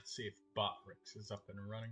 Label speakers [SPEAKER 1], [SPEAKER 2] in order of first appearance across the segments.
[SPEAKER 1] see if Botrix is up and running.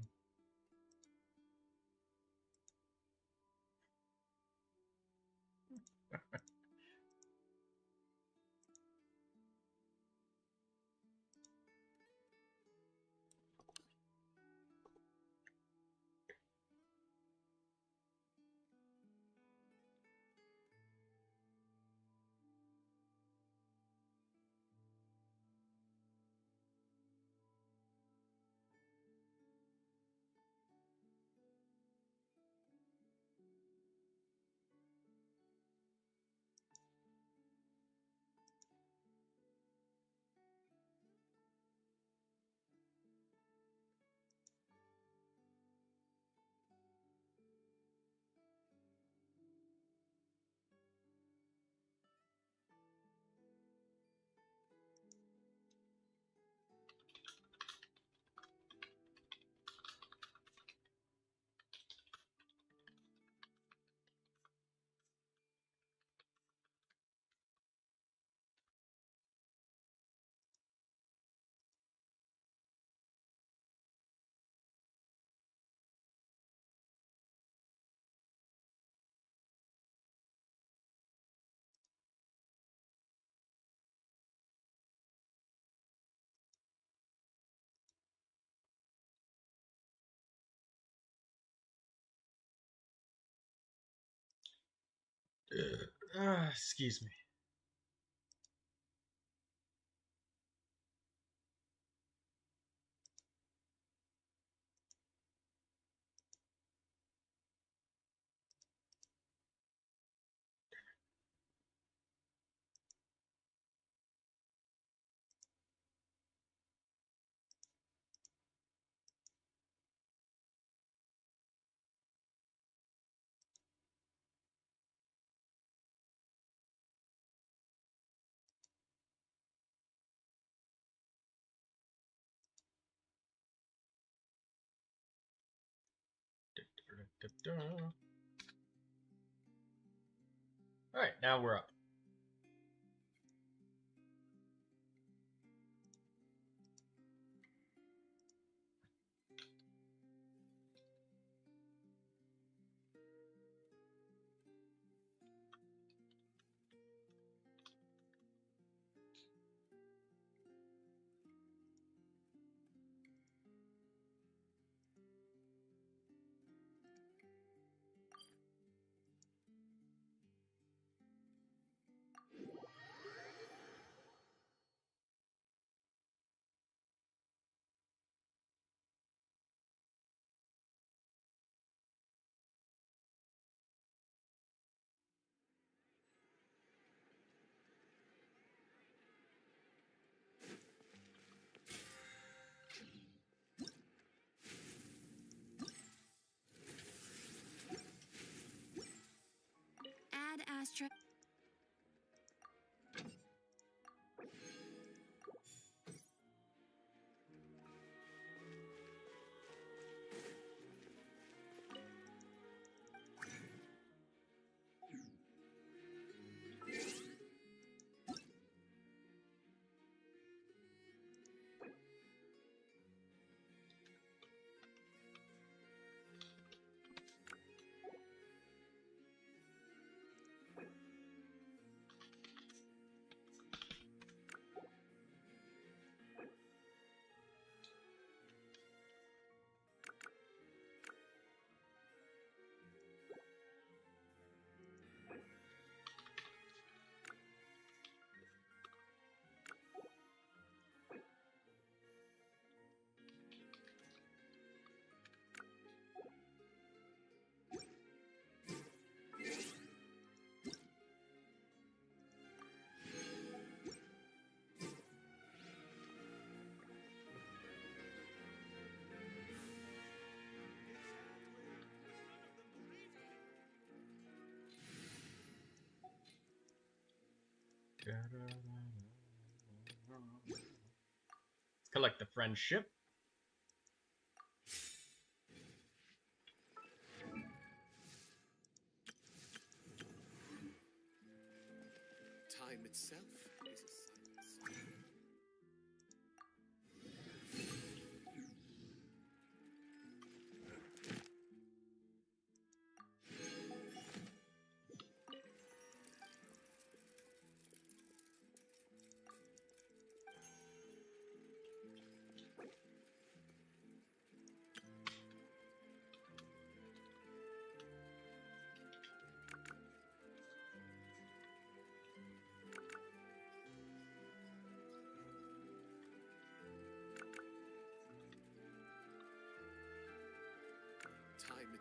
[SPEAKER 1] Excuse me. Alright, now we're up.
[SPEAKER 2] Add astra.
[SPEAKER 1] Collect the friendship.
[SPEAKER 3] Time itself is a silence.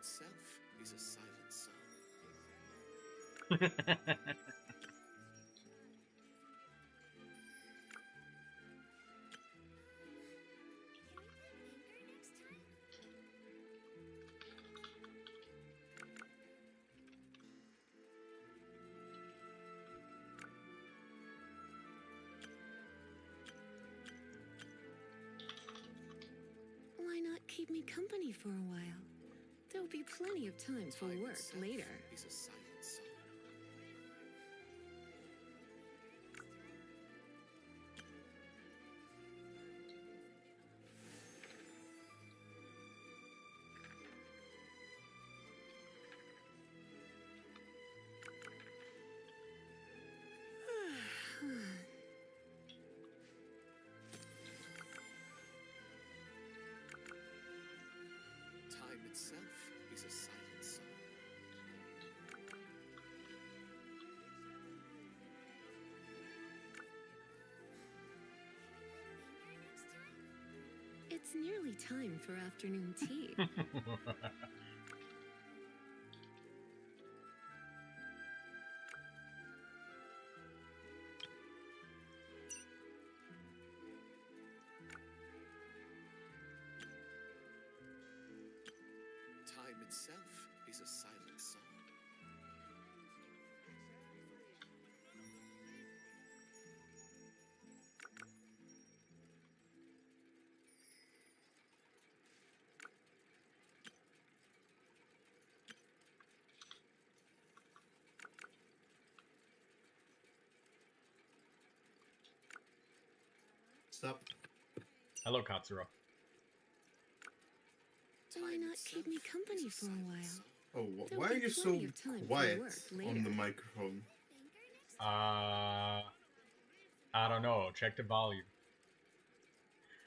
[SPEAKER 3] itself is a silent song.
[SPEAKER 2] Why not keep me company for a while? There'll be plenty of time for
[SPEAKER 3] Time
[SPEAKER 2] work
[SPEAKER 3] itself
[SPEAKER 2] later.
[SPEAKER 3] is a silent song. Time itself is a silent song.
[SPEAKER 2] It's nearly time for afternoon tea.
[SPEAKER 3] Time itself is a silent song.
[SPEAKER 4] Stop.
[SPEAKER 1] Hello, Katsuro.
[SPEAKER 2] Why
[SPEAKER 3] Time
[SPEAKER 2] not keep me
[SPEAKER 3] itself
[SPEAKER 2] company
[SPEAKER 3] is a
[SPEAKER 2] for a
[SPEAKER 3] silent
[SPEAKER 2] while?
[SPEAKER 3] song.
[SPEAKER 4] Oh,
[SPEAKER 2] There'll
[SPEAKER 4] why
[SPEAKER 2] be
[SPEAKER 4] are you so
[SPEAKER 2] plenty of time for
[SPEAKER 4] quiet
[SPEAKER 2] work
[SPEAKER 4] on
[SPEAKER 2] later.
[SPEAKER 4] the microphone?
[SPEAKER 1] I don't know. Check the volume.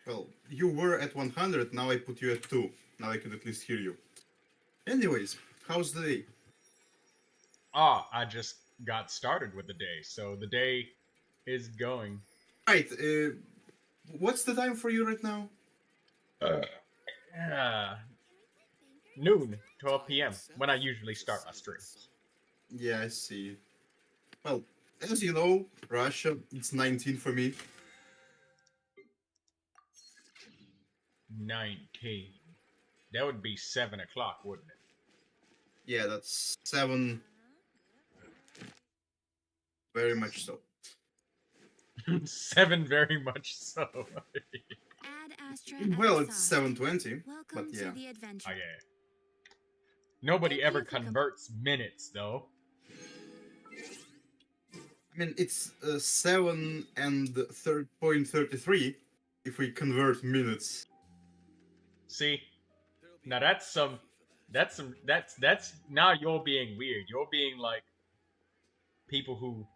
[SPEAKER 4] Well, you were at 100, now I put you at 2. Now I can at least hear you. Anyways, how's the day?
[SPEAKER 1] I just got started with the day, so the day is going.
[SPEAKER 4] Right, what's the time for you right now?
[SPEAKER 1] Noon, 12 p.m. when I usually start my stream.
[SPEAKER 4] Yeah, I see. Well, as you know, Russia, it's 19 for me.
[SPEAKER 1] 19. That would be 7 o'clock, wouldn't
[SPEAKER 4] Yeah, that's 7. Very much so.
[SPEAKER 1] it? 7 very much so.
[SPEAKER 2] Ad Astra
[SPEAKER 4] Well,
[SPEAKER 2] at
[SPEAKER 4] it's
[SPEAKER 2] the side.
[SPEAKER 4] 7:20,
[SPEAKER 2] Welcome
[SPEAKER 4] but yeah.
[SPEAKER 2] to the adventure.
[SPEAKER 1] Oh, yeah. Nobody
[SPEAKER 2] Thank
[SPEAKER 1] ever
[SPEAKER 2] you for
[SPEAKER 1] converts minutes, though.
[SPEAKER 4] I mean, it's 7 and 0.33 if we convert minutes.
[SPEAKER 1] See? Now that's now you're being weird. You're being like people who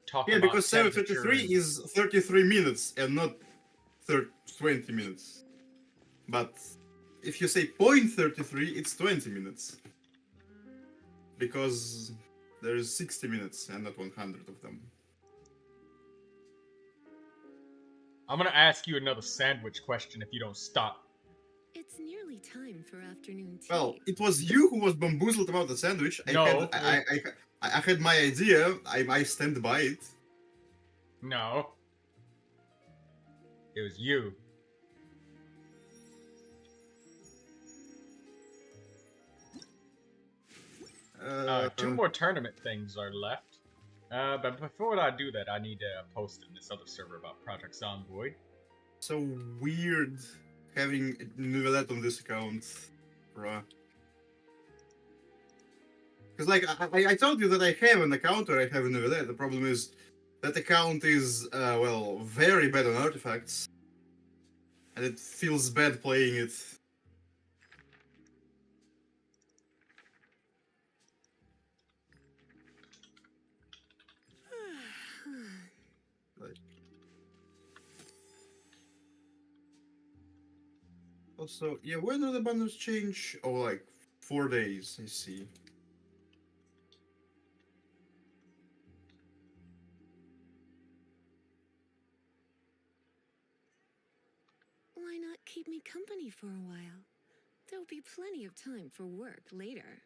[SPEAKER 1] talk
[SPEAKER 4] Yeah,
[SPEAKER 1] about
[SPEAKER 4] because
[SPEAKER 1] temperature
[SPEAKER 4] 7:33
[SPEAKER 1] and-
[SPEAKER 4] is 33 minutes and not 20 minutes. But if you say 0.33, it's 20 minutes. Because there's 60 minutes and not 100 of them.
[SPEAKER 1] I'm gonna ask you another sandwich question if you don't stop.
[SPEAKER 2] It's nearly time for afternoon tea.
[SPEAKER 4] Well, it was you who was bamboozled about the sandwich.
[SPEAKER 1] No,
[SPEAKER 4] I had my idea. I stand by it.
[SPEAKER 1] No. It was you. Two more tournament things are left. But before I do that, I need to post in this other server about Project Zomboid.
[SPEAKER 4] So weird having Neuvilette on this account, bruh. Because, like, I told you that I have an account where I have a Neuvilette. The problem is that account is, well, very bad on artifacts. And it feels bad playing it. Like... Also, yeah, when do the banners change? Oh, like 4 days, I see.
[SPEAKER 2] Why not keep me company for a while? There'll be plenty of time for work later.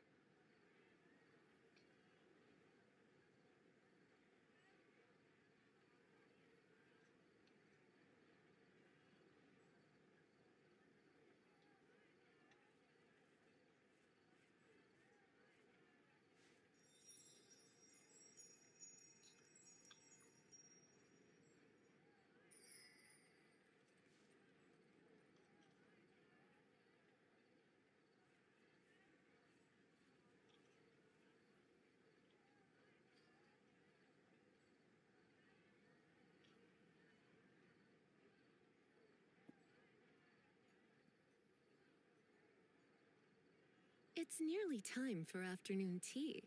[SPEAKER 2] It's nearly time for afternoon tea.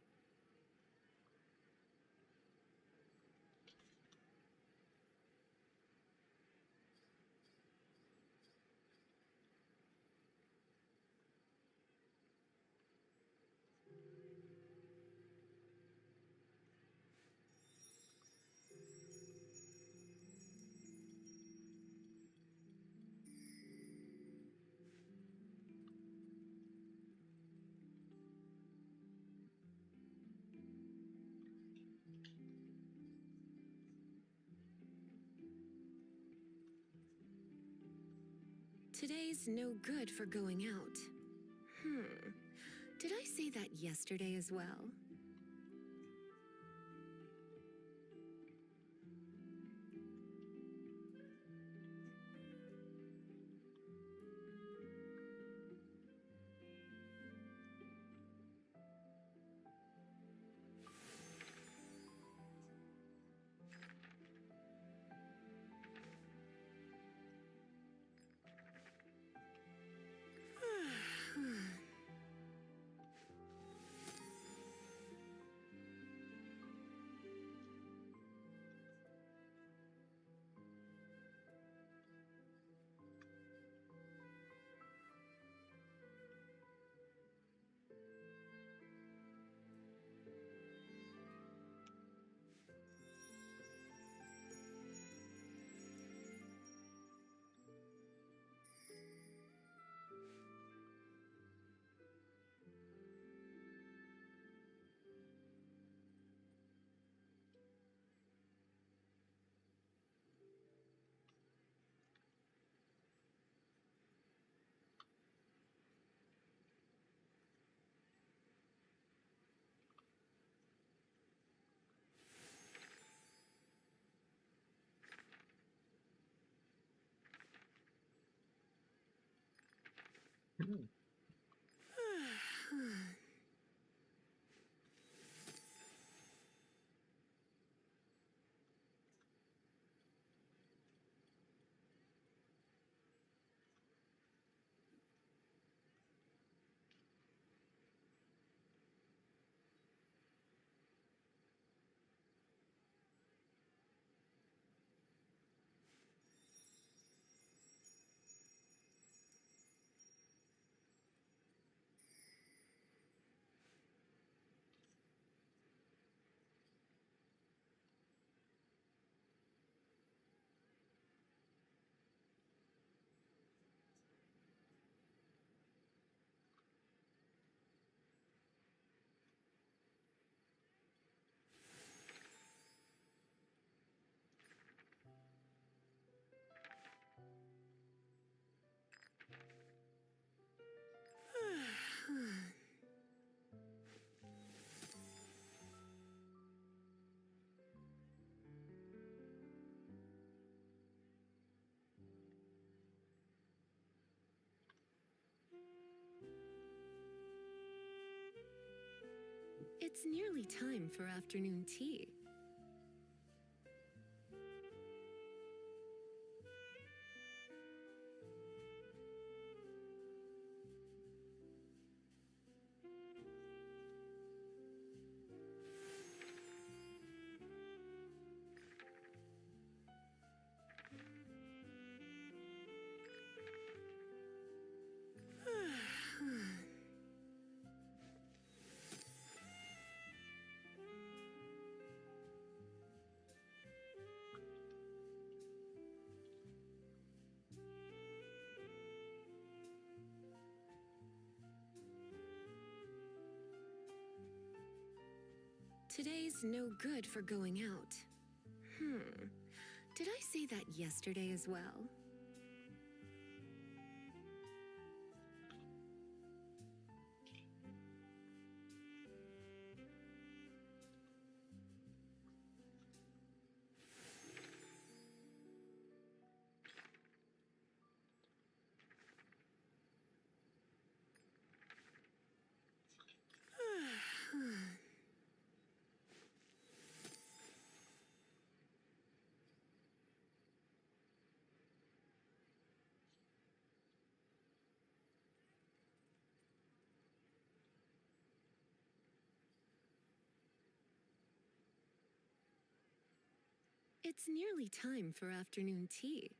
[SPEAKER 2] Today's no good for going out. Did I say that yesterday as well? It's nearly time for afternoon tea. Today's no good for going out. Did I say that yesterday as well? It's nearly time for afternoon tea.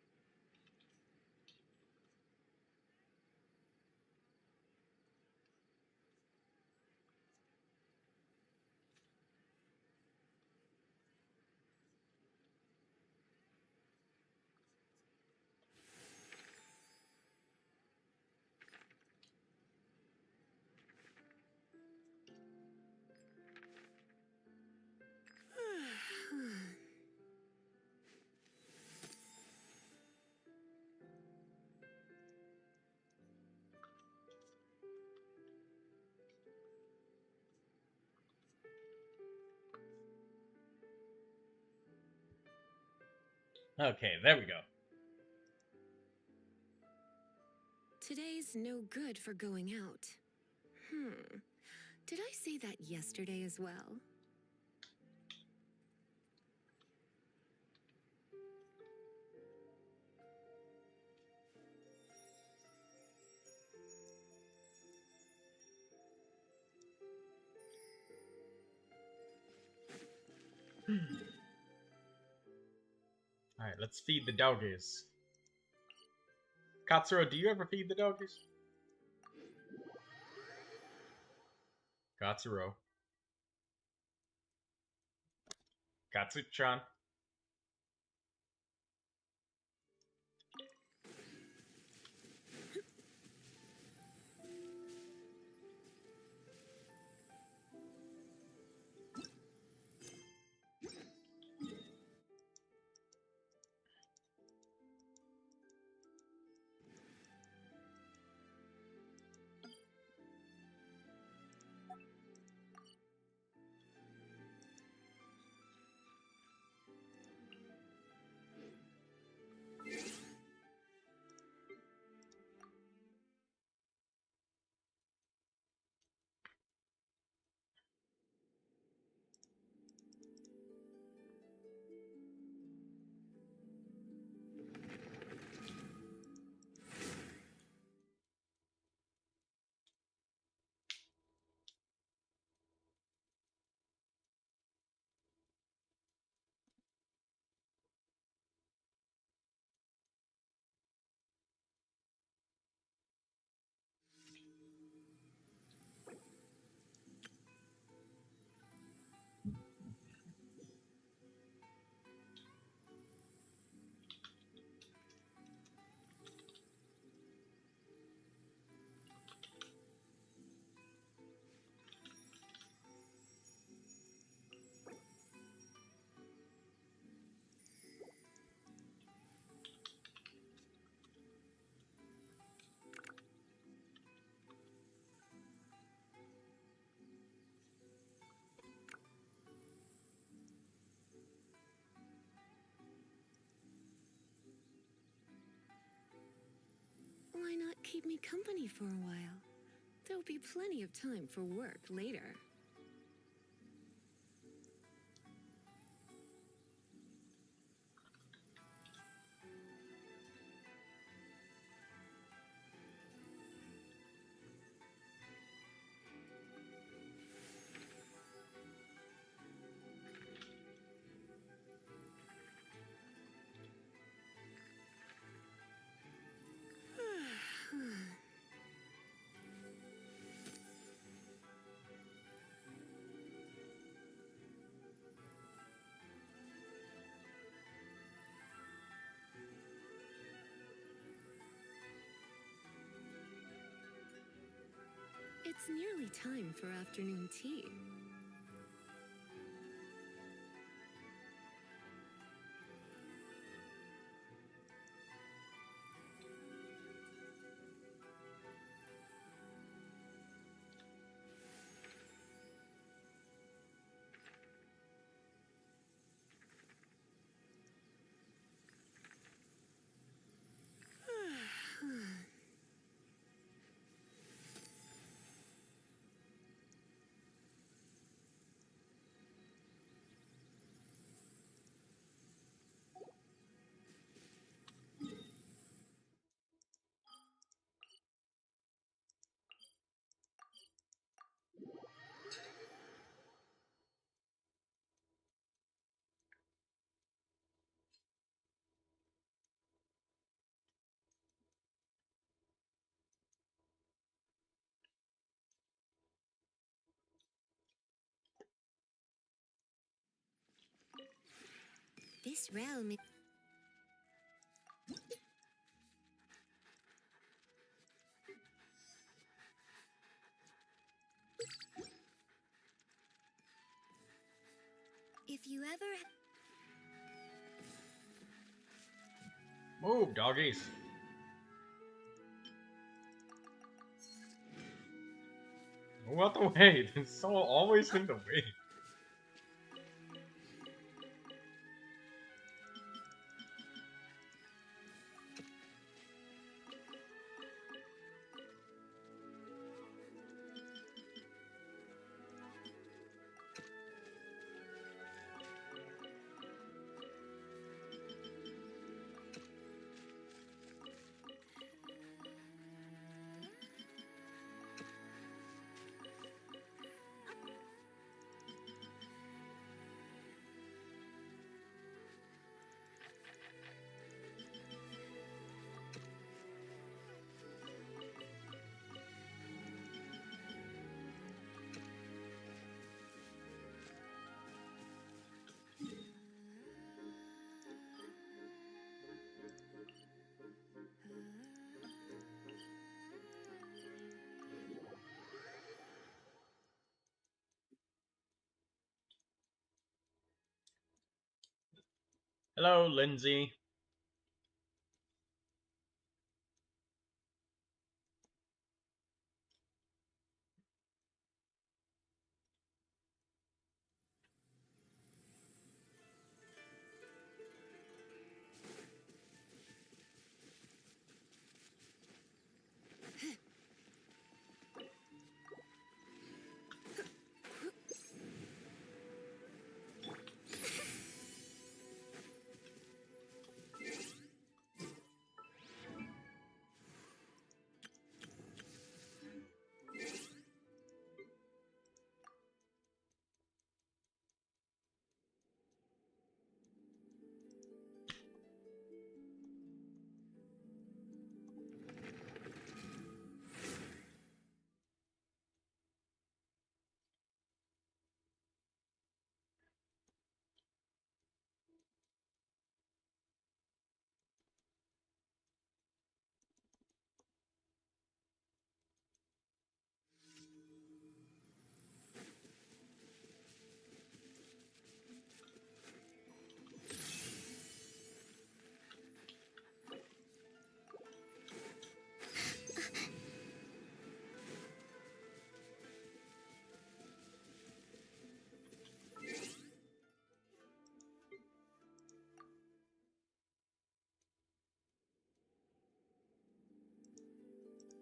[SPEAKER 1] Okay, there we go.
[SPEAKER 2] Today's no good for going out. Did I say that yesterday as well?
[SPEAKER 1] Alright, let's feed the doggies. Katsuro, do you ever feed the doggies? Katsuro. Katsu-chan.
[SPEAKER 2] Why not keep me company for a while? There'll be plenty of time for work later. It's nearly time for afternoon tea. This realm is... If you ever...
[SPEAKER 1] Move, doggies. Move out the way. There's someone always in the way. Hello, Lindsay.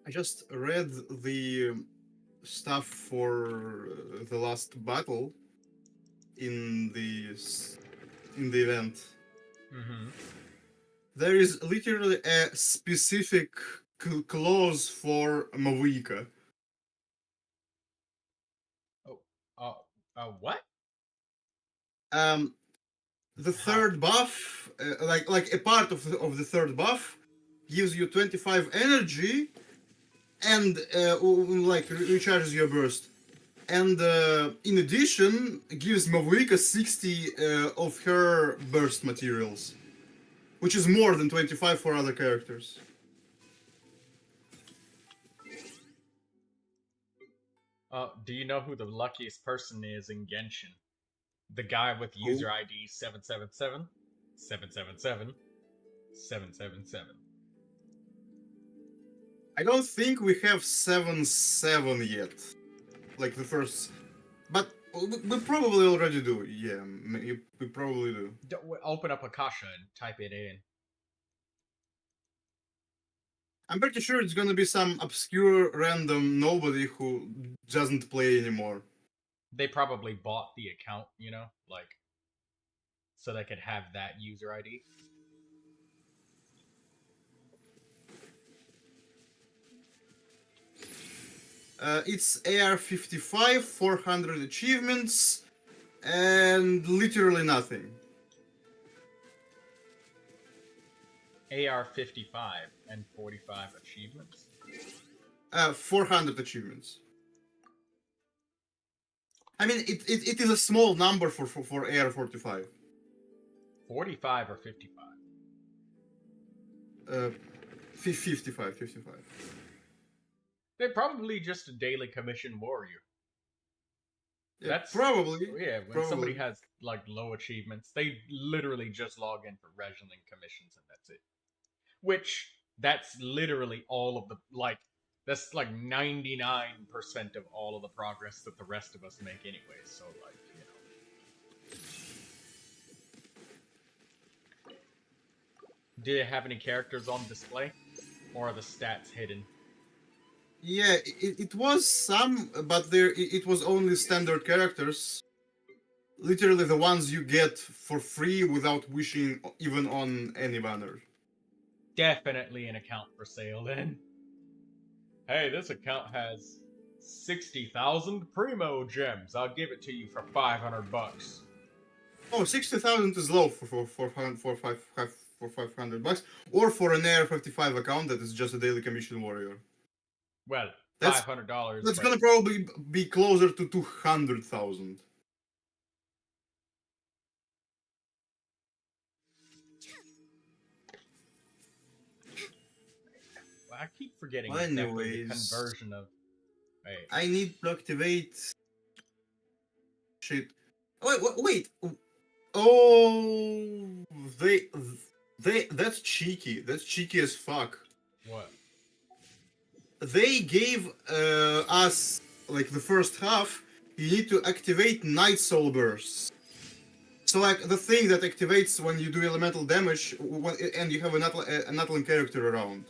[SPEAKER 4] I just read the stuff for the last battle in the event.
[SPEAKER 1] Mm-hmm.
[SPEAKER 4] There is literally a specific clause for Mavuika.
[SPEAKER 1] What?
[SPEAKER 4] The third buff, like a part of the third buff, gives you 25 energy and like recharges your burst. And in addition, gives Mavuika 60 of her burst materials, which is more than 25 for other characters.
[SPEAKER 1] Do you know who the luckiest person is in Genshin? The guy with user ID 777 777 777.
[SPEAKER 4] I don't think we have 7-7 yet. Like the first, but we probably already do. Yeah, we probably do.
[SPEAKER 1] Open up Akasha and type it in.
[SPEAKER 4] I'm pretty sure it's gonna be some obscure random nobody who doesn't play anymore.
[SPEAKER 1] They probably bought the account, you know, like, so they could have that user ID.
[SPEAKER 4] It's AR-55, 400 achievements, and literally nothing.
[SPEAKER 1] AR-55 and 45 achievements?
[SPEAKER 4] 400 achievements. I mean, it is a small number for AR-45.
[SPEAKER 1] 45 or 55?
[SPEAKER 4] 55.
[SPEAKER 1] They're probably just a daily commission warrior.
[SPEAKER 4] Yeah,
[SPEAKER 1] That's
[SPEAKER 4] probably.
[SPEAKER 1] Yeah, when
[SPEAKER 4] Probably.
[SPEAKER 1] somebody has like low achievements, they literally just log in for regioning commissions and that's it. Which that's literally all of the that's like 99% of all of the progress that the rest of us make anyway. So like, you know. Do you have any characters on display? Or are the stats hidden?
[SPEAKER 4] Yeah, it was some, but it was only standard characters. Literally the ones you get for free without wishing even on any banner.
[SPEAKER 1] Definitely an account for sale then. Hey, this account has 60,000 Primo gems. I'll give it to you for 500 bucks.
[SPEAKER 4] Oh, 60,000 is low for 500 bucks, or for an Air 55 account that is just a daily commission warrior.
[SPEAKER 1] Well,
[SPEAKER 4] That's
[SPEAKER 1] $500.
[SPEAKER 4] That's gonna probably be closer to 200,000.
[SPEAKER 1] Well, I keep forgetting exactly the conversion of. Wait.
[SPEAKER 4] I need to activate. Shit. Wait. Oh, That's cheeky. That's cheeky as fuck.
[SPEAKER 1] What?
[SPEAKER 4] They gave us like the first half. You need to activate Night Soul bursts. So like the thing that activates when you do elemental damage and you have an Atlan character around.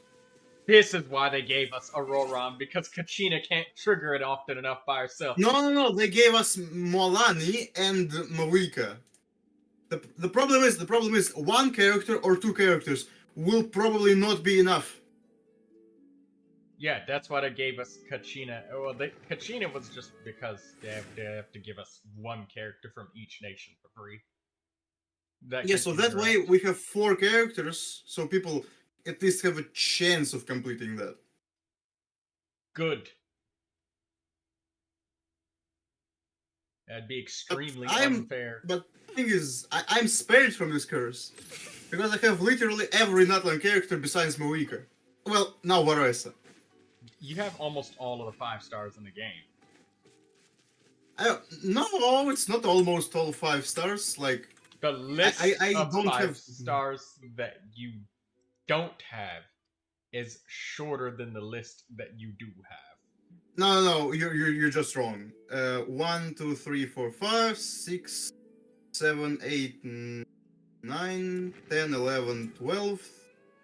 [SPEAKER 1] This is why they gave us Auroran, because Kachina can't trigger it often enough by herself.
[SPEAKER 4] No. They gave us Molani and Malika. The problem is one character or two characters will probably not be enough.
[SPEAKER 1] Yeah, that's why they gave us Kachina. Well, Kachina was just because they have to give us one character from each nation for free.
[SPEAKER 4] So that way we have 4 characters, so people at least have a chance of completing that.
[SPEAKER 1] Good. That'd be extremely unfair.
[SPEAKER 4] But the thing is, I'm spared from this curse. Because I have literally every Natlan character besides Malika. Well, now Varesa.
[SPEAKER 1] You have almost all of the 5 stars in the game.
[SPEAKER 4] No, it's not almost all 5 stars. Like
[SPEAKER 1] the list
[SPEAKER 4] I
[SPEAKER 1] of
[SPEAKER 4] don't
[SPEAKER 1] 5
[SPEAKER 4] have
[SPEAKER 1] stars that you don't have is shorter than the list that you do have.
[SPEAKER 4] No, you're just wrong. 1, 2, 3, 4, 5, 6, 7, 8, 9, 10, 11, 12,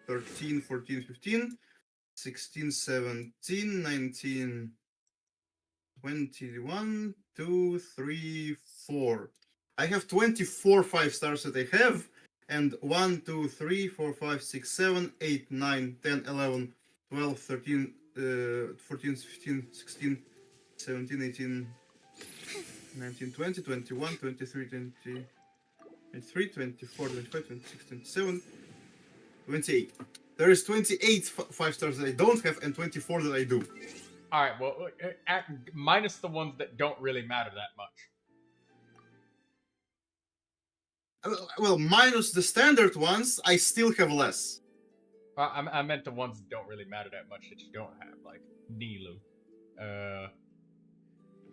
[SPEAKER 4] 13, 14, 15, 16, 17, 19, 21, 2, 3, 4. I have 24 5 stars that I have, and 1, 2, 3, 4, 5, 6, 7, 8, 9, 10, 11, 12, 13, 14, 15, 16, 17, 18, 19, 20, 21, 23, 23, 24, 25, 26, 27, 28. There is 28 5 stars that I don't have and 24 that I do.
[SPEAKER 1] Alright, well, minus the ones that don't really matter that much.
[SPEAKER 4] Well, minus the standard ones, I still have less.
[SPEAKER 1] I meant the ones that don't really matter that much that you don't have, like Nilu.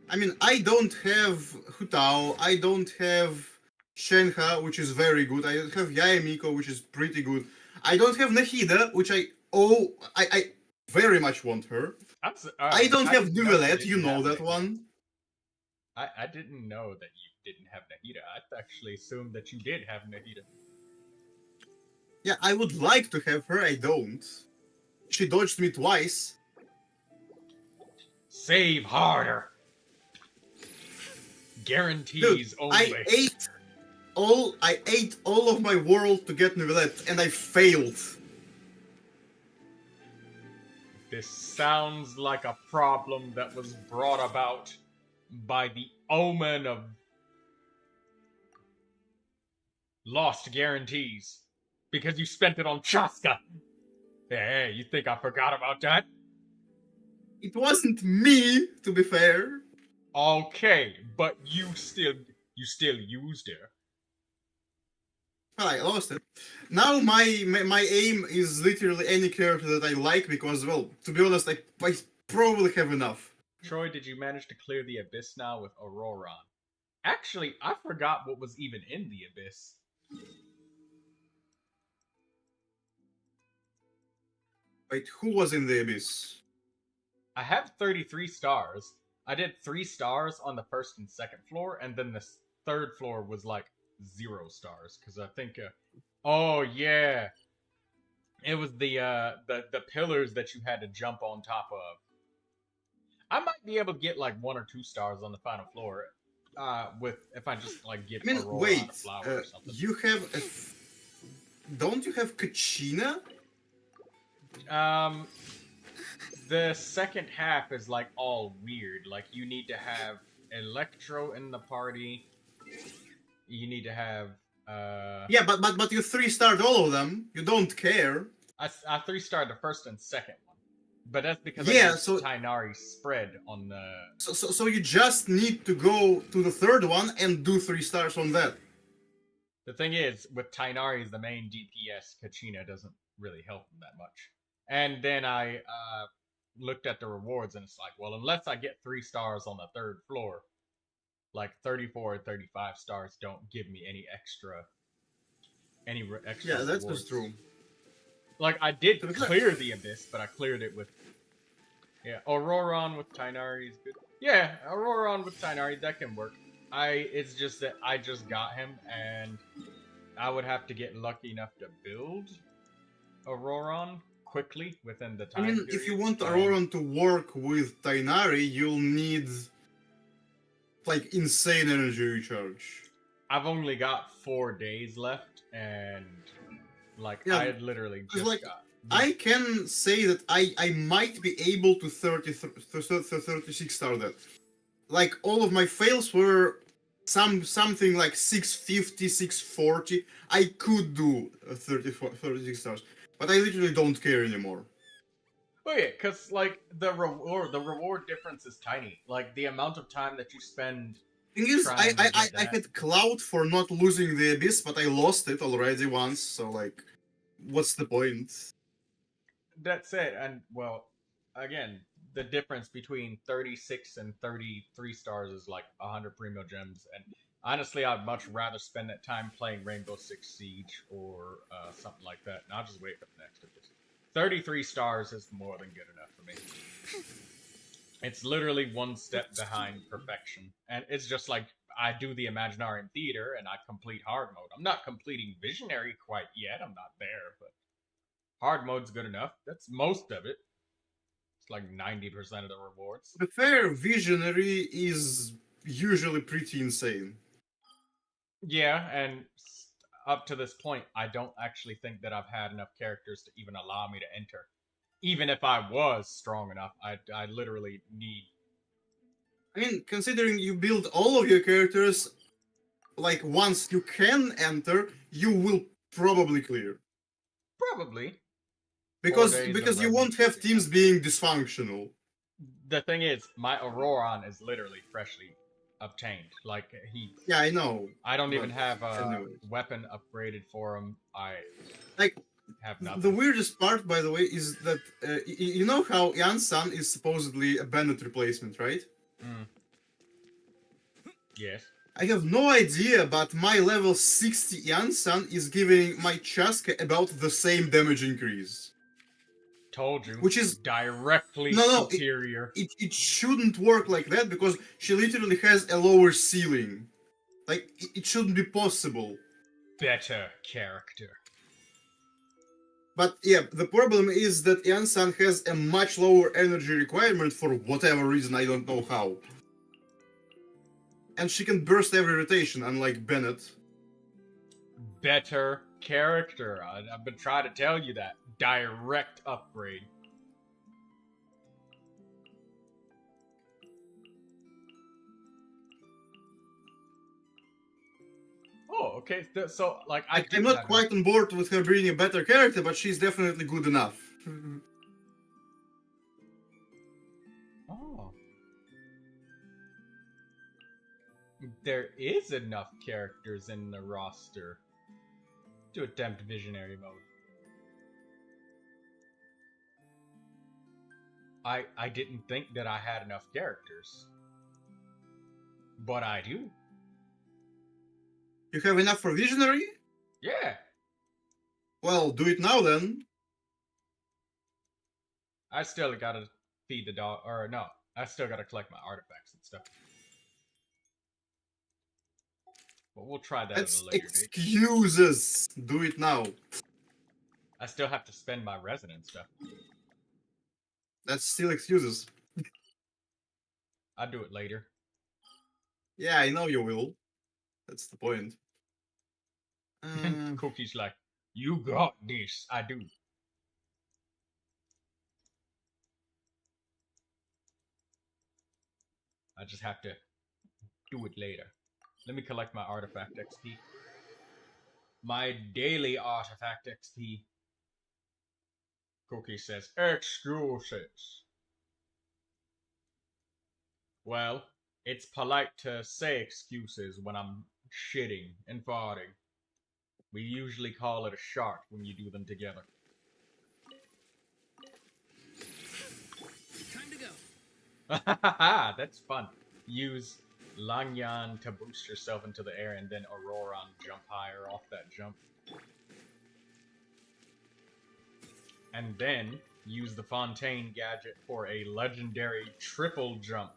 [SPEAKER 4] I mean, I don't have Hutao, I don't have Shenhe, which is very good. I don't have Yaemiko, which is pretty good. I don't have Nahida, which I very much want her. I don't have Neuvilette, you know that one.
[SPEAKER 1] I didn't know that you didn't have Nahida. I actually assumed that you did have Nahida.
[SPEAKER 4] Yeah, I would like to have her, I don't. She dodged me twice.
[SPEAKER 1] Save harder! Guarantees
[SPEAKER 4] Dude,
[SPEAKER 1] only.
[SPEAKER 4] I ate all of my world to get Neuvilette, and I failed.
[SPEAKER 1] This sounds like a problem that was brought about by the omen of lost guarantees. Because you spent it on Chaska. Hey, you think I forgot about that?
[SPEAKER 4] It wasn't me, to be fair.
[SPEAKER 1] Okay, but you still used her.
[SPEAKER 4] Well, I lost it. Now my aim is literally any character that I like because, well, to be honest, I probably have enough.
[SPEAKER 1] Troy, did you manage to clear the abyss now with Auroron? Actually, I forgot what was even in the abyss.
[SPEAKER 4] Wait, who was in the abyss?
[SPEAKER 1] I have 33 stars. I did 3 stars on the first and second floor, and then the third floor was like 0 stars because I think. Oh yeah, it was the pillars that you had to jump on top of. I might be able to get like 1 or 2 stars on the final floor, with if I just like give
[SPEAKER 4] I mean,
[SPEAKER 1] Aurora
[SPEAKER 4] wait,
[SPEAKER 1] a flower or something.
[SPEAKER 4] you have don't you have Kachina?
[SPEAKER 1] The second half is like all weird. Like you need to have Electro in the party. You need to have
[SPEAKER 4] Yeah, but you 3-starred all of them. You don't care.
[SPEAKER 1] I 3-starred the first and second one. But that's because
[SPEAKER 4] Yeah,
[SPEAKER 1] I used
[SPEAKER 4] so-
[SPEAKER 1] Tighnari spread on the
[SPEAKER 4] So you just need to go to the third one and do 3 stars on that.
[SPEAKER 1] The thing is, with Tighnari as the main DPS, Kachina doesn't really help him that much. And then I looked at the rewards, and it's like, well, unless I get 3 stars on the third floor, like 34 or 35 stars don't give me any extra. Extra
[SPEAKER 4] Yeah, that's
[SPEAKER 1] rewards.
[SPEAKER 4] true.
[SPEAKER 1] Like, I did
[SPEAKER 4] To be fair-
[SPEAKER 1] clear the abyss, but I cleared it with... Yeah, Auroron with Tighnari is good. Yeah, Auroron with Tighnari, that can work. It's just that I just got him, and I would have to get lucky enough to build Auroron quickly within the
[SPEAKER 4] I
[SPEAKER 1] time
[SPEAKER 4] mean, if
[SPEAKER 1] period.
[SPEAKER 4] you want
[SPEAKER 1] And
[SPEAKER 4] Auroron to work with Tighnari, you'll need like insane energy recharge.
[SPEAKER 1] I've only got 4 days left, and like
[SPEAKER 4] Yeah,
[SPEAKER 1] I had literally
[SPEAKER 4] it's
[SPEAKER 1] just
[SPEAKER 4] like,
[SPEAKER 1] got...
[SPEAKER 4] I can say that I might be able to 36 star that. Like all of my fails were something like 650, 640. I could do 36 stars, but I literally don't care anymore.
[SPEAKER 1] Oh yeah, because like the reward difference is tiny. Like the amount of time that you spend.
[SPEAKER 4] Thing is,
[SPEAKER 1] Trying to
[SPEAKER 4] I
[SPEAKER 1] get that.
[SPEAKER 4] had clout for not losing the abyss, but I lost it already once. So like, what's the point?
[SPEAKER 1] That's it, and well, again, the difference between 36 and 33 stars is like 100 Primo Gems, and honestly, I'd much rather spend that time playing Rainbow Six Siege or something like that, and I'll just wait for the next episode. 33 stars is more than good enough for me. It's literally 1 step behind perfection, and it's just like I do the Imaginarium Theater and I complete hard mode. I'm not completing Visionary quite yet, I'm not there, but hard mode's good enough. That's most of it. It's like 90% of the rewards.
[SPEAKER 4] The fair Visionary is usually pretty insane.
[SPEAKER 1] Yeah, and up to this point, I don't actually think that I've had enough characters to even allow me to enter. Even if I was strong enough, I literally need...
[SPEAKER 4] I mean, considering you build all of your characters, like once you can enter, you will probably clear.
[SPEAKER 1] Probably.
[SPEAKER 4] Because
[SPEAKER 1] 4 days
[SPEAKER 4] because
[SPEAKER 1] of
[SPEAKER 4] you won't
[SPEAKER 1] Revenant.
[SPEAKER 4] have teams being dysfunctional.
[SPEAKER 1] The thing is, my Auroron is literally freshly obtained. Like,
[SPEAKER 4] Yeah, I know.
[SPEAKER 1] I don't even
[SPEAKER 4] But
[SPEAKER 1] have a
[SPEAKER 4] anyways.
[SPEAKER 1] weapon upgraded for him. I
[SPEAKER 4] Like,
[SPEAKER 1] have nothing.
[SPEAKER 4] the weirdest part, by the way, is that you know how Iansan is supposedly a Bennett replacement, right?
[SPEAKER 1] Mm. Yes.
[SPEAKER 4] I have no idea, but my level 60 Iansan is giving my Chaska about the same damage increase.
[SPEAKER 1] Told you.
[SPEAKER 4] Which is-
[SPEAKER 1] directly
[SPEAKER 4] No, it-
[SPEAKER 1] superior.
[SPEAKER 4] It shouldn't work like that because she literally has a lower ceiling. Like, it shouldn't be possible.
[SPEAKER 1] Better character.
[SPEAKER 4] But yeah, the problem is that Iansan has a much lower energy requirement for whatever reason, I don't know how. And she can burst every rotation, unlike Bennett.
[SPEAKER 1] Better character. I've been trying to tell you that. Direct upgrade. Oh, okay. So, like, I
[SPEAKER 4] I'm not quite on board with her being a better character, but she's definitely good enough.
[SPEAKER 1] Oh. There is enough characters in the roster. To attempt visionary mode. I didn't think that I had enough characters. But I do.
[SPEAKER 4] You have enough for visionary?
[SPEAKER 1] Yeah.
[SPEAKER 4] Well, do it now then.
[SPEAKER 1] I still gotta feed the dog, or no, I still gotta collect my artifacts and stuff. But we'll try that
[SPEAKER 4] That's
[SPEAKER 1] at a later date.
[SPEAKER 4] excuses. Do it now.
[SPEAKER 1] I still have to spend my resident stuff.
[SPEAKER 4] That's still excuses.
[SPEAKER 1] I'll do it later.
[SPEAKER 4] Yeah, I know you will. That's the point.
[SPEAKER 1] Cookie's like, you got this. I do. I just have to do it later. Let me collect my artifact XP. My daily artifact XP. Cookie says, excuses. Well, it's polite to say excuses when I'm shitting and farting. We usually call it a shart when you do them together.
[SPEAKER 3] Time to go.
[SPEAKER 1] That's fun. Use Xianyun to boost yourself into the air and then Auroron jump higher off that jump. And then use the Fontaine gadget for a legendary triple jump.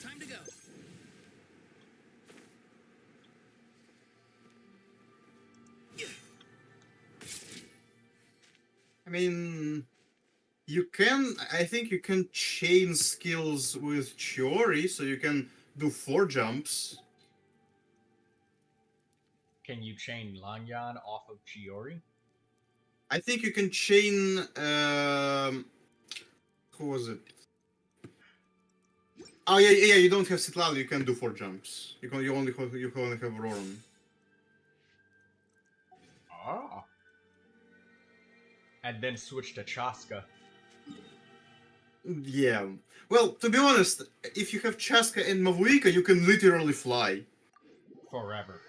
[SPEAKER 3] Time to go.
[SPEAKER 4] I mean, I think you can chain skills with Chiori, so you can do 4 jumps.
[SPEAKER 1] Can you chain Xianyun off of Chiori?
[SPEAKER 4] I think you can chain, who was it? Oh yeah, you don't have Citlali, you can do 4 jumps. You only have Auroron.
[SPEAKER 1] Ah. And then switch to Chaska.
[SPEAKER 4] Yeah. Well, to be honest, if you have Chaska and Mavuika, you can literally fly.
[SPEAKER 1] Forever.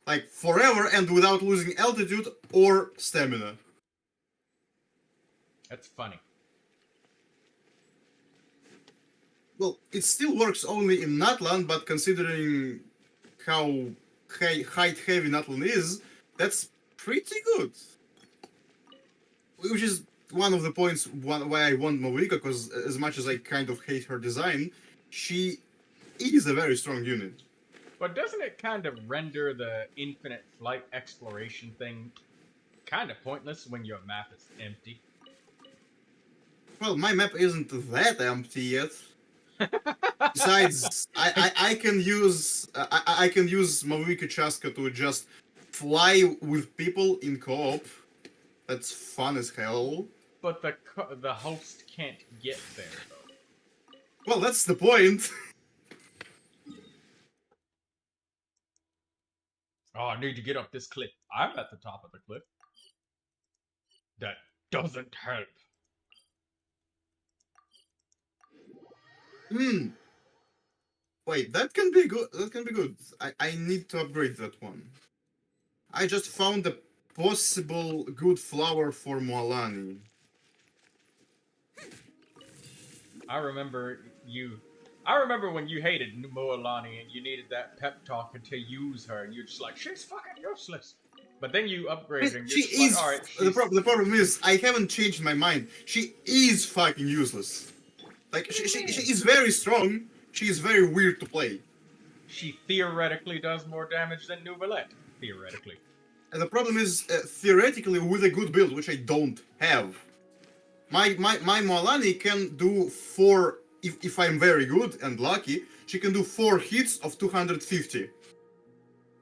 [SPEAKER 4] Like, forever and without losing altitude or stamina.
[SPEAKER 1] That's funny.
[SPEAKER 4] Well, it still works only in Natlan, but considering how height-heavy Natlan is, that's pretty good. Which is one of the points why I want Mavuika, because as much as I kind of hate her design, she is a very strong unit.
[SPEAKER 1] But doesn't it kind of render the infinite flight exploration thing kind of pointless when your map is empty?
[SPEAKER 4] Well, my map isn't that empty yet. Besides, I can use Mavuika Chaska to just fly with people in co-op. That's fun as hell.
[SPEAKER 1] But the host can't get there though.
[SPEAKER 4] Well, that's the point.
[SPEAKER 1] Oh, I need to get up this cliff. I'm at the top of the cliff. That doesn't help.
[SPEAKER 4] Wait, that can be good. That can be good. I need to upgrade that one. I just found a possible good flower for Moalani.
[SPEAKER 1] I remember when you hated Moalani and you needed that pep talk to use her, and you're just like, she's fucking useless. But then you upgrade her, and you're just like, alright,
[SPEAKER 4] the problem is, I haven't changed my mind. She is fucking useless. Like, she is very strong. She is very weird to play.
[SPEAKER 1] She theoretically does more damage than Neuvilette. Theoretically.
[SPEAKER 4] And the problem is, theoretically, with a good build, which I don't have, my Moalani can do 4, if I'm very good and lucky, she can do 4 hits of 250.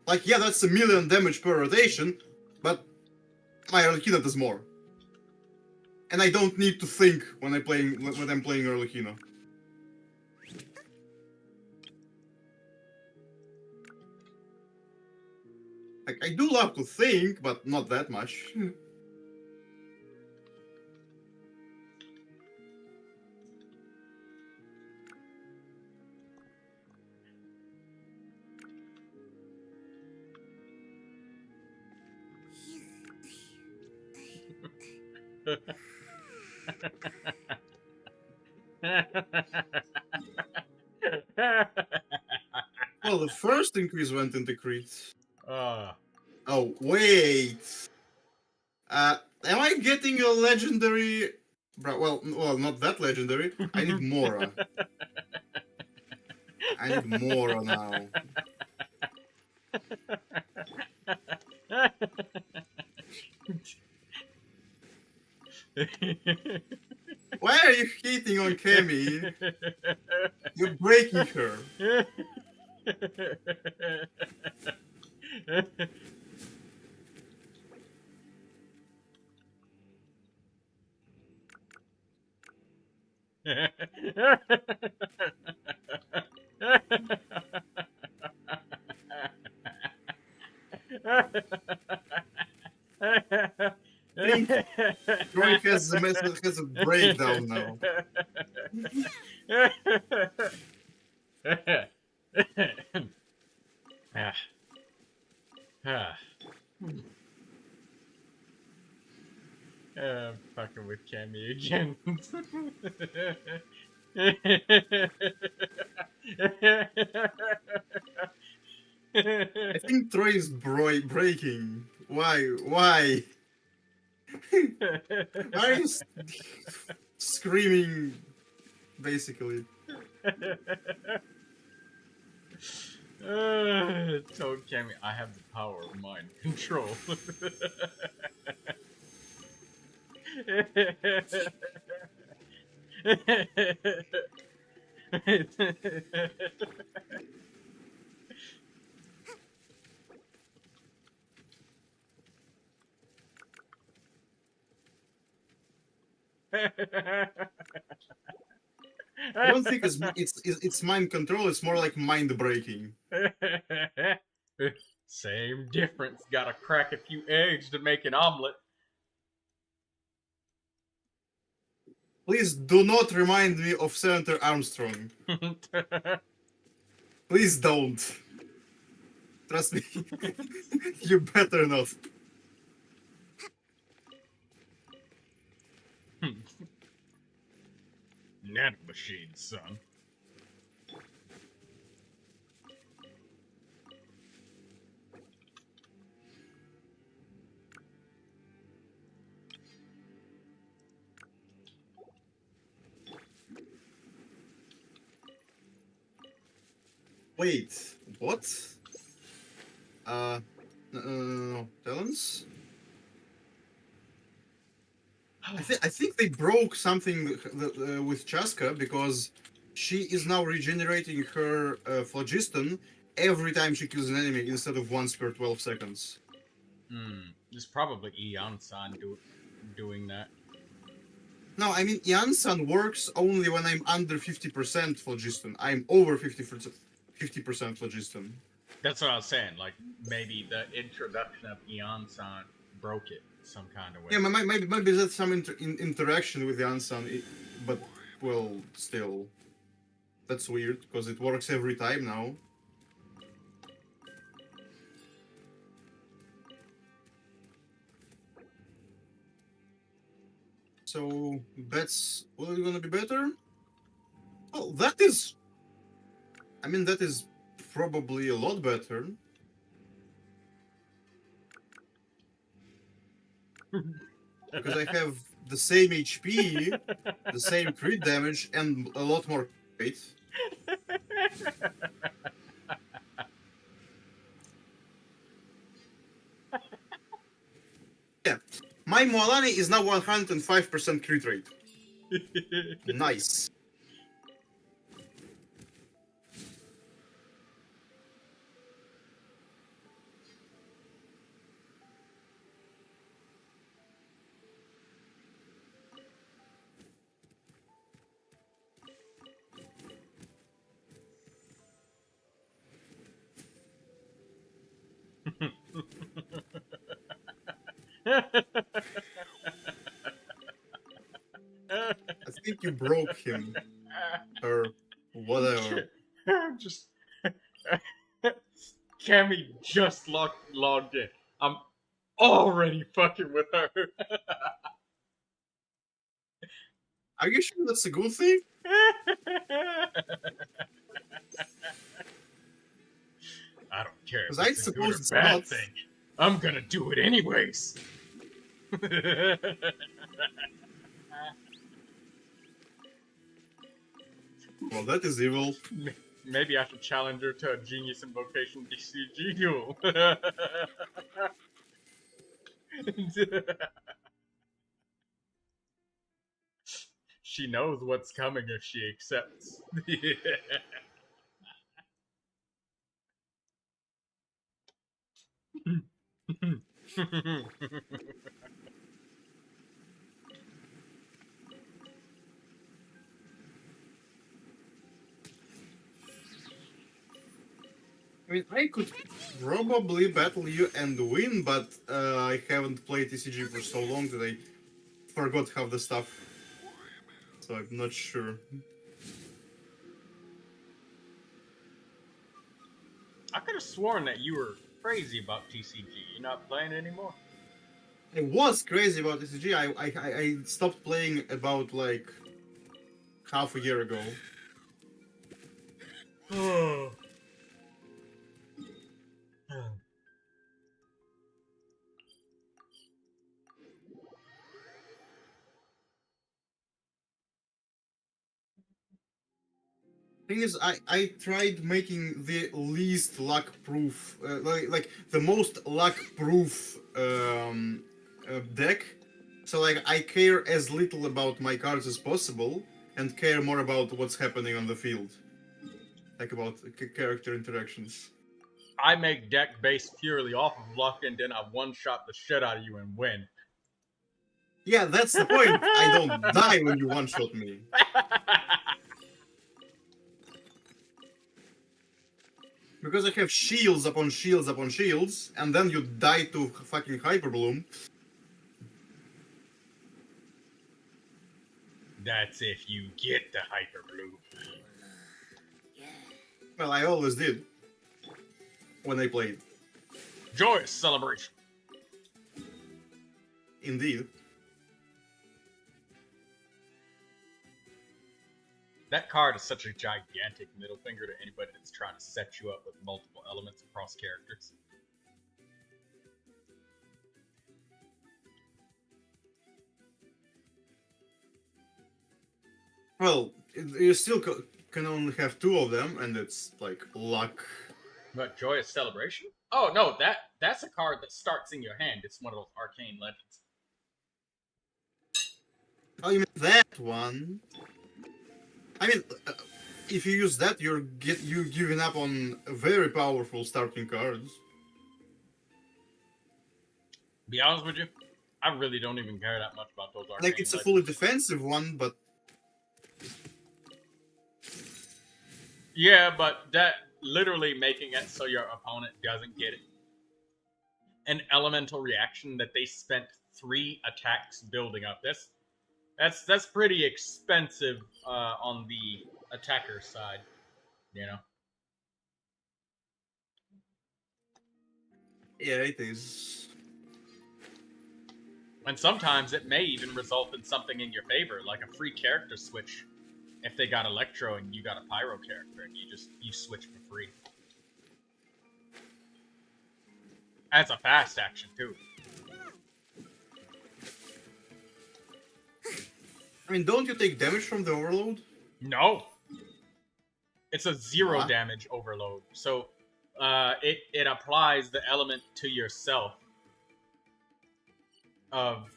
[SPEAKER 4] Like, yeah, that's 1,000,000 damage per rotation, but my Arlecchino does more. And I don't need to think when I'm playing Arlecchino. Like, I do love to think, but not that much. Well, the first increase went into crit.
[SPEAKER 1] uh,
[SPEAKER 4] Oh, wait. Am I getting a legendary? Well, not that legendary. I need Mora. I need Mora now. Why are you hating on Kemi? You're breaking her. Think Troy has a breakdown now.
[SPEAKER 1] Fucking with Cammy again.
[SPEAKER 4] I think Troy is breaking. Why? Why? Why are you screaming, basically?
[SPEAKER 1] Told Cammy, I have the power of mind control.
[SPEAKER 4] I don't think it's mind control. It's more like mind breaking.
[SPEAKER 1] Same difference. Gotta crack a few eggs to make an omelet.
[SPEAKER 4] Please do not remind me of Senator Armstrong. Please don't. Trust me. You better not.
[SPEAKER 1] Nanomachine, son.
[SPEAKER 4] Wait, what? No, talents? I think they broke something with Chaska because she is now regenerating her phlogiston every time she kills an enemy instead of once per 12 seconds.
[SPEAKER 1] It's probably Iansan doing that.
[SPEAKER 4] No, I mean, Iansan works only when I'm under 50% phlogiston. I'm over 50% phlogiston.
[SPEAKER 1] That's what I was saying. Like, maybe the introduction of Iansan broke it some kind of way.
[SPEAKER 4] Yeah, maybe there's some interaction with Iansan, but, well, still. That's weird, because it works every time now. So, that's... Will it gonna be better? Well, that is... I mean, that is probably a lot better. Because I have the same HP, the same crit damage, and a lot more weight. Yeah, my Moalani is now 105% crit rate. Nice. I think you broke him. Or whatever.
[SPEAKER 1] Just... Cammy just logged in. I'm already fucking with her.
[SPEAKER 4] Are you sure that's a good thing?
[SPEAKER 1] I don't care if
[SPEAKER 4] 'Cause I
[SPEAKER 1] it's a good
[SPEAKER 4] suppose
[SPEAKER 1] or
[SPEAKER 4] it's
[SPEAKER 1] bad
[SPEAKER 4] not.
[SPEAKER 1] thing. I'm gonna do it anyways.
[SPEAKER 4] Well, that is evil.
[SPEAKER 1] Maybe I should challenge her to a Genius Invocation DCG duel. She knows what's coming if she accepts.
[SPEAKER 4] I mean, I could probably battle you and win, but I haven't played TCG for so long that I forgot half the stuff. So I'm not sure.
[SPEAKER 1] I could have sworn that you were crazy about TCG. You're not playing anymore?
[SPEAKER 4] I was crazy about TCG. I stopped playing about like half a year ago.
[SPEAKER 1] Oh.
[SPEAKER 4] Thing is, I tried making the least luck proof, like the most luck proof deck. So like I care as little about my cards as possible, and care more about what's happening on the field, like about character interactions.
[SPEAKER 1] I make deck based purely off of luck, and then I one-shot the shit out of you and win.
[SPEAKER 4] Yeah, that's the point. I don't die when you one-shot me. Because I have shields upon shields upon shields, and then you die to fucking Hyperbloom.
[SPEAKER 1] That's if you get the Hyper Blue.
[SPEAKER 4] Well, I always did. When I played.
[SPEAKER 1] Joyous celebration.
[SPEAKER 4] Indeed.
[SPEAKER 1] That card is such a gigantic middle finger to anybody that's trying to set you up with multiple elements across characters.
[SPEAKER 4] Well, you still can only have two of them, and it's like luck.
[SPEAKER 1] But Joyous Celebration? Oh no, that's a card that starts in your hand. It's one of those arcane legends.
[SPEAKER 4] Oh, you mean that one? I mean, if you use that, you're giving up on very powerful starting cards.
[SPEAKER 1] Be honest with you, I really don't even care that much about those arcane
[SPEAKER 4] Like, it's a
[SPEAKER 1] legends.
[SPEAKER 4] fully defensive one, but...
[SPEAKER 1] Yeah, but that literally making it so your opponent doesn't get it. An elemental reaction that they spent 3 attacks building up. That's pretty expensive on the attacker side, you know.
[SPEAKER 4] Yeah, it is.
[SPEAKER 1] And sometimes it may even result in something in your favor, like a free character switch. If they got Electro and you got a Pyro character, and you switch for free. That's a fast action too.
[SPEAKER 4] I mean, don't you take damage from the overload?
[SPEAKER 1] No, it's a 0
[SPEAKER 4] What?
[SPEAKER 1] damage overload. So it applies the element to yourself of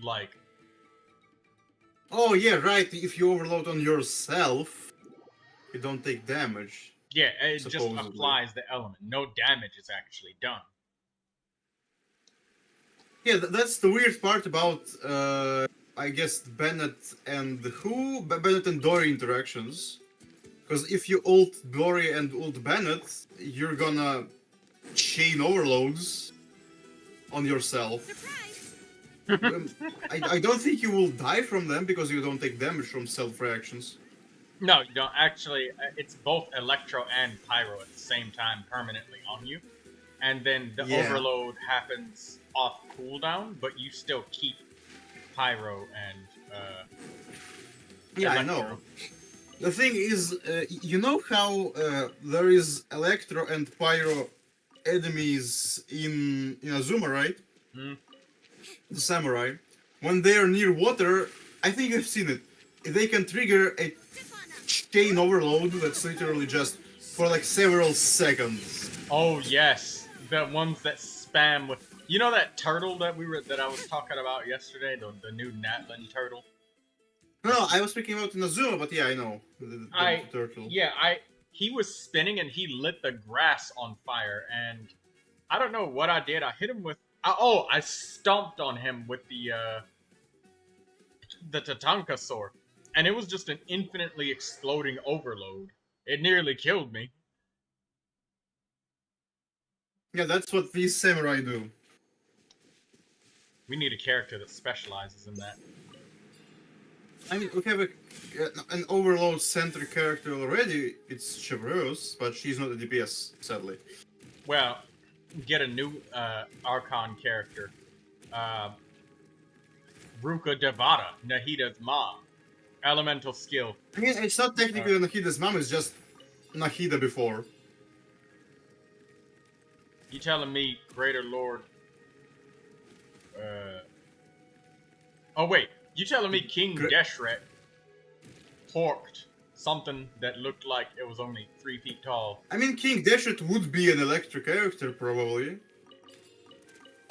[SPEAKER 1] like.
[SPEAKER 4] Oh, yeah, right. If you overload on yourself, you don't take damage.
[SPEAKER 1] Yeah, it just
[SPEAKER 4] Supposedly.
[SPEAKER 1] applies the element. No damage is actually done.
[SPEAKER 4] Yeah, that's the weird part about, I guess, Bennett and Bennett and Dory interactions. Because if you ult Dory and ult Bennett, you're gonna chain overloads on yourself. I don't think you will die from them because you don't take damage from self-reactions.
[SPEAKER 1] No, you don't. Actually, it's both Electro and Pyro at the same time permanently on you. And then the
[SPEAKER 4] Yeah.
[SPEAKER 1] overload happens off cooldown, but you still keep Pyro and
[SPEAKER 4] Yeah, I
[SPEAKER 1] Electro.
[SPEAKER 4] know. The thing is, you know how there is Electro and Pyro enemies in Azuma, right?
[SPEAKER 1] Hmm?
[SPEAKER 4] The samurai. When they are near water, I think you've seen it. They can trigger a chain overload that's literally just for like several seconds.
[SPEAKER 1] Oh yes, the ones that spam with. You know that turtle that I was talking about yesterday, the new Natlin turtle.
[SPEAKER 4] No, I was speaking about Inazuma, but yeah, I know the turtle.
[SPEAKER 1] He was spinning and he lit the grass on fire, and I don't know what I did. I hit him with. I stomped on him with the Tatanka sword, and it was just an infinitely exploding overload. It nearly killed me.
[SPEAKER 4] Yeah, that's what these samurai do.
[SPEAKER 1] We need a character that specializes in that.
[SPEAKER 4] I mean, we have an overload centric character already. It's Chevreuse, but she's not a DPS, sadly.
[SPEAKER 1] Well, get a new Archon character. Ruka Devata, Nahida's mom. Elemental skill.
[SPEAKER 4] I mean, it's not technically Nahida's mom, it's just Nahida before.
[SPEAKER 1] You telling me Greater Lord... Oh wait, you telling me King Deshret porked something that looked like it was only 3 feet tall?
[SPEAKER 4] I mean, King Deshret would be an Electro character, probably.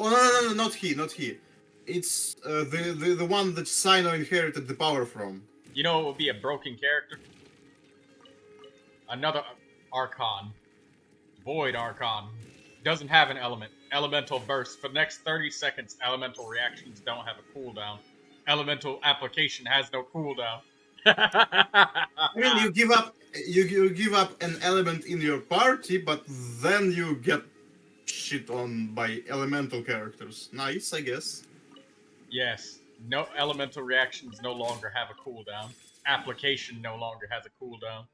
[SPEAKER 4] Oh, no, not he. It's the one that Sino inherited the power from.
[SPEAKER 1] You know what would be a broken character? Another Archon. Void Archon. Doesn't have an element. Elemental burst. For the next 30 seconds, elemental reactions don't have a cooldown. Elemental application has no cooldown.
[SPEAKER 4] I mean, you give up an element in your party, but then you get shit on by elemental characters. Nice, I guess.
[SPEAKER 1] Yes. No elemental reactions no longer have a cooldown. Application no longer has a cooldown.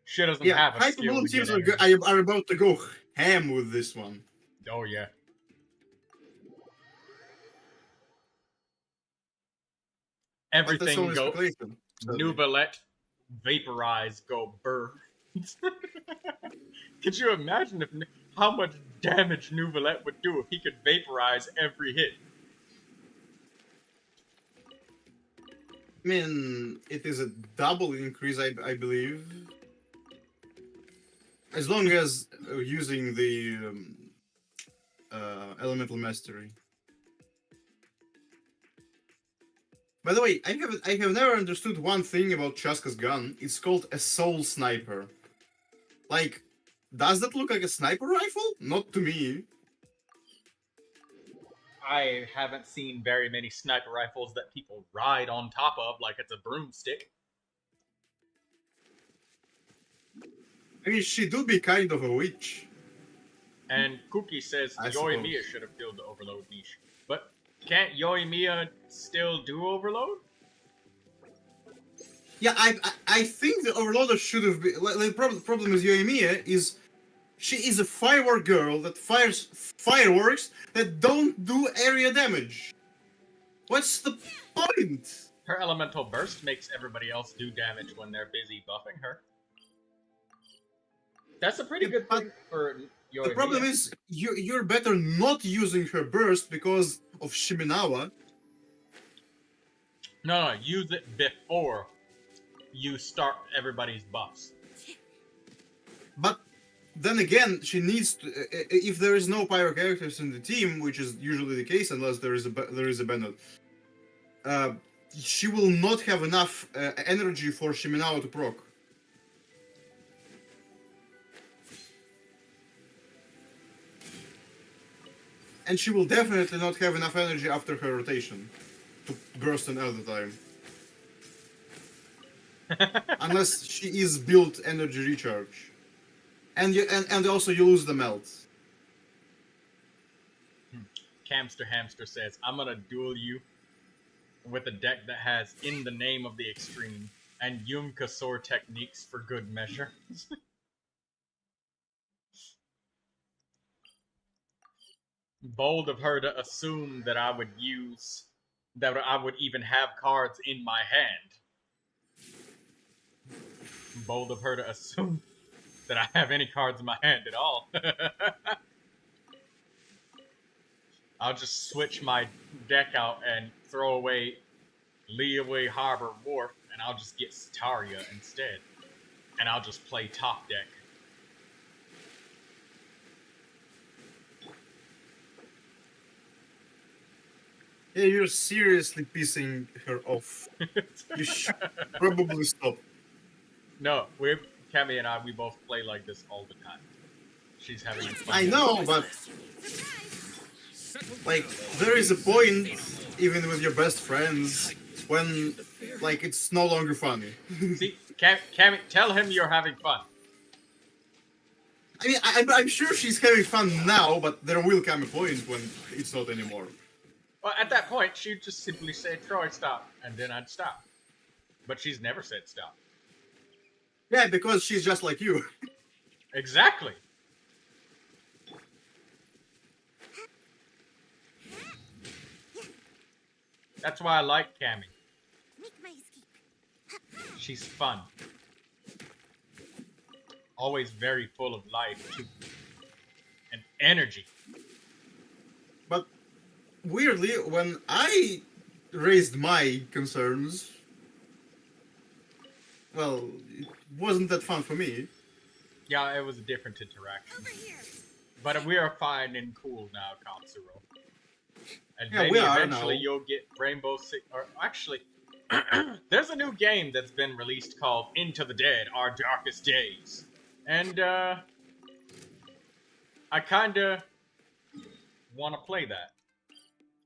[SPEAKER 1] Shit doesn't have a
[SPEAKER 4] Hyper
[SPEAKER 1] skill.
[SPEAKER 4] Bloom
[SPEAKER 1] to get
[SPEAKER 4] teams
[SPEAKER 1] energy.
[SPEAKER 4] are about to go ham with this one.
[SPEAKER 1] Oh yeah. Everything go. Neuvilette vaporize go burr. Could you imagine how much damage Neuvilette would do if he could vaporize every hit?
[SPEAKER 4] I mean, it is a double increase, I believe. As long as using the elemental mastery. By the way, I have never understood one thing about Chaska's gun. It's called a soul sniper. Like, does that look like a sniper rifle? Not to me.
[SPEAKER 1] I haven't seen very many sniper rifles that people ride on top of like it's a broomstick.
[SPEAKER 4] I mean, she do be kind of a witch.
[SPEAKER 1] And Cookie says Yoimiya should have filled the overload niche. But can't Yoimiya still do overload?
[SPEAKER 4] Yeah, I think the overloader should have been... The problem with Yoimiya is she is a firework girl that fires fireworks that don't do area damage. What's the point?
[SPEAKER 1] Her elemental burst makes everybody else do damage when they're busy buffing her. That's a pretty good thing for Yoimiya.
[SPEAKER 4] The problem is, you're better not using her burst because of Shiminawa.
[SPEAKER 1] No, use it before you start everybody's buffs.
[SPEAKER 4] But then again, she needs to. If there is no pyro characters in the team, which is usually the case, unless there is a bandit, she will not have enough energy for Shiminawa to proc. And she will definitely not have enough energy after her rotation to burst another time. Unless she is built energy recharge. And also you lose the melt.
[SPEAKER 1] Camster Hamster says, I'm gonna duel you with a deck that has In the Name of the Extreme and Yumka Sword techniques for good measure. Bold of her to assume that I would use that I would even have cards in my hand. Bold of her to assume that I have any cards in my hand at all. I'll just switch my deck out and throw away Leeway Harbor Wharf, and I'll just get Sataria instead. And I'll just play top deck.
[SPEAKER 4] Yeah, you're seriously pissing her off. You should probably stop.
[SPEAKER 1] No, Cammy and we both play like this all the time. She's having fun.
[SPEAKER 4] I know, but like there is a point, even with your best friends, when like it's no longer funny.
[SPEAKER 1] See, Cammy, tell him you're having fun.
[SPEAKER 4] I mean, I'm sure she's having fun now, but there will come a point when it's not anymore.
[SPEAKER 1] Well, at that point, she'd just simply say, Troy, stop, and then I'd stop. But she's never said stop.
[SPEAKER 4] Yeah, because she's just like you.
[SPEAKER 1] Exactly. That's why I like Cammy. She's fun. Always very full of life, too. And energy.
[SPEAKER 4] But weirdly, when I raised my concerns, well, it wasn't that fun for me.
[SPEAKER 1] Yeah, it was a different interaction. But we are fine and cool now, Katsuro. And
[SPEAKER 4] Yeah,
[SPEAKER 1] maybe
[SPEAKER 4] we are
[SPEAKER 1] eventually
[SPEAKER 4] now.
[SPEAKER 1] you'll get Rainbow Six... Or actually, there's a new game that's been released called Into the Dead, Our Darkest Days. And, I kinda want to play that.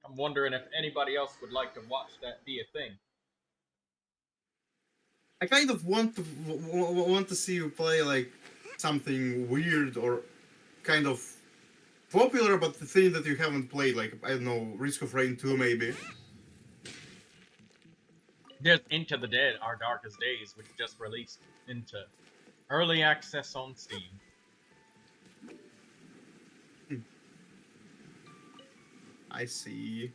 [SPEAKER 1] I'm wondering if anybody else would like to watch that be a thing.
[SPEAKER 4] I kind of want to see you play like something weird or kind of popular, but the thing that you haven't played, like I don't know, Risk of Rain 2 maybe.
[SPEAKER 1] There's Into the Dead, Our Darkest Days, which just released into early access on Steam.
[SPEAKER 4] I see.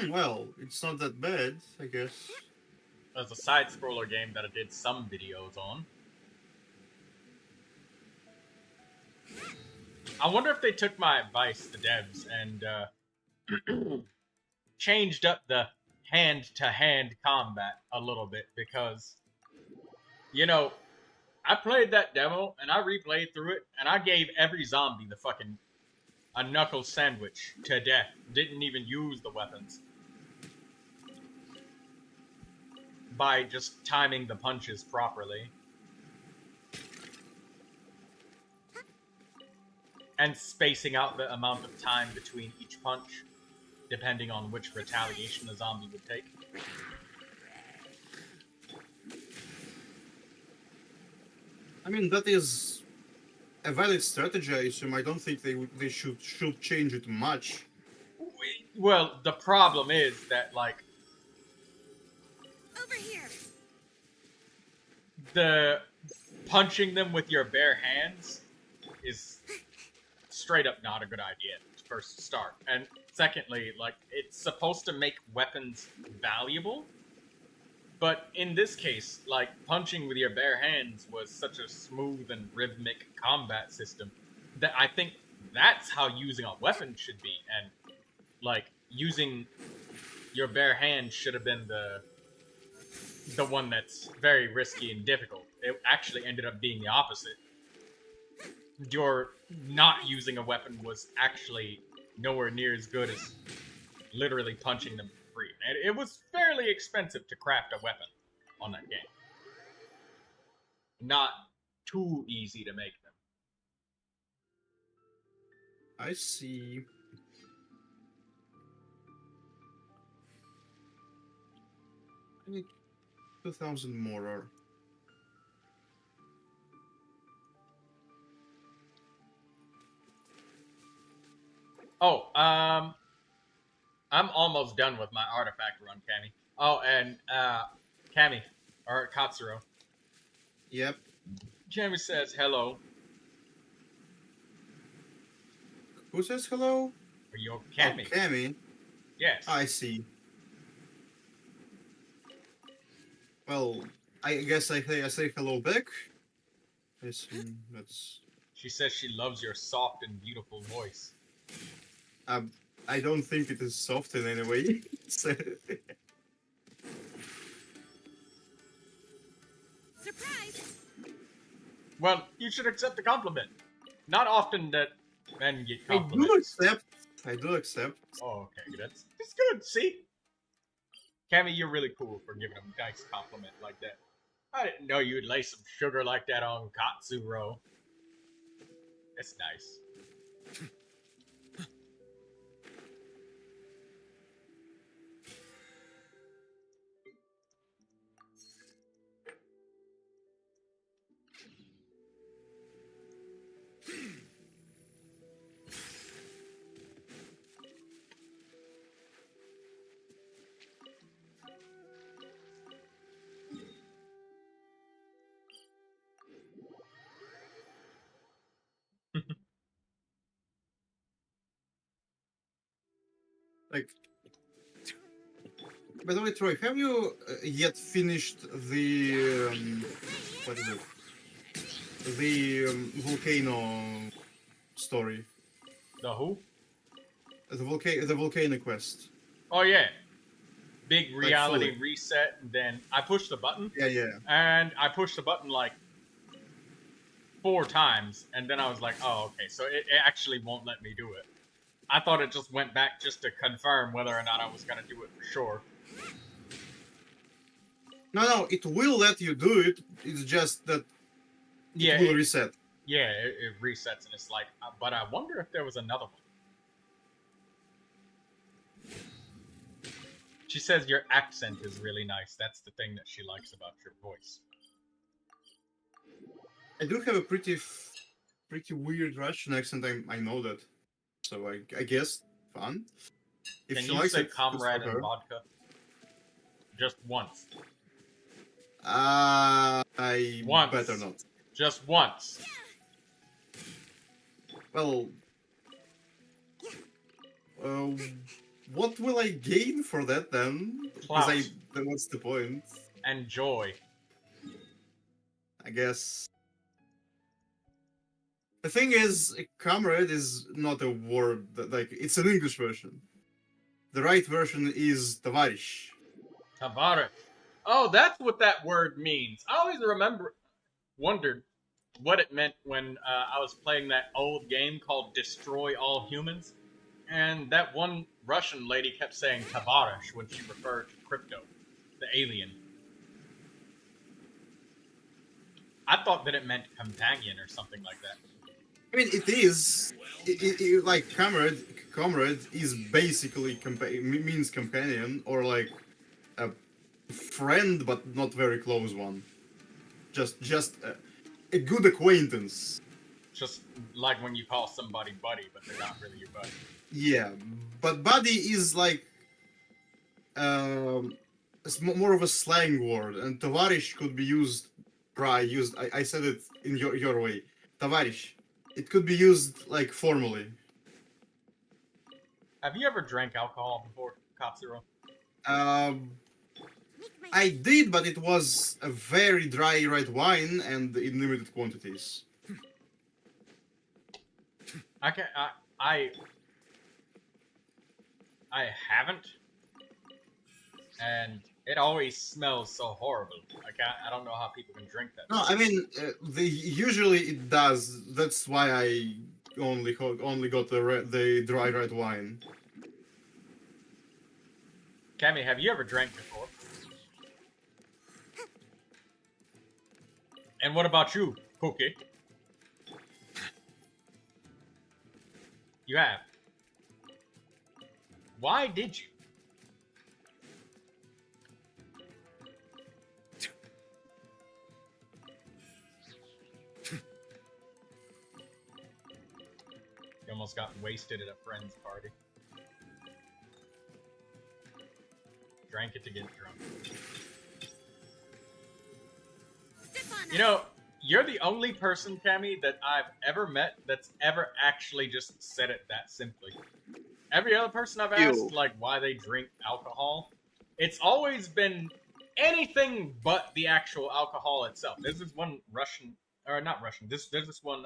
[SPEAKER 4] Well, it's not that bad, I guess.
[SPEAKER 1] There's a side-scroller game that I did some videos on. I wonder if they took my advice, the devs, and changed up the hand-to-hand combat a little bit, because, you know, I played that demo, and I replayed through it, and I gave every zombie the fucking a knuckle sandwich to death. Didn't even use the weapons. By just timing the punches properly. And spacing out the amount of time between each punch, depending on which retaliation the zombie would take.
[SPEAKER 4] I mean, that is a valid strategy, I assume. I don't think they should change it much.
[SPEAKER 1] Well, the problem is that, like,
[SPEAKER 2] Over here.
[SPEAKER 1] the punching them with your bare hands is straight up not a good idea, first to start. And secondly, like, it's supposed to make weapons valuable, but in this case, like, punching with your bare hands was such a smooth and rhythmic combat system that I think that's how using a weapon should be. And, like, using your bare hand should have been the one that's very risky and difficult. It actually ended up being the opposite. Your not using a weapon was actually nowhere near as good as literally punching them for free. And it was fairly expensive to craft a weapon on that game. Not too easy to make them.
[SPEAKER 4] I see. I need 2,000 more.
[SPEAKER 1] Oh, I'm almost done with my artifact run, Cammy. Oh, and, Cammy, or Katsuro.
[SPEAKER 4] Yep.
[SPEAKER 1] Cammy says hello.
[SPEAKER 4] Who says hello?
[SPEAKER 1] Or your Cammy.
[SPEAKER 4] Oh, Cammy.
[SPEAKER 1] Yes.
[SPEAKER 4] I see. Well, I guess I say hello back. Listen, that's.
[SPEAKER 1] She says she loves your soft and beautiful voice.
[SPEAKER 4] I don't think it is soft in any way. So-
[SPEAKER 2] Surprise!
[SPEAKER 1] Well, you should accept the compliment. Not often that men get
[SPEAKER 4] I do
[SPEAKER 1] compliments.
[SPEAKER 4] accept. I do accept.
[SPEAKER 1] Oh, okay, that's good. See, Cammy, you're really cool for giving a nice compliment like that. I didn't know you'd lay some sugar like that on Katsuro. That's nice.
[SPEAKER 4] Like. By the way, Troy, have you yet finished the what is it? The volcano story,
[SPEAKER 1] The who?
[SPEAKER 4] the volcano quest.
[SPEAKER 1] Oh yeah. Big
[SPEAKER 4] Like
[SPEAKER 1] reality
[SPEAKER 4] fully.
[SPEAKER 1] reset, and then I pushed the button,
[SPEAKER 4] Yeah.
[SPEAKER 1] and I pushed the button like 4 times, and then I was like, oh, okay, so it actually won't let me do it. I thought it just went back just to confirm whether or not I was gonna do it for sure.
[SPEAKER 4] No, it will let you do it. It's just that
[SPEAKER 1] Yeah,
[SPEAKER 4] it will reset.
[SPEAKER 1] yeah, it resets, and it's like, but I wonder if there was another one. She says your accent is really nice. That's the thing that she likes about your voice.
[SPEAKER 4] I do have a pretty weird Russian accent. I know that, so I guess fun. If
[SPEAKER 1] Can
[SPEAKER 4] she
[SPEAKER 1] you
[SPEAKER 4] likes
[SPEAKER 1] say
[SPEAKER 4] it, good
[SPEAKER 1] comrade
[SPEAKER 4] for
[SPEAKER 1] and
[SPEAKER 4] her.
[SPEAKER 1] vodka? Just once.
[SPEAKER 4] I
[SPEAKER 1] Once.
[SPEAKER 4] better not.
[SPEAKER 1] Just once.
[SPEAKER 4] Well, what will I gain for that then?
[SPEAKER 1] Clout.
[SPEAKER 4] Then what's the point?
[SPEAKER 1] And joy.
[SPEAKER 4] I guess. The thing is, comrade is not a word like it's an English version. The right version is tavarish.
[SPEAKER 1] Tavares. Oh, that's what that word means. I always wondered what it meant when I was playing that old game called Destroy All Humans. And that one Russian lady kept saying Tavarish when she referred to Crypto, the alien. I thought that it meant companion or something like that.
[SPEAKER 4] I mean, it is. Like comrade is basically means companion or like a friend, but not very close one. Just a good acquaintance.
[SPEAKER 1] Just like when you call somebody buddy, but they're not really your buddy.
[SPEAKER 4] Yeah, but buddy is like it's more of a slang word, and tavarish could be used. I said it in your way. Tavarish. It could be used like formally.
[SPEAKER 1] Have you ever drank alcohol before, Katsuro?
[SPEAKER 4] I did, but it was a very dry red wine and in limited quantities.
[SPEAKER 1] I haven't, and it always smells so horrible. Like I don't know how people can drink that.
[SPEAKER 4] No, I mean, usually it does. That's why I only got the dry red wine.
[SPEAKER 1] Cammy, have you ever drank before? And what about you, Cookie? You have. Why did you? You almost got wasted at a friend's party. Drank it to get drunk. You know, You're the only person, Cammy, that I've ever met that's ever actually just said it that simply. Every other person I've asked, like, why they drink alcohol, it's always been anything but the actual alcohol itself. There's this one Russian, or not Russian, there's this one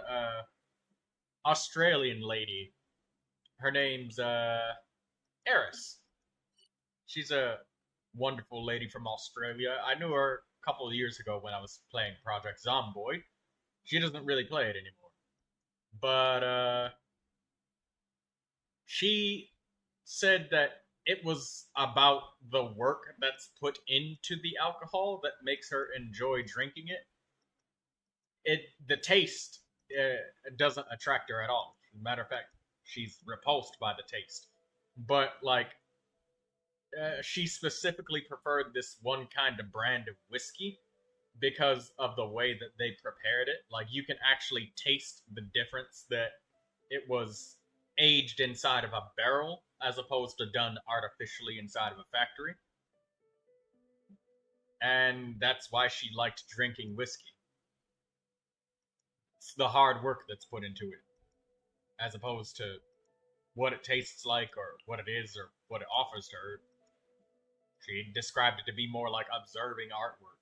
[SPEAKER 1] Australian lady. Her name's Eris. She's a wonderful lady from Australia. I knew her a couple of years ago when I was playing Project Zomboid. She doesn't really play it anymore. But she said that it was about the work that's put into the alcohol that makes her enjoy drinking it. The taste doesn't attract her at all. As a matter of fact, she's repulsed by the taste. But like, she specifically preferred this one kind of brand of whiskey because of the way that they prepared it. Like, you can actually taste the difference that it was aged inside of a barrel as opposed to done artificially inside of a factory. And that's why she liked drinking whiskey. It's the hard work that's put into it, as opposed to what it tastes like or what it is or what it offers to her. She described it to be more like observing artwork.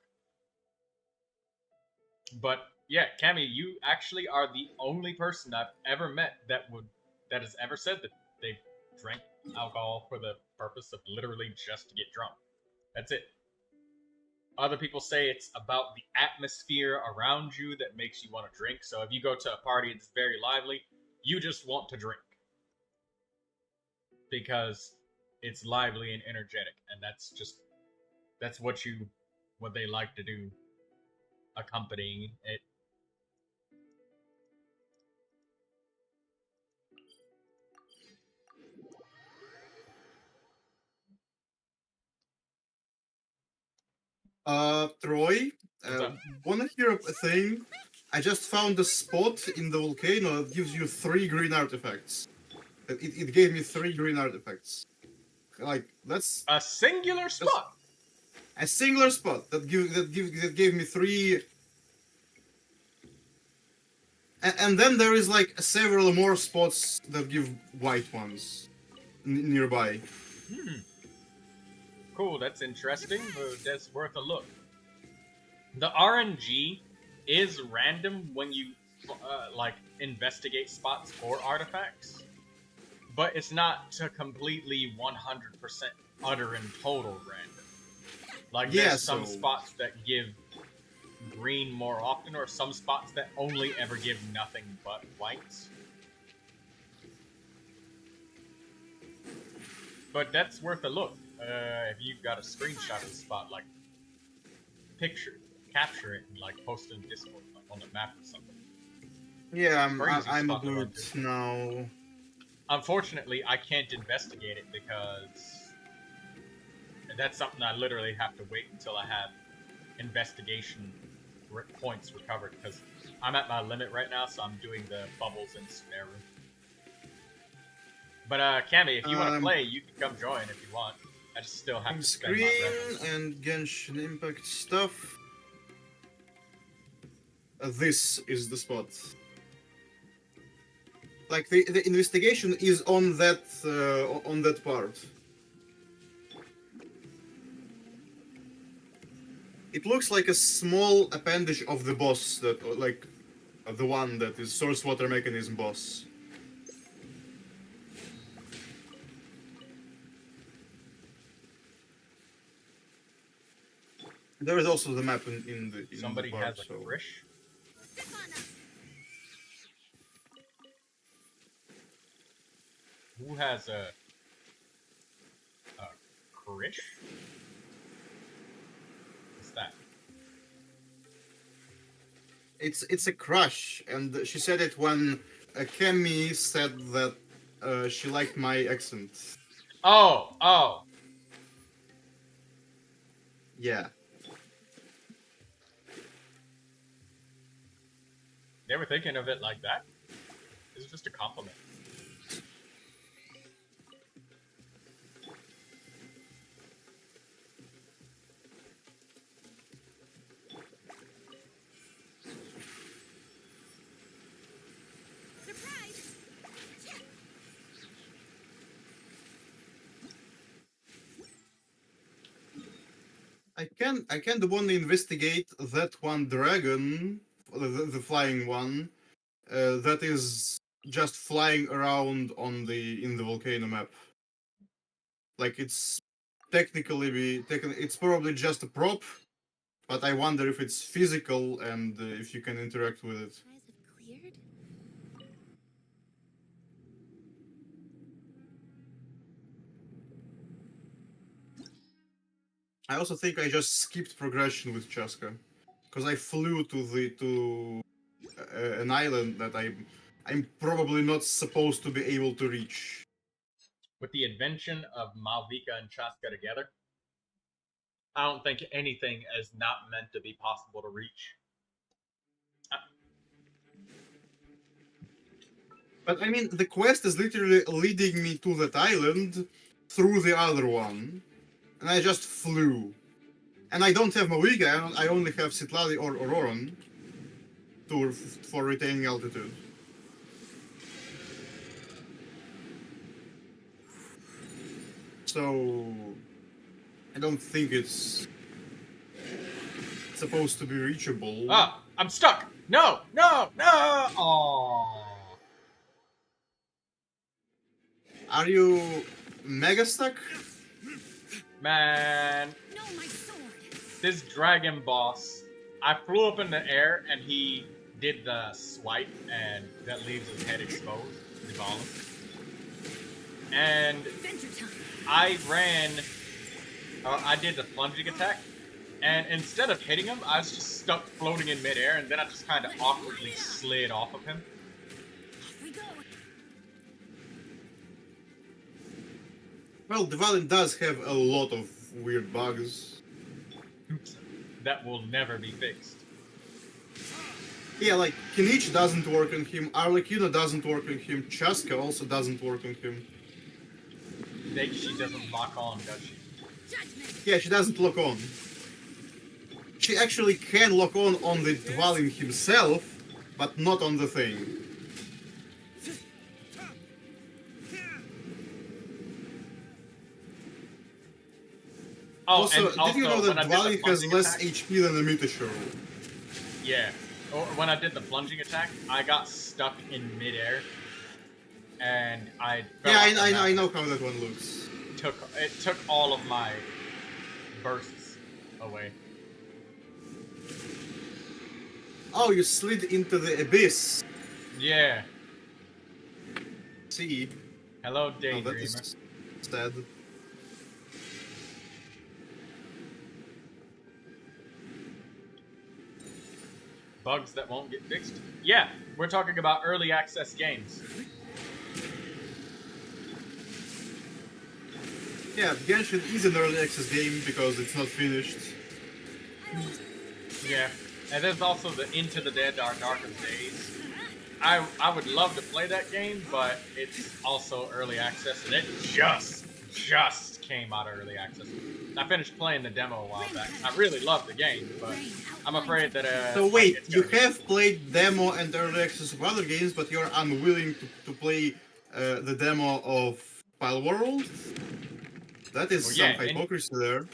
[SPEAKER 1] But yeah, Cammy, you actually are the only person I've ever met that has ever said that they drank alcohol for the purpose of literally just to get drunk. That's it. Other people say it's about the atmosphere around you that makes you want to drink. So if you go to a party that's very lively, you just want to drink. Because it's lively and energetic, and that's what they like to do, accompanying it.
[SPEAKER 4] Troy, wanna hear a thing? I just found a spot in the volcano that gives you 3 green artifacts. It gave me 3 green artifacts. Like, that's
[SPEAKER 1] a singular spot.
[SPEAKER 4] A singular spot that gave me 3. And then there is like several more spots that give white ones nearby.
[SPEAKER 1] Cool, that's interesting. That's worth a look. The RNG is random when you like investigate spots for artifacts, but it's not to completely 100% utter and total random. Like, there's some spots that give green more often, or some spots that only ever give nothing but whites. But that's worth a look. If you've got a screenshot of the spot, like, capture it, and like post it in Discord, like on the map or something.
[SPEAKER 4] Yeah, I'm good now.
[SPEAKER 1] Unfortunately, I can't investigate it because that's something I literally have to wait until I have investigation points recovered, because I'm at my limit right now, so I'm doing the bubbles and snare room. But Cammy, if you want to play, you can come join if you want. I just still have to spend my revenue.
[SPEAKER 4] And Genshin Impact stuff. This is the spot. Like, the investigation is on that part. It looks like a small appendage of the boss, that like the one that is source water mechanism boss. There is also the map in the
[SPEAKER 1] Somebody
[SPEAKER 4] the part,
[SPEAKER 1] has a Krish. Who has a Krish? What's that?
[SPEAKER 4] It's a crush, and she said it when Kemi said that she liked my accent.
[SPEAKER 1] Oh.
[SPEAKER 4] Yeah.
[SPEAKER 1] They were thinking of it like that? This is just a compliment.
[SPEAKER 4] I can want to investigate that one dragon, the flying one, that is just flying around on in the volcano map. Like it's it's probably just a prop, but I wonder if it's physical and if you can interact with it.
[SPEAKER 2] Eyes have cleared.
[SPEAKER 4] I also think I just skipped progression with Chaska, because I flew to an island that I'm probably not supposed to be able to reach.
[SPEAKER 1] With the invention of Malvika and Chaska together, I don't think anything is not meant to be possible to reach.
[SPEAKER 4] But I mean, the quest is literally leading me to that island through the other one, and I just flew. And I don't have Malvika, I only have Citlali or Auroran for retaining altitude. So I don't think it's supposed to be reachable.
[SPEAKER 1] Ah, I'm stuck. No, no, no. Oh,
[SPEAKER 4] Are you mega stuck?
[SPEAKER 1] man.
[SPEAKER 2] No, my sword.
[SPEAKER 1] This dragon boss, I flew up in the air and he did the swipe and that leaves his head exposed, demolished. And
[SPEAKER 2] Adventure time.
[SPEAKER 1] I did the plunging attack, and instead of hitting him, I was just stuck floating in midair, and then I just kind of awkwardly slid off of him.
[SPEAKER 2] Off we go.
[SPEAKER 4] Well, Dvalin does have a lot of weird bugs.
[SPEAKER 1] That will never be fixed.
[SPEAKER 4] Yeah, like, Kinich doesn't work on him, Arlecchino doesn't work on him, Chaska also doesn't work on him.
[SPEAKER 1] She doesn't lock on, does she?
[SPEAKER 2] Judgment.
[SPEAKER 4] Yeah, she doesn't lock on. She actually can lock on the Dvalin himself, but not on the thing.
[SPEAKER 1] Oh,
[SPEAKER 4] Also,
[SPEAKER 1] and
[SPEAKER 4] did you know
[SPEAKER 1] when
[SPEAKER 4] that
[SPEAKER 1] I did the
[SPEAKER 4] Dvalin has
[SPEAKER 1] plunging
[SPEAKER 4] less
[SPEAKER 1] attack-
[SPEAKER 4] HP than a Meteor?
[SPEAKER 1] Yeah. Or when I did the plunging attack, I got stuck in midair, and I fell
[SPEAKER 4] Yeah,
[SPEAKER 1] off the
[SPEAKER 4] I
[SPEAKER 1] mountain.
[SPEAKER 4] know how that one looks.
[SPEAKER 1] It took all of my bursts away.
[SPEAKER 4] Oh, you slid into the abyss.
[SPEAKER 1] Yeah.
[SPEAKER 4] See?
[SPEAKER 1] Hello,
[SPEAKER 4] Oh, that
[SPEAKER 1] Daydreamer.
[SPEAKER 4] is sad.
[SPEAKER 1] Bugs that won't get fixed? Yeah, we're talking about early access games.
[SPEAKER 4] Yeah, Genshin is an early access game because it's not finished.
[SPEAKER 1] Yeah, and there's also the Into the Dead, Our Darkest Days. I would love to play that game, but it's also early access, and it just came out of early access. I finished playing the demo a while back. I really love the game, but I'm afraid that
[SPEAKER 4] So wait,
[SPEAKER 1] it's
[SPEAKER 4] you
[SPEAKER 1] gonna be-
[SPEAKER 4] have played demo and early access of other games, but you're unwilling to play the demo of Pile World? That is
[SPEAKER 1] Well, yeah,
[SPEAKER 4] some hypocrisy there.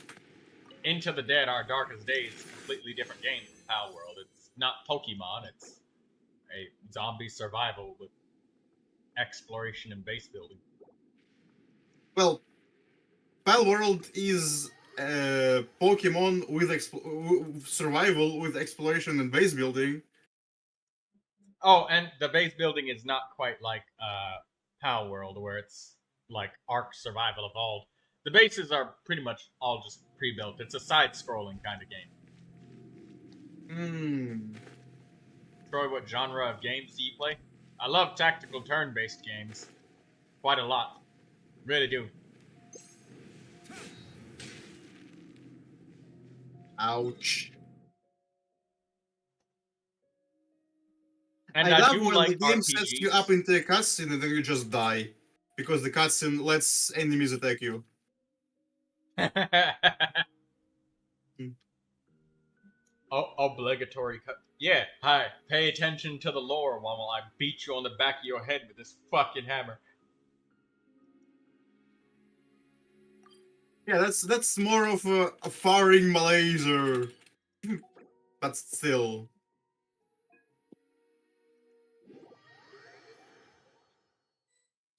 [SPEAKER 1] Into the Dead, Our Darkest Days is a completely different game from Pal World. It's not Pokemon, it's a zombie survival with exploration and base building.
[SPEAKER 4] Well, Pile World is Pokemon with survival with exploration and base building.
[SPEAKER 1] Oh, and the base building is not quite like Pal World, where it's like Ark Survival Evolved. The bases are pretty much all just pre-built. It's a side-scrolling kind of game. Troy, what genre of games do you play? I love tactical turn-based games. Quite a lot. Really do.
[SPEAKER 4] Ouch.
[SPEAKER 1] And
[SPEAKER 4] I love
[SPEAKER 1] do
[SPEAKER 4] when
[SPEAKER 1] like
[SPEAKER 4] the game
[SPEAKER 1] RPGs.
[SPEAKER 4] sets you up into a cutscene and then you just die. Because the cutscene lets enemies attack you.
[SPEAKER 1] Oh, obligatory cut. Yeah, hi. Pay attention to the lore while I beat you on the back of your head with this fucking hammer.
[SPEAKER 4] Yeah, that's more of a foreign Malaysia, but still.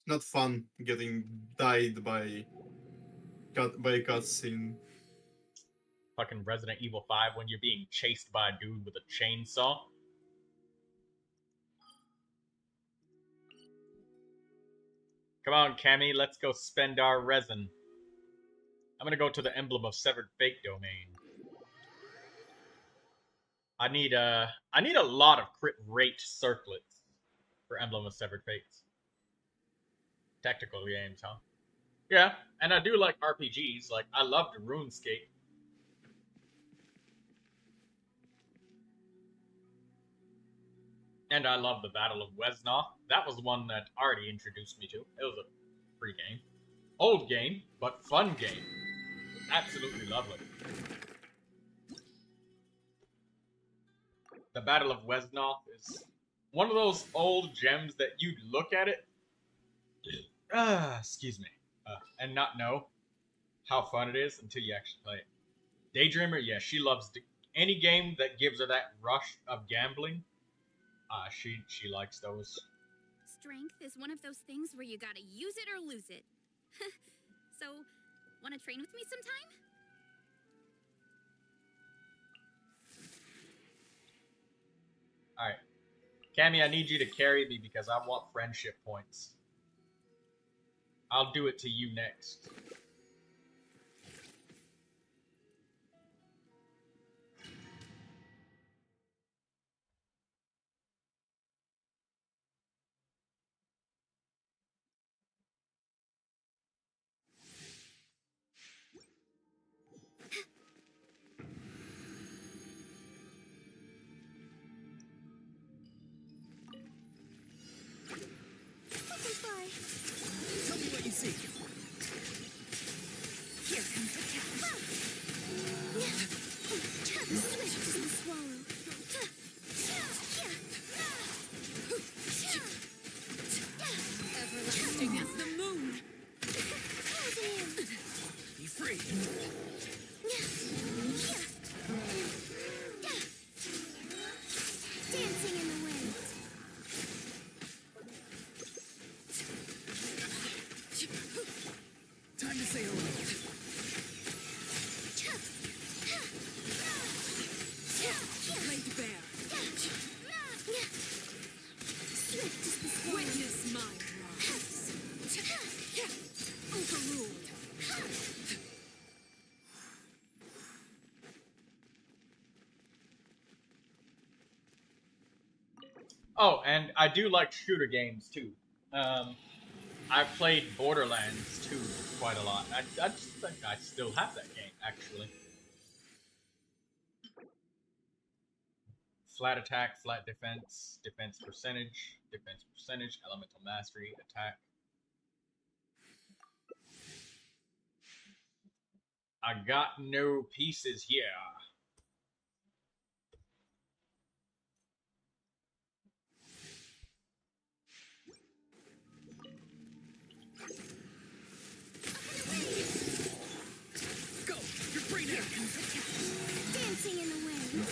[SPEAKER 4] Not fun getting died by a cutscene.
[SPEAKER 1] Fucking Resident Evil 5 when you're being chased by a dude with a chainsaw. Come on, Cammy, let's go spend our resin. I'm gonna go to the Emblem of Severed Fate domain. I need a lot of crit rate circlets for Emblem of Severed Fates. Tactical games, huh? Yeah, and I do like RPGs. Like, I loved RuneScape. And I love the Battle of Wesnoth. That was one that Artie introduced me to. It was a free game. Old game, but fun game. Absolutely lovely. The Battle of Wesnoth is one of those old gems that you'd look at it, excuse me, and not know how fun it is until you actually play it. Daydreamer, yeah, she loves any game that gives her that rush of gambling. She likes those.
[SPEAKER 5] Strength is one of those things where you gotta use it or lose it. So, wanna train with me sometime?
[SPEAKER 1] Alright. Cammy, I need you to carry me because I want friendship points. I'll do it to you next.
[SPEAKER 3] Tell me what you see.
[SPEAKER 5] Here comes the cat. Swift as the swallow. Everlasting as the moon.
[SPEAKER 3] Be free.
[SPEAKER 5] Dancing in the wind.
[SPEAKER 3] Time to say hello. Laid bare.
[SPEAKER 5] Swift as the swallow.
[SPEAKER 3] Witness my rise. Overruled.
[SPEAKER 1] Oh, and I do like shooter games too. I've played Borderlands 2 quite a lot. I just think I still have that game, actually. Flat attack, flat defense, defense percentage, elemental mastery, attack. I got no pieces here.
[SPEAKER 3] Go! You're free now!
[SPEAKER 5] Dancing in the wind.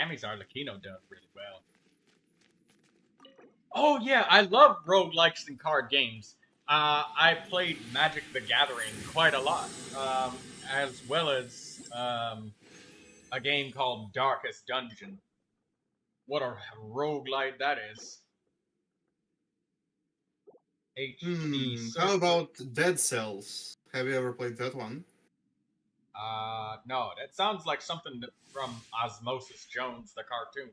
[SPEAKER 1] Cammy's Arlecchino done really well. Oh yeah, I love roguelikes and card games. I played Magic the Gathering quite a lot, as well as a game called Darkest Dungeon. What a roguelite that is. HP
[SPEAKER 4] How
[SPEAKER 1] Circuit.
[SPEAKER 4] about Dead Cells? Have you ever played that one?
[SPEAKER 1] No, that sounds like something from Osmosis Jones, the cartoon.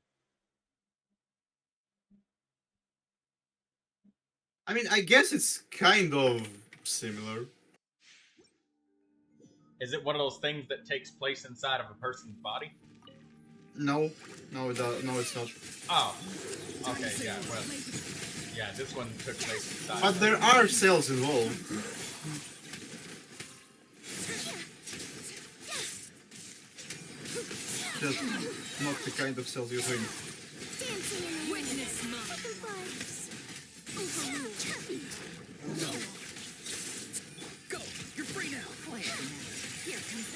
[SPEAKER 4] I mean, I guess it's kind of similar.
[SPEAKER 1] Is it one of those things that takes place inside of a person's body?
[SPEAKER 4] No, no, no, it's not.
[SPEAKER 1] Oh, okay, yeah, well, yeah, this one took place inside.
[SPEAKER 4] But there are cells involved. Just not the kind of cells you think.
[SPEAKER 2] Witness my
[SPEAKER 3] Go! You're free now!
[SPEAKER 2] Here comes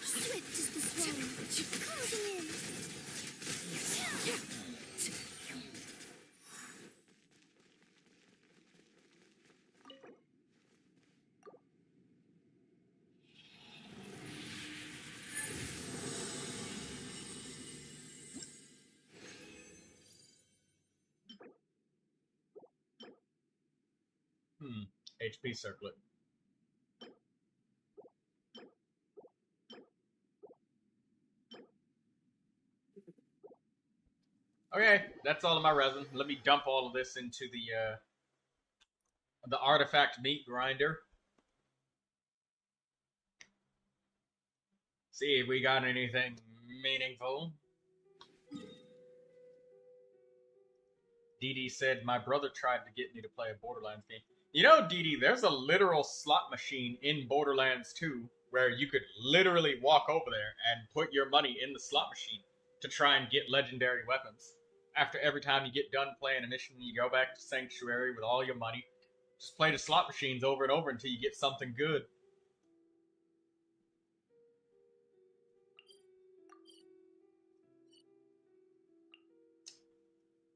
[SPEAKER 2] the swift is the swallow, closing in.
[SPEAKER 1] HP circlet. Okay, that's all of my resin. Let me dump all of this into the artifact meat grinder. See if we got anything meaningful. Dee Dee said, my brother tried to get me to play a Borderlands game. You know, Dee Dee, there's a literal slot machine in Borderlands 2 where you could literally walk over there and put your money in the slot machine to try and get legendary weapons. After every time you get done playing a mission, you go back to Sanctuary with all your money. Just play the slot machines over and over until you get something good.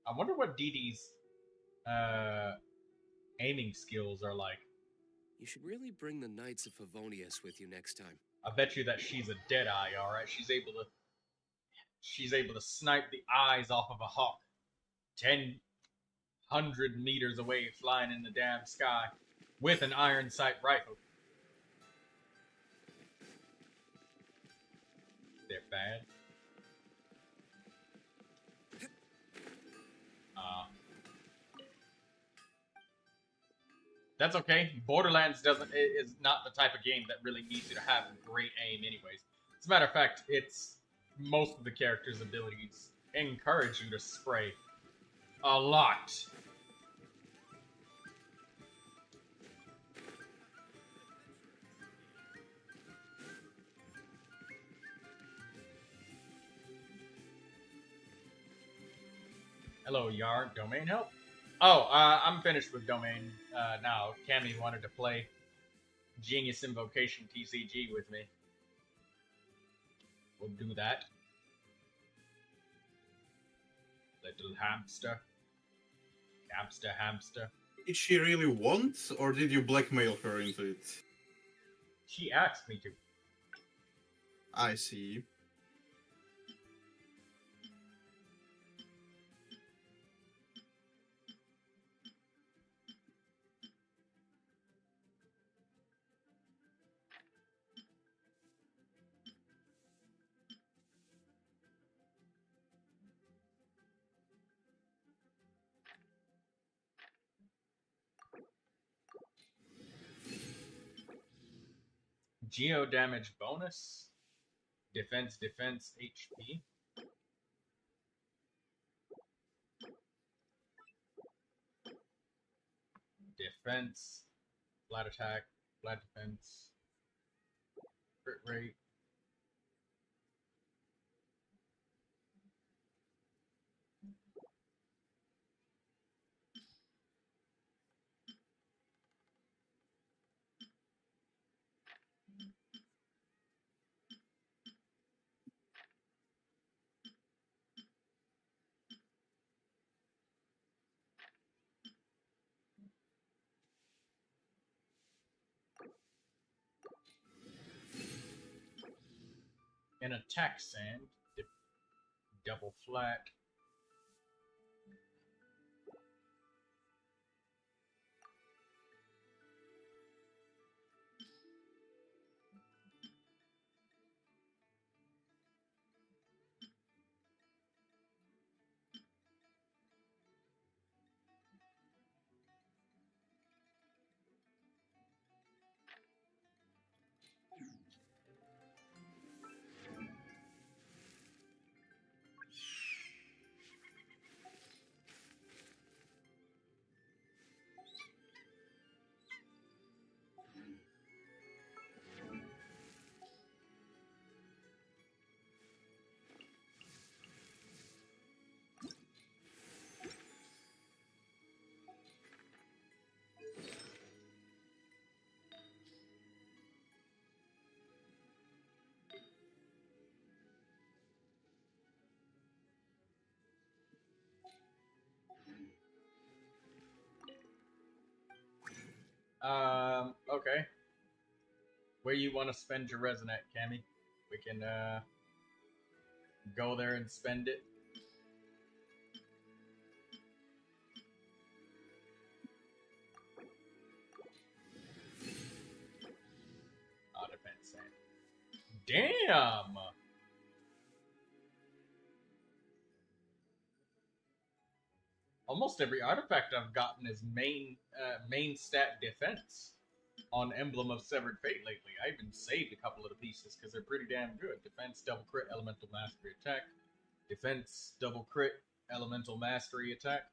[SPEAKER 1] I wonder what Dee Dee's aiming skills are like.
[SPEAKER 3] You should really bring the Knights of Favonius with you next time.
[SPEAKER 1] I bet you that she's a Deadeye, alright? She's able to snipe the eyes off of a hawk 100 meters away flying in the damn sky with an iron sight rifle. They're bad. That's okay. Borderlands is not the type of game that really needs you to have great aim anyways. As a matter of fact, most of the characters' abilities encourage you to spray a lot. Hello, Yar. Domain help? Oh, I'm finished with Domain now. Cammy wanted to play Genius Invocation TCG with me. We'll do that. Little hamster. Hamster, hamster.
[SPEAKER 4] Did she really want, or did you blackmail her into it?
[SPEAKER 1] She asked me to.
[SPEAKER 4] I see.
[SPEAKER 1] Geo damage bonus. Defense, HP. Defense. Flat attack. Flat defense. Crit rate. An attack sand. Double flat. Okay. Where you want to spend your resin at, Cammy? We can, go there and spend it. Oh, defense sand. Damn! Almost every artifact I've gotten is main stat defense on Emblem of Severed Fate lately. I even saved a couple of the pieces because they're pretty damn good. Defense, double crit, elemental mastery attack. Defense, double crit, elemental mastery attack.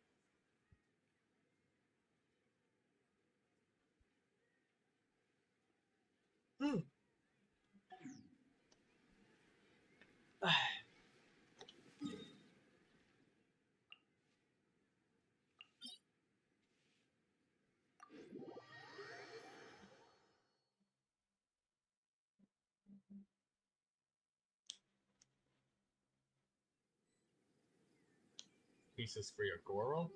[SPEAKER 1] Pieces for your Goro?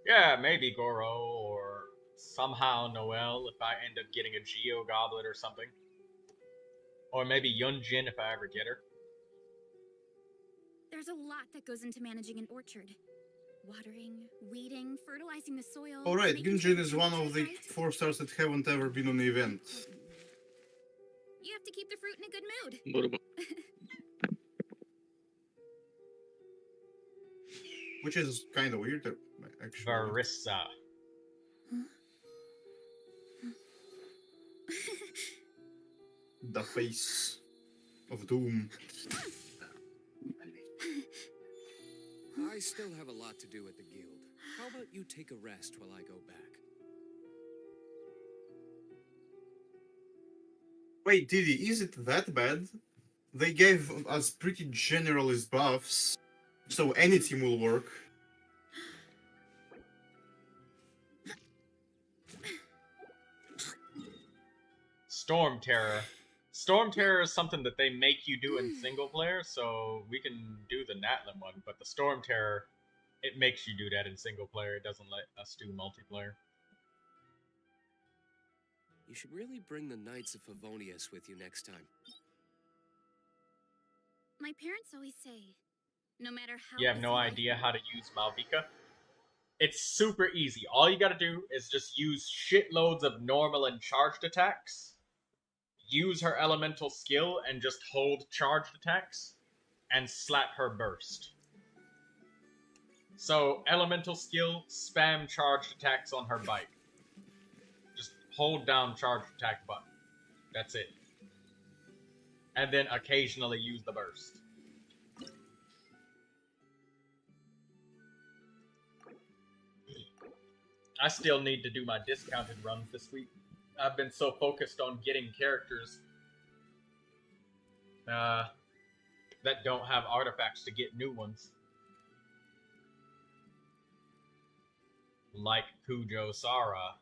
[SPEAKER 1] Yeah, maybe Goro, or somehow Noelle if I end up getting a Geo Goblet or something. Or maybe Yunjin if I ever get her.
[SPEAKER 5] There's a lot that goes into managing an orchard. Watering, weeding, fertilizing the soil.
[SPEAKER 4] Alright,
[SPEAKER 5] making sure
[SPEAKER 4] Genshin
[SPEAKER 5] the
[SPEAKER 4] is one of
[SPEAKER 5] temperature's
[SPEAKER 4] the
[SPEAKER 5] right.
[SPEAKER 4] 4 stars that haven't ever been on the event.
[SPEAKER 5] You have to keep the fruit in a good mood.
[SPEAKER 6] What about
[SPEAKER 4] Which is kind of weird, actually.
[SPEAKER 1] Varesa.
[SPEAKER 4] The face of doom.
[SPEAKER 3] I still have a lot to do at the guild. How about you take a rest while I go back?
[SPEAKER 4] Wait, Didi, is it that bad? They gave us pretty generalist buffs, so any team will work.
[SPEAKER 1] Storm Terror. Storm Terror is something that they make you do in single player, so we can do the Natlan one, but the Storm Terror, it makes you do that in single player. It doesn't let us do multiplayer.
[SPEAKER 3] You should really bring the Knights of Favonius with you next time.
[SPEAKER 5] My parents always say, no matter how
[SPEAKER 1] You have no
[SPEAKER 5] busy life
[SPEAKER 1] idea how to use Malvika? It's super easy. All you gotta do is just use shitloads of normal and charged attacks, use her elemental skill and just hold charged attacks, and slap her burst. So, elemental skill, spam charged attacks on her bike. Just hold down charged attack button. That's it. And then occasionally use the burst. I still need to do my discounted runs this week. I've been so focused on getting characters that don't have artifacts to get new ones. Like Kujo Sara.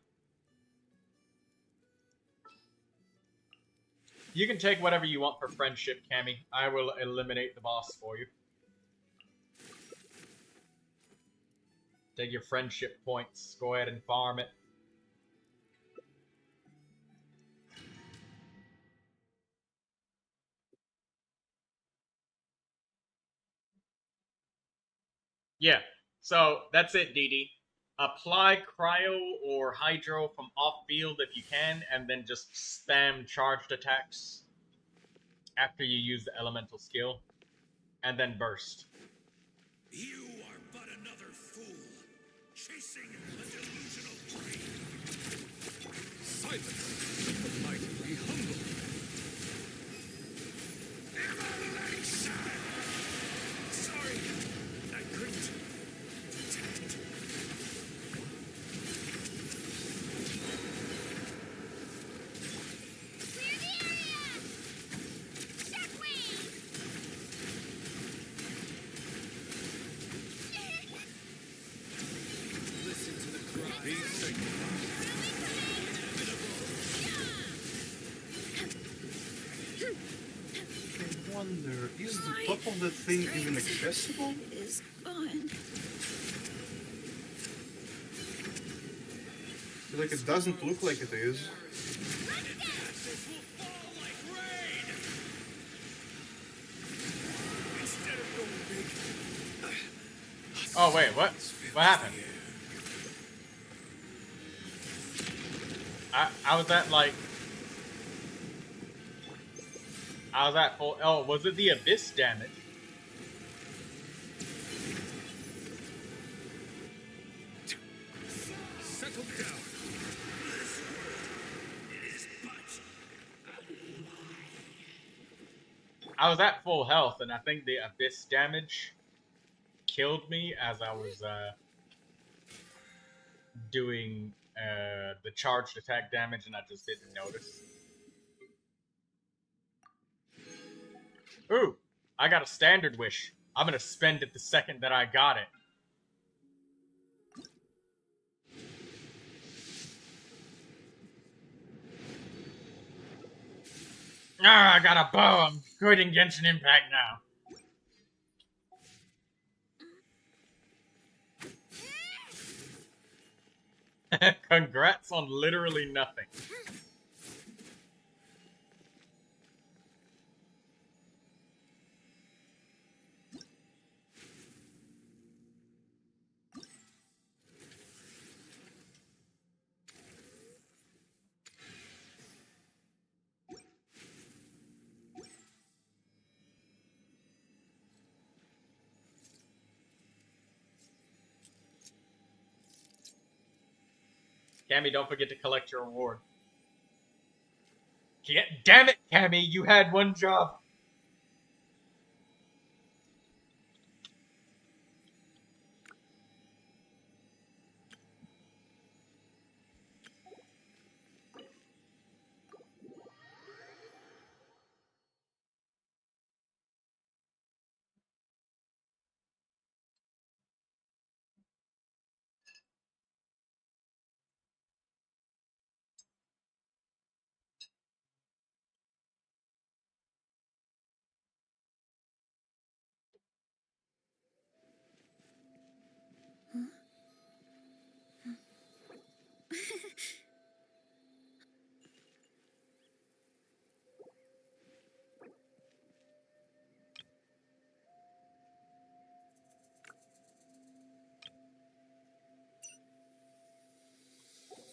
[SPEAKER 1] You can take whatever you want for friendship, Cammy. I will eliminate the boss for you. Take your friendship points. Go ahead and farm it. Yeah. So that's it, DD. Apply cryo or hydro from off field if you can, and then just spam charged attacks after you use the elemental skill, and then burst.
[SPEAKER 3] You are but another fool, chasing a delusional dream. Silence, the mighty be humble. Immolation! Sorry, I couldn't detect.
[SPEAKER 5] Clear the area! Shockwave!
[SPEAKER 3] Listen to the cry. Be safe.
[SPEAKER 4] I wonder, is the top of that thing even accessible?
[SPEAKER 2] Is gone.
[SPEAKER 4] I feel like it doesn't look like it is.
[SPEAKER 3] Ashes will fall like rain! Instead of going big,
[SPEAKER 1] Oh wait, what? What happened? I was at like. I was at full. Oh, was it the abyss damage?
[SPEAKER 3] settle down. This is but
[SPEAKER 1] I was at full health, and I think the abyss damage killed me as I was doing the charged attack damage, and I just didn't notice. Ooh, I got a standard wish. I'm gonna spend it the second that I got it. Ah, I got a bow. I'm good in Genshin Impact now. Congrats on literally nothing. Cammy, don't forget to collect your reward. Damn it, Cammy, you had one job.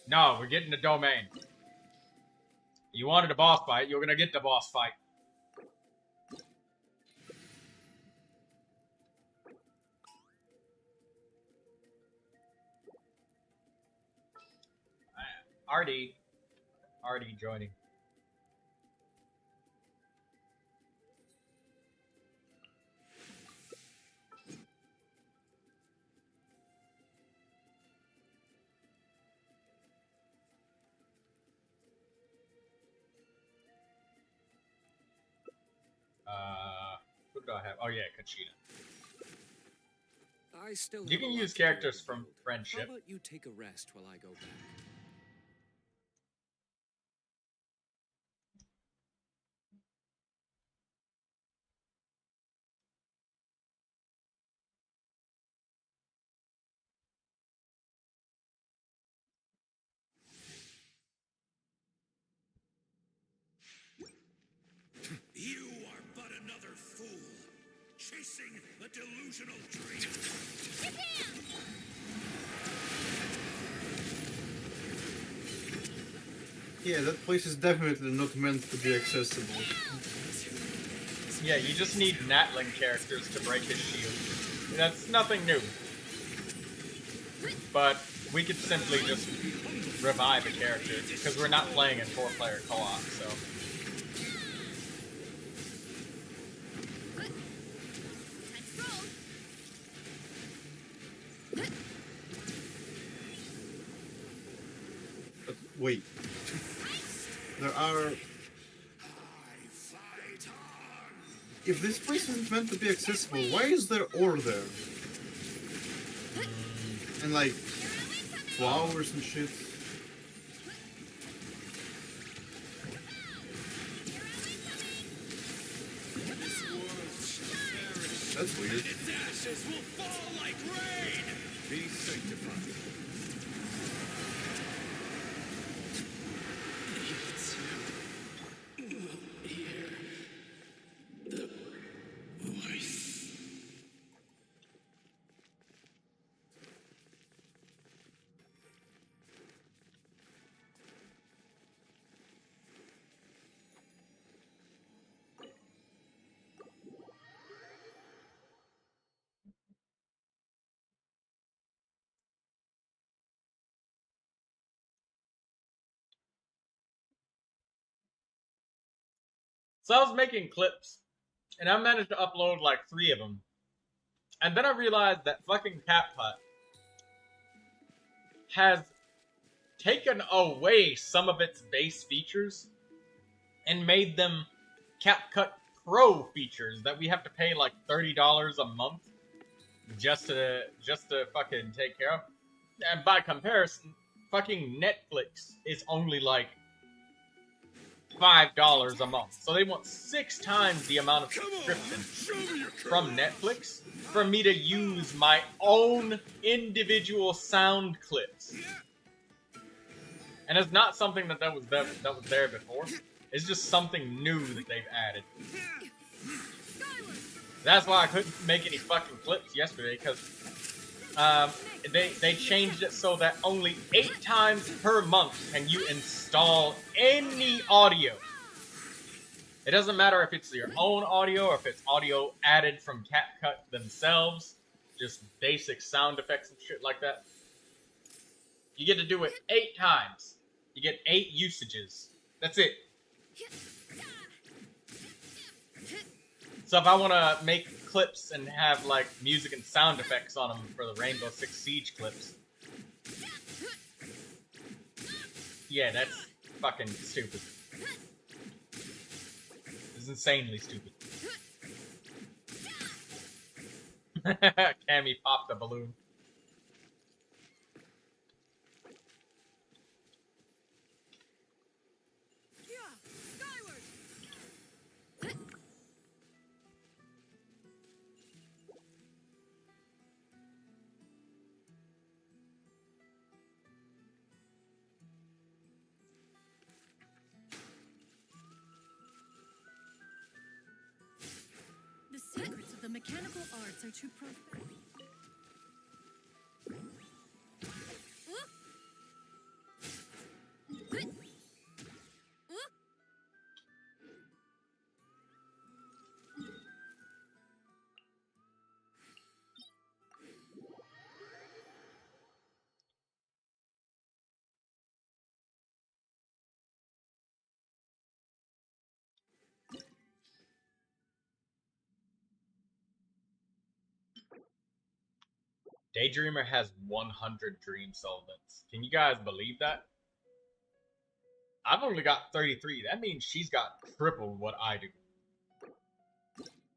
[SPEAKER 1] No, we're getting the domain. You wanted a boss fight, you're gonna get the boss fight. Artie joining. Who do I have? Oh yeah, Kachina.
[SPEAKER 3] I still
[SPEAKER 1] You
[SPEAKER 3] have
[SPEAKER 1] can
[SPEAKER 3] a lot
[SPEAKER 1] use
[SPEAKER 3] to do at
[SPEAKER 1] characters
[SPEAKER 3] the
[SPEAKER 1] from
[SPEAKER 3] guild.
[SPEAKER 1] friendship.
[SPEAKER 3] How about you take a rest while I go back? You are but another fool, chasing chasing a delusional dream.
[SPEAKER 4] Yeah, that place is definitely not meant to be accessible.
[SPEAKER 1] Yeah, you just need Natling characters to break his shield. That's nothing new. But we could simply just revive a character, because we're not playing in 4-player co-op, so...
[SPEAKER 4] But wait. There are... If this place isn't meant to be accessible, why is there ore there? And like, flowers and shit. That's weird.
[SPEAKER 3] Its ashes will fall like rain. Be sanctified.
[SPEAKER 1] So I was making clips, and I managed to upload like 3 of them. And then I realized that fucking CapCut has taken away some of its base features and made them CapCut Pro features that we have to pay like $30 a month just to fucking take care of. And by comparison, fucking Netflix is only like $5 a month. So they want 6 times the amount of subscription from Netflix for me to use my own individual sound clips. And it's not something that was there before. It's just something new that they've added. That's why I couldn't make any fucking clips yesterday, because they changed it so that only 8 times per month can you install any audio. It doesn't matter if it's your own audio or if it's audio added from CapCut themselves, just basic sound effects and shit like that. You get to do it 8 times. You get 8 usages. That's it. So if I want to make clips and have like music and sound effects on them for the Rainbow Six Siege clips, yeah, that's fucking stupid. It's insanely stupid. Cammy popped a balloon.
[SPEAKER 2] The secrets of the mechanical arts are too profound.
[SPEAKER 1] Daydreamer has 100 dream solvents. Can you guys believe that? I've only got 33. That means she's got triple what I do.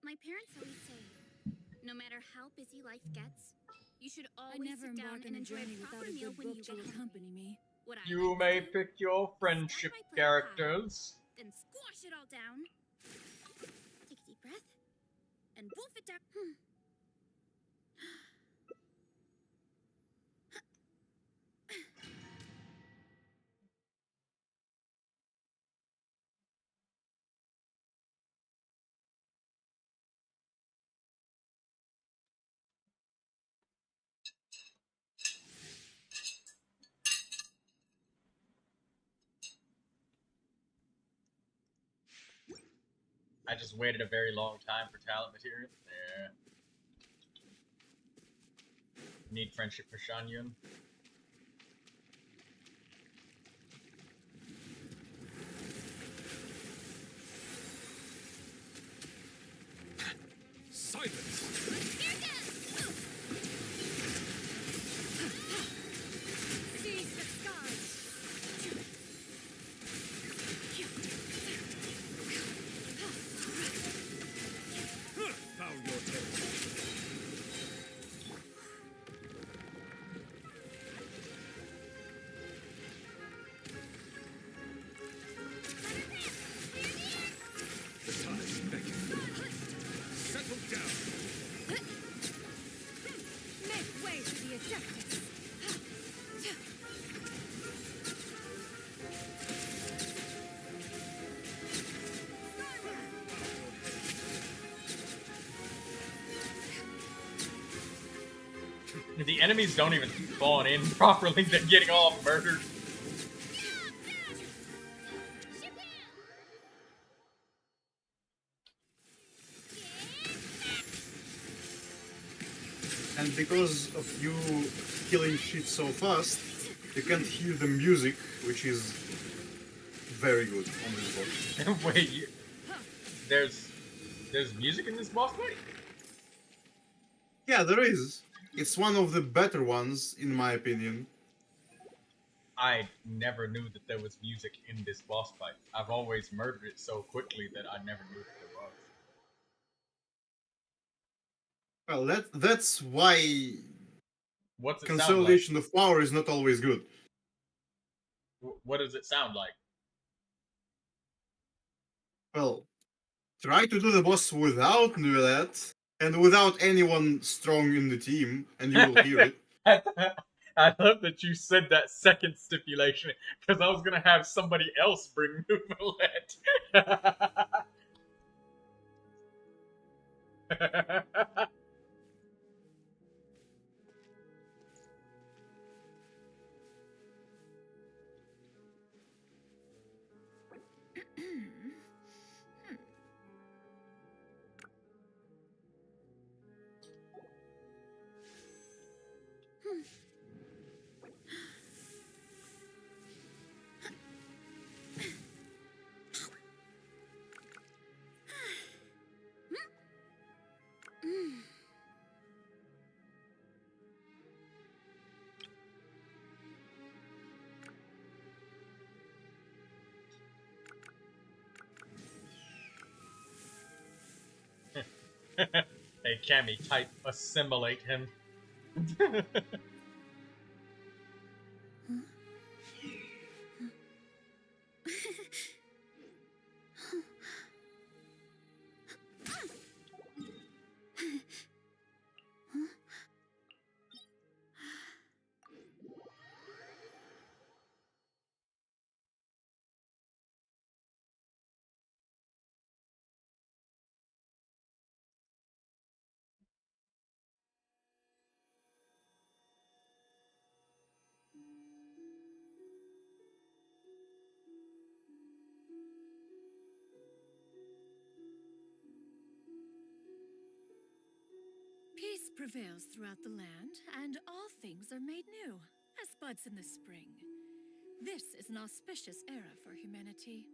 [SPEAKER 5] My parents always say, no matter how busy life gets, you should
[SPEAKER 2] I
[SPEAKER 5] always
[SPEAKER 2] never
[SPEAKER 5] sit down
[SPEAKER 2] embark
[SPEAKER 5] and
[SPEAKER 2] on a
[SPEAKER 5] enjoy
[SPEAKER 2] journey
[SPEAKER 5] a
[SPEAKER 2] without
[SPEAKER 5] proper
[SPEAKER 2] a
[SPEAKER 5] meal
[SPEAKER 2] good
[SPEAKER 5] when
[SPEAKER 2] book
[SPEAKER 5] you
[SPEAKER 2] to
[SPEAKER 5] get home.
[SPEAKER 2] accompany me.
[SPEAKER 5] What I
[SPEAKER 1] You
[SPEAKER 5] like
[SPEAKER 1] may
[SPEAKER 5] to do
[SPEAKER 1] pick your
[SPEAKER 5] is
[SPEAKER 1] friendship
[SPEAKER 5] start my plate
[SPEAKER 1] characters.
[SPEAKER 5] high, then squash it all down. Take a deep breath and wolf it down.
[SPEAKER 1] I just waited a very long time for talent material. Yeah. Need friendship for Xianyun.
[SPEAKER 3] Silence!
[SPEAKER 2] Seize the skies.
[SPEAKER 3] Found your tail. The tides beckon. Settle down.
[SPEAKER 2] Make way for the Adeptus.
[SPEAKER 1] The enemies don't even spawn in properly, they're getting all murdered.
[SPEAKER 4] And because of you killing shit so fast, you can't hear the music, which is very good on this boss.
[SPEAKER 1] Wait, there's music in this boss fight?
[SPEAKER 4] Yeah, there is. It's one of the better ones, in my opinion.
[SPEAKER 1] I never knew that there was music in this boss fight. I've always murdered it so quickly that I never knew that there was.
[SPEAKER 4] Well, that's why
[SPEAKER 1] What's it sound like?
[SPEAKER 4] consolidation of power is not always good.
[SPEAKER 1] What does it sound like?
[SPEAKER 4] Well, try to do the boss without Neuvilette and without anyone strong in the team, and you will hear it.
[SPEAKER 1] I love that you said that second stipulation, because I was gonna have somebody else bring Neuvilette. Hey, Cammy, type assimilate him.
[SPEAKER 2] Peace prevails throughout the land, and all things are made new, as buds in the spring. This is an auspicious era for humanity.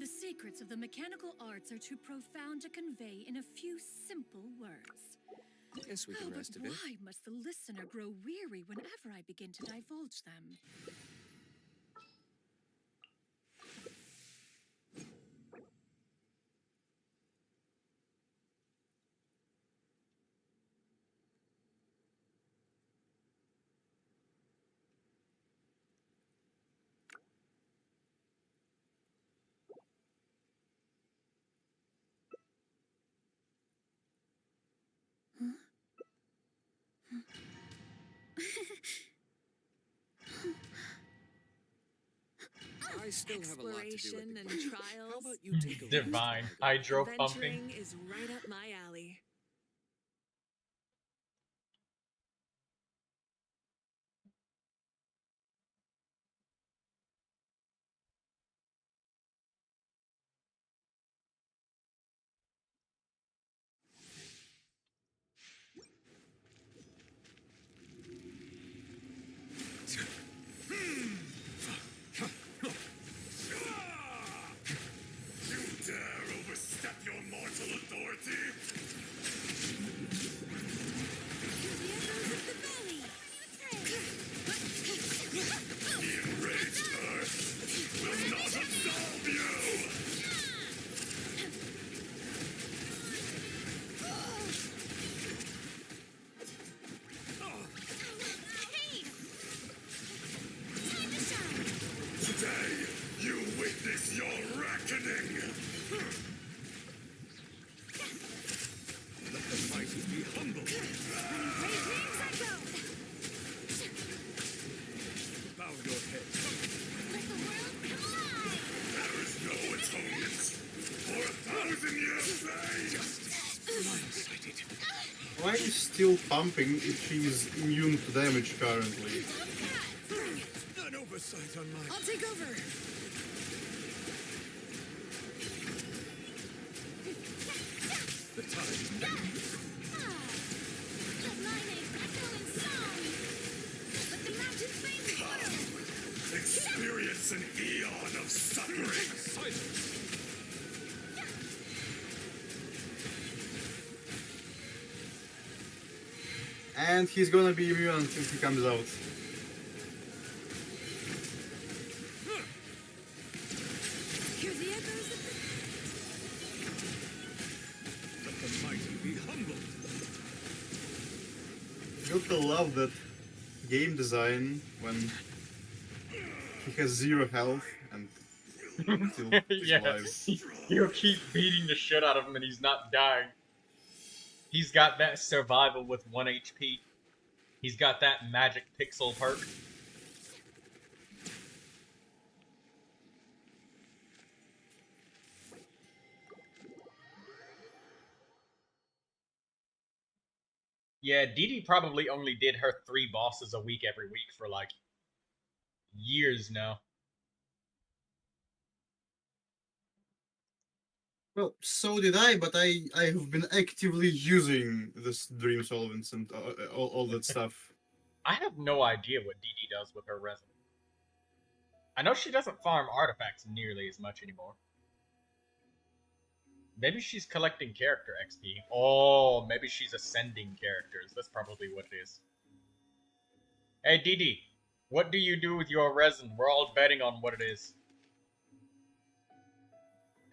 [SPEAKER 2] The secrets of the mechanical arts are too profound to convey in a few simple words.
[SPEAKER 3] Guess we can
[SPEAKER 2] But
[SPEAKER 3] rest a bit.
[SPEAKER 2] why must the listener grow weary whenever I begin to divulge them?
[SPEAKER 3] I still have a lot to do at
[SPEAKER 2] Exploration
[SPEAKER 3] the
[SPEAKER 2] and
[SPEAKER 3] guild. How
[SPEAKER 2] trials.
[SPEAKER 3] about you take a rest
[SPEAKER 1] Divine.
[SPEAKER 3] while I go?
[SPEAKER 1] Hydro pumping.
[SPEAKER 2] Adventuring is right up my alley.
[SPEAKER 6] You dare overstep your mortal authority? The enraged earth will not absolve you! Today, you witness your reckoning!
[SPEAKER 3] Let the mighty be humble. Bow your head.
[SPEAKER 6] There is no atonement for 1,000 years' pain!
[SPEAKER 3] Blindsided.
[SPEAKER 4] Why is still pumping if she's immune to damage currently?
[SPEAKER 3] An oversight on my...
[SPEAKER 2] I'll take over.
[SPEAKER 3] The time.
[SPEAKER 6] Experience an eon of suffering!
[SPEAKER 3] Silence.
[SPEAKER 4] And he's gonna be immune until he comes out.
[SPEAKER 2] Hear the echoes of
[SPEAKER 3] Let the mighty be humble.
[SPEAKER 4] You gotta love that game design when he has 0 health and still is
[SPEAKER 1] Yeah,
[SPEAKER 4] alive.
[SPEAKER 1] you'll keep beating the shit out of him and he's not dying. He's got that survival with 1 HP. He's got that magic pixel perk. Yeah, Didi probably only did her 3 bosses a week every week for like years now.
[SPEAKER 4] Well, so did I, but I have been actively using this Dream Solvents and all that stuff.
[SPEAKER 1] I have no idea what Didi does with her resin. I know she doesn't farm artifacts nearly as much anymore. Maybe she's collecting character XP. Oh, maybe she's ascending characters. That's probably what it is. Hey, Didi, what do you do with your resin? We're all betting on what it is.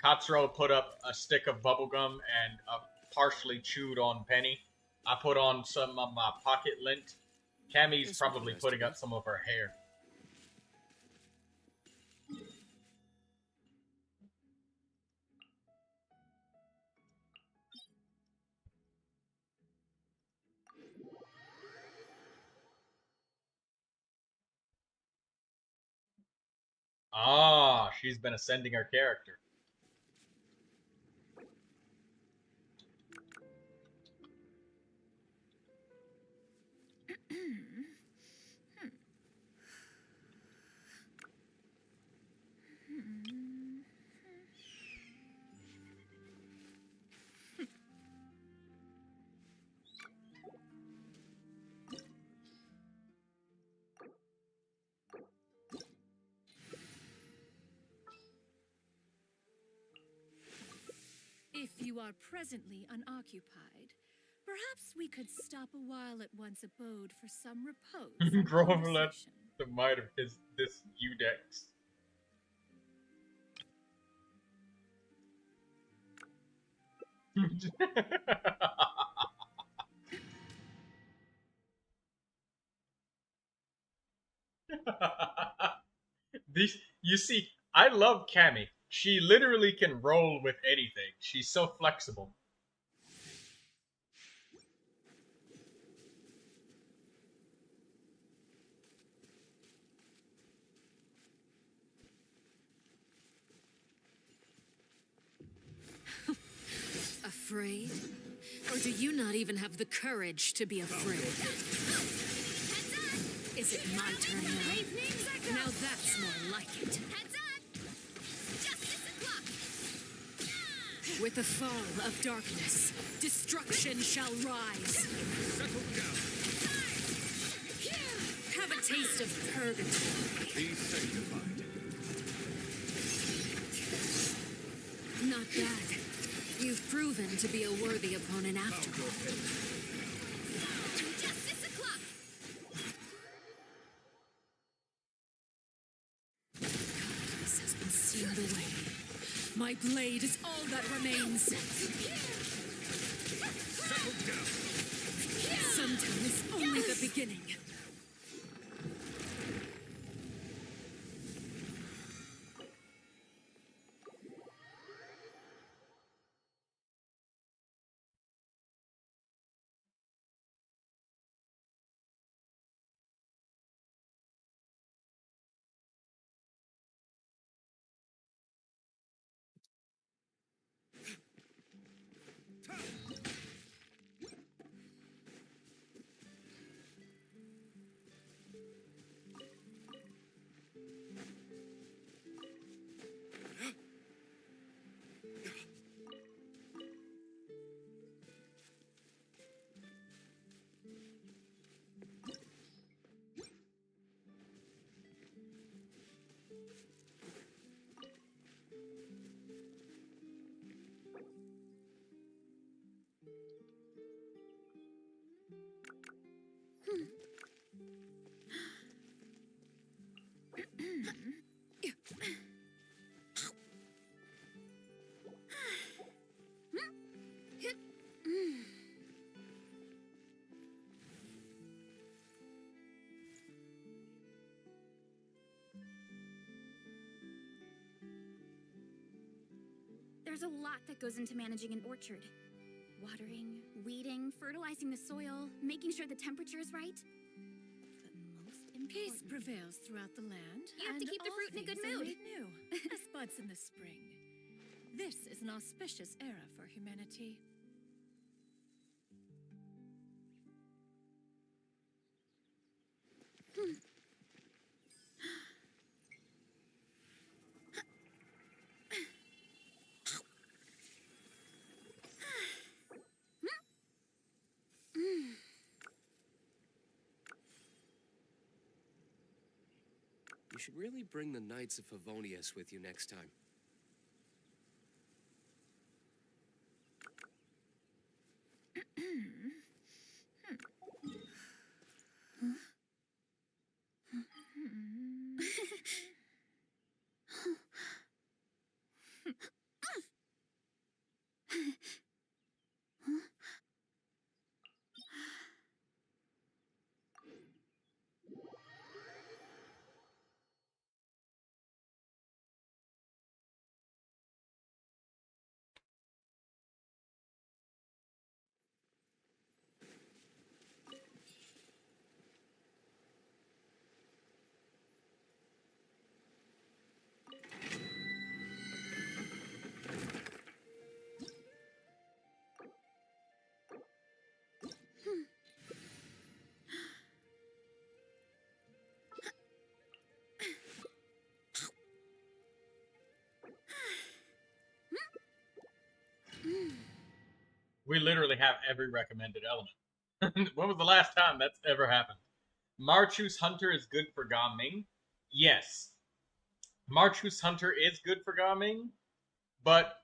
[SPEAKER 1] Katsuro put up a stick of bubblegum and a partially chewed on penny. I put on some of my pocket lint. Cammy's probably putting up some of her hair. Ah, she's been ascending her character.
[SPEAKER 2] If you are presently unoccupied, perhaps we could stop a while at one's abode for some repose and
[SPEAKER 1] Neuvilette
[SPEAKER 2] conversation.
[SPEAKER 1] the might of this Udex. These, you see, I love Cammy. She literally can roll with anything. She's so flexible.
[SPEAKER 7] afraid? Or do you not even have the courage to be afraid? Is it my turn now? Now that's more like it.
[SPEAKER 5] Heads up! Justice o'clock!
[SPEAKER 7] With the fall of darkness, destruction shall rise.
[SPEAKER 3] Settle down.
[SPEAKER 7] Have a taste of purgatory.
[SPEAKER 3] Be sanctified.
[SPEAKER 7] Not bad. You've proven to be a worthy opponent after all.
[SPEAKER 5] Justice o'clock!
[SPEAKER 7] This has been sealed away. My blade is all that remains.
[SPEAKER 3] Settle down.
[SPEAKER 7] Sometimes only the beginning.
[SPEAKER 5] There's a lot that goes into managing an orchard. Watering, weeding, fertilizing the soil, making sure the temperature is right. But most important...
[SPEAKER 2] Peace prevails throughout the land.
[SPEAKER 5] You have to
[SPEAKER 2] and
[SPEAKER 5] keep the
[SPEAKER 2] all
[SPEAKER 5] fruit in a good
[SPEAKER 2] things are
[SPEAKER 5] mood.
[SPEAKER 2] made new, as buds in the spring. This is an auspicious era for humanity.
[SPEAKER 3] You should really bring the Knights of Favonius with you next time.
[SPEAKER 1] We literally have every recommended element. When was the last time that's ever happened? Marchus Hunter is good for Gaming. Yes. Marchus Hunter is good for Gaming, but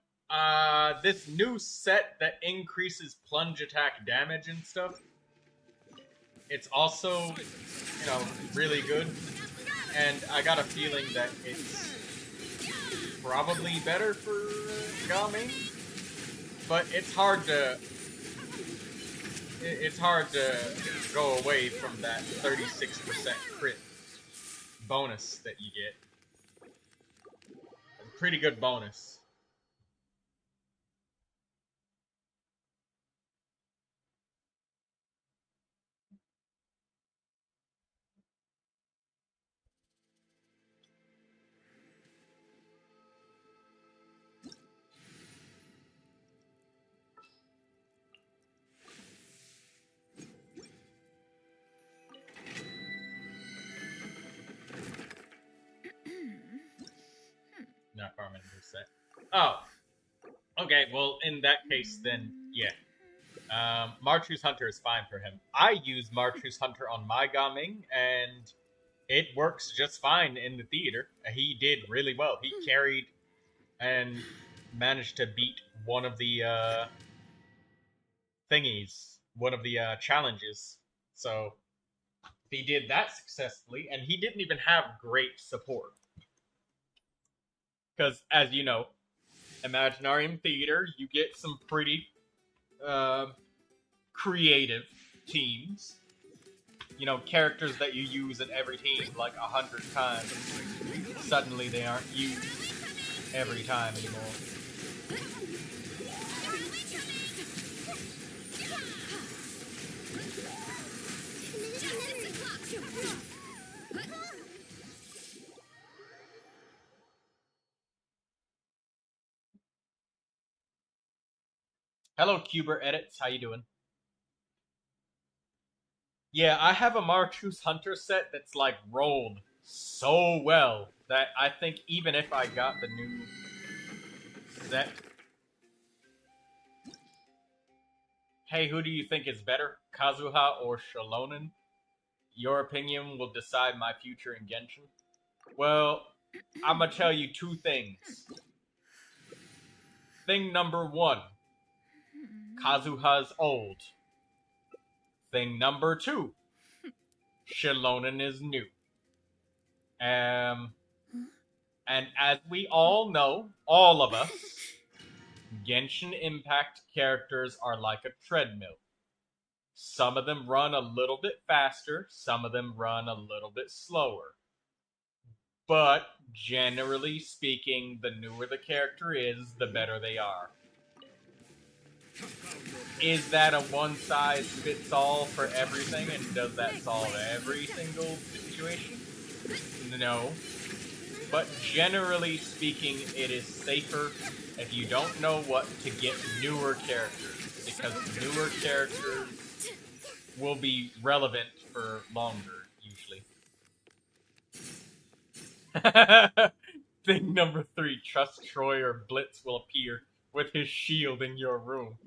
[SPEAKER 1] this new set that increases plunge attack damage and stuff, it's also, you know, really good. And I got a feeling that it's probably better for Gaming. But it's hard to go away from that 36% crit bonus that you get. A pretty good bonus. set. Oh. Okay, well, in that case, then, yeah. Marchu's Hunter is fine for him. I use Marchu's Hunter on my Gaming, and it works just fine in the theater. He did really well. He carried and managed to beat one of the thingies, one of the challenges. So he did that successfully, and he didn't even have great support. Because, as you know, Imaginarium Theater, you get some pretty creative teams. You know, characters that you use in every team like 100 times. Suddenly they aren't used every time anymore. Hello, Cuber Edits. How you doing? Yeah, I have a Marchu's Hunter set that's like rolled so well that I think even if I got the new set. Hey, who do you think is better, Kazuha or Xilonen? Your opinion will decide my future in Genshin. Well, I'm gonna tell you two things. Thing number one, Kazuha's old. Thing number two, Xilonen is new. And as we all know, all of us, Genshin Impact characters are like a treadmill. Some of them run a little bit faster, some of them run a little bit slower. But, generally speaking, the newer the character is, the better they are. Is that a one-size-fits-all for everything, and does that solve every single situation? No. But generally speaking, it is safer if you don't know what to get newer characters, because newer characters will be relevant for longer, usually. Thing number 3, trust Troy or Blitz will appear with his shield in your room.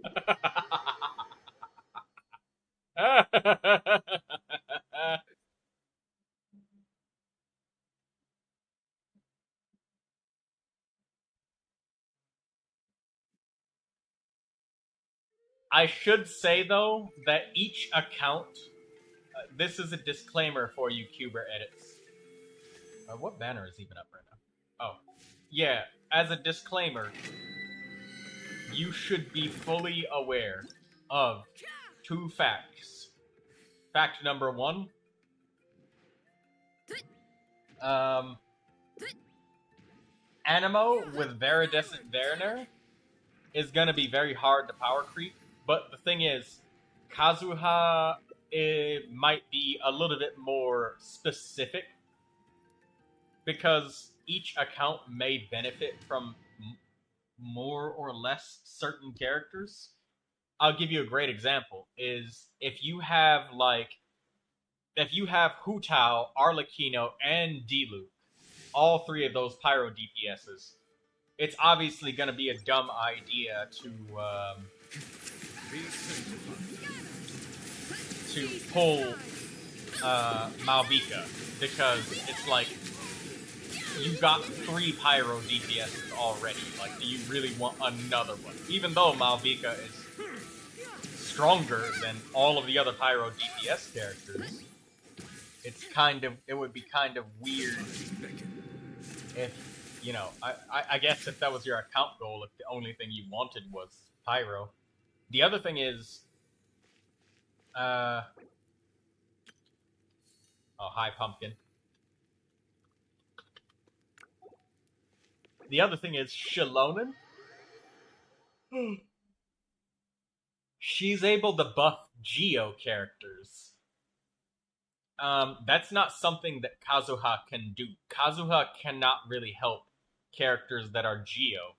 [SPEAKER 1] I should say, though, that each account... this is a disclaimer for you, Cuber Edits. What banner is even up right now? Oh. Yeah, as a disclaimer, you should be fully aware of 2 facts. Fact number 1. Animo with Viridescent Werner is gonna be very hard to power creep, but the thing is, Kazuha might be a little bit more specific, because each account may benefit from more or less certain characters. I'll give you a great example, is if you have Hutao, Arlecchino, and Diluc, all 3 of those Pyro DPSs, it's obviously going to be a dumb idea to pull Malvika, because it's like, you got 3 Pyro DPSs already. Like, do you really want another one? Even though Malvika is stronger than all of the other Pyro DPS characters, it would be kind of weird if, you know, I guess if that was your account goal, if the only thing you wanted was Pyro. The other thing is, oh, hi, Pumpkin. The other thing is, Xilonen, she's able to buff Geo characters. That's not something that Kazuha can do. Kazuha cannot really help characters that are Geo.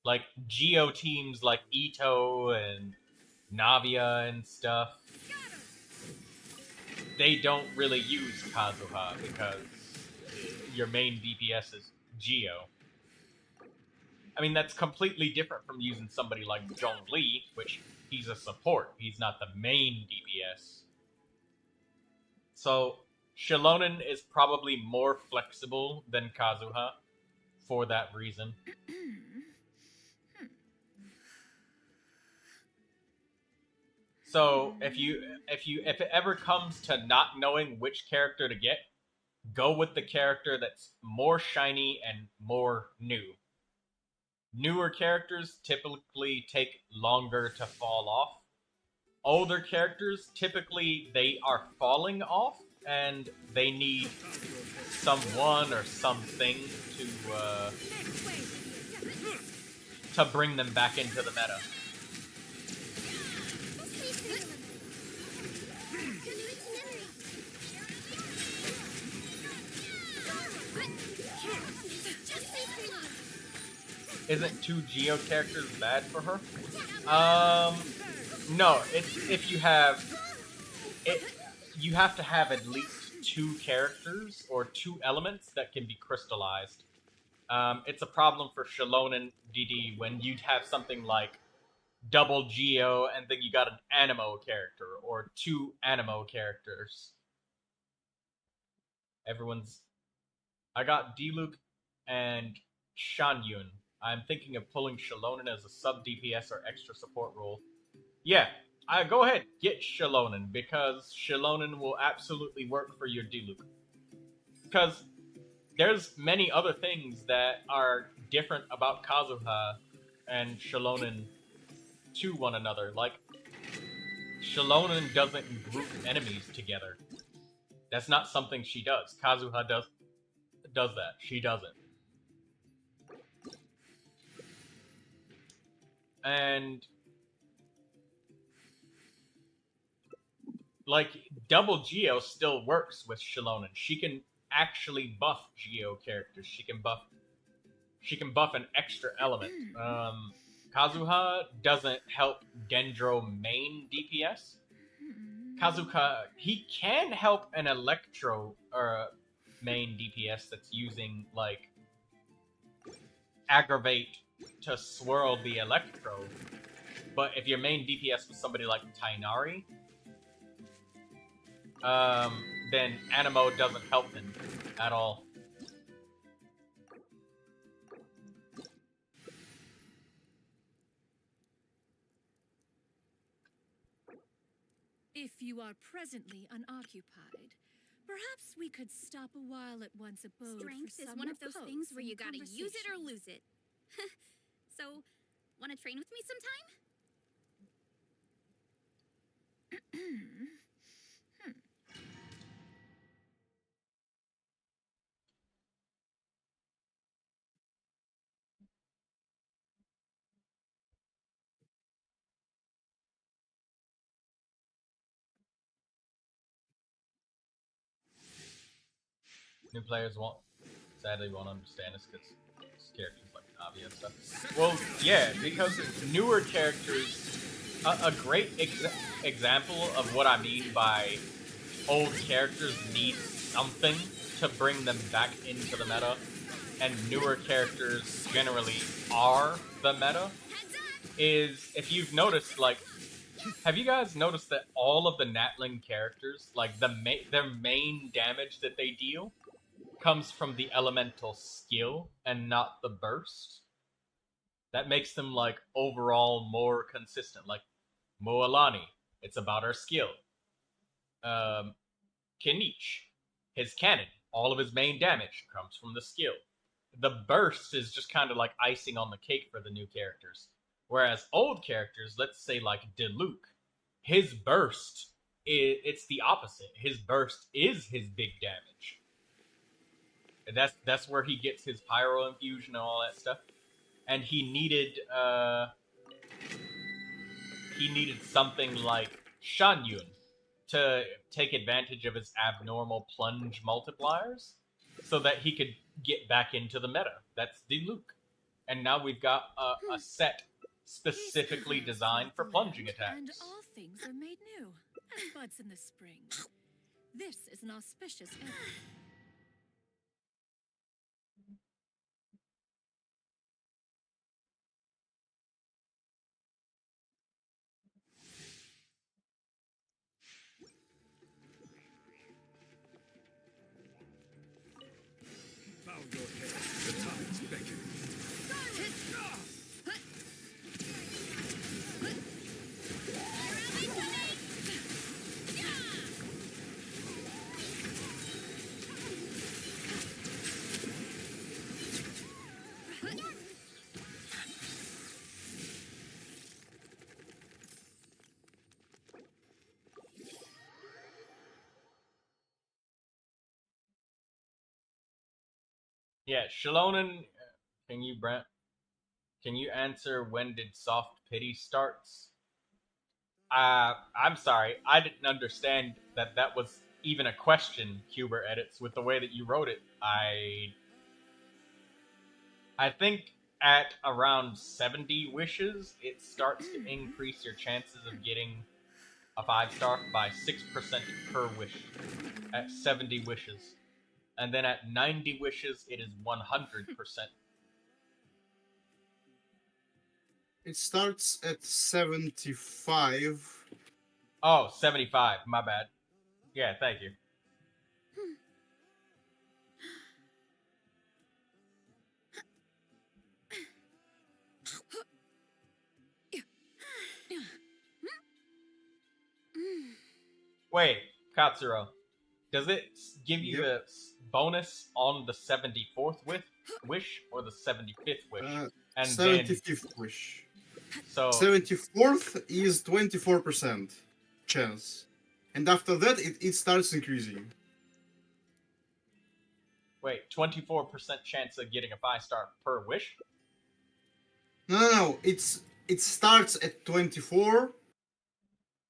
[SPEAKER 1] Like, Geo teams like Ito and Navia and stuff, they don't really use Kazuha because your main DPS is Geo. I mean, that's completely different from using somebody like Zhongli, which he's a support. He's not the main DPS. So, Xilonen is probably more flexible than Kazuha for that reason. So, if it ever comes to not knowing which character to get, go with the character that's more shiny and more new. Newer characters typically take longer to fall off. Older characters, typically they are falling off, and they need someone or something to bring them back into the meta. Isn't 2 Geo characters bad for her? No, it's if you have to have at least 2 characters or 2 elements that can be crystallized. It's a problem for Xilonen DD when you'd have something like double Geo and then you got an Animo character or 2 Animo characters. I got Diluc and Xianyun. I'm thinking of pulling Xilonen as a sub DPS or extra support role. Yeah, go ahead, get Xilonen, because Xilonen will absolutely work for your Diluc. Because there's many other things that are different about Kazuha and Xilonen to one another. Like, Xilonen doesn't group enemies together. That's not something she does. Kazuha does that. She doesn't. And like, double Geo still works with Xilonen. She can actually buff Geo characters. She can buff an extra element. Kazuha doesn't help Dendro main DPS. Kazuha, he can help an Electro or main DPS that's using like Aggravate to swirl the Electro. But if your main DPS was somebody like Tainari, then Animo doesn't help him at all.
[SPEAKER 2] If you are presently unoccupied, perhaps we could stop a while at one's abode.
[SPEAKER 5] Strength
[SPEAKER 2] for
[SPEAKER 5] is
[SPEAKER 2] some
[SPEAKER 5] one of those
[SPEAKER 2] repose
[SPEAKER 5] things where
[SPEAKER 2] and
[SPEAKER 5] you gotta use it or lose it. So, wanna train with me sometime?
[SPEAKER 1] New players sadly won't understand this because characters like Navi and stuff. Well, yeah, because newer characters, a great example of what I mean by old characters need something to bring them back into the meta, and newer characters generally are the meta, is if you've noticed, like, have you guys noticed that all of the Natling characters, like their main damage that they deal comes from the elemental skill and not the burst? That makes them like overall more consistent. Like Moalani, it's about her skill. Kinich, his cannon, all of his main damage comes from the skill. The burst is just kind of like icing on the cake for the new characters. Whereas old characters, let's say like Diluc, his burst, it's the opposite. His burst is his big damage. And that's where he gets his pyro infusion and all that stuff. And he needed something like Xianyun to take advantage of his abnormal plunge multipliers so that he could get back into the meta. That's Diluc. And now we've got a set specifically designed for plunging attacks.
[SPEAKER 2] And all things are made new, as buds in the spring. This is an auspicious era.
[SPEAKER 3] your head. The tides beckon.
[SPEAKER 1] Yeah, Xilonen, can you, Brent? Can you answer when did soft pity starts? I'm sorry, I didn't understand that that was even a question, Huber edits, with the way that you wrote it. I think at around 70 wishes, it starts to increase your chances of getting a 5-star by 6% per wish. At 70 wishes. And then at 90 wishes, it is 100%.
[SPEAKER 4] It starts at 75.
[SPEAKER 1] Oh, 75. My bad. Yeah, thank you. Wait, Katsuro. Does it give you the bonus on the 74th wish or the 75th wish? And
[SPEAKER 4] 75th wish.
[SPEAKER 1] So
[SPEAKER 4] 74th is 24% chance. And after that, it starts increasing.
[SPEAKER 1] wait, 24% chance of getting a 5-star per wish?
[SPEAKER 4] No. It starts at 24,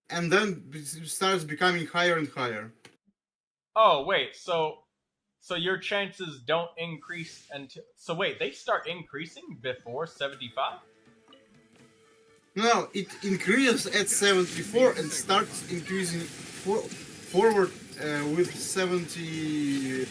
[SPEAKER 4] and then it starts becoming higher and higher.
[SPEAKER 1] Oh, wait, so your chances don't increase until... So wait, they start increasing before 75?
[SPEAKER 4] No, it increases at 74 and starts increasing forward with 75.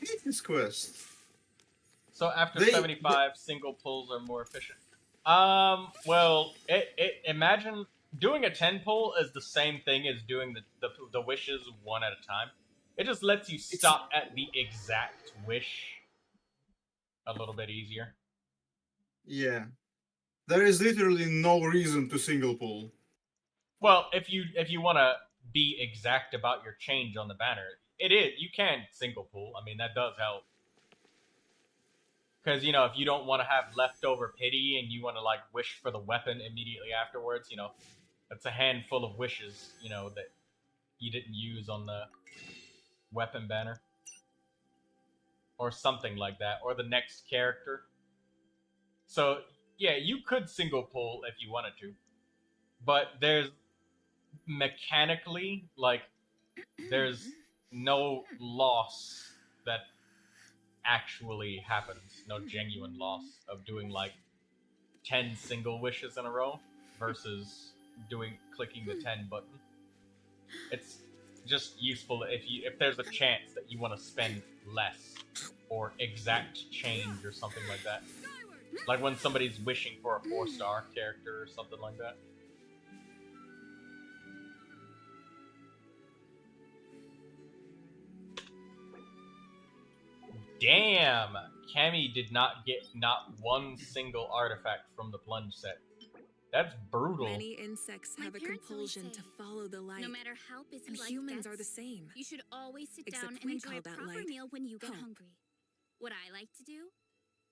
[SPEAKER 4] Hate this quest.
[SPEAKER 1] So after 75, single pulls are more efficient. Well, imagine doing a 10 pull is the same thing as doing the wishes one at a time. It just lets you stop at the exact wish a little bit easier.
[SPEAKER 4] Yeah. There is literally no reason to single pull.
[SPEAKER 1] Well, if you want to be exact about your change on the banner, you can single pull. I mean, that does help. Because, you know, if you don't want to have leftover pity and you want to, like, wish for the weapon immediately afterwards, you know, that's a handful of wishes, you know, that you didn't use on the weapon banner. Or something like that. Or the next character. So, yeah, you could single pull if you wanted to. But there's mechanically, like, there's no loss that actually happens. No genuine loss of doing, like, 10 single wishes in a row versus clicking the 10 button. It's just useful if there's a chance that you want to spend less or exact change or something like that. Like when somebody's wishing for a 4-star character or something like that. Damn! Cammy did not get not one single artifact from the plunge set. That's brutal.
[SPEAKER 7] Many insects have a compulsion to follow the light.
[SPEAKER 5] No matter how busy
[SPEAKER 7] And
[SPEAKER 5] life
[SPEAKER 7] humans are
[SPEAKER 5] gets,
[SPEAKER 7] the same.
[SPEAKER 5] You should always sit
[SPEAKER 7] Except
[SPEAKER 5] down and
[SPEAKER 7] we
[SPEAKER 5] enjoy a
[SPEAKER 7] call that
[SPEAKER 5] proper
[SPEAKER 7] light
[SPEAKER 5] meal when you get
[SPEAKER 7] home.
[SPEAKER 5] hungry. What I like to do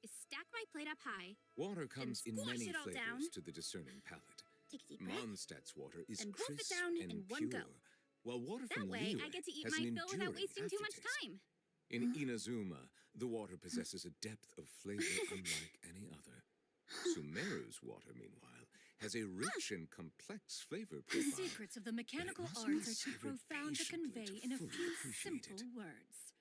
[SPEAKER 5] is stack my plate up high,
[SPEAKER 3] Water comes in
[SPEAKER 5] squash
[SPEAKER 3] many
[SPEAKER 5] it all
[SPEAKER 3] flavors
[SPEAKER 5] down.
[SPEAKER 3] to the discerning palate.
[SPEAKER 5] take a deep breath,
[SPEAKER 3] Mondstadt's water is
[SPEAKER 5] and wolf it
[SPEAKER 3] crisp
[SPEAKER 5] down
[SPEAKER 3] and
[SPEAKER 5] in one
[SPEAKER 3] pure,
[SPEAKER 5] go.
[SPEAKER 3] while water
[SPEAKER 5] That
[SPEAKER 3] from
[SPEAKER 5] way,
[SPEAKER 3] Liyue
[SPEAKER 5] I get to eat
[SPEAKER 3] has
[SPEAKER 5] my
[SPEAKER 3] an
[SPEAKER 5] fill without
[SPEAKER 3] enduring
[SPEAKER 5] wasting too much
[SPEAKER 3] aftertaste.
[SPEAKER 5] time.
[SPEAKER 3] In Inazuma, the water possesses a depth of flavor unlike any other. Sumeru's water, meanwhile, has a rich and complex flavor
[SPEAKER 2] The
[SPEAKER 3] profile.
[SPEAKER 2] secrets of the mechanical
[SPEAKER 3] must
[SPEAKER 2] arts
[SPEAKER 3] be
[SPEAKER 2] are too
[SPEAKER 3] savored
[SPEAKER 2] profound to
[SPEAKER 3] patiently
[SPEAKER 2] convey
[SPEAKER 3] to
[SPEAKER 2] in a
[SPEAKER 3] fully
[SPEAKER 2] few
[SPEAKER 3] appreciate
[SPEAKER 2] simple
[SPEAKER 3] it.
[SPEAKER 2] words.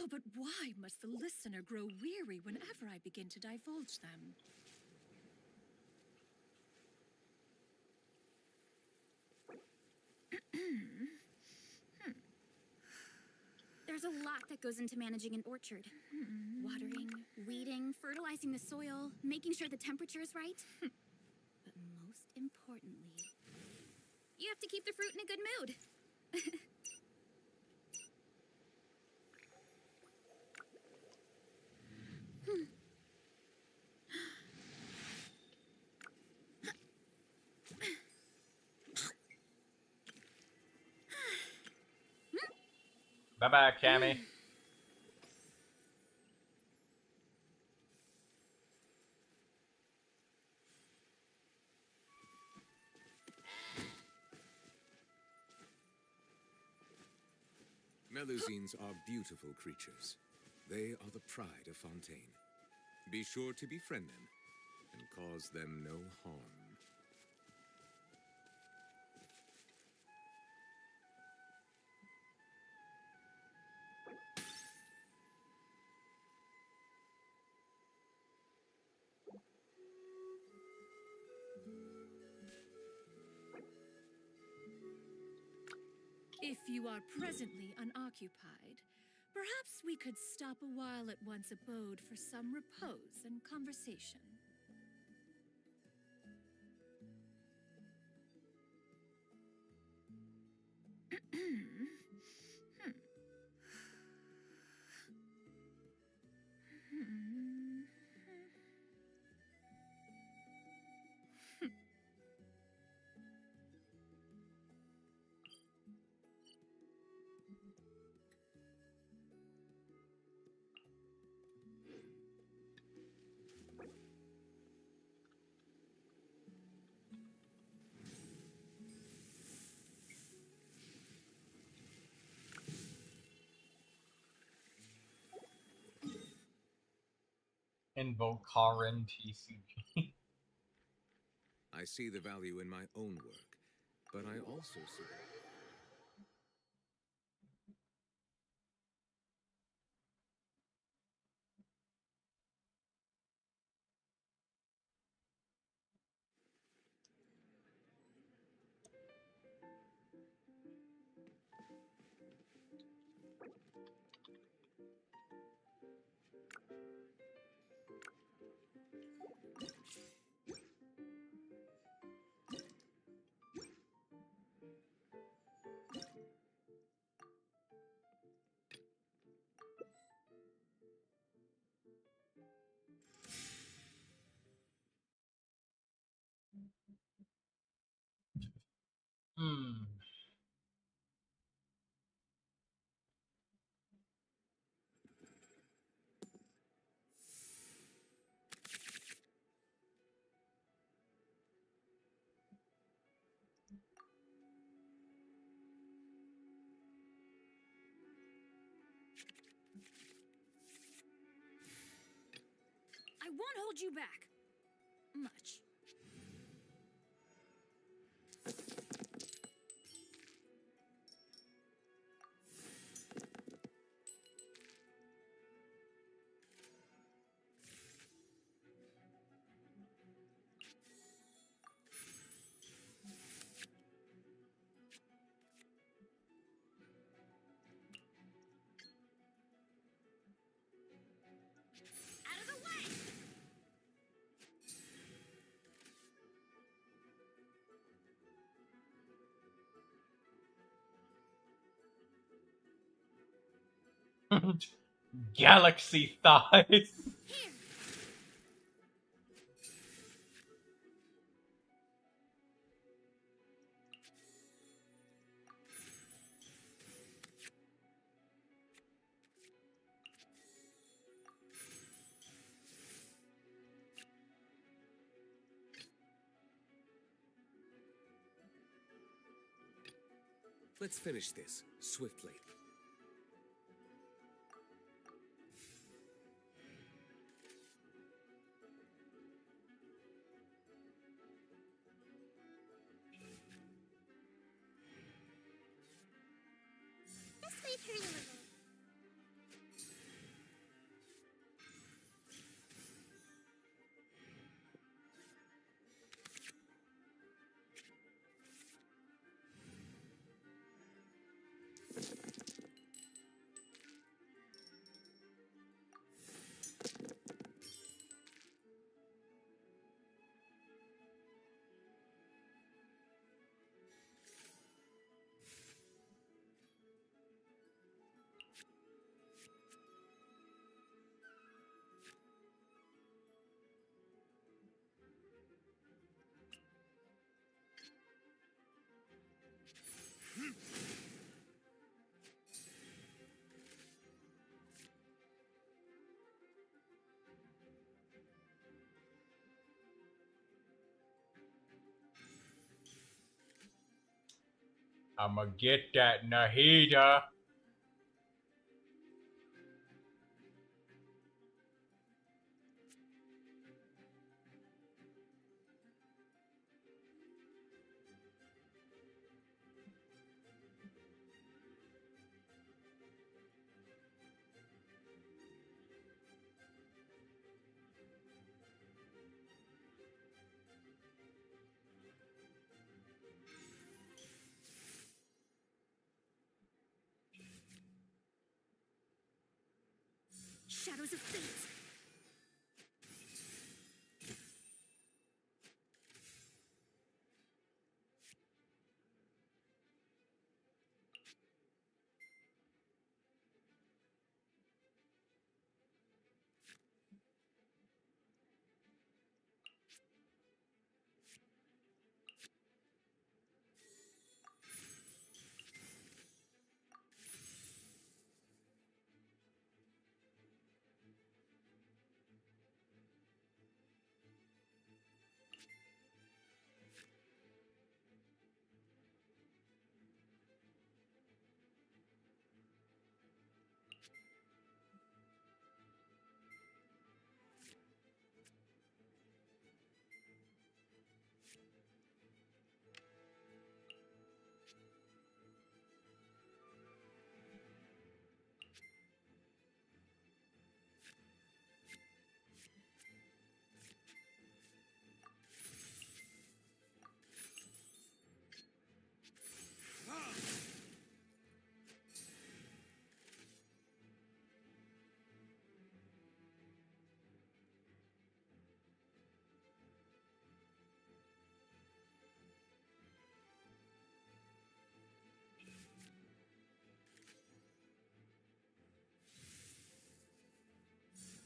[SPEAKER 2] Oh, but why must the listener grow weary whenever I begin to divulge them?
[SPEAKER 5] There's a lot that goes into managing an orchard. Watering, weeding, fertilizing the soil, making sure the temperature is right. But most importantly, you have to keep the fruit in a good mood.
[SPEAKER 1] Bye-bye, Cammy.
[SPEAKER 3] Melusines are beautiful creatures. They are the pride of Fontaine. Be sure to befriend them and cause them no harm.
[SPEAKER 2] If you are presently unoccupied, perhaps we could stop a while at one's abode for some repose and conversation.
[SPEAKER 1] Invoke Karin TCG.
[SPEAKER 3] I see the value in my own work, but I also see
[SPEAKER 1] Hmm.
[SPEAKER 2] I won't hold you back. Much.
[SPEAKER 5] Out of the way!
[SPEAKER 1] Galaxy thighs.
[SPEAKER 5] Here!
[SPEAKER 3] Let's finish this swiftly.
[SPEAKER 5] Just wait here a little.
[SPEAKER 1] I'ma get that Nahida.
[SPEAKER 5] Shadows of fate.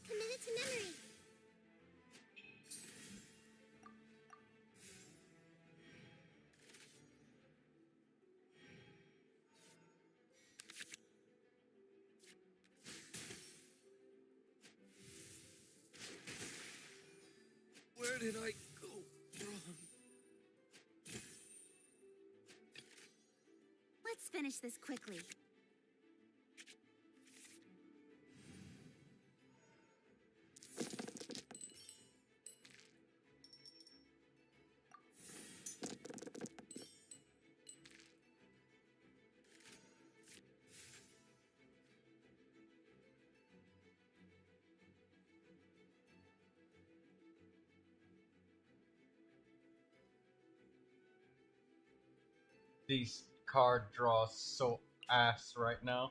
[SPEAKER 5] Committed to memory.
[SPEAKER 3] Where did I go wrong?
[SPEAKER 5] Let's finish this quickly.
[SPEAKER 1] These card draws so ass right now.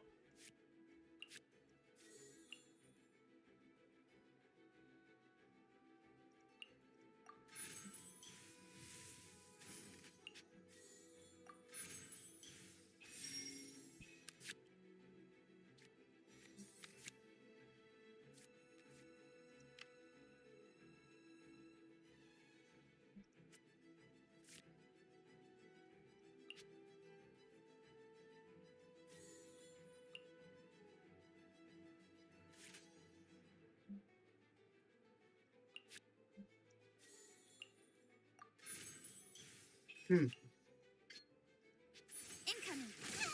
[SPEAKER 5] Incoming.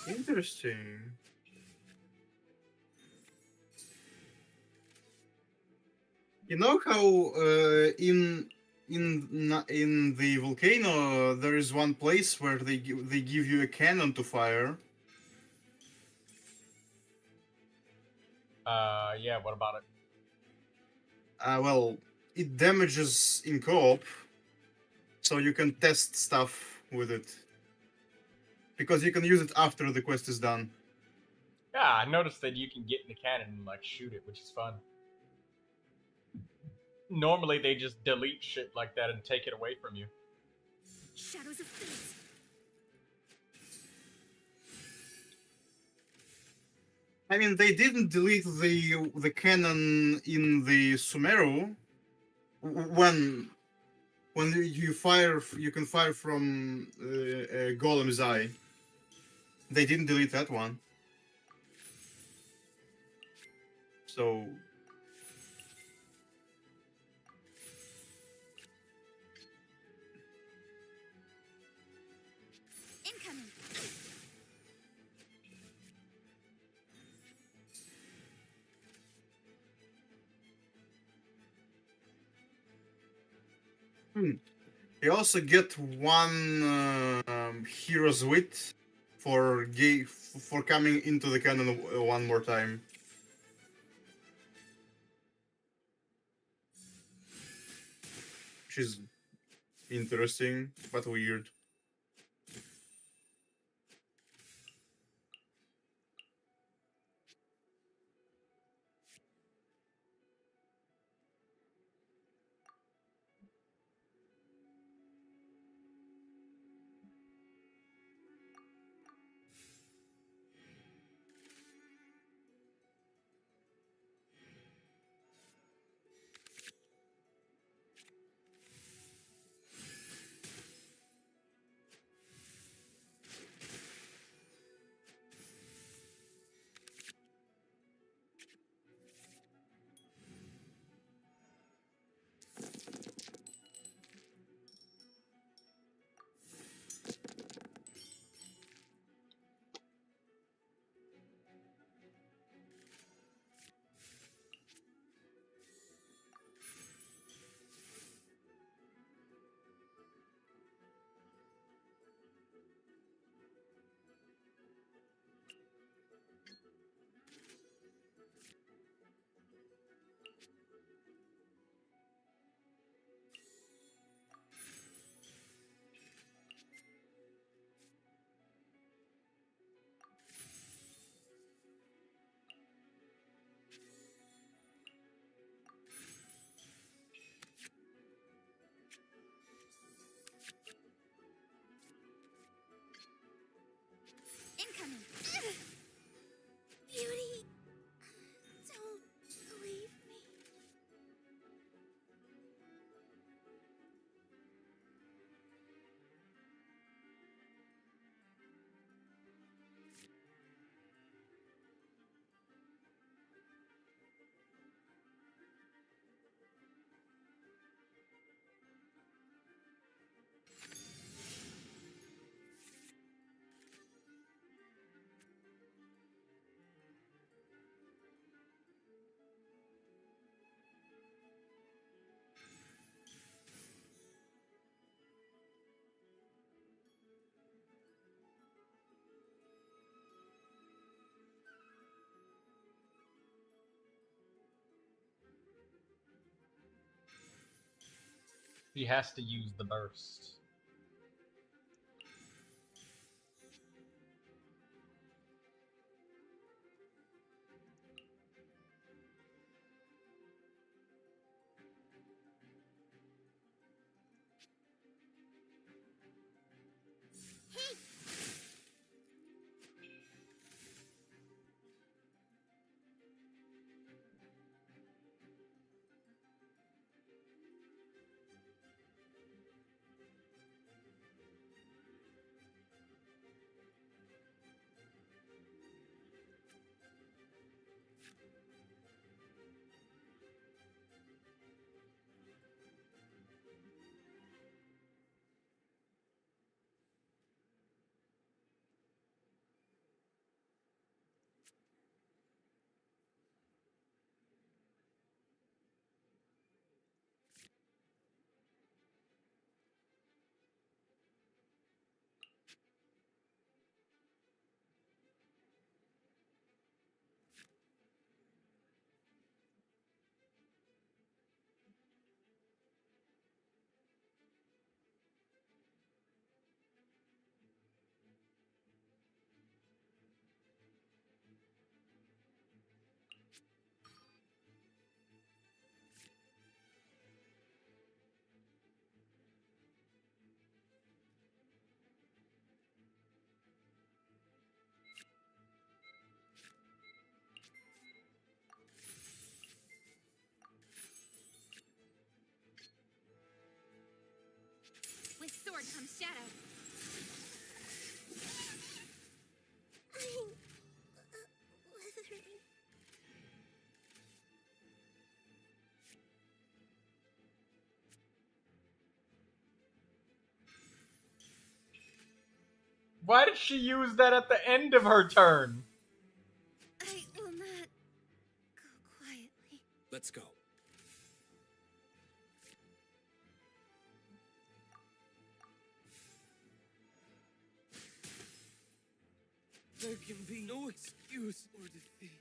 [SPEAKER 4] Interesting. You know how in the volcano there is one place where they give you a cannon to fire.
[SPEAKER 1] Yeah, what about it?
[SPEAKER 4] Well, it damages in co-op, so you can test stuff with it. Because you can use it after the quest is done.
[SPEAKER 1] Yeah, I noticed that you can get in the cannon and like shoot it, which is fun. Normally they just delete shit like that and take it away from you.
[SPEAKER 5] Shadows of fate.
[SPEAKER 4] I mean, they didn't delete the cannon in the Sumeru when you fire. You can fire from Golem's eye. They didn't delete that one. So
[SPEAKER 5] Incoming.
[SPEAKER 4] You also get one hero's wit for for coming into the canon one more time. Which is interesting, but weird.
[SPEAKER 5] Incoming. Beauty, don't leave me.
[SPEAKER 1] He has to use the burst.
[SPEAKER 5] With sword comes shadow. I'm withering.
[SPEAKER 1] Why did she use that at the end of her turn?
[SPEAKER 5] I will not go quietly.
[SPEAKER 3] Let's go. There can be no excuse or defeat.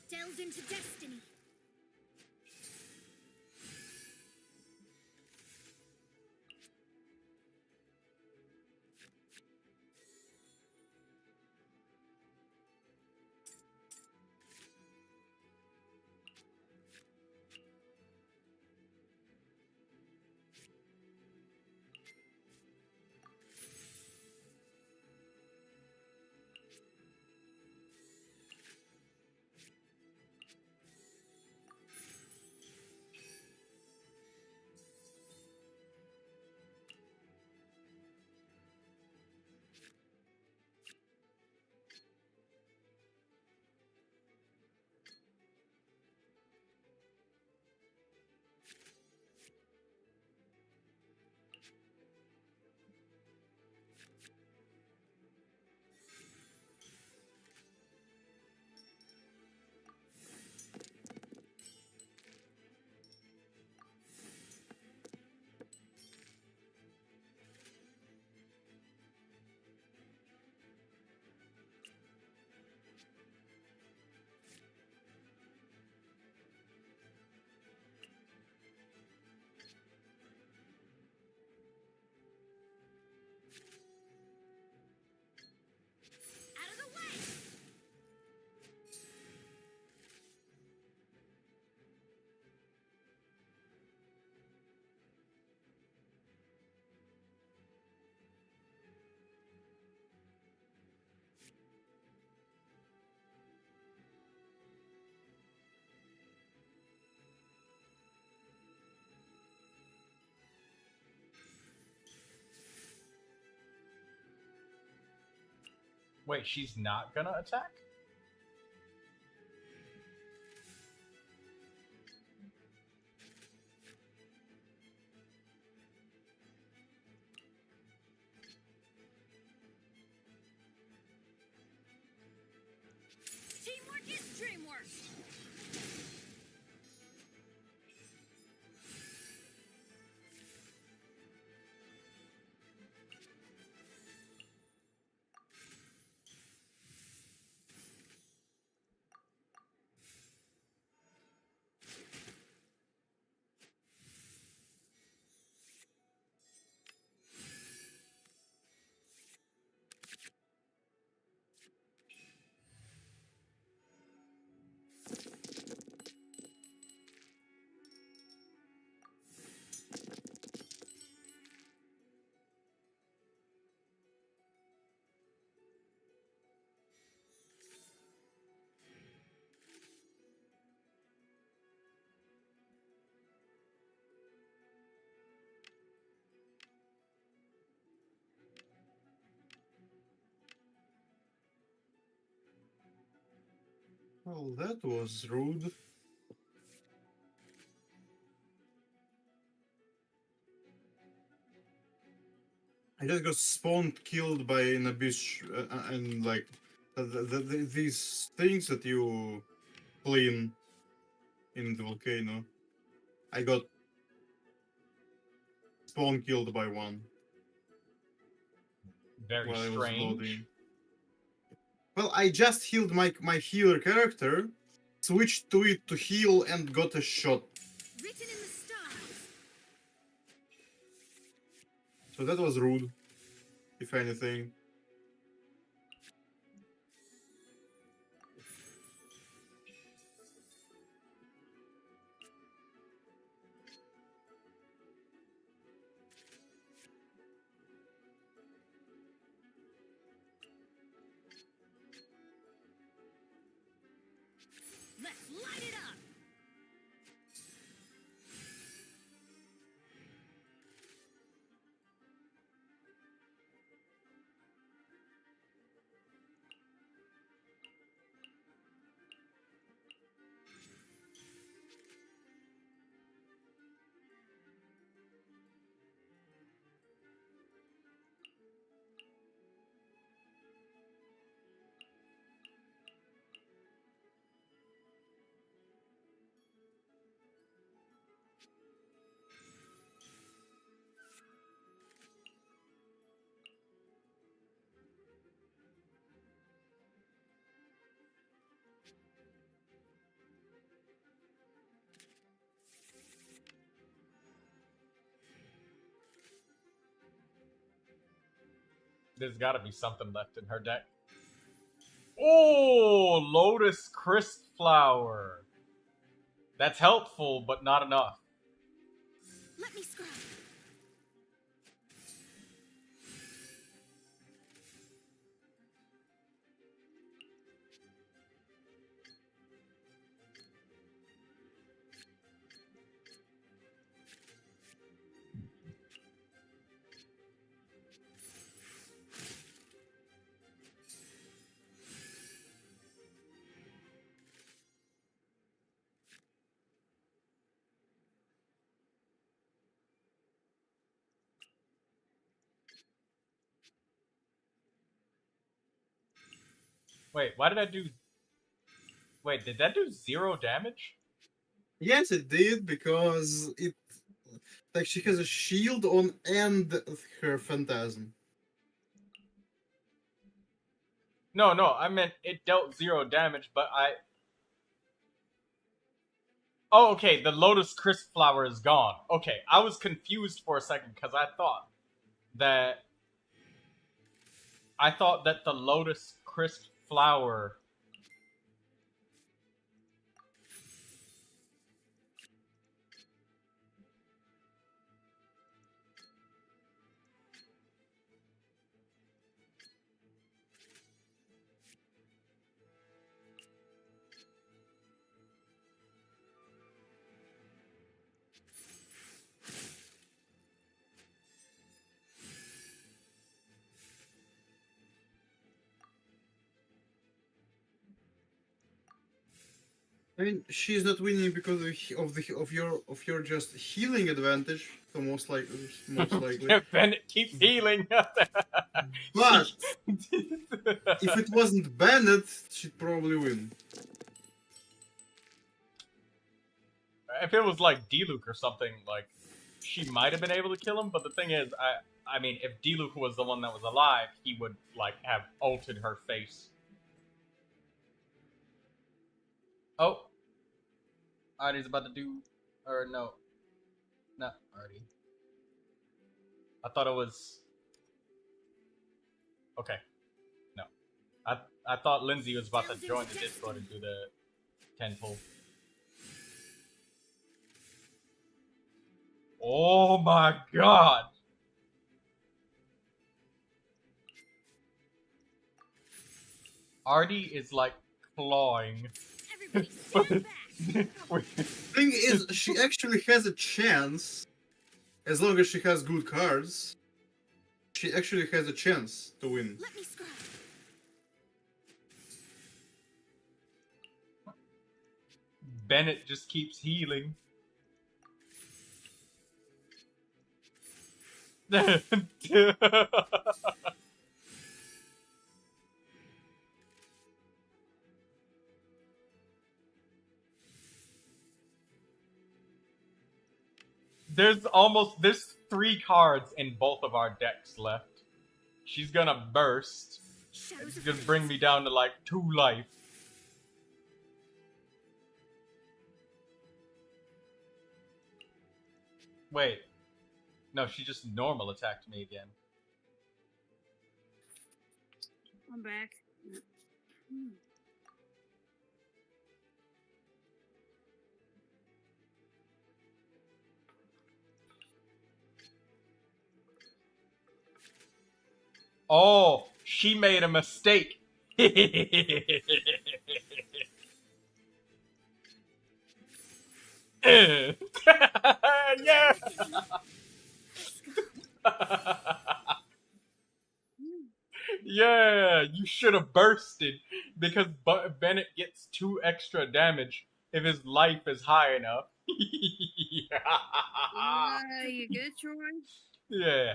[SPEAKER 5] Delve into destiny. Out of the way!
[SPEAKER 1] Wait, she's not gonna attack?
[SPEAKER 5] Teamwork is dreamwork!
[SPEAKER 4] Well, that was rude. I just got spawned, killed by an abyss, and like these things that you clean in the volcano. I got spawn killed by one
[SPEAKER 1] Very
[SPEAKER 4] while I was
[SPEAKER 1] strange.
[SPEAKER 4] loading. Well, I just healed my healer character, switched to it to heal, and got a shot.
[SPEAKER 5] Written in the stars.
[SPEAKER 4] So that was rude, if anything.
[SPEAKER 1] There's gotta be something left in her deck. Oh, Lotus Crisp Flower. That's helpful, but not enough.
[SPEAKER 5] Let me scry.
[SPEAKER 1] Wait, why did I do... Wait, did that do 0 damage?
[SPEAKER 4] Yes, it did, because it... Like, she has a shield on and her phantasm.
[SPEAKER 1] No, I meant it dealt 0 damage, but I... Oh, okay, the Lotus Crisp Flower is gone. Okay, I was confused for a second, because I thought that the Lotus Crisp Flower...
[SPEAKER 4] I mean, she's not winning because of your just healing advantage. So most likely.
[SPEAKER 1] Bennett keeps healing.
[SPEAKER 4] But if it wasn't Bennett, she'd probably win.
[SPEAKER 1] If it was like D-Luke or something, like, she might have been able to kill him, but the thing is, I mean, if D-Luke was the one that was alive, he would, like, have ulted her face. Oh. Artie's about to do... Or, no. Not Artie. I thought it was... Okay. No. I thought Lindsay was about to join the Discord and do the 10-pull. Oh my god! Artie is like clawing.
[SPEAKER 5] Everybody stand back.
[SPEAKER 4] Thing is, she actually has a chance, as long as she has good cards. She actually has a chance to win.
[SPEAKER 5] Let me scry.
[SPEAKER 1] Bennett just keeps healing. There's 3 cards in both of our decks left. She's gonna burst. It's gonna bring me down to like 2 life. Wait. No, she just normal attacked me again.
[SPEAKER 8] I'm back.
[SPEAKER 1] Oh, she made a mistake. Yeah. Yeah, you should have bursted because Bennett gets 2 extra damage if his life is high enough.
[SPEAKER 8] You good, Troy?
[SPEAKER 1] Yeah.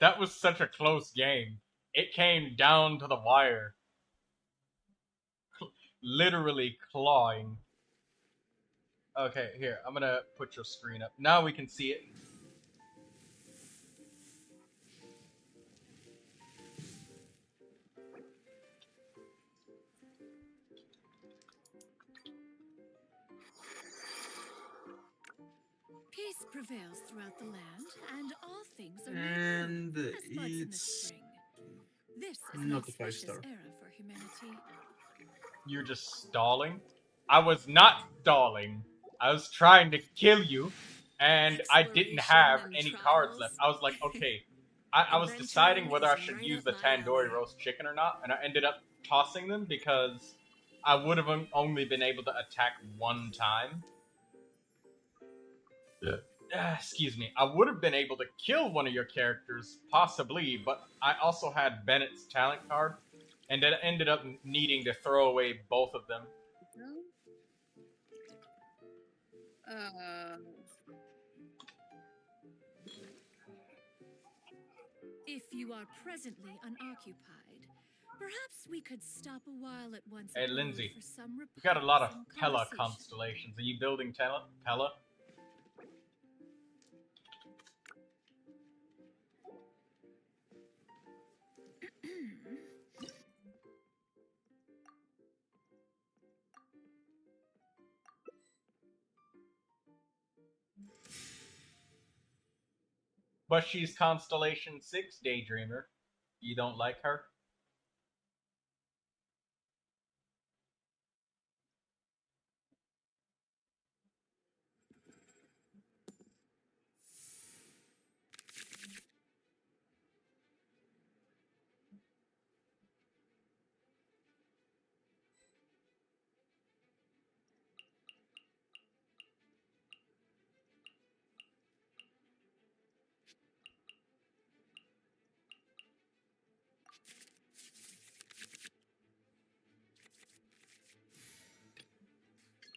[SPEAKER 1] That was such a close game. It came down to the wire. Literally clawing. Okay, here, I'm gonna put your screen up. Now we can see it.
[SPEAKER 2] prevails throughout the land, and all things are
[SPEAKER 4] And
[SPEAKER 2] made new, as buds in the
[SPEAKER 4] it's
[SPEAKER 2] spring. This is an
[SPEAKER 4] not a 5
[SPEAKER 2] auspicious
[SPEAKER 4] star.
[SPEAKER 2] era for humanity.
[SPEAKER 1] You're just stalling? I was not stalling. I was trying to kill you, and I didn't have
[SPEAKER 7] Exploration and
[SPEAKER 1] any cards
[SPEAKER 7] trials.
[SPEAKER 1] left. I was like, okay. I was deciding whether I
[SPEAKER 7] Adventuring
[SPEAKER 1] should
[SPEAKER 7] is
[SPEAKER 1] use
[SPEAKER 7] right
[SPEAKER 1] the
[SPEAKER 7] up my
[SPEAKER 1] tandoori
[SPEAKER 7] alley.
[SPEAKER 1] roast chicken or not, and I ended up tossing them because I would have only been able to attack one time. Excuse me. I would have been able to kill one of your characters, possibly, but I also had Bennett's talent card, and it ended up needing to throw away both of them.
[SPEAKER 8] No?
[SPEAKER 2] If you are presently unoccupied, perhaps we could stop a while at once.
[SPEAKER 1] Hey,
[SPEAKER 2] abode
[SPEAKER 1] Lindsay,
[SPEAKER 2] for some
[SPEAKER 1] We got a lot of
[SPEAKER 2] repose and
[SPEAKER 1] Pella
[SPEAKER 2] conversation.
[SPEAKER 1] constellations. Are you building Pella? But she's Constellation 6 Daydreamer. You don't like her?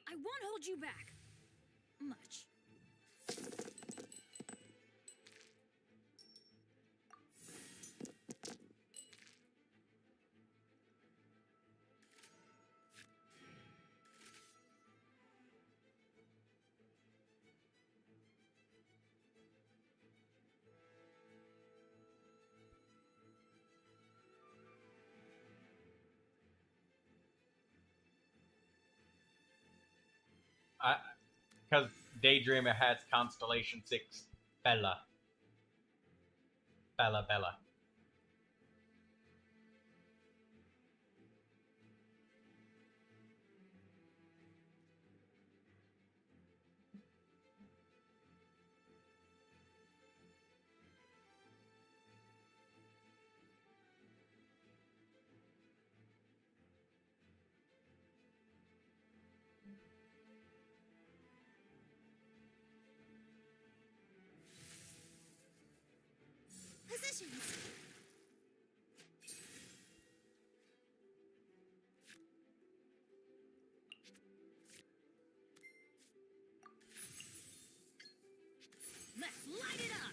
[SPEAKER 5] I won't hold you back. Much.
[SPEAKER 1] Because Daydreamer has Constellation 6 Bella. Bella.
[SPEAKER 5] Positions.
[SPEAKER 2] Let's light it up!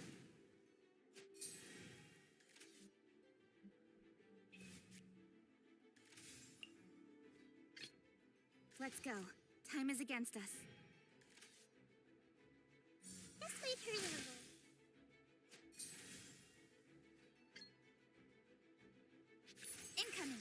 [SPEAKER 5] Let's go. Time is against us. This way, redeemable. Incoming.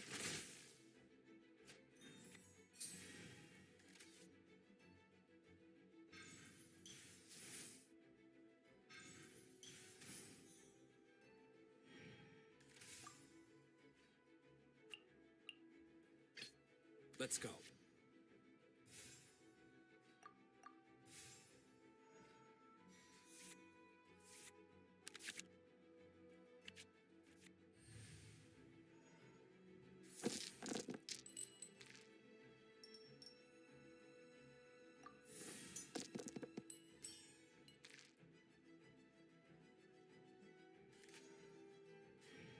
[SPEAKER 3] Let's go.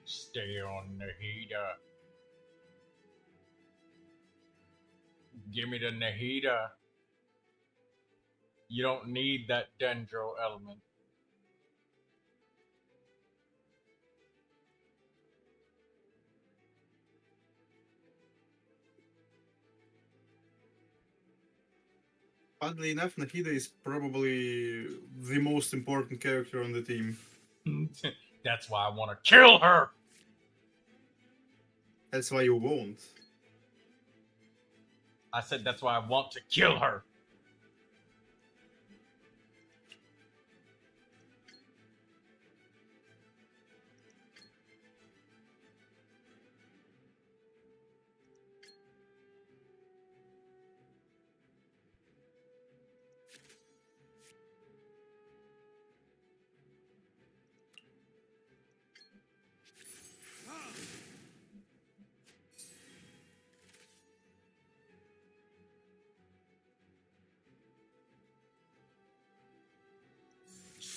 [SPEAKER 1] Stay on the heater. Give me the Nahida. You don't need that dendro element.
[SPEAKER 4] Oddly enough, Nahida is probably the most important character on the team.
[SPEAKER 1] That's why I want to kill her.
[SPEAKER 4] That's why you won't.
[SPEAKER 1] I said that's why I want to kill her.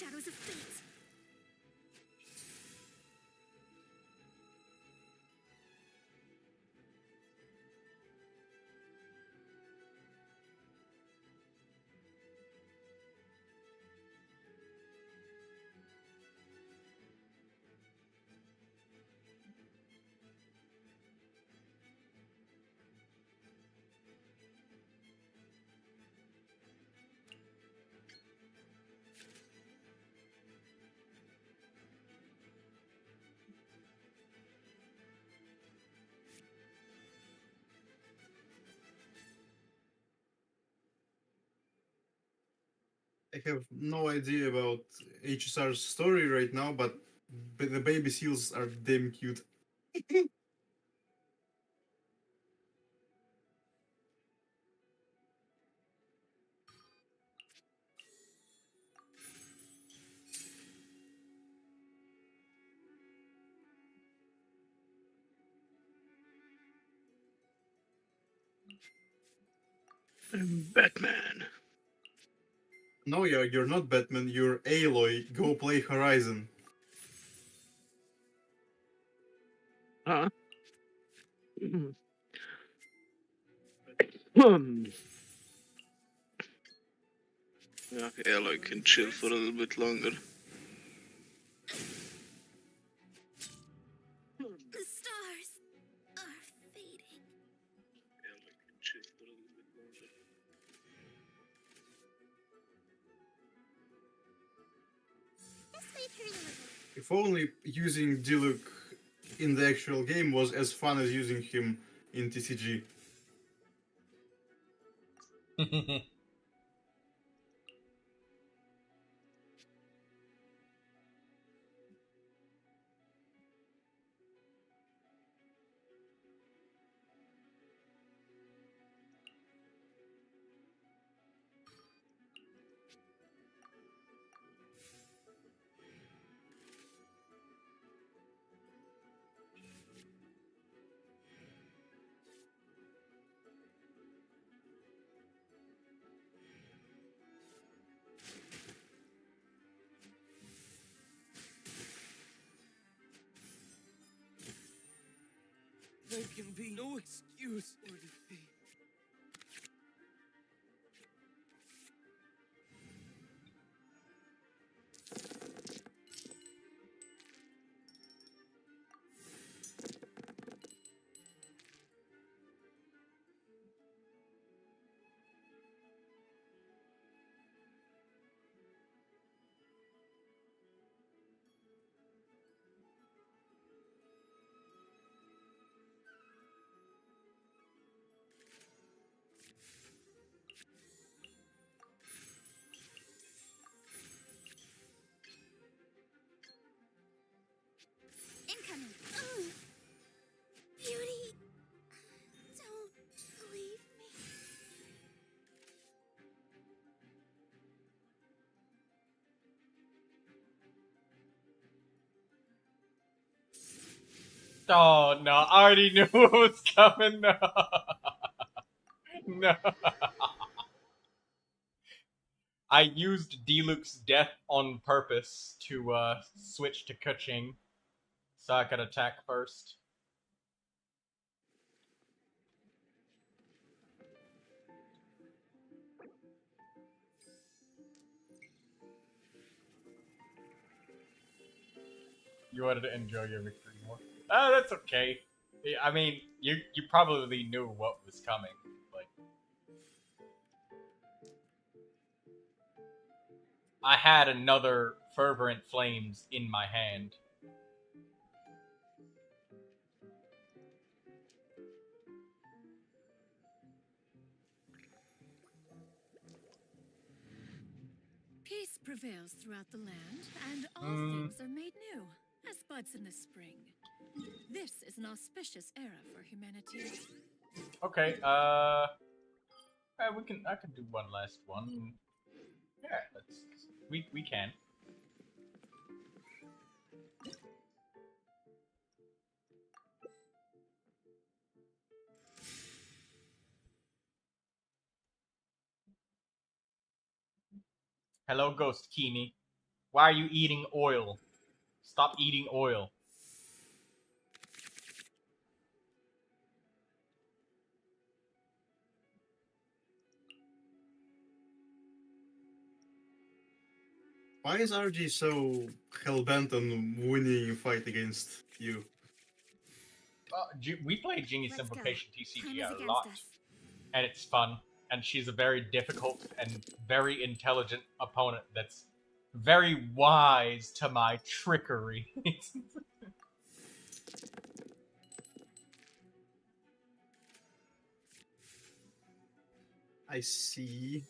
[SPEAKER 5] shadows of fate.
[SPEAKER 4] I have no idea about HSR's story right now, but the baby seals are damn cute.
[SPEAKER 9] I'm Batman.
[SPEAKER 4] No, you're not Batman, you're Aloy. Go play Horizon.
[SPEAKER 9] Huh? Okay, Aloy can chill for a little bit longer.
[SPEAKER 5] The stars are fading.
[SPEAKER 9] Aloy can chill for a little bit longer.
[SPEAKER 5] This may turn a little.
[SPEAKER 4] If only using Diluc in the actual game was as fun as using him in TCG.
[SPEAKER 3] There can be no excuse or defeat.
[SPEAKER 5] Incoming. Beauty. Don't leave me.
[SPEAKER 1] Oh no, I already knew what was coming. No. No. I used Diluc's death on purpose to switch to Kuching so I could attack first. You wanted to enjoy your victory more. Oh, that's okay. I mean, you probably knew what was coming. Like, I had another Fervent Flames in my hand.
[SPEAKER 2] Peace prevails throughout the land, and all things are made new, as buds in the spring. This is an auspicious era for humanity.
[SPEAKER 1] Okay, I can do one last one. Yeah, we can. Hello, Ghost Kimi. Why are you eating oil? Stop eating oil.
[SPEAKER 4] Why is RG so hell-bent on winning a fight against you?
[SPEAKER 1] We play Genius
[SPEAKER 5] Let's go.
[SPEAKER 1] Simplification
[SPEAKER 5] Time
[SPEAKER 1] TCG
[SPEAKER 5] is
[SPEAKER 1] a
[SPEAKER 5] against
[SPEAKER 1] lot,
[SPEAKER 5] us.
[SPEAKER 1] and it's fun. And she's a very difficult and very intelligent opponent that's very wise to my trickery.
[SPEAKER 4] I see.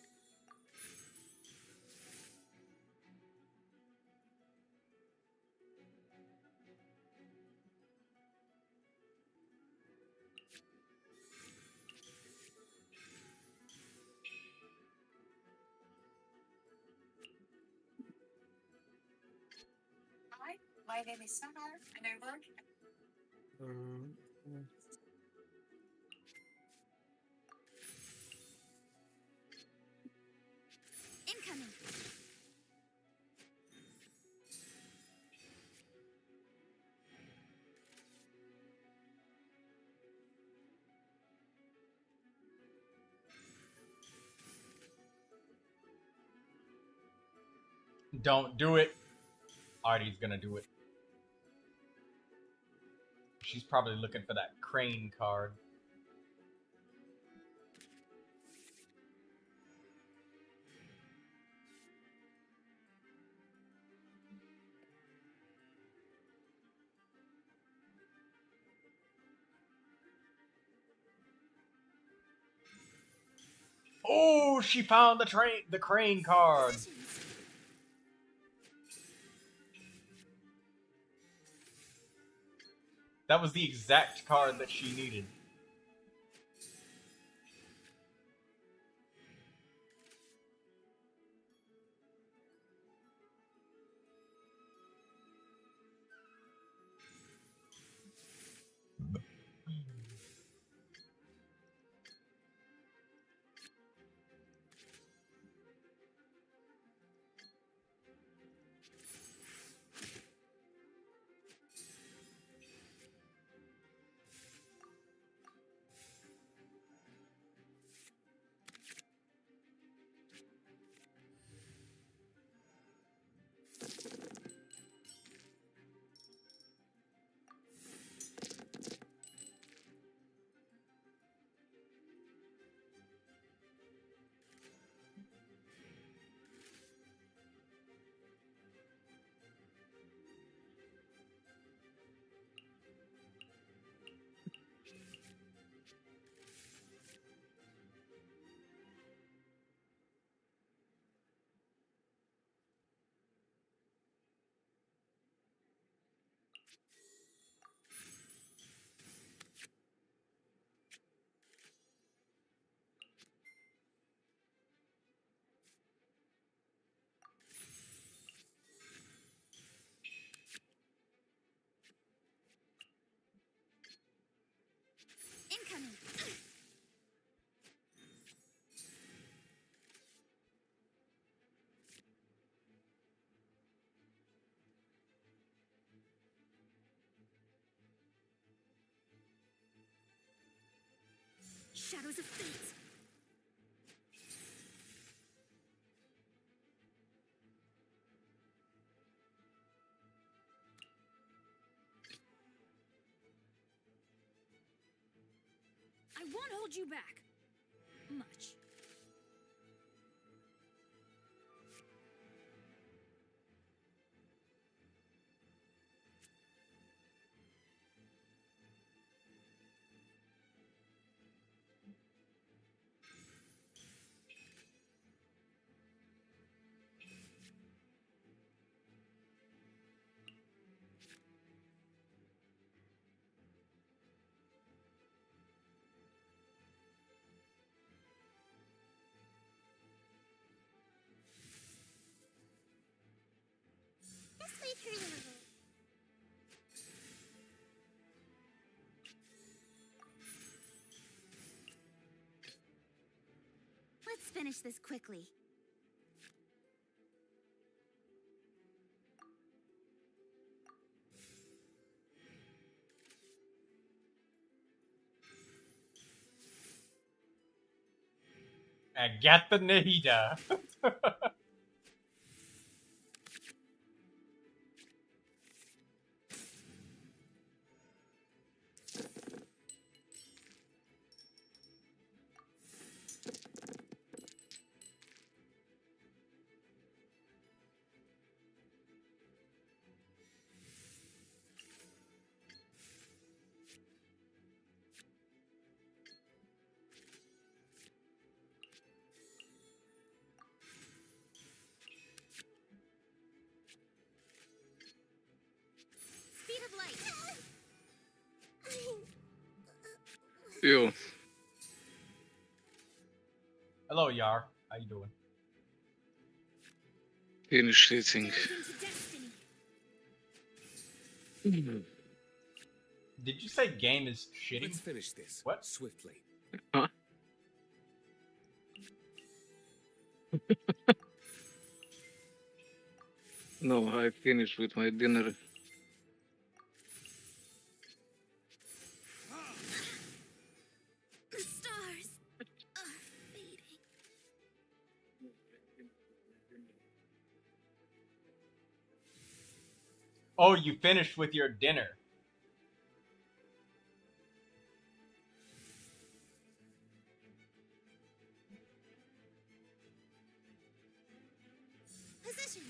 [SPEAKER 10] Hi, my name is Summer, and I work.
[SPEAKER 5] Incoming.
[SPEAKER 1] Don't do it. Artie's gonna do it. She's probably looking for that crane card. Oh, she found the crane card. That was the exact card that she needed.
[SPEAKER 5] Incoming. Shadows of fate. I won't hold you back. Much. This way through the river. Let's finish this quickly.
[SPEAKER 1] Agatha Nahida.
[SPEAKER 5] Speed of light.
[SPEAKER 9] Ew.
[SPEAKER 1] Hello, Yar. How you doing?
[SPEAKER 9] Finish eating.
[SPEAKER 5] Delve into destiny.
[SPEAKER 1] Did you say game is shitty?
[SPEAKER 3] Let's finish this.
[SPEAKER 1] What?
[SPEAKER 3] Swiftly.
[SPEAKER 9] Huh? No, I finished with my dinner.
[SPEAKER 5] The stars are fading.
[SPEAKER 1] Oh, you finished with your dinner.
[SPEAKER 5] Positions.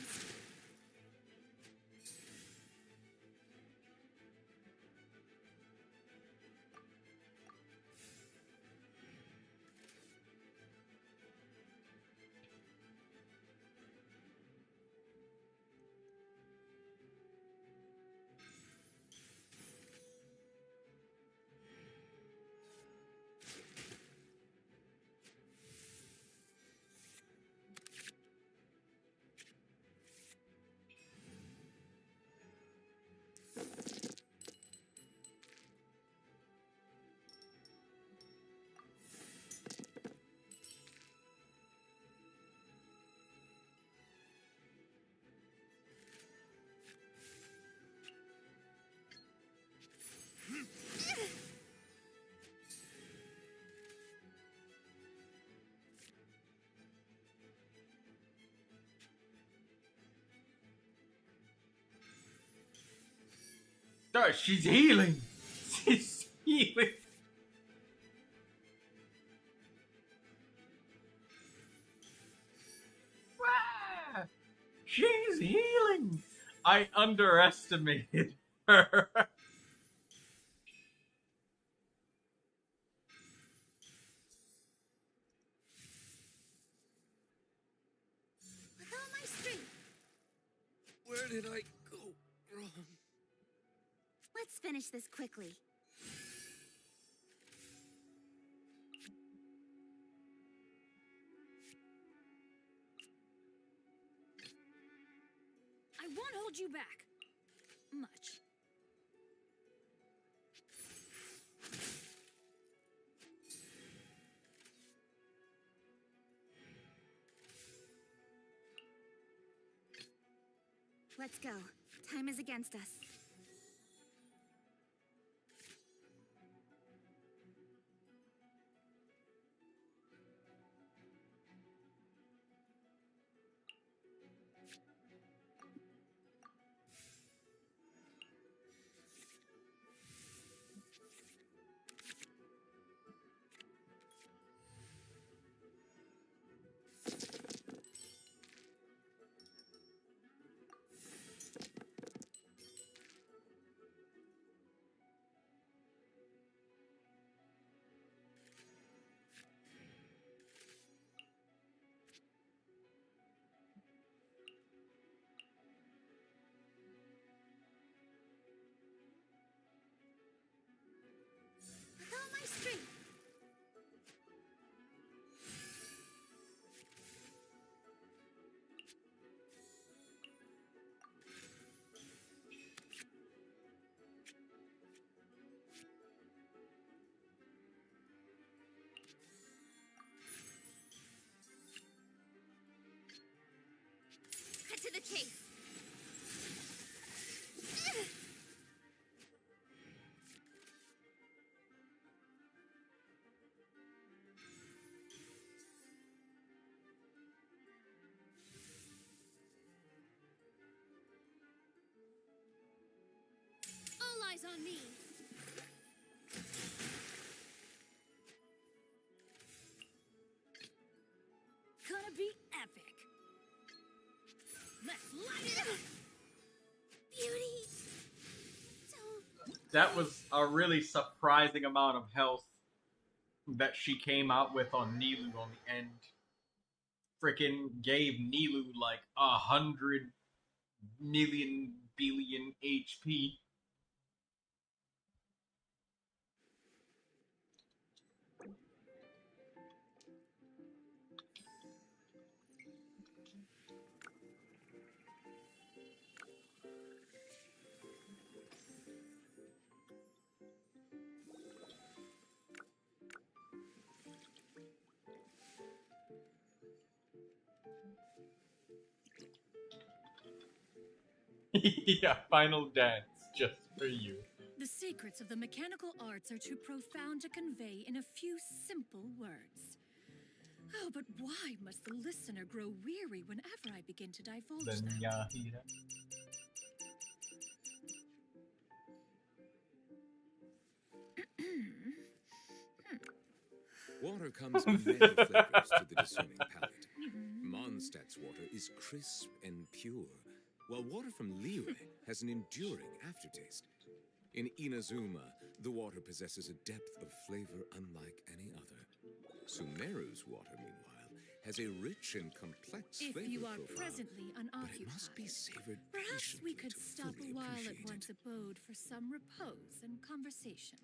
[SPEAKER 1] Oh, she's healing. She's healing. Ah, she's healing. I underestimated her.
[SPEAKER 5] With all my strength.
[SPEAKER 3] Where did I go wrong?
[SPEAKER 5] Let's finish this quickly.
[SPEAKER 2] I won't hold you back. Much.
[SPEAKER 5] Let's go. Time is against us. With all my strength. Cut to the chase.
[SPEAKER 7] eyes on me. Gonna be epic. Let's light it up.
[SPEAKER 5] Beauty.
[SPEAKER 1] That was a really surprising amount of health that she came out with on Nilou on the end. Frickin' gave Nilou like 100 million billion HP. Yeah, final dance just for you.
[SPEAKER 2] The secrets of the mechanical arts are too profound to convey in a few simple words. Oh, but why must the listener grow weary whenever I begin to divulge them?
[SPEAKER 3] Water comes in many flavors to the discerning palate. Mondstadt's water is crisp and pure, while water from Liyue has an enduring aftertaste. In Inazuma, the water possesses a depth of flavor unlike any other. Sumeru's water, meanwhile, has a rich and complex flavor
[SPEAKER 2] If you are
[SPEAKER 3] profile,
[SPEAKER 2] presently
[SPEAKER 3] but
[SPEAKER 2] unoccupied,
[SPEAKER 3] it must be savored
[SPEAKER 2] perhaps we
[SPEAKER 3] patiently
[SPEAKER 2] could
[SPEAKER 3] to
[SPEAKER 2] stop
[SPEAKER 3] fully
[SPEAKER 2] a while at
[SPEAKER 3] appreciate
[SPEAKER 2] one's
[SPEAKER 3] it.
[SPEAKER 2] abode for some repose and conversation.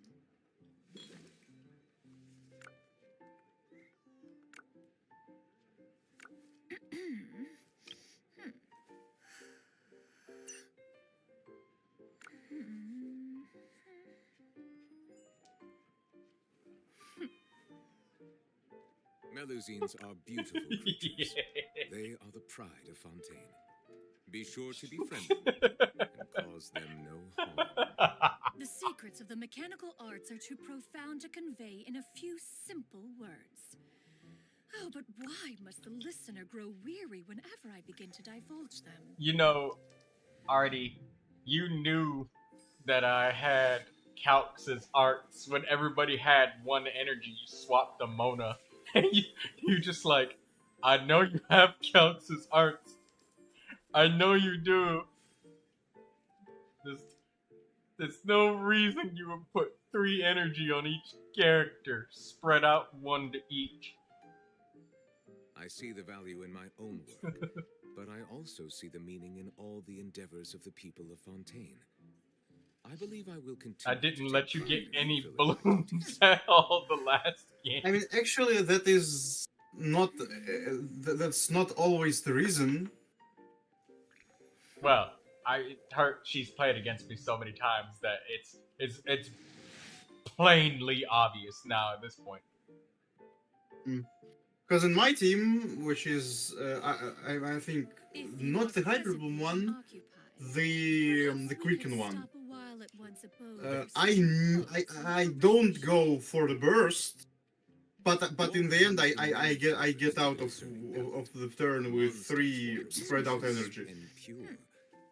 [SPEAKER 3] Melusines are beautiful creatures. They are the pride of Fontaine. Be sure to be friendly and cause them no harm.
[SPEAKER 2] The secrets of the mechanical arts are too profound to convey in a few simple words. Oh, but why must the listener grow weary whenever I begin to divulge them?
[SPEAKER 1] You know, Artie, you knew that I had Calx's arts when everybody had one energy. You swapped the Mona. And you just like, I know you have Calx's arts. I know you do. There's no reason you would put 3 energy on each character, spread out 1 to each.
[SPEAKER 3] I see the value in my own work, but I also see the meaning in all the endeavors of the people of Fontaine. I believe I will continue.
[SPEAKER 1] I didn't
[SPEAKER 3] to
[SPEAKER 1] let
[SPEAKER 3] take
[SPEAKER 1] you get
[SPEAKER 3] pride in
[SPEAKER 1] any
[SPEAKER 3] fulfilling my
[SPEAKER 1] balloons
[SPEAKER 3] duties.
[SPEAKER 1] at all the last game.
[SPEAKER 4] I mean, actually, that is not. That's not always the reason.
[SPEAKER 1] Well, she's played against me so many times that it's plainly obvious now at this point.
[SPEAKER 4] Because in my team, which is I think
[SPEAKER 2] If you
[SPEAKER 4] not
[SPEAKER 2] are
[SPEAKER 4] the Hyperbomb
[SPEAKER 2] presently
[SPEAKER 4] one,
[SPEAKER 2] unoccupied,
[SPEAKER 4] the
[SPEAKER 2] perhaps we
[SPEAKER 4] Quicken
[SPEAKER 2] could
[SPEAKER 4] one.
[SPEAKER 2] stop a while at one's abode for
[SPEAKER 4] I
[SPEAKER 2] some repose and
[SPEAKER 4] I don't
[SPEAKER 2] conversation.
[SPEAKER 4] go for the burst, but in the end I get out of the turn with 3 spread out energy.
[SPEAKER 3] And pure,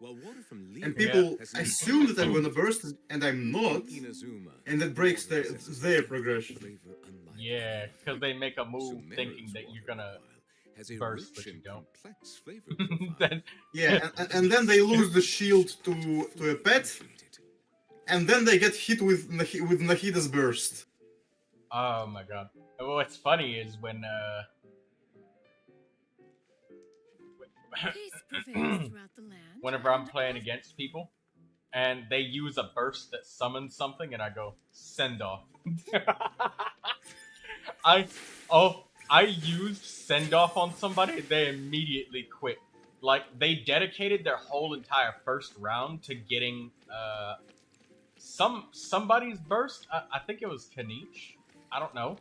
[SPEAKER 3] while water from
[SPEAKER 4] And
[SPEAKER 3] Liyue
[SPEAKER 4] people
[SPEAKER 3] has an
[SPEAKER 4] assume that I'm
[SPEAKER 3] enduring
[SPEAKER 4] gonna burst, and I'm not,
[SPEAKER 3] Inazuma,
[SPEAKER 4] and that breaks
[SPEAKER 3] water possesses
[SPEAKER 4] their
[SPEAKER 3] a depth of
[SPEAKER 4] progression.
[SPEAKER 3] flavor unlike
[SPEAKER 1] Yeah, because they make a move
[SPEAKER 3] Sumeru's
[SPEAKER 1] thinking that you're
[SPEAKER 3] water,
[SPEAKER 1] gonna
[SPEAKER 3] meanwhile, has a
[SPEAKER 1] burst,
[SPEAKER 3] rich
[SPEAKER 1] but you
[SPEAKER 3] and
[SPEAKER 1] don't.
[SPEAKER 3] complex flavor profile.
[SPEAKER 1] Then
[SPEAKER 4] Yeah, and then they lose the shield to a pet, and then they get hit with Nahida's burst.
[SPEAKER 1] oh my god. What's funny is when
[SPEAKER 2] Peace prevails throughout the land.
[SPEAKER 1] whenever I'm
[SPEAKER 2] and
[SPEAKER 1] playing
[SPEAKER 2] all-
[SPEAKER 1] against people and they use a burst that summons something and I go, send off. I used send off on somebody, they immediately quit. Like, they dedicated their whole entire first round to getting somebody's burst. I think it was Kanich. I don't know.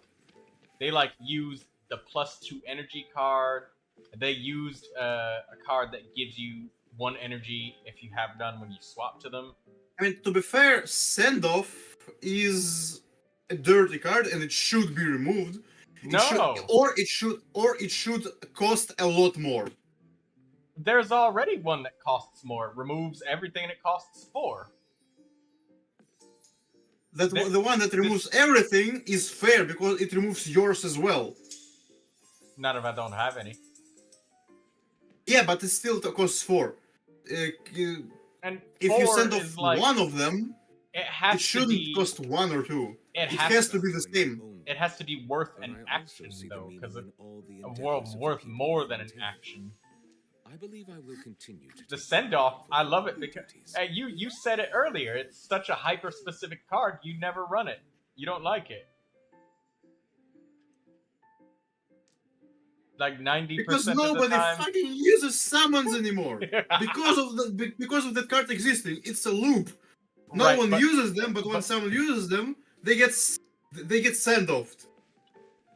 [SPEAKER 1] They like used the +2 energy card. They used a card that gives you 1 energy if you have none when you swap to them.
[SPEAKER 4] I mean, to be fair, send off is a dirty card, and it should be removed.
[SPEAKER 1] No,
[SPEAKER 4] It should cost a lot more.
[SPEAKER 1] there's already one that costs more. It removes everything and it costs 4.
[SPEAKER 4] that the one that removes everything is fair because it removes yours as well.
[SPEAKER 1] Not if I don't have any.
[SPEAKER 4] Yeah, but it still costs 4.
[SPEAKER 1] And
[SPEAKER 4] If
[SPEAKER 1] 4
[SPEAKER 4] you send
[SPEAKER 1] is
[SPEAKER 4] off
[SPEAKER 1] like,
[SPEAKER 4] one of them,
[SPEAKER 1] it has
[SPEAKER 4] it shouldn't
[SPEAKER 1] to be,
[SPEAKER 4] cost 1 or 2.
[SPEAKER 1] It
[SPEAKER 4] It
[SPEAKER 1] has
[SPEAKER 4] has to be the same.
[SPEAKER 1] It has to be worth
[SPEAKER 3] But
[SPEAKER 1] an
[SPEAKER 3] I also
[SPEAKER 1] action,
[SPEAKER 3] see the
[SPEAKER 1] though,
[SPEAKER 3] meaning
[SPEAKER 1] because
[SPEAKER 3] in all the
[SPEAKER 1] it's
[SPEAKER 3] endeavors of
[SPEAKER 1] worth
[SPEAKER 3] the people
[SPEAKER 1] more
[SPEAKER 3] who
[SPEAKER 1] than an
[SPEAKER 3] maintain.
[SPEAKER 1] action.
[SPEAKER 3] I believe I will continue to
[SPEAKER 1] The
[SPEAKER 3] take
[SPEAKER 1] send-off,
[SPEAKER 3] credit for
[SPEAKER 1] I
[SPEAKER 3] my
[SPEAKER 1] love it because
[SPEAKER 3] duties.
[SPEAKER 1] hey, you said it earlier. It's such a hyper-specific card. You never run it. You don't like it. Like 90%
[SPEAKER 4] Because
[SPEAKER 1] of the
[SPEAKER 4] nobody
[SPEAKER 1] time.
[SPEAKER 4] fucking uses summons anymore. because of that card existing, it's a loop. No
[SPEAKER 1] Right,
[SPEAKER 4] one
[SPEAKER 1] but,
[SPEAKER 4] uses them, but when someone uses them, they get sent off.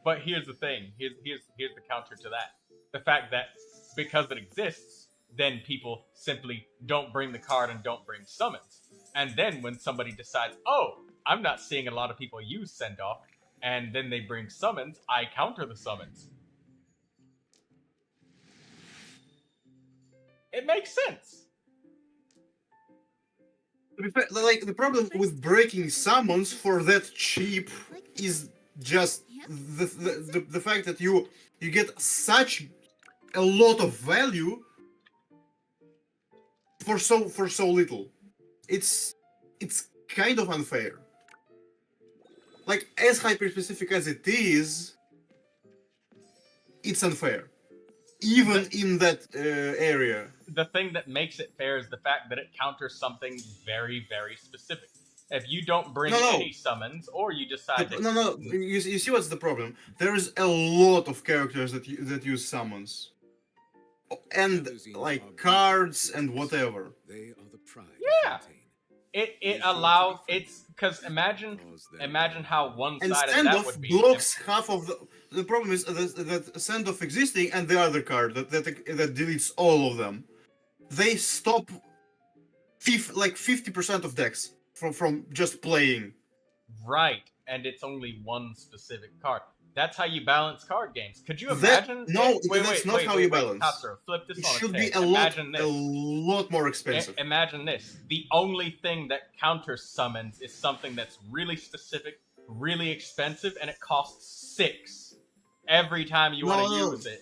[SPEAKER 1] but here's the thing. Here's the counter to that. The fact that because it exists, then people simply don't bring the card and don't bring summons. And then when somebody decides, oh, I'm not seeing a lot of people use send off, and then they bring summons, I counter the summons. It makes sense.
[SPEAKER 4] To be fair, like the problem with breaking summons for that cheap is just the fact that you get such a lot of value for so little. It's kind of unfair. Like as hyper specific as it is, it's unfair. Even in that area.
[SPEAKER 1] The thing that makes it fair is the fact that it counters something very, very specific. If you don't bring any summons, or you decide that...
[SPEAKER 4] No, you see what's the problem? There is a lot of characters that use summons. And, like, cards and whatever.
[SPEAKER 3] They are the pride.
[SPEAKER 1] Yeah! It allows... It's... Because imagine how one-sided
[SPEAKER 4] and
[SPEAKER 1] that
[SPEAKER 4] send-off
[SPEAKER 1] would be.
[SPEAKER 4] blocks half of the... The problem is that send-off existing and the other card that deletes all of them. They stop like 50% of decks from just playing.
[SPEAKER 1] Right, and it's only one specific card. That's how you balance card games. Could you imagine?
[SPEAKER 4] That's not how you balance.
[SPEAKER 1] Katsuro, flip this
[SPEAKER 4] It
[SPEAKER 1] on
[SPEAKER 4] should
[SPEAKER 1] its
[SPEAKER 4] be
[SPEAKER 1] head.
[SPEAKER 4] a lot more expensive.
[SPEAKER 1] Imagine this. The only thing that counters summons is something that's really specific, really expensive, and it costs 6 every time you want to use it.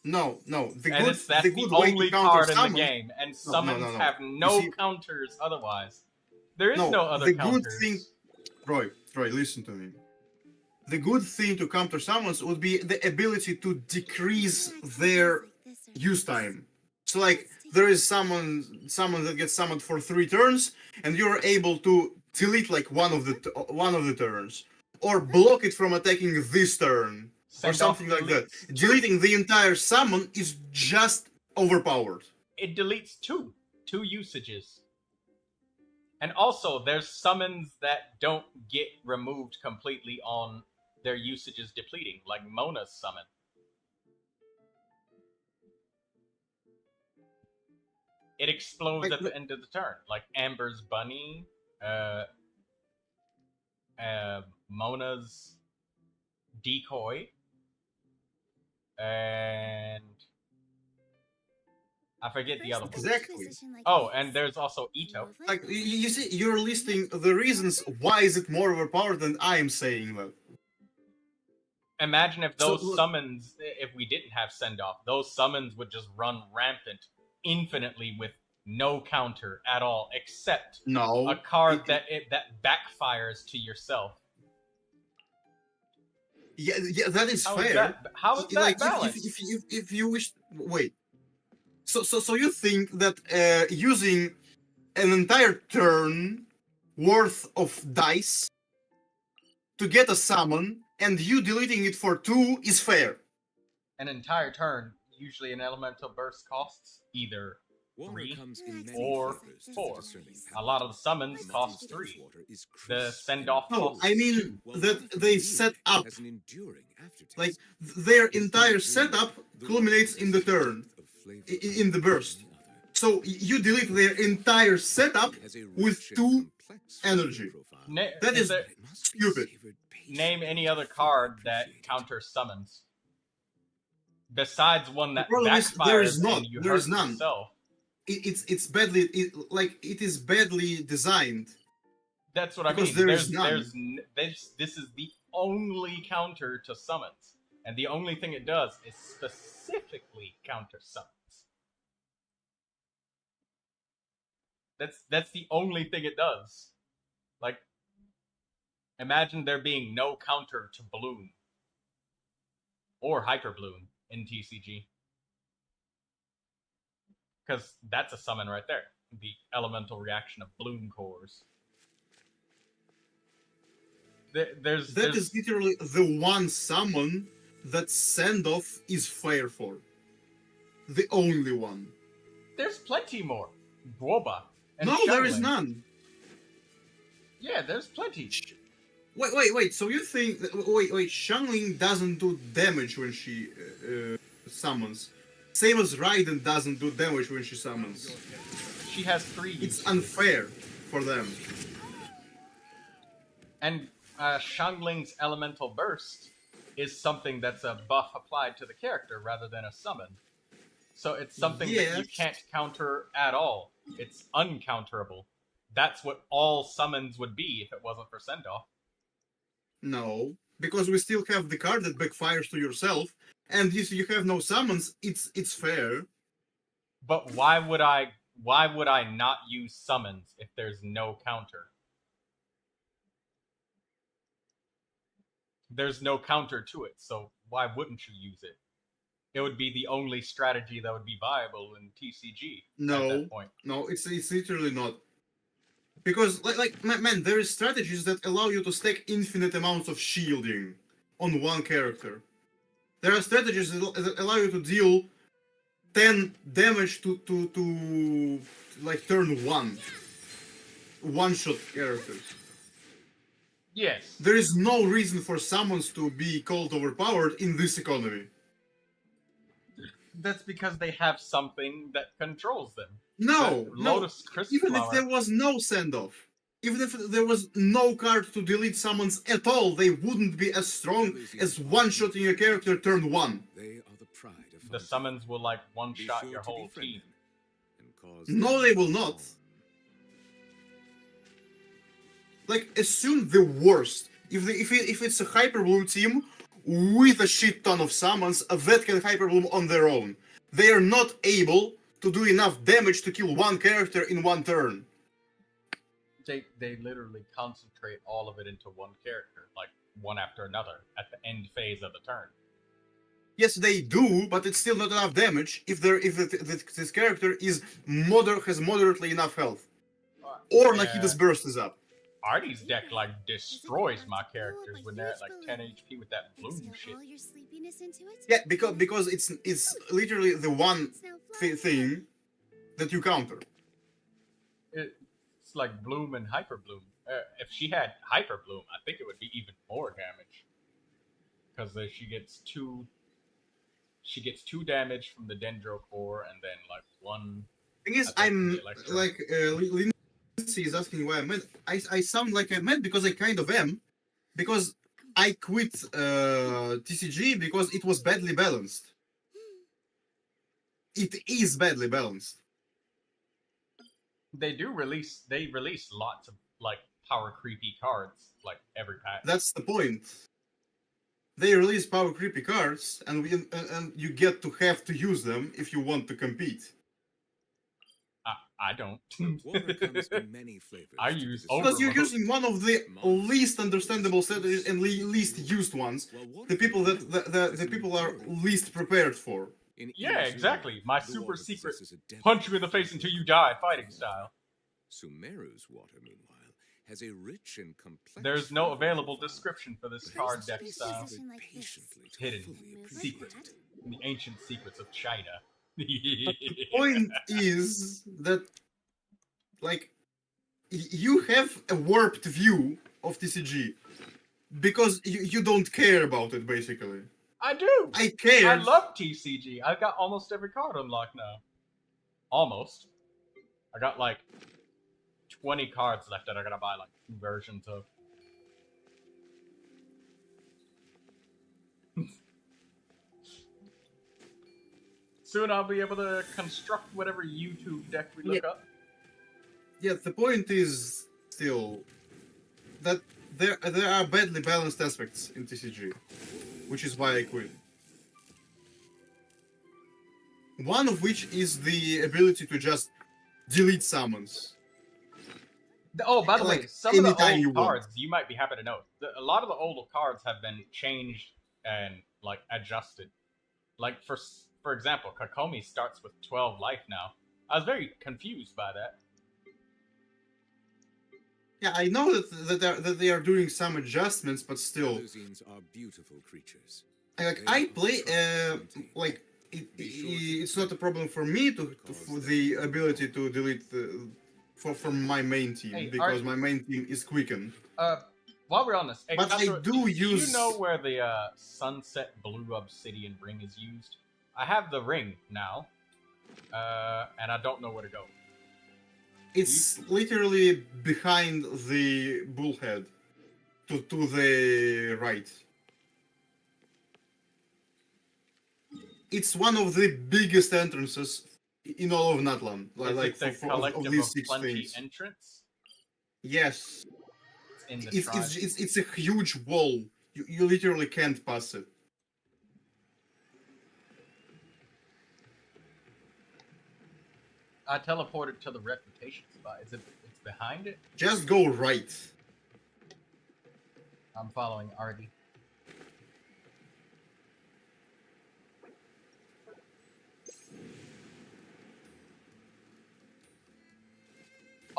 [SPEAKER 4] No.
[SPEAKER 1] That's
[SPEAKER 4] the
[SPEAKER 1] only card in the game, and summons have no counters otherwise. There is no other counters.
[SPEAKER 4] Good thing, Roy, listen to me. The good thing to counter summons would be the ability to decrease their use time. So, like, there is someone that gets summoned for 3 turns, and you're able to delete like one of the turns, or block it from attacking this turn. Or something like that. Deleting the entire summon is just overpowered.
[SPEAKER 1] It deletes 2 usages. And also, there's summons that don't get removed completely on their usages depleting, like Mona's summon. It explodes at the end of the turn, like Amber's Bunny, Mona's Decoy, and I forget the other one.
[SPEAKER 4] Exactly.
[SPEAKER 1] Oh, and there's also Ito.
[SPEAKER 4] Like, you see, you're listing the reasons why is it more overpowered than I am saying that.
[SPEAKER 1] Imagine if those summons, if we didn't have send-off, those summons would just run rampant infinitely with no counter at all, except a card that backfires to yourself.
[SPEAKER 4] Yeah, that is fair.
[SPEAKER 1] How is that
[SPEAKER 4] like,
[SPEAKER 1] balanced?
[SPEAKER 4] If you wish, wait. So you think that using an entire turn worth of dice to get a summon and you deleting it for 2 is fair?
[SPEAKER 1] An entire turn, usually an elemental burst costs either 3 or 4. A lot of the summons cost 3. The send-off costs
[SPEAKER 4] I mean
[SPEAKER 1] 2.
[SPEAKER 4] that they set up. Like, their entire setup culminates in the turn, in the burst. So you delete their entire setup with 2 energy. That is stupid.
[SPEAKER 1] Name any other card that counters summons. Besides one that backfires
[SPEAKER 4] there is not.
[SPEAKER 1] And you
[SPEAKER 4] There
[SPEAKER 1] hurt
[SPEAKER 4] is none.
[SPEAKER 1] yourself.
[SPEAKER 4] It's badly. It is badly designed.
[SPEAKER 1] That's what I
[SPEAKER 4] Because
[SPEAKER 1] mean.
[SPEAKER 4] there is none.
[SPEAKER 1] This is the only counter to summons, and the only thing it does is specifically counter summons. That's the only thing it does. Like, imagine there being no counter to Bloom or Hyper Bloom in TCG, because that's a summon right there. The elemental reaction of Bloom cores.
[SPEAKER 4] That is literally the one summon that send-off is fair for. The only one.
[SPEAKER 1] There's plenty more. Guoba. And
[SPEAKER 4] No, there is
[SPEAKER 1] Xiangling.
[SPEAKER 4] none.
[SPEAKER 1] Yeah, there's plenty.
[SPEAKER 4] Wait. So you think... Wait. Xianyun doesn't do damage when she summons. Same as Raiden doesn't do damage when she summons.
[SPEAKER 1] She has 3
[SPEAKER 4] It's
[SPEAKER 1] uses.
[SPEAKER 4] unfair for them.
[SPEAKER 1] And Xiangling's elemental burst is something that's a buff applied to the character rather than a summon. So it's something that you
[SPEAKER 4] Yes.
[SPEAKER 1] can't counter at all. It's uncounterable. That's what all summons would be if it wasn't for send-off.
[SPEAKER 4] No, because we still have the card that backfires to yourself, and if you have no summons, it's fair.
[SPEAKER 1] But why would I not use summons if there's no counter? There's no counter to it, so why wouldn't you use it? It would be the only strategy that would be viable in TCG at
[SPEAKER 4] No,
[SPEAKER 1] that point.
[SPEAKER 4] no, it's literally not. Because man, there is strategies that allow you to stack infinite amounts of shielding on one character. There are strategies that allow you to deal 10 damage to like turn 1. One-shot characters.
[SPEAKER 1] Yes.
[SPEAKER 4] There is no reason for summons to be called overpowered in this economy.
[SPEAKER 1] That's because they have something that controls them.
[SPEAKER 4] No,
[SPEAKER 1] That
[SPEAKER 4] no.
[SPEAKER 1] Lotus Crystal
[SPEAKER 4] Even if
[SPEAKER 1] Flower.
[SPEAKER 4] there was no send-off, even if there was no card to delete summons at all, they wouldn't be as strong as one-shotting a character turn 1.
[SPEAKER 3] They are the pride of
[SPEAKER 1] The
[SPEAKER 3] Fontaine.
[SPEAKER 1] summons will like
[SPEAKER 3] Be
[SPEAKER 1] one-shot
[SPEAKER 3] sure
[SPEAKER 1] your
[SPEAKER 3] to
[SPEAKER 1] whole
[SPEAKER 3] befriend
[SPEAKER 1] team.
[SPEAKER 3] them and cause
[SPEAKER 4] No,
[SPEAKER 3] them
[SPEAKER 4] they
[SPEAKER 3] to
[SPEAKER 4] will not.
[SPEAKER 3] fall.
[SPEAKER 4] Like, assume the worst. If it's a Hyperbloom team with a shit ton of summons, that can Hyperbloom on their own. They are not able to do enough damage to kill one character in one turn.
[SPEAKER 1] They literally concentrate all of it into one character, like one after another, at the end phase of the turn.
[SPEAKER 4] Yes, they do, but it's still not enough damage if this character is has moderately enough health. Or Nakida's burst is up.
[SPEAKER 1] Artie's deck like destroys my characters when they're at like 10 HP with that bloom shit.
[SPEAKER 5] All your sleepiness into it?
[SPEAKER 4] Yeah, because it's literally the one thing that you counter.
[SPEAKER 1] It's like bloom and hyper bloom. If she had hyper bloom, I think it would be even more damage, because she gets two damage from the Dendro core, and then like one.
[SPEAKER 4] Thing is,
[SPEAKER 1] attack from
[SPEAKER 4] I'm
[SPEAKER 1] the Electro.
[SPEAKER 4] like Lindsay is asking why I'm mad. I sound like I'm mad because I kind of am, because I quit TCG because it was badly balanced. It is badly balanced.
[SPEAKER 1] They release lots of like power creepy cards like every pack.
[SPEAKER 4] That's the point. They release power creepy cards, and you get to have to use them if you want to compete.
[SPEAKER 1] I don't.
[SPEAKER 3] Water comes in many flavors.
[SPEAKER 1] I
[SPEAKER 3] to the
[SPEAKER 1] use
[SPEAKER 3] discerning
[SPEAKER 4] Because you're
[SPEAKER 1] Overload.
[SPEAKER 4] using one of the least understandable strategies and least used ones.
[SPEAKER 3] While water
[SPEAKER 4] The people
[SPEAKER 3] can
[SPEAKER 4] that
[SPEAKER 3] heal,
[SPEAKER 4] the people are least prepared for.
[SPEAKER 3] in
[SPEAKER 1] Yeah,
[SPEAKER 3] each
[SPEAKER 1] exactly.
[SPEAKER 3] world,
[SPEAKER 1] My
[SPEAKER 3] the
[SPEAKER 1] super
[SPEAKER 3] water
[SPEAKER 1] secret
[SPEAKER 3] possesses a depth
[SPEAKER 1] punch you in the
[SPEAKER 3] of
[SPEAKER 1] face until you
[SPEAKER 3] flavor.
[SPEAKER 1] die, fighting style.
[SPEAKER 3] Sumeru's water, meanwhile, has a rich and complex.
[SPEAKER 1] There's no
[SPEAKER 3] flavor
[SPEAKER 1] available
[SPEAKER 3] profile.
[SPEAKER 1] description for this
[SPEAKER 3] But
[SPEAKER 1] card
[SPEAKER 3] it's
[SPEAKER 1] deck
[SPEAKER 3] waited
[SPEAKER 1] style.
[SPEAKER 5] Like this.
[SPEAKER 3] patiently to
[SPEAKER 1] Hidden
[SPEAKER 3] fully
[SPEAKER 5] Move like
[SPEAKER 3] appreciate
[SPEAKER 5] that.
[SPEAKER 3] it.
[SPEAKER 1] In the ancient secrets of China.
[SPEAKER 4] The point is that, like, you have a warped view of TCG because you don't care about it, basically.
[SPEAKER 1] I do.
[SPEAKER 4] I care.
[SPEAKER 1] I love TCG. I've got almost every card unlocked now. Almost. I got like 20 cards left that I gotta buy like 2 versions of. Soon I'll be able to construct whatever YouTube deck we look up.
[SPEAKER 4] Yeah, the point is still that there are badly balanced aspects in TCG, which is why I quit. One of which is the ability to just delete summons.
[SPEAKER 1] Oh, by the way,
[SPEAKER 4] Like,
[SPEAKER 1] some of the
[SPEAKER 4] anytime you
[SPEAKER 1] old
[SPEAKER 4] want.
[SPEAKER 1] cards, you might be happy to know, a lot of the older cards have been changed and like adjusted. Like for example, Kokomi starts with 12 life now. I was very confused by that.
[SPEAKER 4] Yeah, I know that they are doing some adjustments, but still,
[SPEAKER 3] Elosians are beautiful creatures.
[SPEAKER 4] like I play like it's not a problem for me for the ability to delete from my main team,
[SPEAKER 1] Hey,
[SPEAKER 4] because my main team is quickened.
[SPEAKER 1] While we're on this, hey,
[SPEAKER 4] But
[SPEAKER 1] Cutthroat,
[SPEAKER 4] I do use.
[SPEAKER 1] you know where the Sunset Blue Obsidian ring is used? I have the ring now, and I don't know where to go.
[SPEAKER 4] It's literally behind the bullhead, to the right. It's one of the biggest entrances in all of Natlan. Like
[SPEAKER 1] Is it the
[SPEAKER 4] of these 6
[SPEAKER 1] plenty
[SPEAKER 4] things.
[SPEAKER 1] entrance?
[SPEAKER 4] Yes.
[SPEAKER 1] In the
[SPEAKER 4] It's a huge wall. You literally can't pass it.
[SPEAKER 1] I teleported to the reputation spot. It's behind it?
[SPEAKER 4] Just go right.
[SPEAKER 1] I'm following Artie.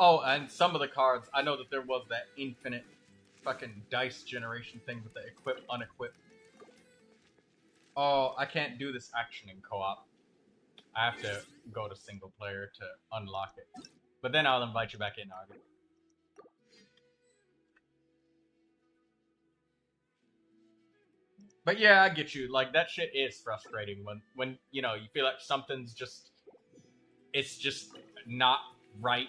[SPEAKER 1] Oh, and some of the cards, I know that there was that infinite fucking dice generation thing with the equip, unequip. Oh, I can't do this action in co-op. I have to go to single player to unlock it. But then I'll invite you back in, Artie. But yeah, I get you. Like, that shit is frustrating when you know, you feel like something's just... It's just not right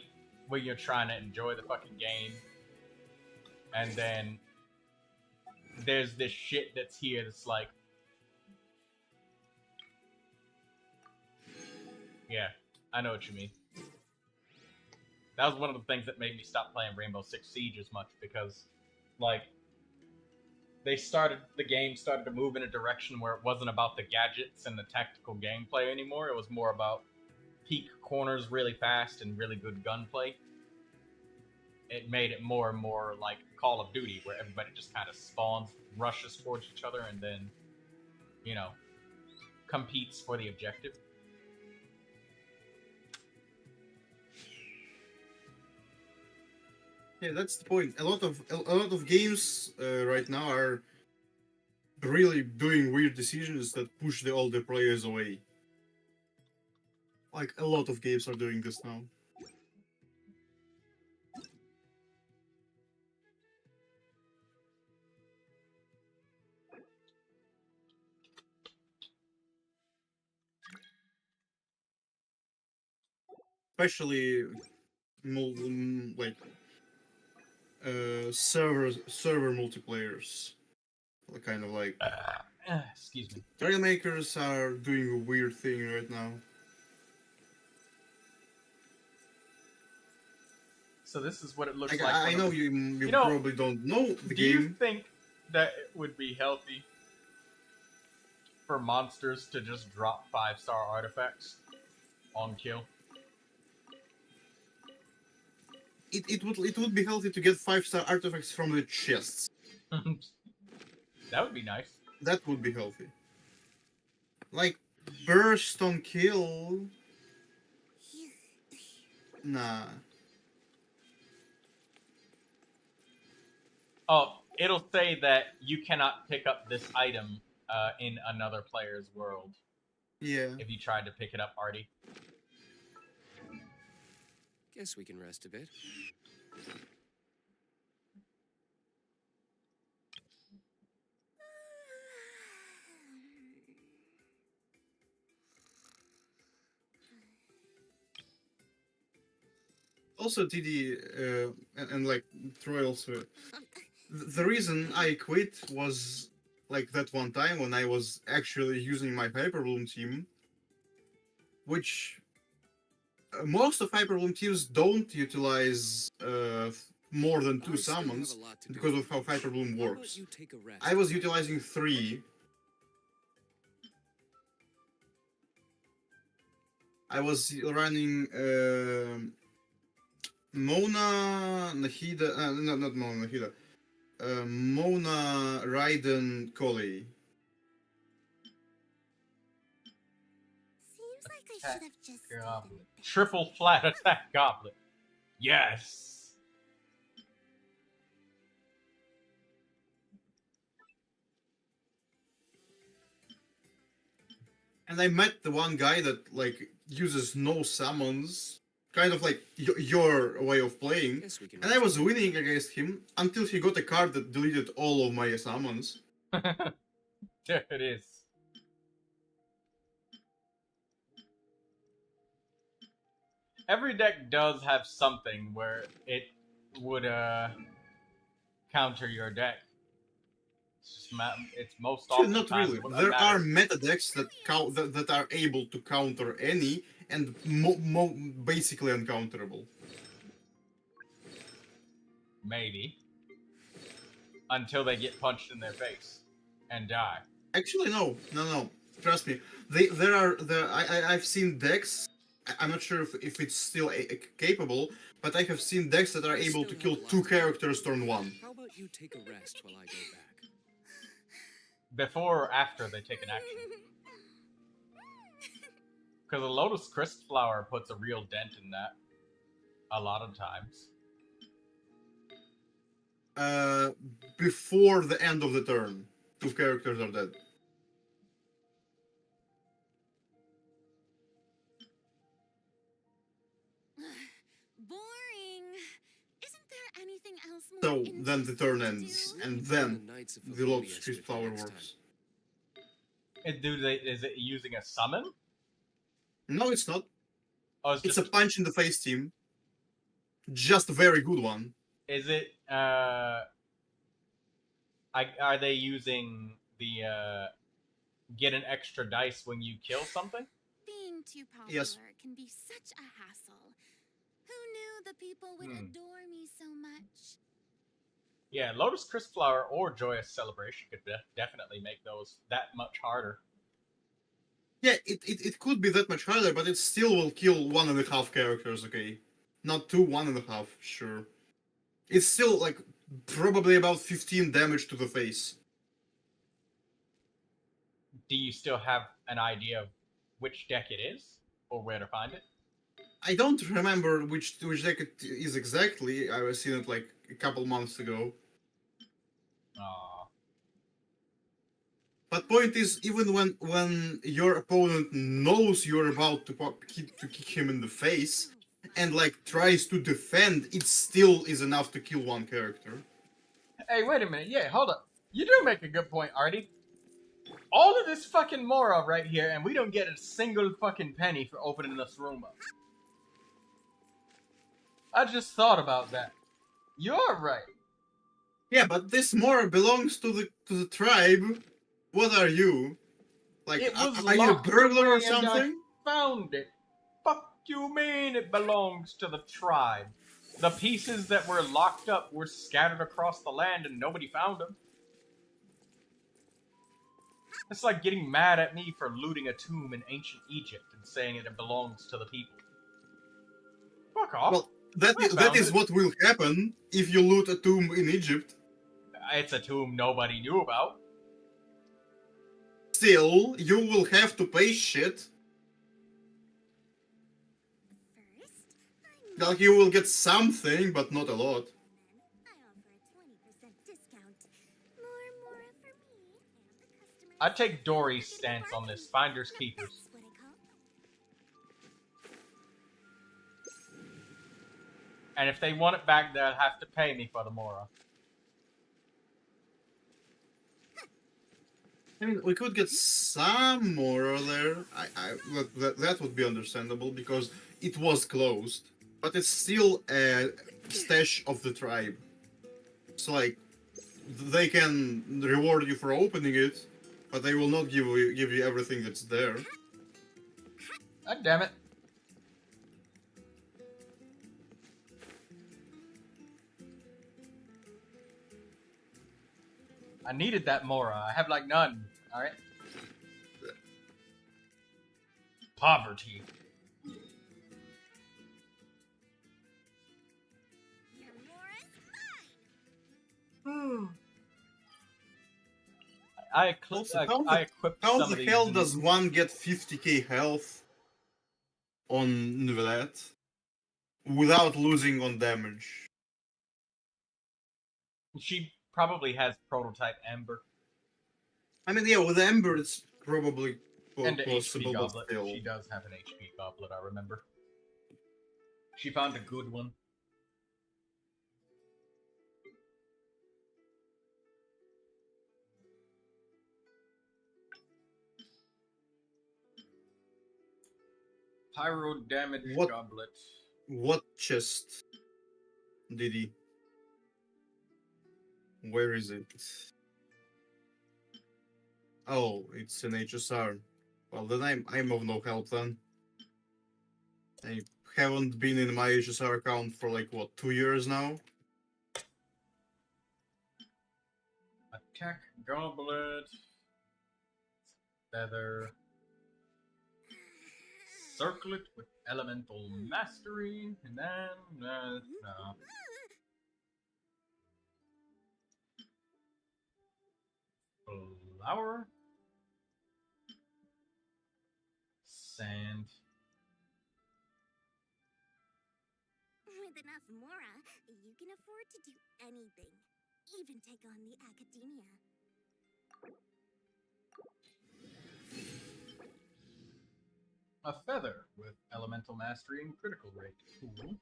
[SPEAKER 1] when you're trying to enjoy the fucking game. And then there's this shit that's here that's like... Yeah, I know what you mean. That was one of the things that made me stop playing Rainbow Six Siege as much, because, like, the game started to move in a direction where it wasn't about the gadgets and the tactical gameplay anymore. It was more about peek corners really fast and really good gunplay. It made it more and more like Call of Duty, where everybody just kind of spawns, rushes towards each other, and then, you know, competes for the objective.
[SPEAKER 4] Yeah, that's the point. A lot of games right now are really doing weird decisions that push the older players away. Like, a lot of games are doing this now. Especially like server multiplayers, kind of like
[SPEAKER 1] excuse me.
[SPEAKER 4] Trailmakers are doing a weird thing right now.
[SPEAKER 1] So this is what it looks like.
[SPEAKER 4] I know you probably don't know the game.
[SPEAKER 1] Do you think that it would be healthy for monsters to just drop 5-star artifacts on kill?
[SPEAKER 4] It would be healthy to get 5-star artifacts from the chests.
[SPEAKER 1] That would be nice.
[SPEAKER 4] That would be healthy. Like, burst on kill. Nah.
[SPEAKER 1] Oh, it'll say that you cannot pick up this item in another player's world.
[SPEAKER 4] Yeah.
[SPEAKER 1] If you tried to pick it up, Artie.
[SPEAKER 3] Guess we can rest a bit.
[SPEAKER 4] Also, TD, and like Troy also, the reason I quit was like that one time when I was actually using my Hyperbloom team, which most of Hyperbloom teams don't utilize more than 2
[SPEAKER 3] I still have
[SPEAKER 4] summons
[SPEAKER 3] a lot to do.
[SPEAKER 4] because of how Hyper Bloom
[SPEAKER 3] How about
[SPEAKER 4] works.
[SPEAKER 3] you take a rest
[SPEAKER 4] I was
[SPEAKER 3] while
[SPEAKER 4] utilizing 3. I was running Mona, Nahida, no, not Mona, Nahida. Mona, Raiden, Collei.
[SPEAKER 5] Seems like I
[SPEAKER 1] Attack
[SPEAKER 5] should have just stayed in
[SPEAKER 1] Goblet.
[SPEAKER 5] bed.
[SPEAKER 1] Triple flat attack goblet. Yes.
[SPEAKER 4] And I met the one guy that like uses no summons, kind of like your way of playing.
[SPEAKER 3] Guess we can
[SPEAKER 4] And I was winning against him until he got a card that deleted all of my summons.
[SPEAKER 1] There it is. Every deck does have something where it would counter your deck. It's just it's most
[SPEAKER 4] Actually,
[SPEAKER 1] often
[SPEAKER 4] not really. There are meta decks that that are able to counter any and basically uncounterable.
[SPEAKER 1] Maybe. Until they get punched in their face and die.
[SPEAKER 4] Actually, no. Trust me. I've seen decks. I'm not sure if it's still capable, but I have seen decks that are able to kill 2 characters turn 1.
[SPEAKER 3] How about you take a rest while I go back?
[SPEAKER 1] Before or after they take an action. Because a Lotus Crystal Flower puts a real dent in that. A lot of times.
[SPEAKER 4] Before the end of the turn, 2 characters are dead.
[SPEAKER 5] Boring. Isn't there anything else more
[SPEAKER 4] So then the turn
[SPEAKER 5] interesting to
[SPEAKER 4] ends,
[SPEAKER 5] do?
[SPEAKER 4] and then
[SPEAKER 3] The Knights of
[SPEAKER 4] the Lotus
[SPEAKER 3] Oblivious
[SPEAKER 4] Crystal
[SPEAKER 3] with
[SPEAKER 4] Flower
[SPEAKER 3] next time.
[SPEAKER 4] works.
[SPEAKER 1] Is it using a summon?
[SPEAKER 4] No, it's not.
[SPEAKER 1] Oh, it's
[SPEAKER 4] It's
[SPEAKER 1] just
[SPEAKER 4] a punch in the face team. Just a very good one.
[SPEAKER 1] Is it, are they using the, get an extra dice when you kill something?
[SPEAKER 5] Being too popular
[SPEAKER 4] Yes.
[SPEAKER 5] can be such a hassle. Who knew the people would adore me so much?
[SPEAKER 1] Yeah, Lotus Crystal Flower or Joyous Celebration could definitely make those that much harder.
[SPEAKER 4] Yeah, it could be that much harder, but it still will kill 1.5 characters, okay? Not 2, 1.5, sure. It's still, like, probably about 15 damage to the face.
[SPEAKER 1] Do you still have an idea of which deck it is? Or where to find it?
[SPEAKER 4] I don't remember which deck it is exactly. I was seeing it, like, a couple months ago.
[SPEAKER 1] Aww.
[SPEAKER 4] But point is, even when your opponent knows you're about to kick him in the face, and like tries to defend, it still is enough to kill 1 character.
[SPEAKER 1] Hey, wait a minute. Yeah, hold up. You do make a good point, Artie. All of this fucking Mora right here, and we don't get a single fucking penny for opening this room up. I just thought about that. You're right.
[SPEAKER 4] Yeah, but this more belongs to the tribe. What are you? Like,
[SPEAKER 1] It was
[SPEAKER 4] are you a
[SPEAKER 1] locked
[SPEAKER 4] burglar or
[SPEAKER 1] away and I
[SPEAKER 4] something?
[SPEAKER 1] found it. Fuck you mean it belongs to the tribe? The pieces that were locked up were scattered across the land and nobody found them. It's like getting mad at me for looting a tomb in ancient Egypt and saying it belongs to the people. Fuck off.
[SPEAKER 4] Well, that
[SPEAKER 1] found
[SPEAKER 4] is
[SPEAKER 1] it.
[SPEAKER 4] what will happen if you loot a tomb in Egypt.
[SPEAKER 1] It's a tomb nobody knew about.
[SPEAKER 4] Still, you will have to pay shit.
[SPEAKER 5] First, I
[SPEAKER 4] Like, you will get something, but not a lot.
[SPEAKER 5] I offer a 20% discount. More for me and the customers.
[SPEAKER 1] I'd take Dory's stance on this. Finders keepers.
[SPEAKER 5] That's what I call.
[SPEAKER 1] And if they want it back, they'll have to pay me for the Mora.
[SPEAKER 4] I mean, we could get some more there. That would be understandable because it was closed, but it's still a stash of the tribe. So like, they can reward you for opening it, but they will not give you everything that's there.
[SPEAKER 1] God damn it. I needed that Mora. I have like none. Alright. Poverty.
[SPEAKER 5] Your Mora's mine!
[SPEAKER 1] I
[SPEAKER 4] Also,
[SPEAKER 1] equipped
[SPEAKER 4] How
[SPEAKER 1] some of
[SPEAKER 4] the
[SPEAKER 1] these.
[SPEAKER 4] hell
[SPEAKER 1] and-
[SPEAKER 4] does one get 50k health on Neuvilette without losing on damage?
[SPEAKER 1] She probably has prototype Ember
[SPEAKER 4] I mean, yeah, with Ember it's probably
[SPEAKER 1] and the HP
[SPEAKER 4] possible, but
[SPEAKER 1] goblet.
[SPEAKER 4] still.
[SPEAKER 1] She does have an HP goblet, I remember. She found a good one. Pyro damage
[SPEAKER 4] What-
[SPEAKER 1] goblet.
[SPEAKER 4] What chest did he? Where is it? Oh, it's an HSR. Well, then I'm of no help then. I haven't been in my HSR account for like, what, 2 years now?
[SPEAKER 1] Attack goblet. Feather. Circlet with elemental mastery. And then, no. Flower. Sand.
[SPEAKER 5] With enough Mora, you can afford to do anything. Even take on the academia.
[SPEAKER 1] A feather with elemental mastery and critical rate. Cool.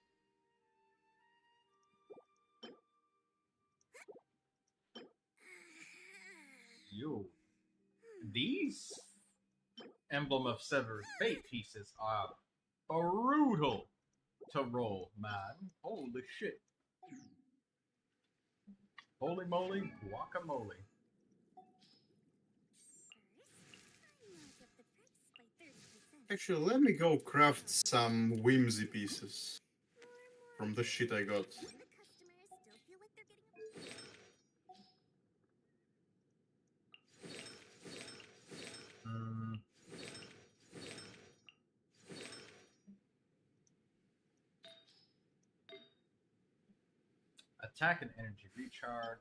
[SPEAKER 1] Yo. These Emblem of Sever's Fate pieces are brutal to roll, man. Holy shit. Holy moly, guacamole.
[SPEAKER 4] Actually, let me go craft some whimsy pieces from the shit I got.
[SPEAKER 1] Attack and energy recharge.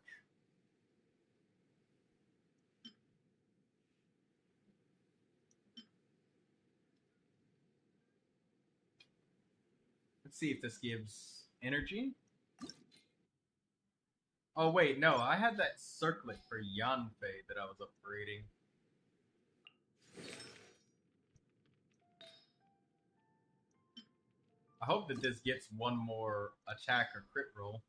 [SPEAKER 1] Let's see if this gives energy. Oh wait, no, I had that circlet for Yanfei that I was upgrading. I hope that this gets one more attack or crit roll.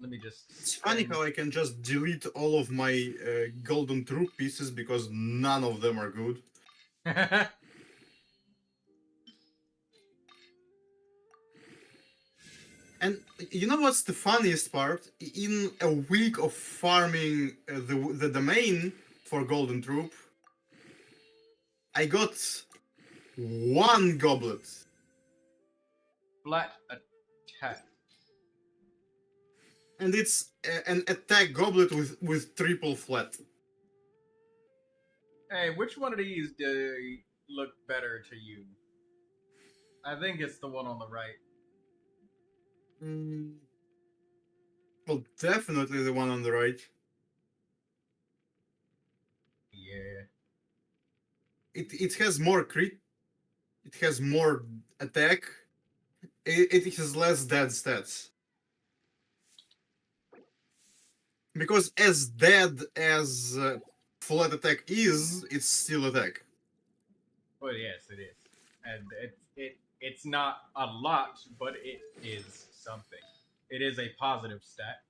[SPEAKER 1] Let me just...
[SPEAKER 4] It's funny how I can just delete all of my golden troop pieces because none of them are good. And you know what's the funniest part? In a week of farming the domain for golden troop, I got one goblet.
[SPEAKER 1] Flat attack.
[SPEAKER 4] And it's an attack goblet with triple flat.
[SPEAKER 1] Hey, which one of these do look better to you? I think it's the one on the right.
[SPEAKER 4] Well, definitely the one on the right.
[SPEAKER 1] Yeah.
[SPEAKER 4] It has more crit. It has more attack. It has less dead stats. Because as dead as flat attack is, it's still attack.
[SPEAKER 1] Well, yes, it is, and it's not a lot, but it is something. It is a positive stat.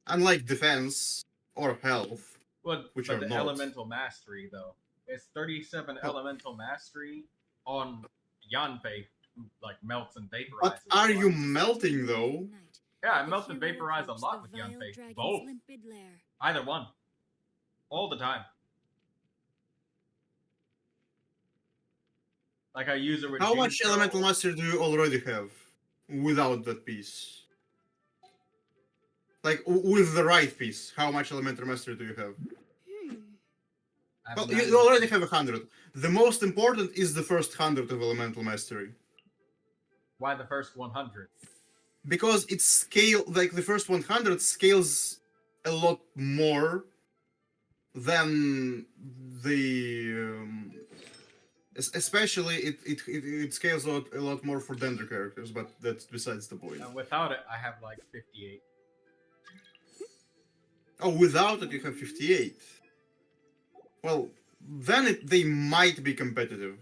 [SPEAKER 4] Unlike defense or health.
[SPEAKER 1] Well,
[SPEAKER 4] Which
[SPEAKER 1] but
[SPEAKER 4] are
[SPEAKER 1] the
[SPEAKER 4] not.
[SPEAKER 1] elemental mastery though, it's 37 elemental mastery on Yanfei, who like melts and vaporizes.
[SPEAKER 4] But are you melting though?
[SPEAKER 1] Yeah, I melt and vaporize a lot with Yanfei. Both. Either one. All the time. Like I use it with
[SPEAKER 4] How much
[SPEAKER 1] Jincho.
[SPEAKER 4] elemental mastery do you already have without that piece? Like with the right piece, how much elemental mastery do you have?
[SPEAKER 1] I have
[SPEAKER 4] Well,
[SPEAKER 1] 90.
[SPEAKER 4] you already have 100. The most important is the first 100 of elemental mastery.
[SPEAKER 1] Why the first 100?
[SPEAKER 4] Because it's scale, like the first 100 scales a lot more than the especially it scales a lot more for Dendro characters, but that's besides the point.
[SPEAKER 1] Without it, I have like 58.
[SPEAKER 4] Oh, without it you have 58. Well, then they might be competitive.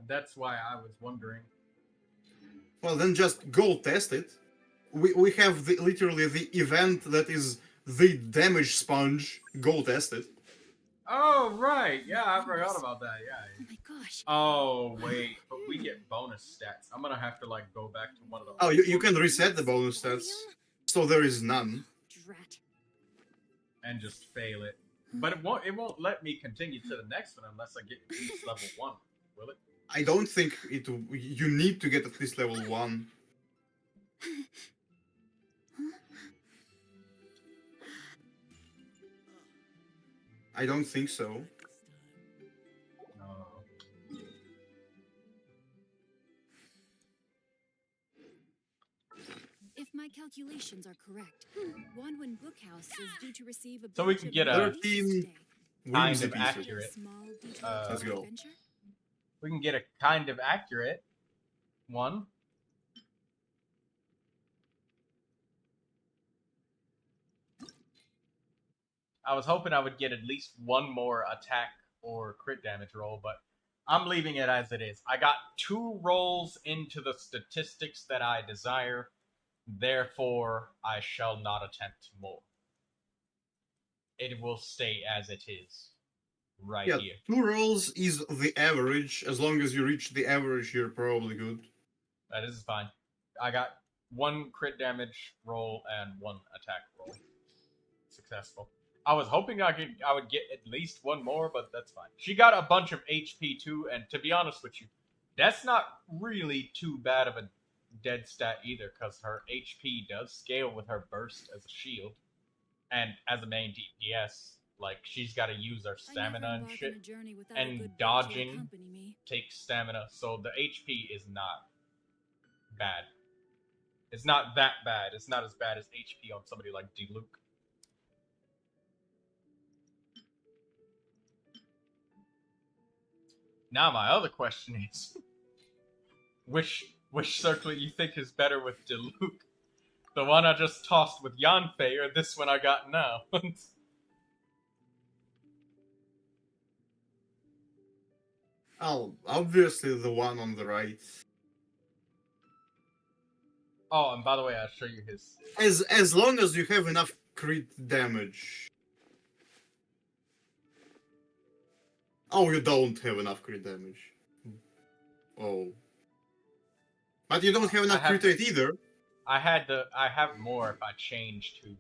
[SPEAKER 1] That's why I was wondering.
[SPEAKER 4] Well, then just go test it. We have literally the event that is the damage sponge. Go test it.
[SPEAKER 1] Oh, right. Yeah, I forgot about that. Yeah.
[SPEAKER 2] Oh my gosh.
[SPEAKER 1] Oh, wait. But we get bonus stats. I'm going to have to, like, go back to one of the...
[SPEAKER 4] Oh, you can reset the bonus stats. So there is none.
[SPEAKER 2] Drat.
[SPEAKER 1] And just fail it. But it won't let me continue to the next one unless I get at least level 1. Will it?
[SPEAKER 4] I don't think it. You need to get at least level 1. I don't think so.
[SPEAKER 1] No.
[SPEAKER 2] If my calculations are correct, Wanwen Bookhouse is due to receive a
[SPEAKER 1] So we
[SPEAKER 2] bunch
[SPEAKER 1] can
[SPEAKER 2] of
[SPEAKER 1] get a
[SPEAKER 4] 13
[SPEAKER 1] kind
[SPEAKER 4] whimsy
[SPEAKER 1] of
[SPEAKER 4] pieces.
[SPEAKER 1] accurate.
[SPEAKER 2] small
[SPEAKER 4] Let's go.
[SPEAKER 2] adventure?
[SPEAKER 1] We can get a kind of accurate one. I was hoping I would get at least one more attack or crit damage roll, but I'm leaving it as it is. I got 2 rolls into the statistics that I desire, therefore I shall not attempt more. It will stay as it is, right
[SPEAKER 4] Yeah,
[SPEAKER 1] here.
[SPEAKER 4] 2 rolls is the average. As long as you reach the average, you're probably good.
[SPEAKER 1] That is fine. I got 1 crit damage roll and 1 attack roll. Successful. I was hoping I would get at least 1 more, but that's fine. She got a bunch of HP too, and to be honest with you, that's not really too bad of a dead stat either, because her HP does scale with her burst as a shield, and as a main DPS, like she's got to use her stamina and shit, and dodging takes stamina, so the HP is not bad. It's not that bad. It's not as bad as HP on somebody like Diluc. Now my other question is, which circlet you think is better with Diluc? The one I just tossed with Yanfei, or this one I got now?
[SPEAKER 4] Oh, obviously the one on the right.
[SPEAKER 1] Oh, and by the way, I'll show you his...
[SPEAKER 4] As long as you have enough crit damage. Oh, you don't have enough crit damage. Oh. But you don't have enough crit rate either.
[SPEAKER 1] I have more if I change to...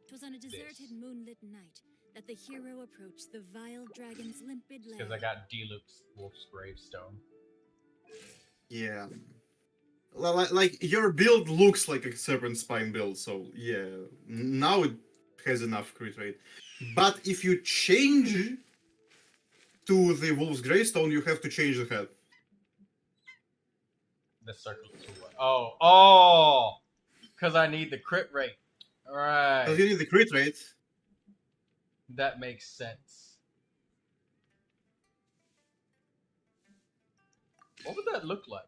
[SPEAKER 2] 'Twas on a deserted moonlit night that the hero approached the vile dragon's limpid lair.
[SPEAKER 1] Because I got Diluc's Wolf's Gravestone.
[SPEAKER 4] Yeah. Like, your build looks like a Serpent Spine build, so yeah. Now it has enough crit rate. But if you change to the Wolf's Gravestone, you have to change the head.
[SPEAKER 1] The circle to what? Oh! Because I need the crit rate. Alright.
[SPEAKER 4] Because you need the crit rate.
[SPEAKER 1] That makes sense. What would that look like?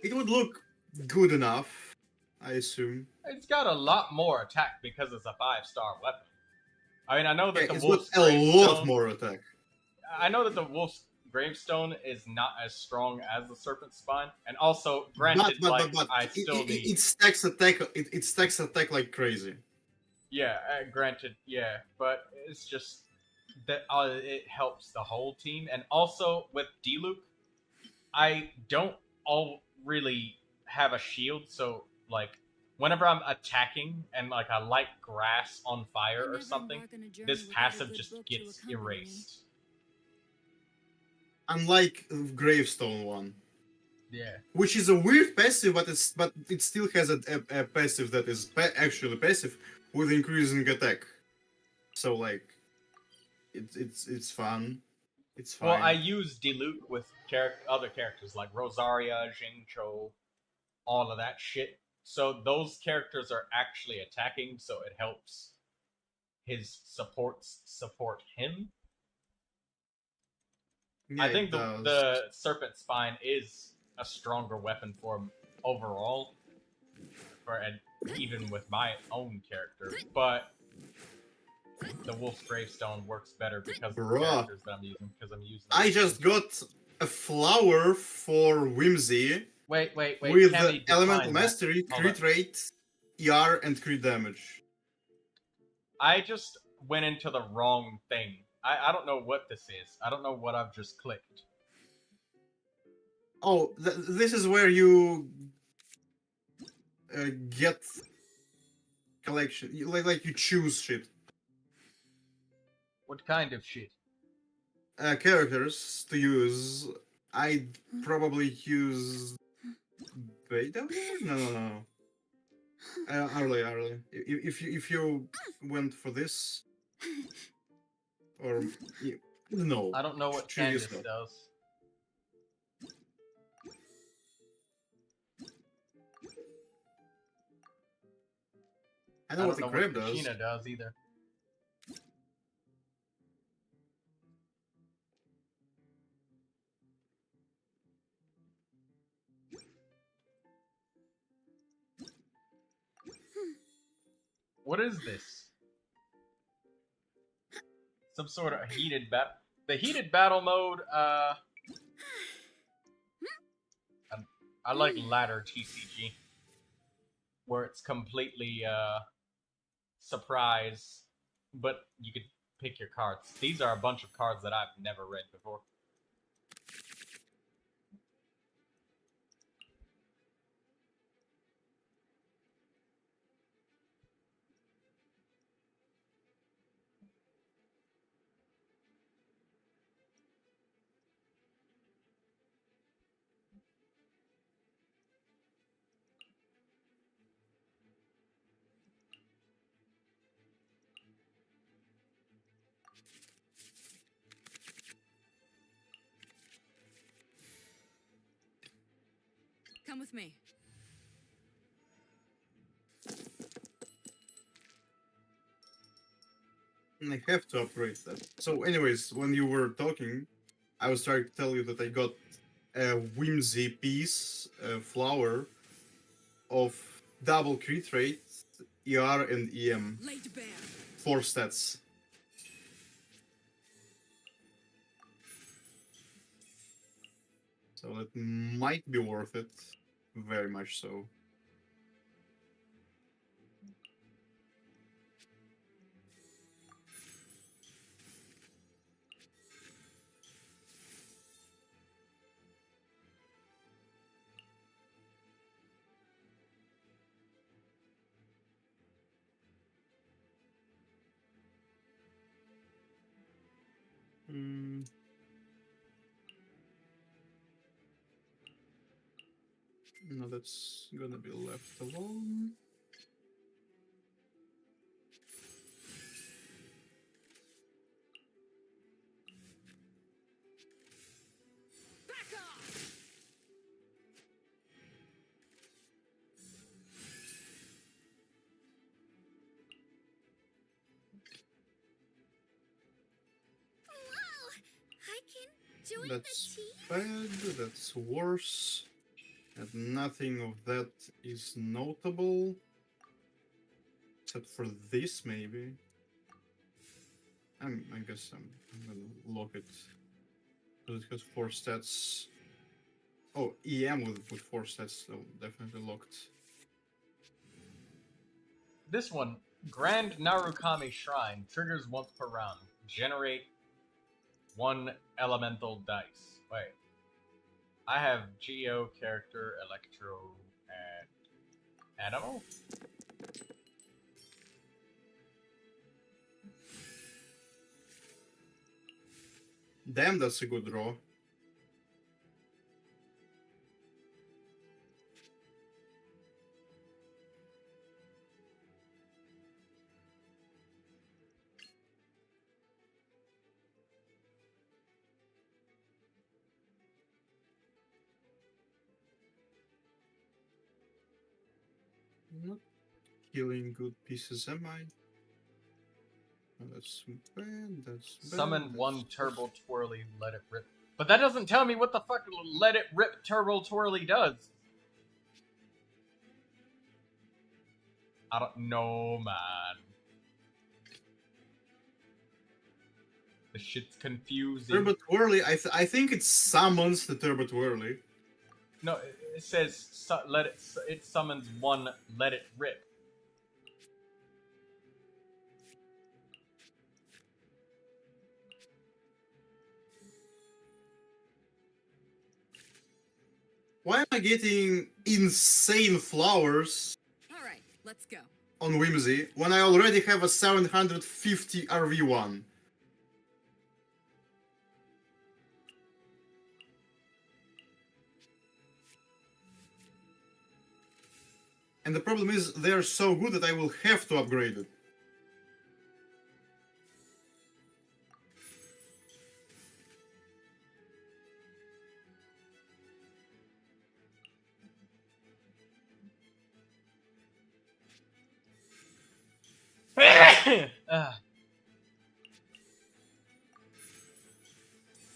[SPEAKER 4] It would look good enough, I assume.
[SPEAKER 1] It's got a lot more attack because it's a 5-star weapon. I mean, I know that the
[SPEAKER 4] it's
[SPEAKER 1] Wolf's
[SPEAKER 4] got a lot
[SPEAKER 1] Gravestone-
[SPEAKER 4] more attack.
[SPEAKER 1] I know that the Wolf's Gravestone is not as strong as the Serpent Spine, and also, granted, I still need.
[SPEAKER 4] It stacks attack. It stacks attack like crazy.
[SPEAKER 1] Yeah, granted, yeah, but it's just that it helps the whole team, and also with Diluc, I don't all really have a shield, so like whenever I'm attacking and like I light grass on fire or something, this passive just gets erased.
[SPEAKER 4] Unlike Gravestone one.
[SPEAKER 1] Yeah.
[SPEAKER 4] Which is a weird passive, but it still has a passive that is actually passive with increasing attack. So like, it's fun. It's fine.
[SPEAKER 1] Well, I use Diluc with other characters like Rosaria, Jingcho, all of that shit. So those characters are actually attacking, so it helps his supports support him.
[SPEAKER 4] Yeah,
[SPEAKER 1] I think the Serpent Spine is a stronger weapon for him overall, even with my own character, but the Wolf's Gravestone works better because of the characters that I'm using. Because I'm using.
[SPEAKER 4] I just got a flower for Whimsy.
[SPEAKER 1] Wait.
[SPEAKER 4] With the Elemental Mastery, crit rate, ER, and crit damage.
[SPEAKER 1] I just went into the wrong thing. I don't know what this is. I don't know what I've just clicked.
[SPEAKER 4] Oh, this is where you get collection. Like you choose shit.
[SPEAKER 1] What kind of shit?
[SPEAKER 4] Characters to use. I'd probably use beta. No. Early. If you went for this, or no.
[SPEAKER 1] I don't know what Candace does.
[SPEAKER 4] I know what the Crab does.
[SPEAKER 1] Sheena does either. What is this? Some sort of heated battle. The heated battle mode, I like ladder TCG. Where it's completely, surprise, but you could pick your cards. These are a bunch of cards that I've never read before.
[SPEAKER 7] Come with me.
[SPEAKER 4] I have to upgrade that. So anyways, when you were talking, I was trying to tell you that I got a Whimsy piece, a flower, of double crit rate, ER and EM. 4 stats. So that might be worth it. Very much so. No, that's gonna be left alone. That's bad, that's worse. And nothing of that is notable. Except for this, maybe. I guess I'm gonna lock it Because it has 4 stats. Oh, EM with 4 stats, so definitely locked.
[SPEAKER 1] This one, Grand Narukami Shrine, triggers once per round. Generate 1 elemental dice. Wait. I have Geo, character, Electro, and animal?
[SPEAKER 4] Damn, that's a good draw. Not killing good pieces, am I? Oh, that's bad, that's bad.
[SPEAKER 1] Summon
[SPEAKER 4] that's
[SPEAKER 1] 1 Turbo Twirly, let it rip. But that doesn't tell me what the fuck let it rip Turbo Twirly does. I don't know, man. This shit's confusing.
[SPEAKER 4] Turbo Twirly, I think it summons the Turbo Twirly.
[SPEAKER 1] No, it says it summons 1 let it rip.
[SPEAKER 4] Why am I getting insane flowers
[SPEAKER 7] All right, let's go.
[SPEAKER 4] on Whimsy when I already have a 750 RV1? And the problem is they're so good that I will have to upgrade it.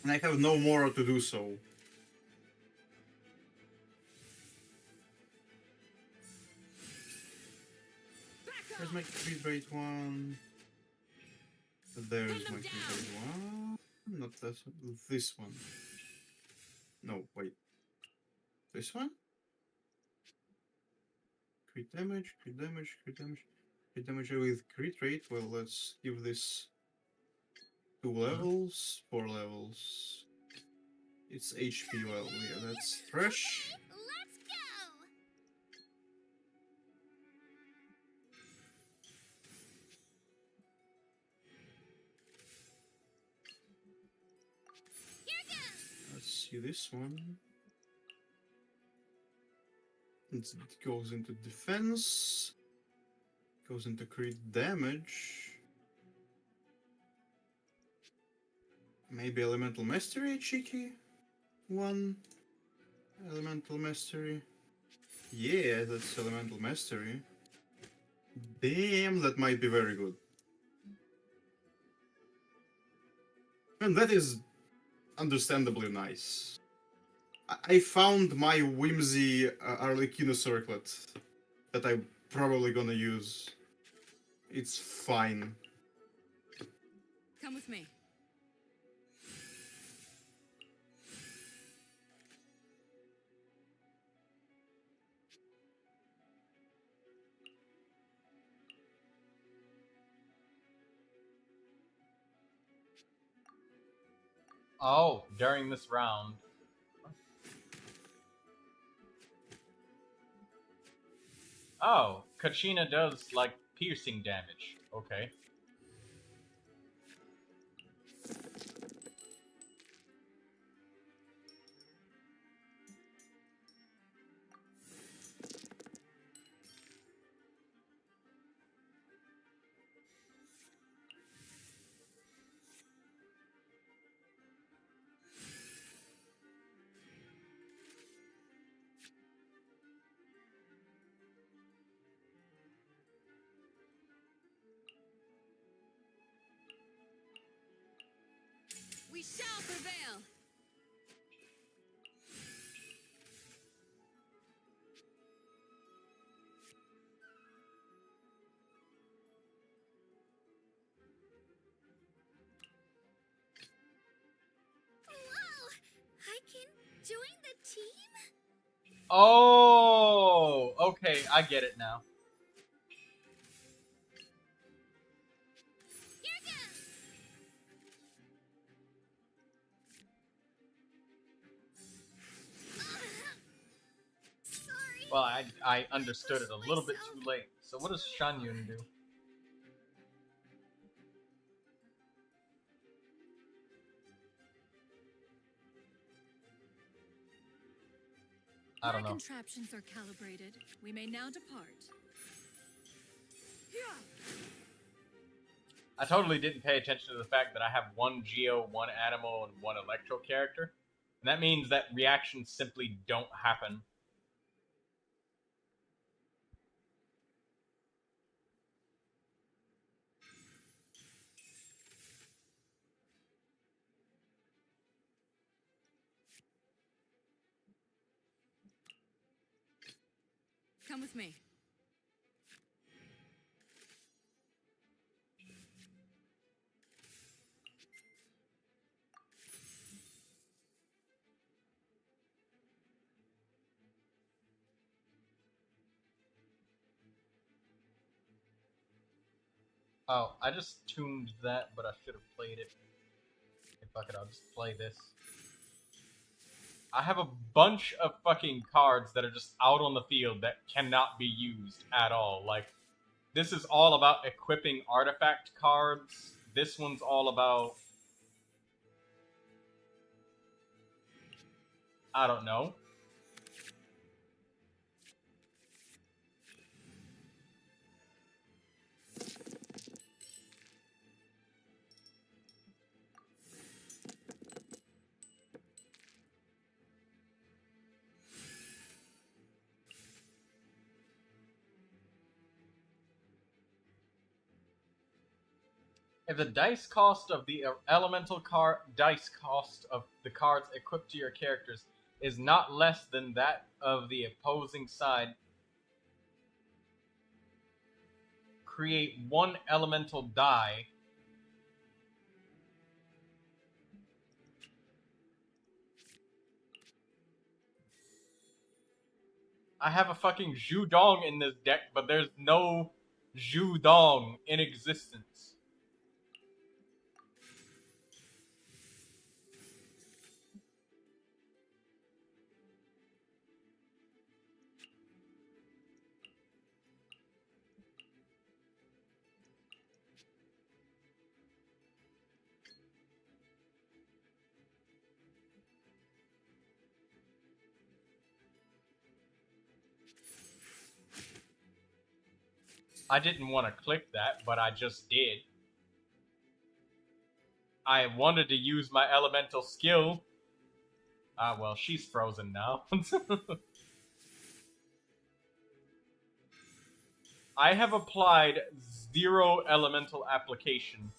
[SPEAKER 4] And I have no more to do so. There's my crit rate 1. There's my crit rate 1. Not this one. This one. No, wait. This one? Crit damage, crit damage, crit damage. Crit damage with crit rate. Well, let's give this 2 levels, 4 levels. It's HP, well, yeah, that's fresh.
[SPEAKER 5] Let's go! Here goes!
[SPEAKER 4] Let's see this one. It goes into defense. Goes into crit damage. Maybe Elemental Mastery, cheeky. 1. Elemental Mastery. Yeah, that's Elemental Mastery. Damn, that might be very good. And that is understandably nice. I found my Whimsy Arlecchino Circlet that I'm probably gonna use. It's fine.
[SPEAKER 7] Come with me.
[SPEAKER 1] Oh, during this round. Oh, Kachina does, like, piercing damage. Okay. Oh, okay, I get it now. Well, I understood it a little bit too late. So what does Xianyun do? I don't know.
[SPEAKER 2] My contraptions are calibrated. We may now depart.
[SPEAKER 1] I totally didn't pay attention to the fact that I have one Geo, one Animal, and one Electro character. And that means that reactions simply don't happen.
[SPEAKER 7] Come with me.
[SPEAKER 1] Oh, I just tuned that, but I should have played it. Okay, fuck it, I'll just play this. I have a bunch of fucking cards that are just out on the field that cannot be used at all. Like, this is all about equipping artifact cards. This one's all about... I don't know. If the dice cost of the elemental dice cost of the cards equipped to your characters is not less than that of the opposing side, create one elemental die. I have a fucking Zhudong in this deck, but there's no Zhudong in existence. I didn't want to click that, but I just did. I wanted to use my elemental skill. Ah, well, she's frozen now. I have applied 0 elemental application.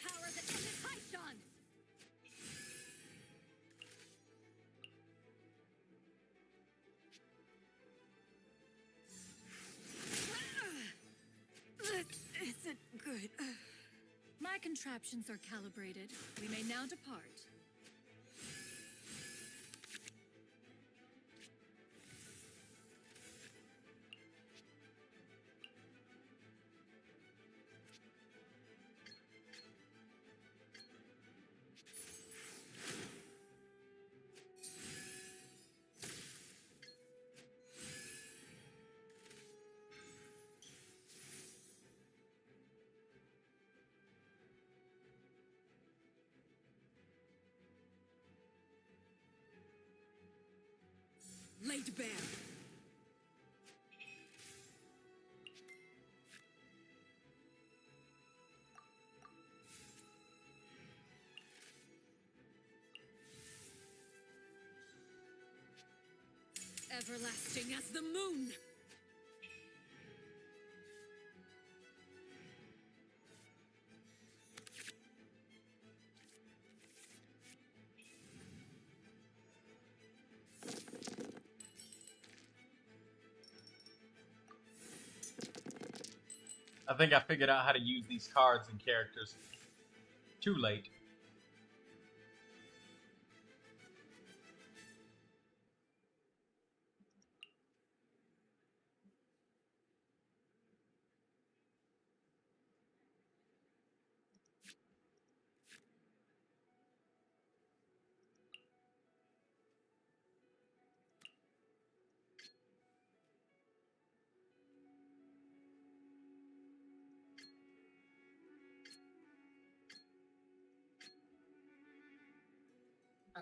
[SPEAKER 2] Power the Python!
[SPEAKER 7] This isn't good.
[SPEAKER 2] My contraptions are calibrated. We may now depart.
[SPEAKER 7] Laid bare. everlasting as the moon.
[SPEAKER 1] I think I figured out how to use these cards and characters. Too late.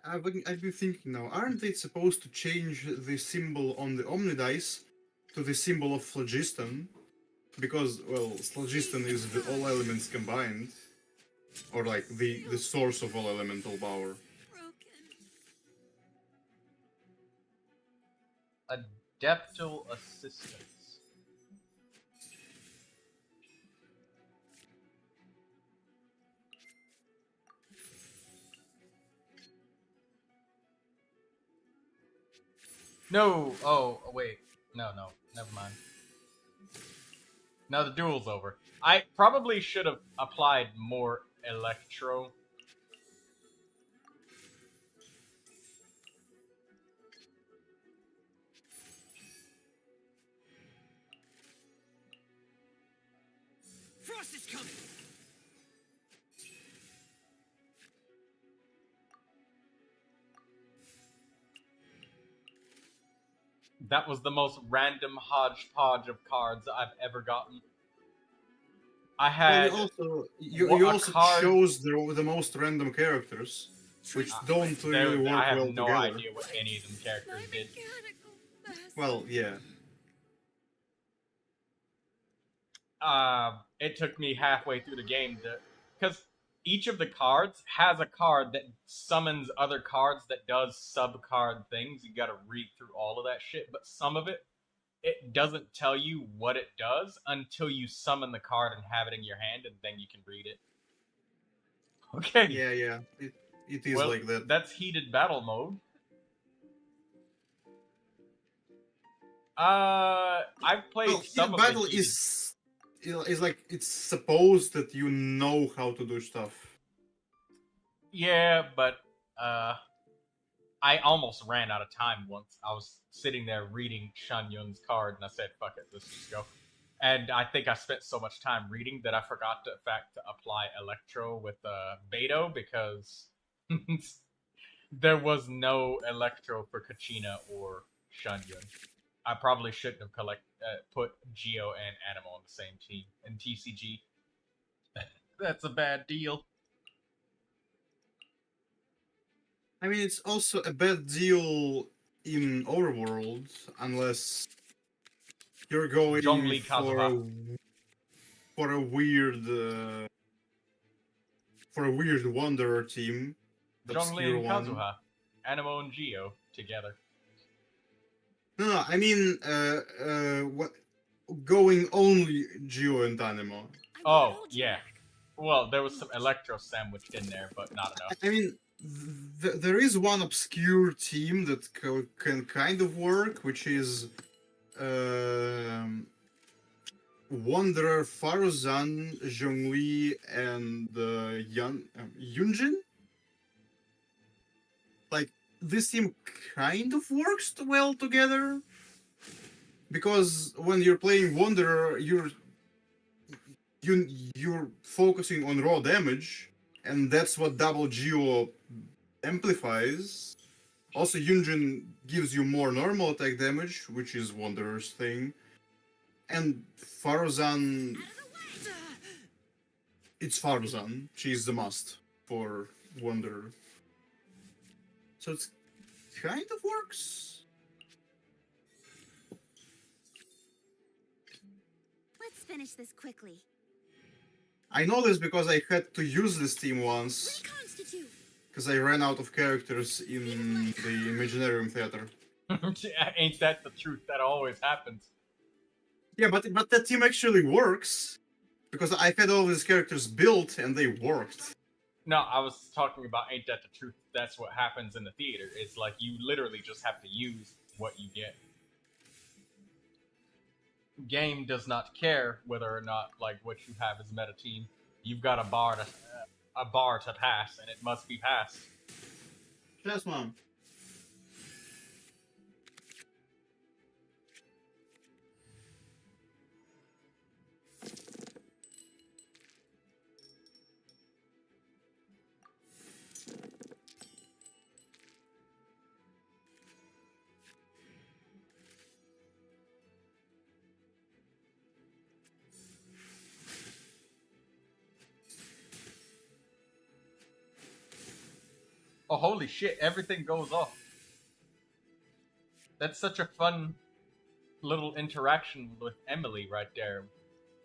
[SPEAKER 4] I've been thinking now, aren't they supposed to change the symbol on the Omnidice to the symbol of Phlogiston? Because, well, Phlogiston is with all elements combined. Or like the source of all elemental power.
[SPEAKER 1] Adeptal assistance. No! Oh, wait. No, never mind. Now the duel's over. I probably should have applied more Electro.
[SPEAKER 6] Frost is coming!
[SPEAKER 1] That was the most random hodgepodge of cards I've ever gotten. I had
[SPEAKER 4] you also chose the most random characters, which don't really work
[SPEAKER 1] I have
[SPEAKER 4] well
[SPEAKER 1] no
[SPEAKER 4] together.
[SPEAKER 1] idea what any of them characters did.
[SPEAKER 4] Well, yeah.
[SPEAKER 1] It took me halfway through the game because each of the cards has a card that summons other cards that does sub-card things. You gotta read through all of that shit, but some of it doesn't tell you what it does until you summon the card and have it in your hand, and then you can read it. Okay.
[SPEAKER 4] Yeah. It is
[SPEAKER 1] well,
[SPEAKER 4] like that.
[SPEAKER 1] That's heated battle mode. I've played some of
[SPEAKER 4] battle
[SPEAKER 1] the heated...
[SPEAKER 4] is like it's supposed that you know how to do stuff.
[SPEAKER 1] Yeah, but I almost ran out of time once. I was sitting there reading Xianyun's card, and I said, "Fuck it, let's just go." And I think I spent so much time reading that I forgot to, in fact, to apply Electro with Beto because there was no Electro for Kachina or Xianyun. I probably shouldn't have put Geo and Animo on the same team in TCG. That's a bad deal.
[SPEAKER 4] I mean, it's also a bad deal in Overworld unless you're going for a weird Wanderer team.
[SPEAKER 1] Zhongli and Kazuha, Animo and Geo together.
[SPEAKER 4] No, I mean, what going only Geo and Animo.
[SPEAKER 1] Oh yeah, well there was some Electro sandwiched in there, but not enough.
[SPEAKER 4] I mean, there is one obscure team that can kind of work, which is Wanderer, Faruzan, Zhongli, and Yunjin. Like, this team kind of works well together, because when you're playing Wanderer, you're focusing on raw damage, and that's what double Geo amplifies. Also, Yunjin gives you more normal attack damage, which is Wanderer's thing. And Faruzan... It's Faruzan. She's the must for Wanderer. So it's kind of works.
[SPEAKER 5] Let's finish this quickly.
[SPEAKER 4] I know this because I had to use this team once. Because I ran out of characters in the Imaginarium Theater.
[SPEAKER 1] Ain't that the truth? That always happens.
[SPEAKER 4] Yeah, but that team actually works because I've had all these characters built and they worked.
[SPEAKER 1] No, I was talking about ain't that the truth? That's what happens in the theater. It's like you literally just have to use what you get. Game does not care whether or not like what you have as meta team. You've got a bar to pass, and it must be passed.
[SPEAKER 4] Yes, mom.
[SPEAKER 1] Oh, holy shit, everything goes off. That's such a fun little interaction with Emily right there.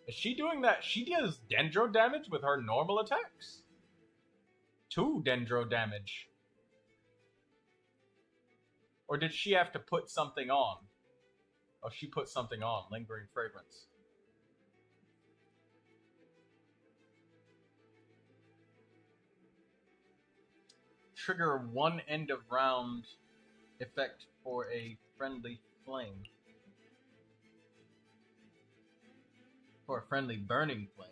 [SPEAKER 1] Is she doing that? She does dendro damage with her normal attacks. 2 dendro damage. Or did she have to put something on? Oh, she put something on. Lingering fragrance. Trigger 1 end of round effect for a friendly flame. For a friendly burning flame.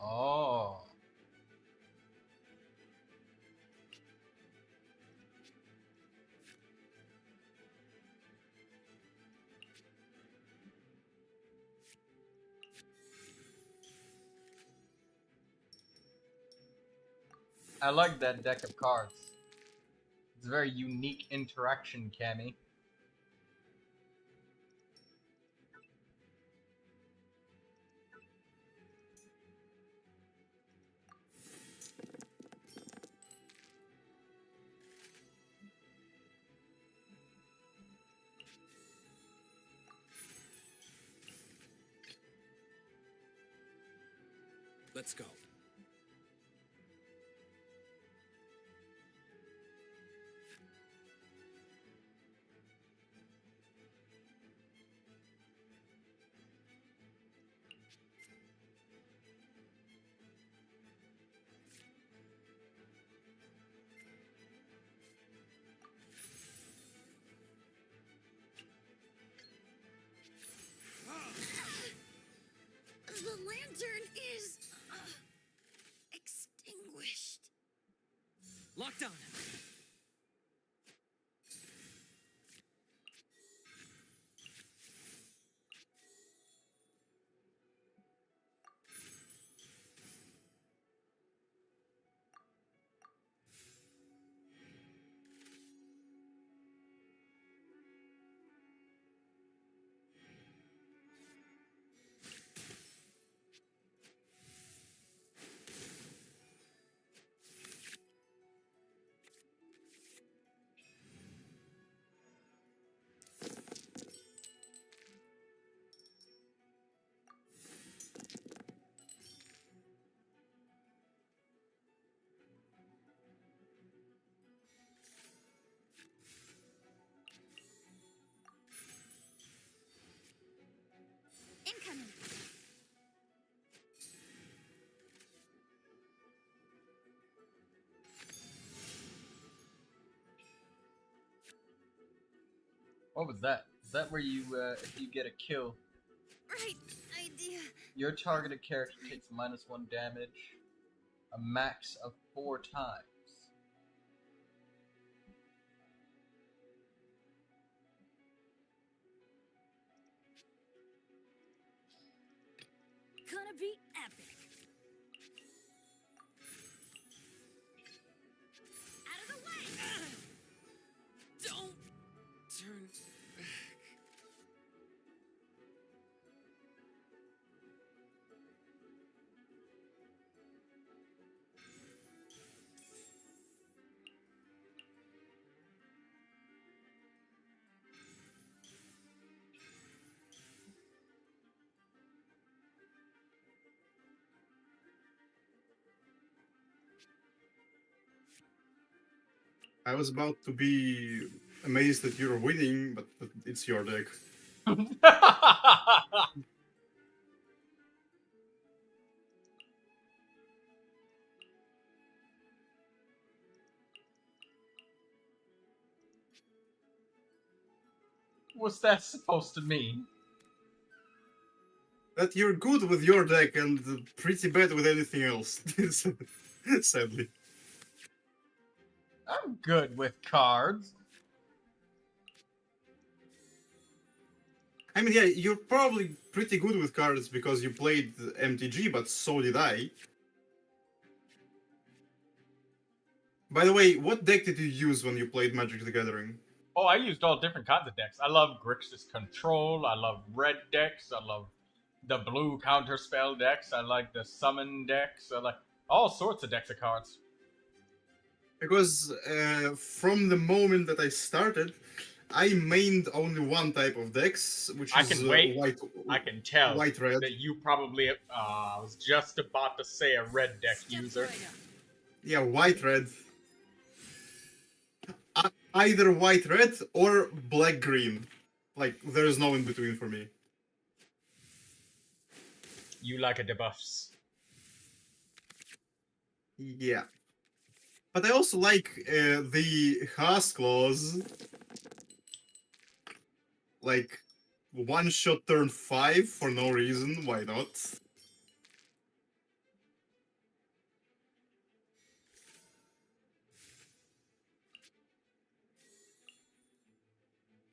[SPEAKER 1] Oh. I like that deck of cards. It's a very unique interaction, Cammy.
[SPEAKER 3] Let's go.
[SPEAKER 7] The lantern is extinguished.
[SPEAKER 3] Locked on.
[SPEAKER 5] Incoming.
[SPEAKER 1] What was that? Is that where you, if you get a kill,
[SPEAKER 7] Right idea.
[SPEAKER 1] your targeted character takes -1 damage, a max of 4 times.
[SPEAKER 2] Gonna be epic.
[SPEAKER 7] Out of the way!
[SPEAKER 3] Don't turn back.
[SPEAKER 4] I was about to be amazed that you're winning, but it's your deck.
[SPEAKER 1] What's that supposed to mean?
[SPEAKER 4] That you're good with your deck and pretty bad with anything else. Sadly.
[SPEAKER 1] I'm good with cards.
[SPEAKER 4] I mean, yeah, you're probably pretty good with cards because you played MTG, but so did I. By the way, what deck did you use when you played Magic the Gathering?
[SPEAKER 1] Oh, I used all different kinds of decks. I love Grixis Control. I love red decks. I love the blue counterspell decks. I like the summon decks. I like all sorts of decks of cards.
[SPEAKER 4] Because from the moment that I started, I mained only one type of decks, which
[SPEAKER 1] I
[SPEAKER 4] is
[SPEAKER 1] can wait.
[SPEAKER 4] white.
[SPEAKER 1] I can tell
[SPEAKER 4] White-red.
[SPEAKER 1] that you probably. I was just about to say a red deck user.
[SPEAKER 4] Yeah, white-red. Either white-red or black-green. Like, there is no in between for me.
[SPEAKER 1] You like a debuffs.
[SPEAKER 4] Yeah. But I also like the Haas clause. Like, one-shot turn 5 for no reason, why not?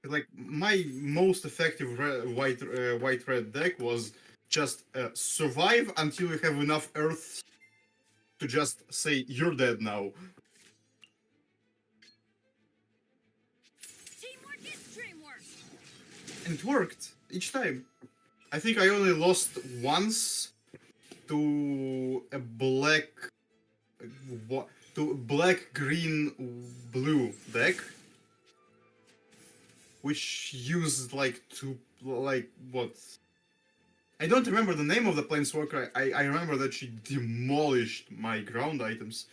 [SPEAKER 4] Like, my most effective white-red deck was just survive until you have enough earth to just say, you're dead now.
[SPEAKER 2] Teamwork is dreamwork.
[SPEAKER 4] And it worked each time. I think I only lost once to a black-green blue deck, which used like what? I don't remember the name of the planeswalker. I remember that she demolished my ground items.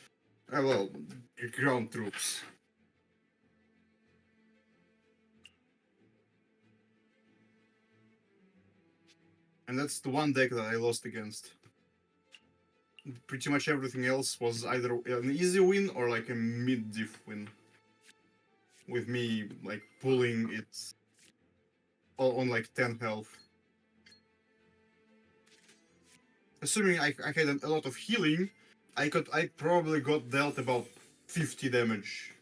[SPEAKER 4] Well, ground troops. And that's the one deck that I lost against. Pretty much everything else was either an easy win or like a mid-diff win. With me, like, pulling it on like 10 health. Assuming I had a lot of healing, I probably got dealt about 50 damage.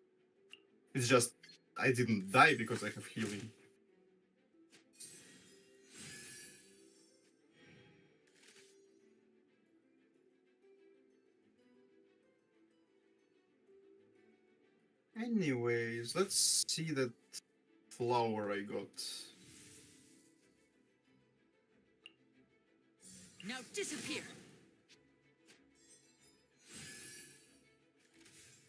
[SPEAKER 4] It's just, I didn't die because I have healing. Anyways, let's see that flower I got.
[SPEAKER 7] Now disappear.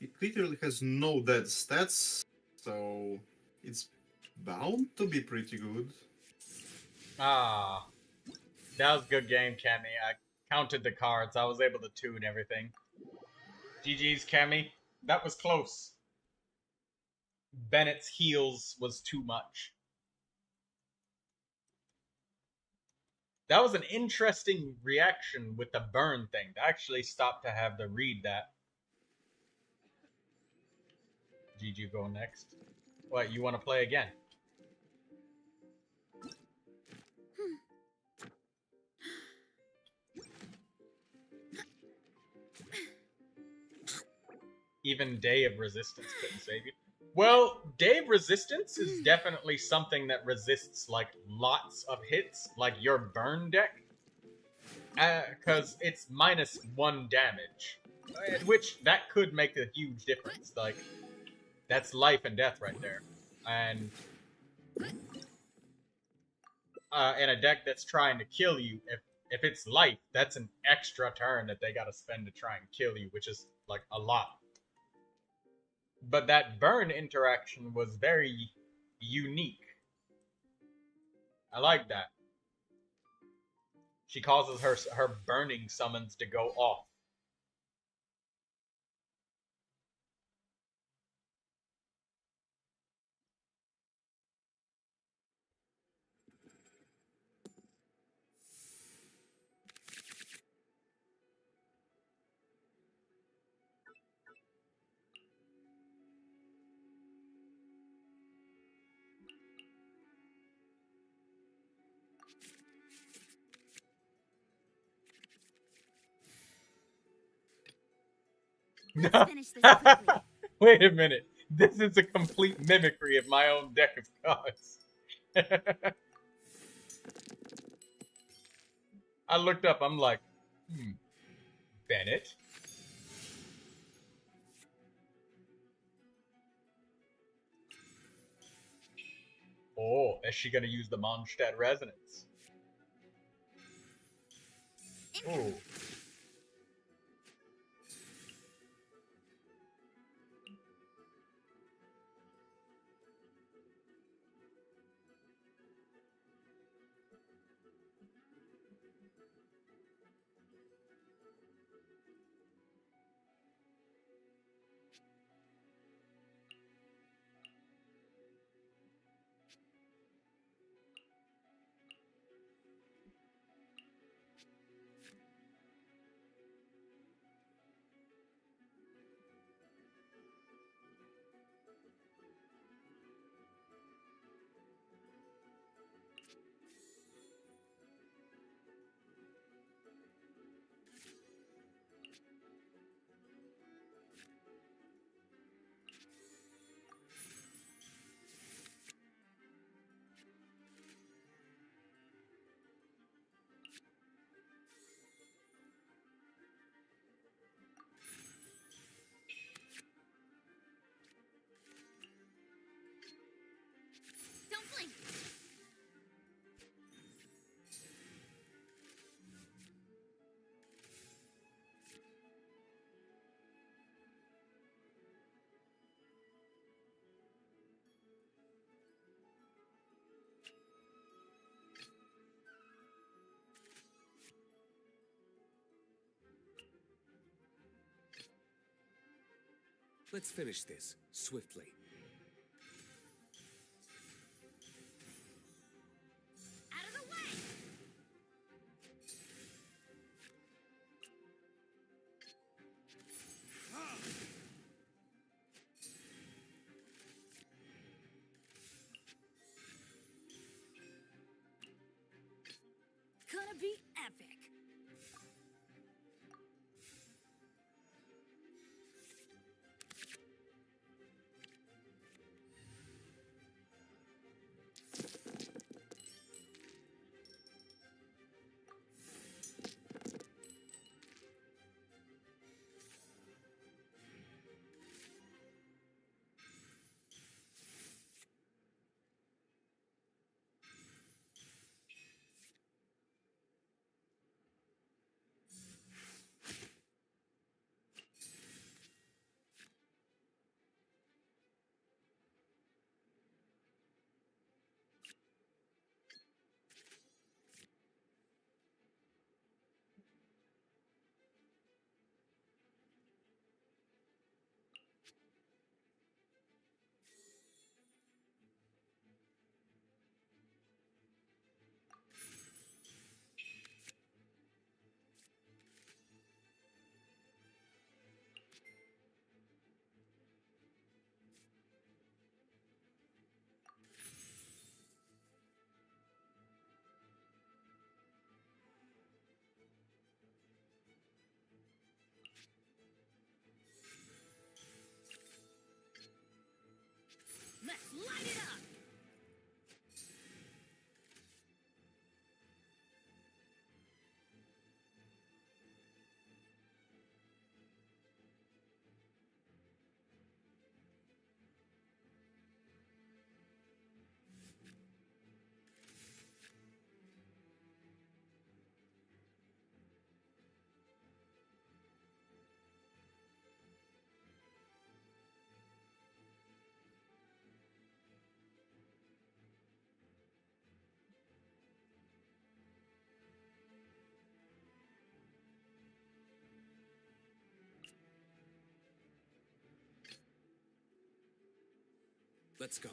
[SPEAKER 4] It literally has no dead stats, so it's bound to be pretty good.
[SPEAKER 1] Ah, that was a good game, Cammy. I counted the cards. I was able to tune everything. GG's, Cammy. That was close. Bennett's heals was too much. That was an interesting reaction with the burn thing. I actually stopped to have to read that. GG, go next. What, you want to play again? Even Day of Resistance couldn't save you. Well, Day of Resistance is definitely something that resists, like, lots of hits, like your burn deck. Because it's -1 damage. Which, that could make a huge difference. Like, that's life and death right there. And in a deck that's trying to kill you, if it's life, that's an extra turn that they gotta spend to try and kill you, which is, like, a lot. But that burn interaction was very unique. I like that. She causes her burning summons to go off.
[SPEAKER 5] Let's finish this quickly.
[SPEAKER 1] Wait a minute. This is a complete mimicry of my own deck of cards. I looked up, I'm like, Bennett? Oh, is she gonna use the Mondstadt Resonance? Oh.
[SPEAKER 5] Don't blink.
[SPEAKER 3] Let's finish this swiftly.
[SPEAKER 5] Out of the way.
[SPEAKER 2] Gonna be epic. Let's light it up.
[SPEAKER 3] Let's go.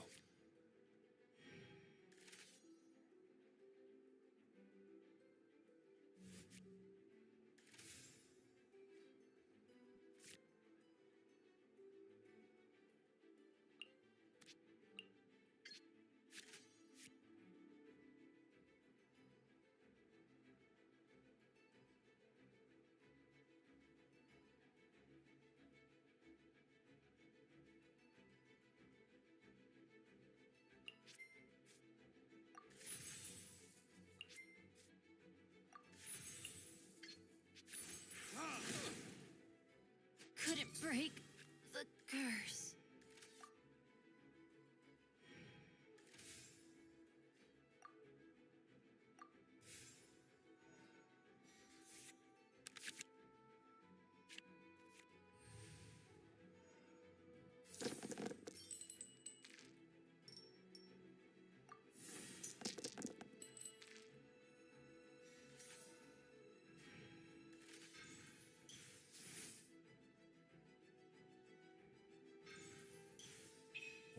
[SPEAKER 7] couldn't break the curse.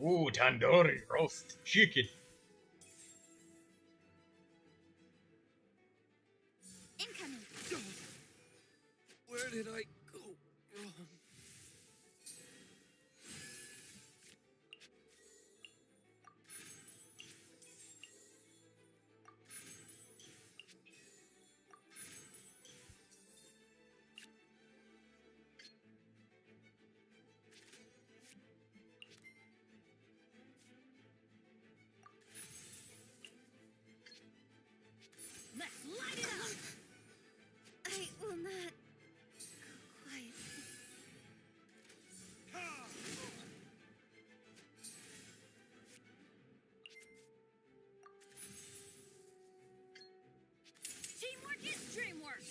[SPEAKER 1] Ooh, tandoori roast chicken.
[SPEAKER 5] Incoming.
[SPEAKER 3] Where did I go?
[SPEAKER 7] Let's light it up!
[SPEAKER 5] I will not. Quiet.
[SPEAKER 7] Teamwork is dreamwork!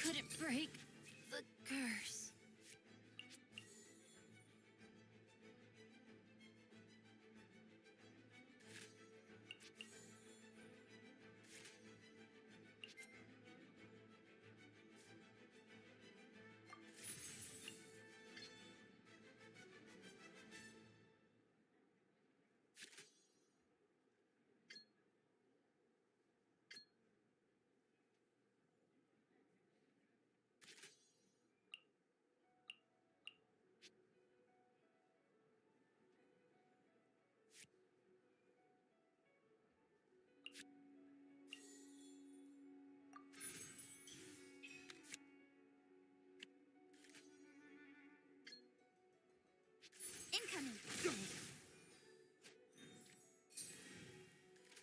[SPEAKER 7] Couldn't break the curse.
[SPEAKER 5] Incoming.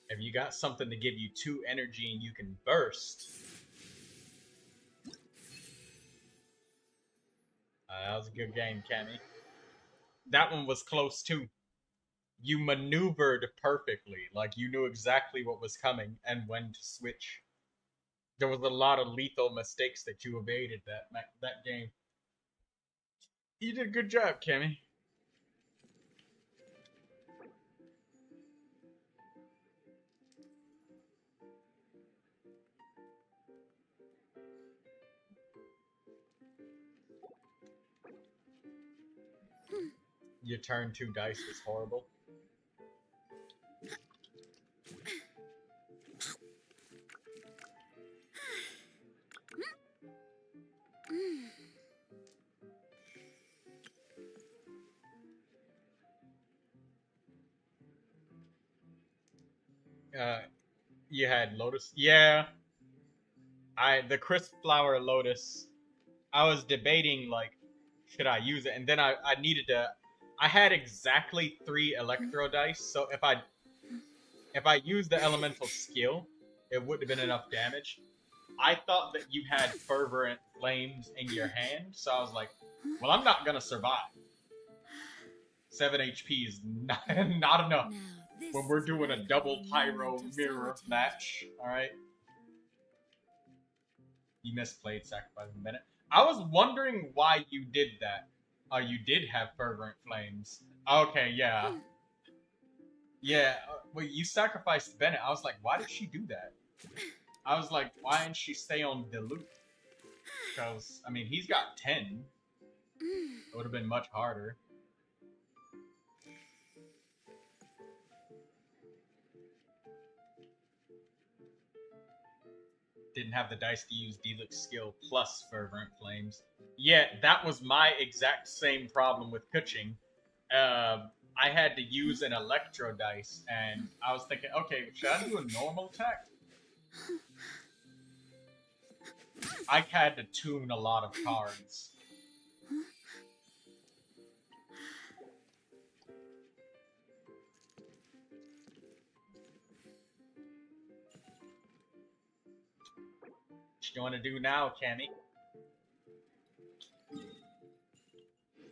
[SPEAKER 1] Have you got something to give you 2 energy and you can burst? That was a good game, Cammy. That one was close too. You maneuvered perfectly. Like, you knew exactly what was coming and when to switch. There was a lot of lethal mistakes that you evaded that game. You did a good job, Cammy. Your turn 2 dice was horrible. You had Lotus. Yeah. The crisp flower Lotus. I was debating, like, should I use it? And then I needed to. I had exactly 3 Electro dice, so if I used the elemental skill, it would have been enough damage. I thought that you had Fervent Flames in your hand, so I was like, well, I'm not gonna survive. 7 HP is not enough when we're doing a double pyro mirror match, alright? You misplayed Sacrifice a minute. I was wondering why you did that. Oh, you did have Fervent Flames. Okay, yeah. Yeah, well, you sacrificed Bennett. I was like, why did she do that? I was like, why didn't she stay on Dilute? Because, I mean, he's got 10. It would have been much harder. didn't have the dice to use Deluxe skill plus Fervent Flames. Yeah, that was my exact same problem with Kuching. I had to use an Electro dice, and I was thinking, okay, should I do a normal attack? I had to tune a lot of cards. What you want to do now, Cammy?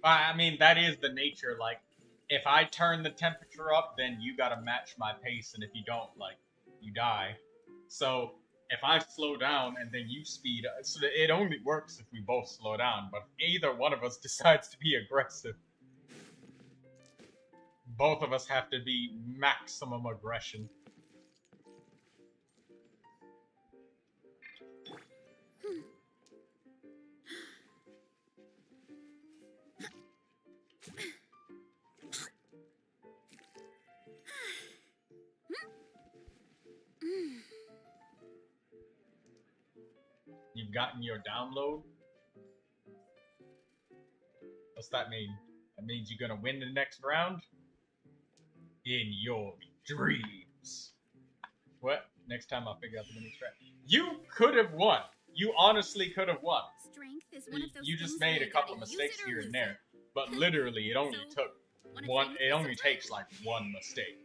[SPEAKER 1] I mean, that is the nature, like, if I turn the temperature up, then you gotta match my pace, and if you don't, like, you die. So, if I slow down and then you speed up, so it only works if we both slow down, but if either one of us decides to be aggressive, both of us have to be maximum aggression. You've gotten your download? What's that mean? That means you're gonna win the next round? In your dreams. What? Next time I'll figure out the mini strat. You could have won. You honestly could have won.
[SPEAKER 5] Strength is one of those
[SPEAKER 1] You just
[SPEAKER 5] things where
[SPEAKER 1] made a
[SPEAKER 5] you
[SPEAKER 1] couple
[SPEAKER 5] gotta use
[SPEAKER 1] mistakes
[SPEAKER 5] it or
[SPEAKER 1] here
[SPEAKER 5] lose
[SPEAKER 1] and there.
[SPEAKER 5] it.
[SPEAKER 1] But literally, it only
[SPEAKER 5] So,
[SPEAKER 1] took
[SPEAKER 5] wanna
[SPEAKER 1] one.
[SPEAKER 5] train
[SPEAKER 1] It
[SPEAKER 5] for
[SPEAKER 1] only
[SPEAKER 5] some
[SPEAKER 1] takes like one mistake.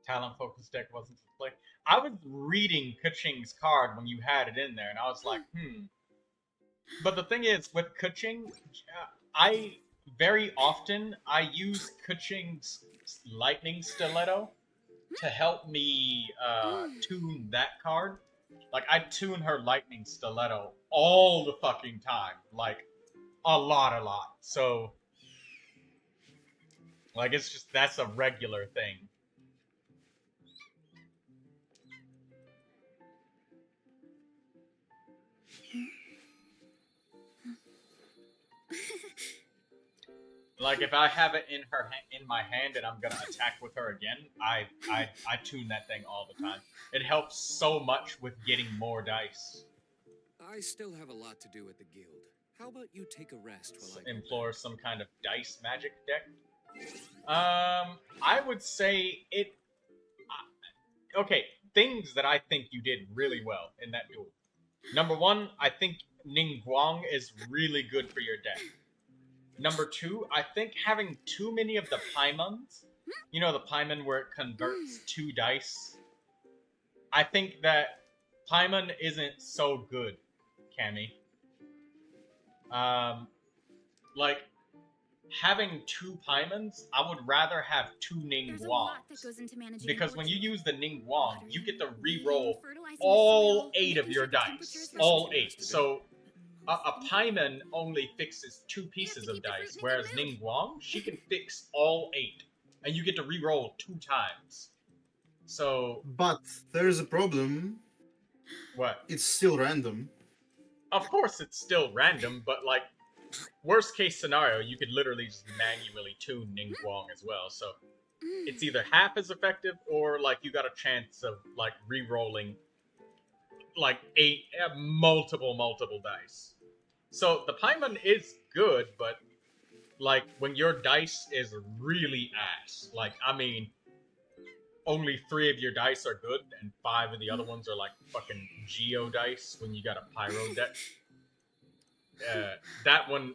[SPEAKER 1] Talent focus deck wasn't to play. I was reading Kuching's card when you had it in there, and I was like, But the thing is, with Kuching, I very often I use Kuching's Lightning Stiletto to help me tune that card. Like, I tune her Lightning Stiletto all the fucking time. Like, a lot. So, like, it's just, that's a regular thing. Like, if I have it in my hand and I'm gonna attack with her again, I tune that thing all the time. It helps so much with getting more dice.
[SPEAKER 3] I still have a lot to do at the guild. How about you take a rest while I
[SPEAKER 1] Implore some kind of dice magic deck. I would say it. Okay, things that I think you did really well in that duel. Number one, I think Ningguang is really good for your deck. Number two, I think having too many of the Paimons, you know, the Paimon where it converts 2 dice. I think that Paimon isn't so good, Cammy. Like, having 2 Paimons, I would rather have 2 Ningguangs. Because when you use the Ningguang, you get to re-roll all 8 of your dice. All 8. So, a Paimon only fixes 2 pieces of dice, whereas Ningguang, she can fix all 8. And you get to re-roll 2 times. So...
[SPEAKER 4] But there's a problem.
[SPEAKER 1] What?
[SPEAKER 4] It's still random.
[SPEAKER 1] Of course it's still random, but, like, worst case scenario, you could literally just manually tune Ningguang as well, so... It's either half as effective, or, like, you got a chance of, like, re-rolling, like, 8, multiple dice. So, the Paimon is good, but, like, when your dice is really ass, like, I mean, only 3 of your dice are good, and 5 of the other ones are, like, fucking Geo dice when you got a Pyro deck. That one,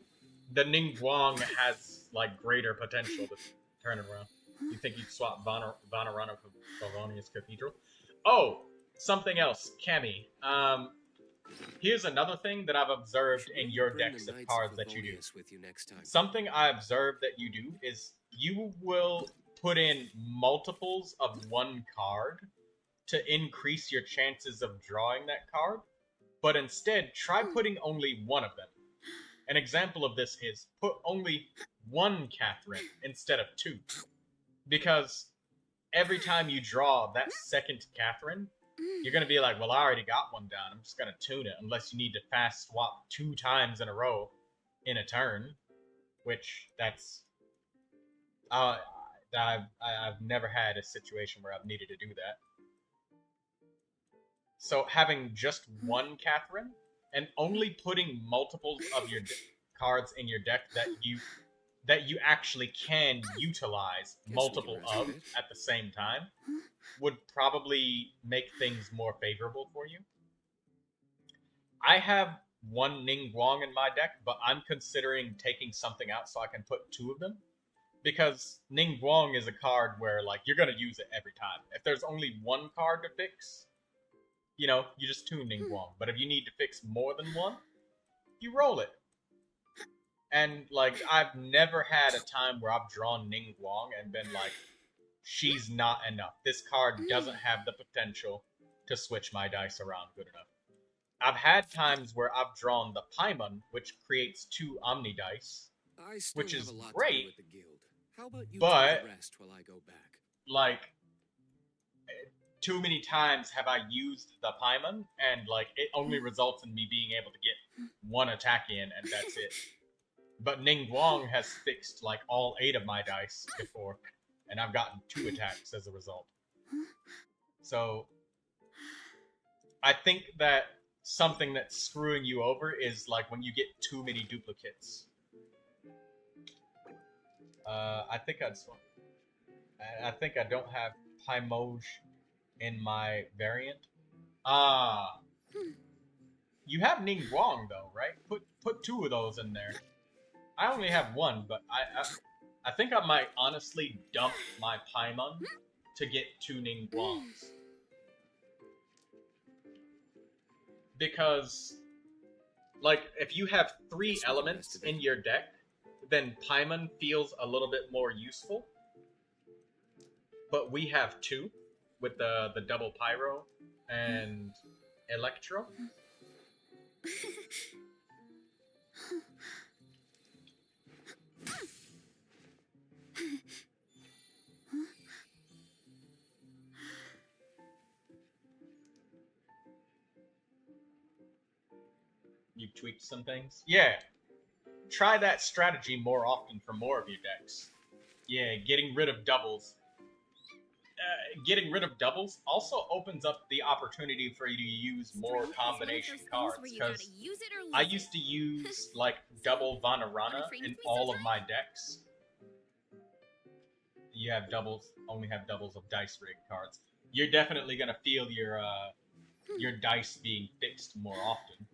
[SPEAKER 1] the Ningguang has, like, greater potential to turn it around. You think you'd swap Vanarana for Favonius Cathedral? Oh! Something else, Cammy. Here's another thing that I've observed in your decks of cards that you do. Something I observed that you do is you will put in multiples of 1 card to increase your chances of drawing that card, but instead try putting only one of them. An example of this is put only one Catherine instead of two. Because every time you draw that second Catherine, you're going to be like, well, I already got one down. I'm just going to tune it. Unless you need to fast swap 2 times in a row in a turn. Which, that's... I've never had a situation where I've needed to do that. So having just one Catherine, and only putting multiples of your cards in your deck that you actually can utilize multiple of at the same time, would probably make things more favorable for you. I have one Ningguang in my deck, but I'm considering taking something out so I can put 2 of them. Because Ningguang is a card where, like, you're going to use it every time. If there's only one card to fix, you know, you just tune Ningguang. But if you need to fix more than one, you roll it. And, like, I've never had a time where I've drawn Ningguang and been like, she's not enough. This card doesn't have the potential to switch my dice around good enough. I've had times where I've drawn the Paimon, which creates 2 Omni dice, which is great, but, like, too many times have I used the Paimon, and, like, it only results in me being able to get 1 attack in, and that's it. But Ningguang has fixed, like, all 8 of my dice before, and I've gotten 2 attacks as a result. So, I think that something that's screwing you over is, like, when you get too many duplicates. I think I don't have Primos in my variant. You have Ningguang though, right? Put 2 of those in there. I only have 1, but I think I might honestly dump my Paimon to get 2 Ningguangs. Because, like, if you have 3 elements in your deck, then Paimon feels a little bit more useful. But we have 2 with the double Pyro and Electro. You've tweaked some things? Yeah. Try that strategy more often for more of your decks. Yeah, getting rid of doubles. Getting rid of doubles also opens up the opportunity for you to use more combination cards. Because I used to use, like, double Vanarana in all of my decks. You have doubles, only have doubles of dice rig cards. You're definitely gonna feel your dice being fixed more often.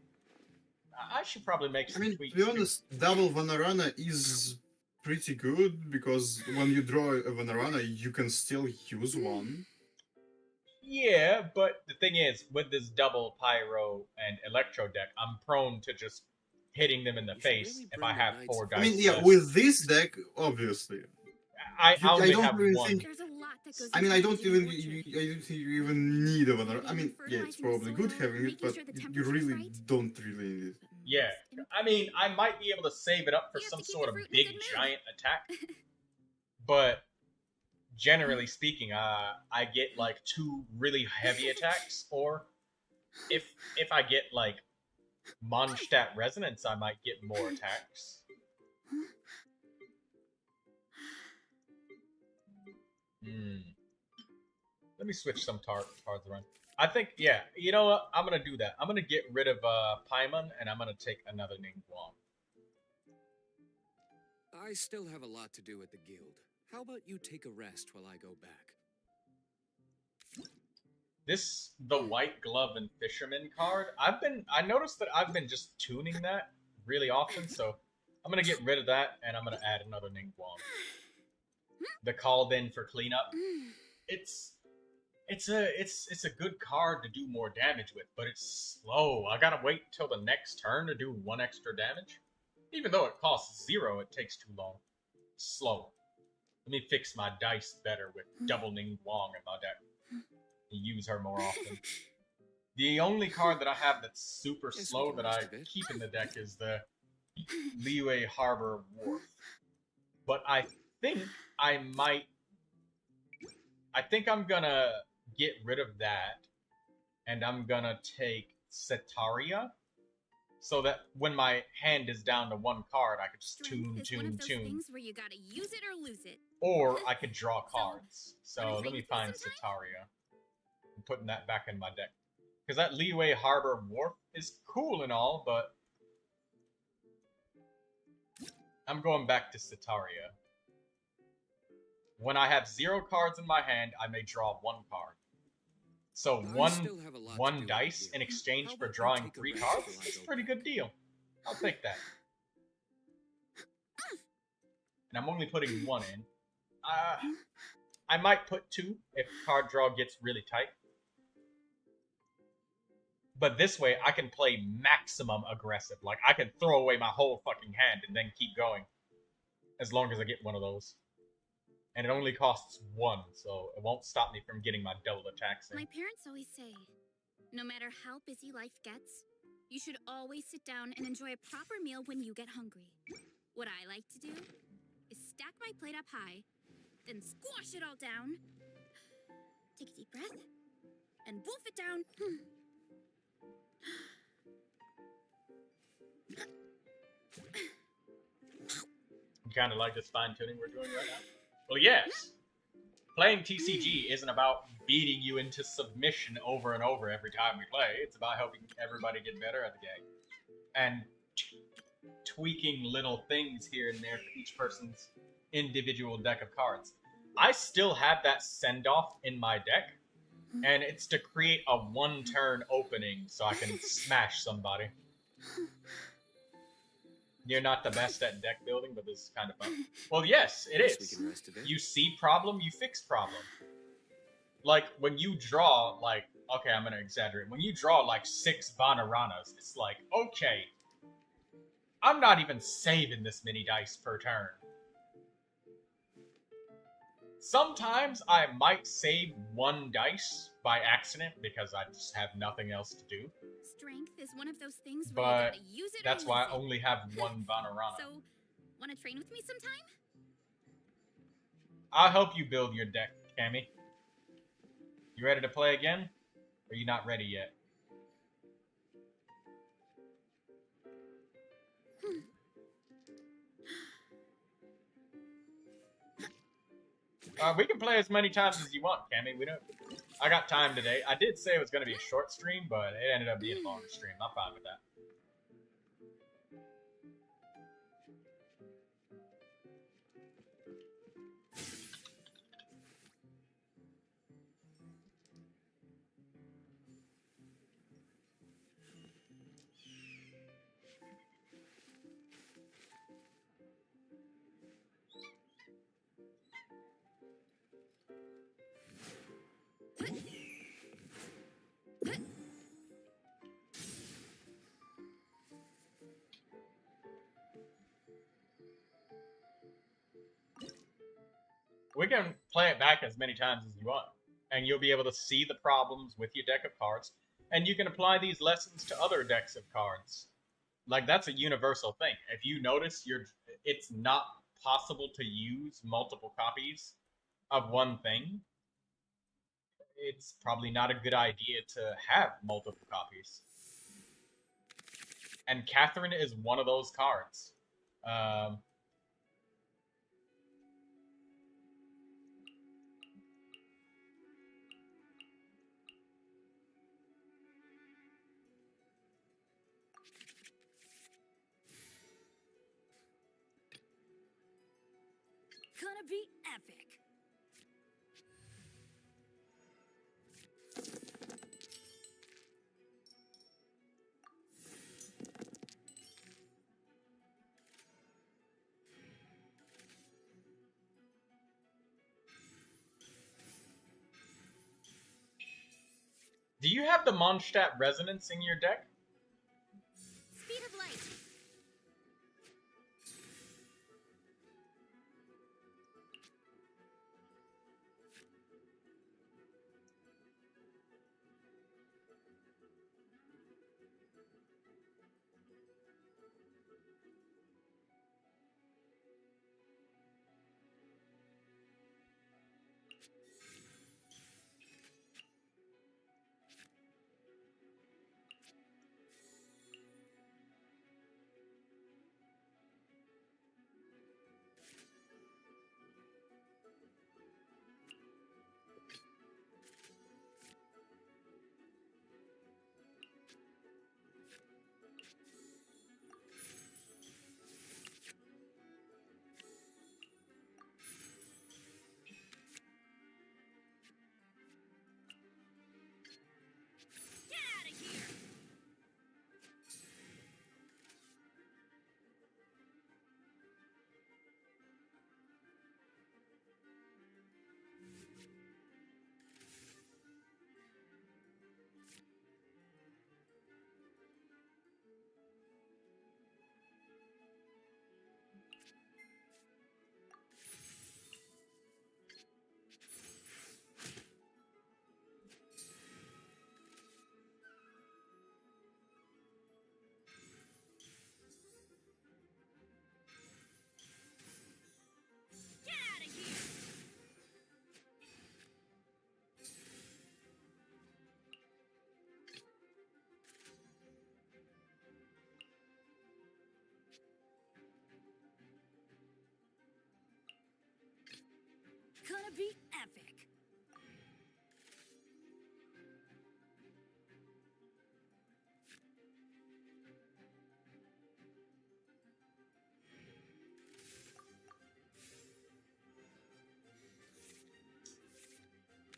[SPEAKER 1] I should probably make some tweaks.
[SPEAKER 4] To be honest, double Vanarana is pretty good, because when you draw a Vanarana, you can still use one.
[SPEAKER 1] Yeah, but the thing is, with this double Pyro and Electro deck, I'm prone to just hitting them in the face if I have 4 dice.
[SPEAKER 4] I mean, yeah, with this deck, obviously.
[SPEAKER 1] I only have 1.
[SPEAKER 4] I mean, I don't think you even need a Vanarana. I mean, yeah, it's probably good having it, but you really don't really need it.
[SPEAKER 1] Yeah, I mean, I might be able to save it up for some sort of big giant attack, but generally speaking, I get like 2 really heavy attacks, or if I get like Mondstadt Resonance, I might get more attacks. Let me switch some cards around. I think, yeah, you know what? I'm going to do that. I'm going to get rid of Paimon, and I'm going to take another Ningguang.
[SPEAKER 3] I still have a lot to do at the guild. How about you take a rest while I go back?
[SPEAKER 1] The White Glove and Fisherman card, I noticed that I've been just tuning that really often, so I'm going to get rid of that, and I'm going to add another Ningguang. The Called In for Cleanup. It's a good card to do more damage with, but it's slow. I gotta wait till the next turn to do 1 extra damage. Even though it costs 0, it takes too long. It's slow. Let me fix my dice better with double Ningguang in my deck. use her more often. The only card that I have that's super
[SPEAKER 3] Yes, we
[SPEAKER 1] slow
[SPEAKER 3] can
[SPEAKER 1] that I
[SPEAKER 3] rest a bit.
[SPEAKER 1] keep in the deck is the Liyue Harbor Wharf. But I think I'm gonna get rid of that, and I'm gonna take Setaria, so that when my hand is down to one card, I could just
[SPEAKER 5] Strength is one of those
[SPEAKER 1] tune.
[SPEAKER 5] things where you gotta use it or lose it.
[SPEAKER 1] Or I could draw cards. So
[SPEAKER 5] wanna
[SPEAKER 1] let
[SPEAKER 5] trade
[SPEAKER 1] me
[SPEAKER 5] with me
[SPEAKER 1] find
[SPEAKER 5] sometime?
[SPEAKER 1] Setaria. I'm putting that back in my deck. Because that Liyue Harbor Wharf is cool and all, but I'm going back to Setaria. When I have 0 cards in my hand, I may draw 1 card. So
[SPEAKER 3] I still have a lot to
[SPEAKER 1] one
[SPEAKER 3] do
[SPEAKER 1] dice
[SPEAKER 3] here.
[SPEAKER 1] in exchange
[SPEAKER 3] How
[SPEAKER 1] for
[SPEAKER 3] about we
[SPEAKER 1] drawing
[SPEAKER 3] take a
[SPEAKER 1] 3
[SPEAKER 3] rest
[SPEAKER 1] cards?
[SPEAKER 3] till I
[SPEAKER 1] It's a
[SPEAKER 3] go
[SPEAKER 1] pretty
[SPEAKER 3] back?
[SPEAKER 1] good deal. I'll take that. And I'm only putting 1 in. I might put 2 if card draw gets really tight. But this way, I can play maximum aggressive. Like, I can throw away my whole fucking hand and then keep going. As long as I get one of those. And it only costs 1, so it won't stop me from getting my double attacks in.
[SPEAKER 5] My parents always say, no matter how busy life gets, you should always sit down and enjoy a proper meal when you get hungry. What I like to do is stack my plate up high, then squash it all down, take a deep breath, and wolf it down.
[SPEAKER 1] You kind of like this fine-tuning we're doing right now? Well, yes. Playing TCG isn't about beating you into submission over and over every time we play. It's about helping everybody get better at the game. And tweaking little things here and there for each person's individual deck of cards. I still have that send-off in my deck, and it's to create a 1-turn opening so I can smash somebody. You're not the best at deck building, but this is kind of fun. Well, yes, it
[SPEAKER 3] Yes, we
[SPEAKER 1] is.
[SPEAKER 3] can rest a bit.
[SPEAKER 1] You see problem, you fix problem. Like, when you draw, like, okay, I'm going to exaggerate. When you draw, like, 6 Vanaranas, it's like, okay, I'm not even saving this many dice per turn. Sometimes I might save 1 dice by accident because I just have nothing else to do.
[SPEAKER 5] Strength is one of those things where
[SPEAKER 1] But
[SPEAKER 5] you gotta use it
[SPEAKER 1] that's
[SPEAKER 5] or
[SPEAKER 1] why
[SPEAKER 5] lose
[SPEAKER 1] I only have 1 Vanarana.
[SPEAKER 5] So, wanna train with me sometime?
[SPEAKER 1] I'll help you build your deck, Cammy. You ready to play again? Or are you not ready yet? We can play as many times as you want, Cammy. I got time today. I did say it was going to be a short stream, but it ended up being a longer stream. I'm fine with that. We can play it back as many times as you want, and you'll be able to see the problems with your deck of cards, and you can apply these lessons to other decks of cards. Like, that's a universal thing. If you notice it's not possible to use multiple copies of one thing, it's probably not a good idea to have multiple copies. And Catherine is one of those cards.
[SPEAKER 2] Gonna be epic.
[SPEAKER 1] Do you have the Mondstadt Resonance in your deck?
[SPEAKER 5] Speed of light.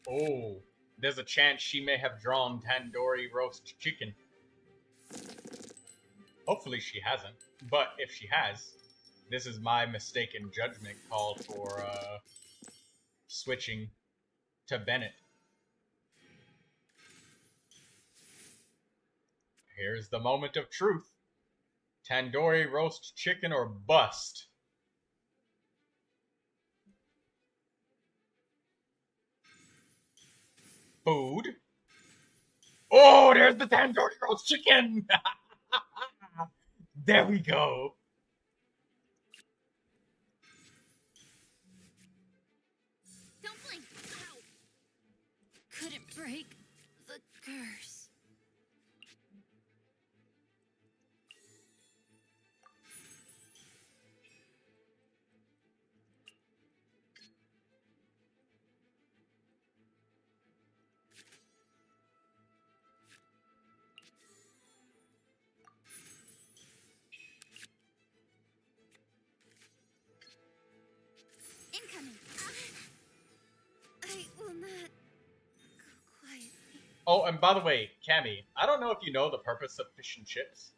[SPEAKER 1] Oh, there's a chance she may have drawn tandoori roast chicken. Hopefully she hasn't, but if she has, this is my mistaken judgment call for switching to Bennett. Here's the moment of truth. Tandoori roast chicken or bust? Food. Oh, there's the tandoori roast chicken! There we go.
[SPEAKER 5] Don't blink. Ow.
[SPEAKER 7] Couldn't break the curse.
[SPEAKER 5] Incoming. I will not go quietly.
[SPEAKER 1] Oh, and by the way, Cammy, I don't know if you know the purpose of fish and chips.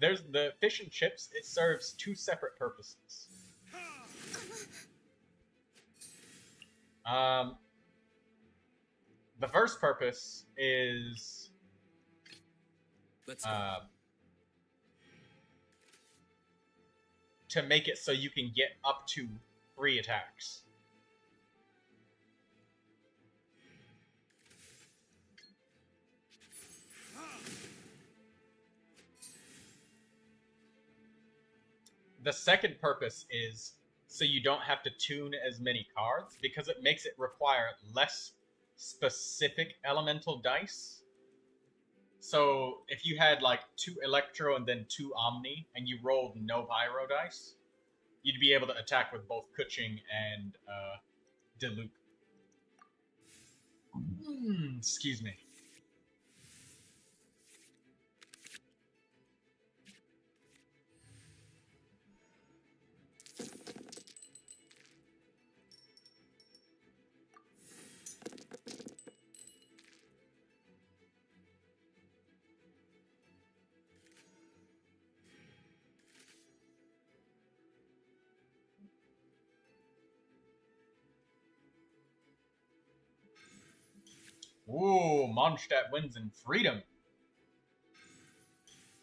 [SPEAKER 1] There's the fish and chips, it serves two separate purposes. The first purpose is
[SPEAKER 3] Let's go.
[SPEAKER 1] to make it so you can get up to 3 attacks. The second purpose is so you don't have to tune as many cards, because it makes it require less specific elemental dice. So if you had like 2 Electro and then 2 Omni, and you rolled no Pyro dice, you'd be able to attack with both Kuching and Diluc. Excuse me. Ooh, Mondstadt wins in freedom.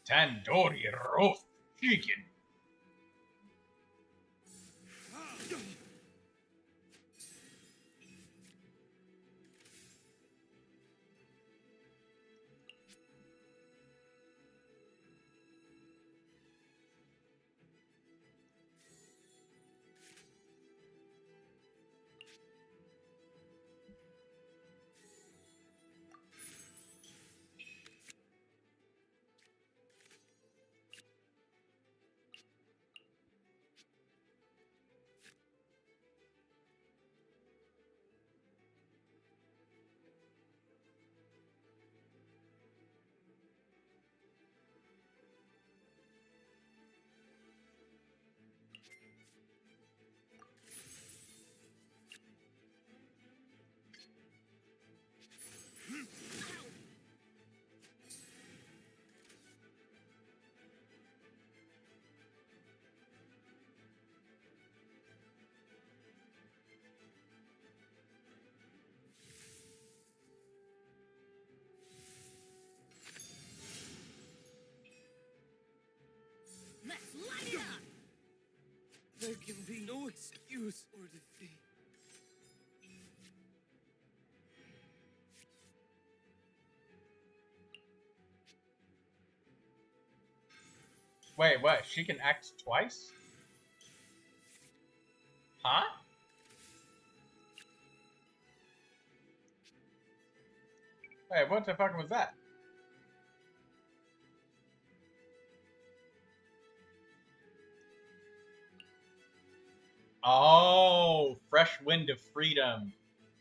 [SPEAKER 1] Tandoori roast chicken.
[SPEAKER 7] Let's light it up!
[SPEAKER 3] There can be no excuse or defeat.
[SPEAKER 1] Wait, what? She can act twice? Huh? Wait, what the fuck was that? Oh, fresh wind of freedom.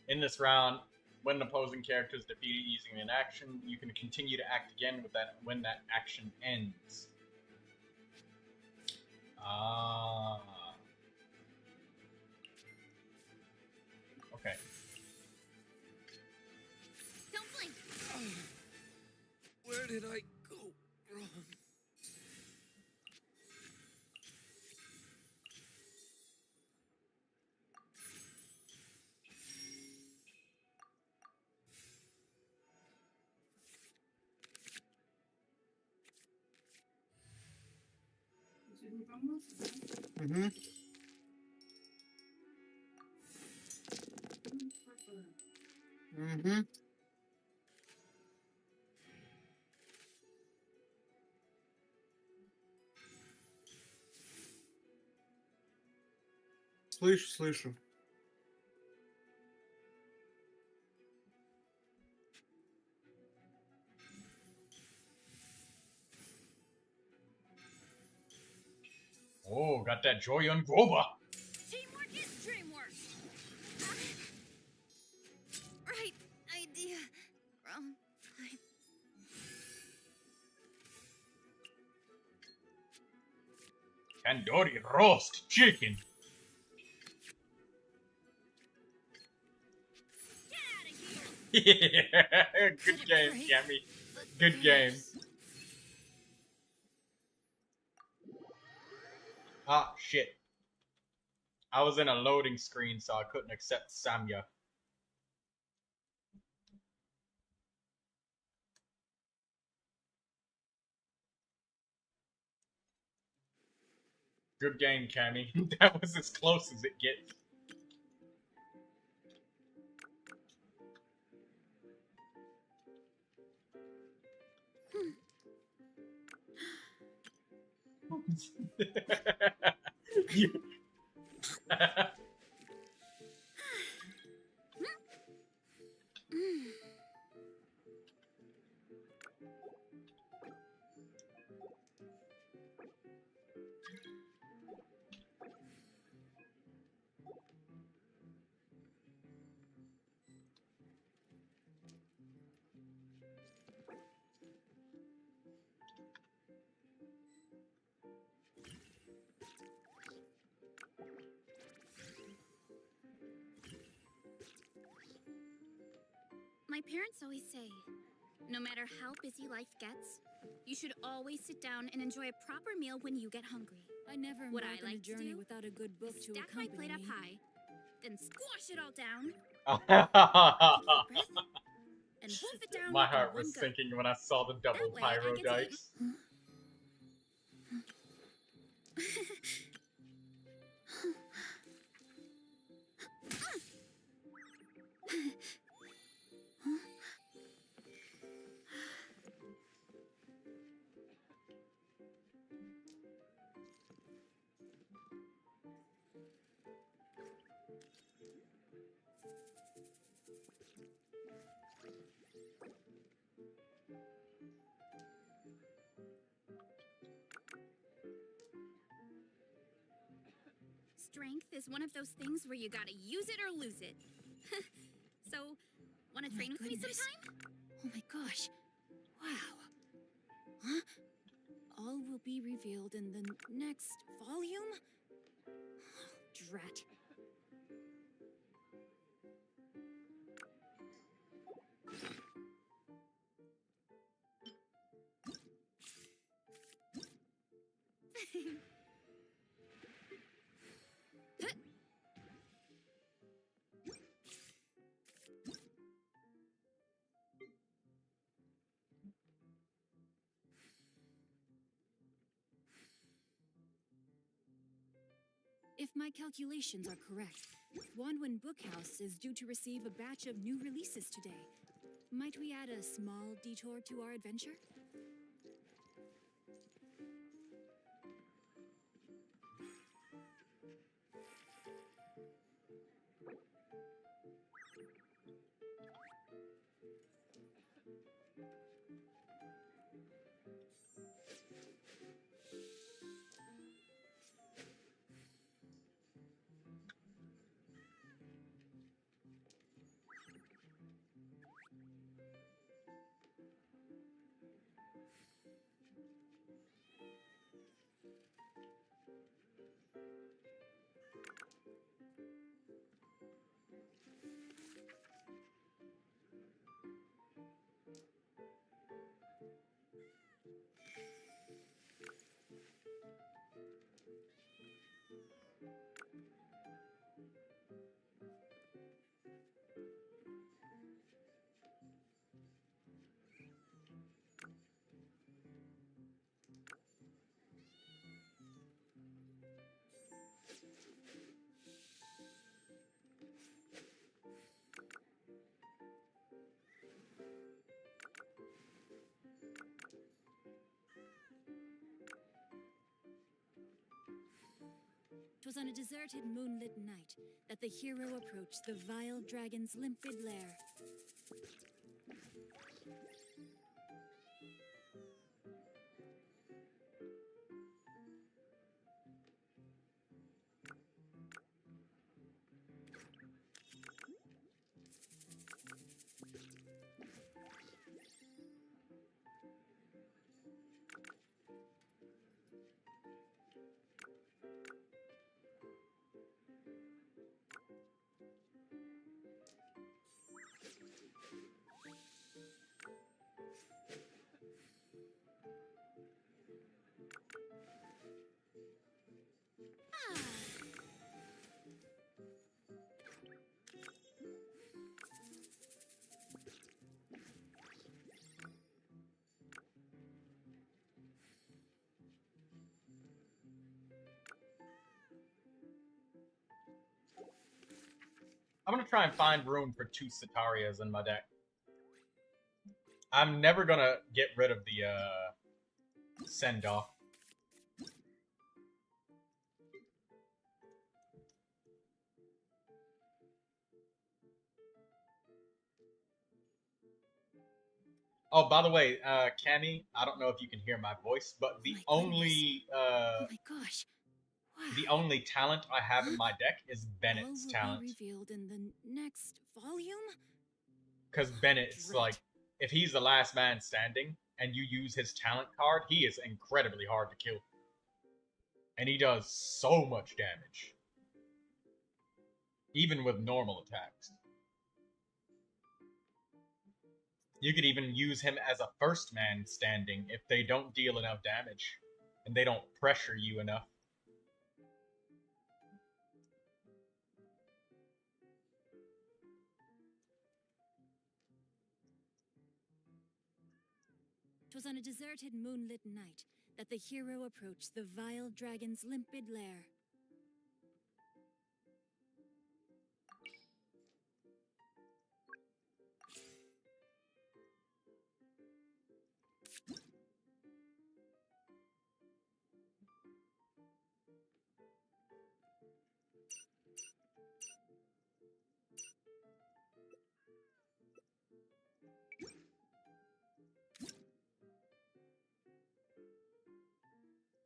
[SPEAKER 1] In this round, when an opposing character is defeated using an action, you can continue to act again with that when that action ends. Ah. Okay.
[SPEAKER 3] could I go wrong?
[SPEAKER 4] Mm-hmm. Mm-hmm. Слышу.
[SPEAKER 1] Oh, got that joy on Groba.
[SPEAKER 5] Teamwork is dreamwork. Right idea. Wrong time.
[SPEAKER 1] Tandoori roast chicken.
[SPEAKER 5] Get out of here.
[SPEAKER 1] Yeah, good game, Cammy. Good game. Ah, shit. I was in a loading screen, so I couldn't accept Samya. Good game, Cammy. That was as close as it gets. You-
[SPEAKER 5] My parents always say, no matter how busy life gets, you should always sit down and enjoy a proper meal when you get hungry.
[SPEAKER 7] I never
[SPEAKER 5] What
[SPEAKER 7] embark
[SPEAKER 5] I
[SPEAKER 7] on a
[SPEAKER 5] like to
[SPEAKER 7] journey
[SPEAKER 5] do
[SPEAKER 7] without a good book to
[SPEAKER 5] Stack my
[SPEAKER 7] accompany
[SPEAKER 5] plate up
[SPEAKER 7] me.
[SPEAKER 5] high, then squash it all down, take a breath, and wolf it down
[SPEAKER 1] My
[SPEAKER 5] like
[SPEAKER 1] heart
[SPEAKER 5] in
[SPEAKER 1] was
[SPEAKER 5] one go.
[SPEAKER 1] sinking when I saw the double
[SPEAKER 5] That way I
[SPEAKER 1] pyro
[SPEAKER 5] get to eat-
[SPEAKER 1] dice.
[SPEAKER 5] Strength is one of those things where you gotta use it or lose it. So, wanna train with me
[SPEAKER 7] goodness.
[SPEAKER 5] sometime?
[SPEAKER 7] Oh my gosh. Wow. Huh? All will be revealed in the next volume? Drat. If my calculations are correct, Wanwan Bookhouse is due to receive a batch of new releases today. Might we add a small detour to our adventure? 'Twas on a deserted moonlit night that the hero approached the vile dragon's limpid lair.
[SPEAKER 1] I'm gonna try and find room for 2 Cetarias in my deck. I'm never gonna get rid of the send-off. Oh, by the way, Cammy, I don't know if you can hear my voice, but the only
[SPEAKER 7] Oh my gosh. Wow.
[SPEAKER 1] the only talent I have in my deck is Bennett's
[SPEAKER 7] All will
[SPEAKER 1] talent.
[SPEAKER 7] be revealed in the next volume?
[SPEAKER 1] Because Bennett's
[SPEAKER 7] Dread.
[SPEAKER 1] like, if he's the last man standing and you use his talent card, he is incredibly hard to kill. And he does so much damage. Even with normal attacks. You could even use him as a first man standing if they don't deal enough damage. And they don't pressure you enough.
[SPEAKER 7] Twas on a deserted moonlit night that the hero approached the vile dragon's limpid lair.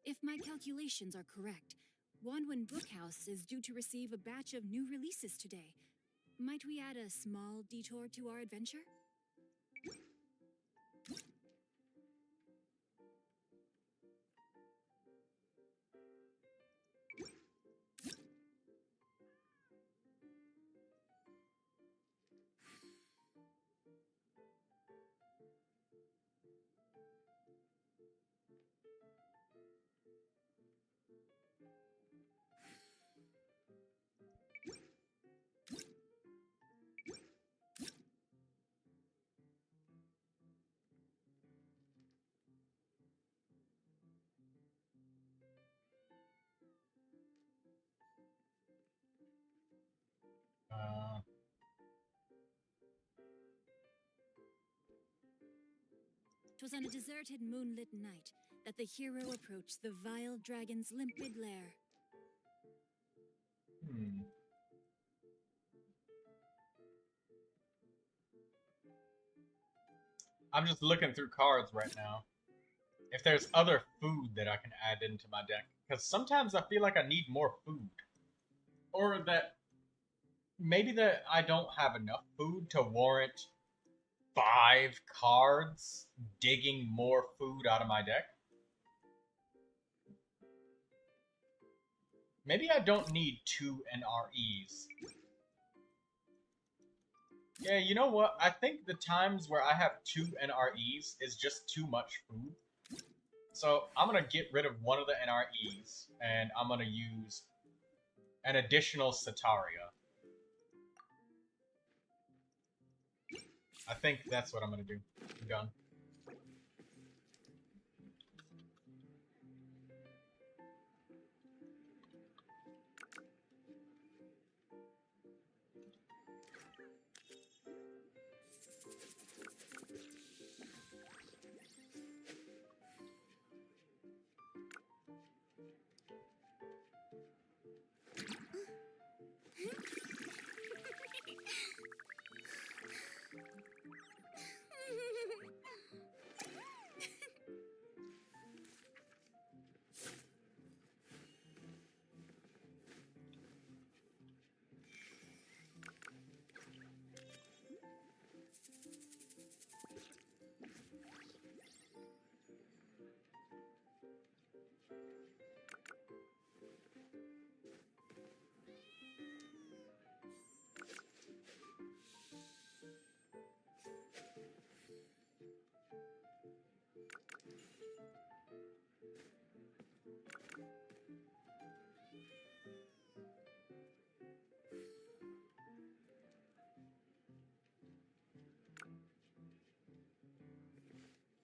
[SPEAKER 7] If my calculations are correct, Wanwen Bookhouse is due to receive a batch of new releases today. Might we add a small detour to our adventure? Twas on a deserted moonlit night that the hero approached the vile dragon's limpid lair.
[SPEAKER 1] I'm just looking through cards right now. If there's other food that I can add into my deck. Because sometimes I feel like I need more food. Or that maybe that I don't have enough food to warrant 5 cards digging more food out of my deck. Maybe I don't need 2 NREs. Yeah, you know what? I think the times where I have 2 NREs is just too much food. So I'm gonna get rid of one of the NREs, and I'm gonna use an additional Sataria. I think that's what I'm gonna do. I'm done.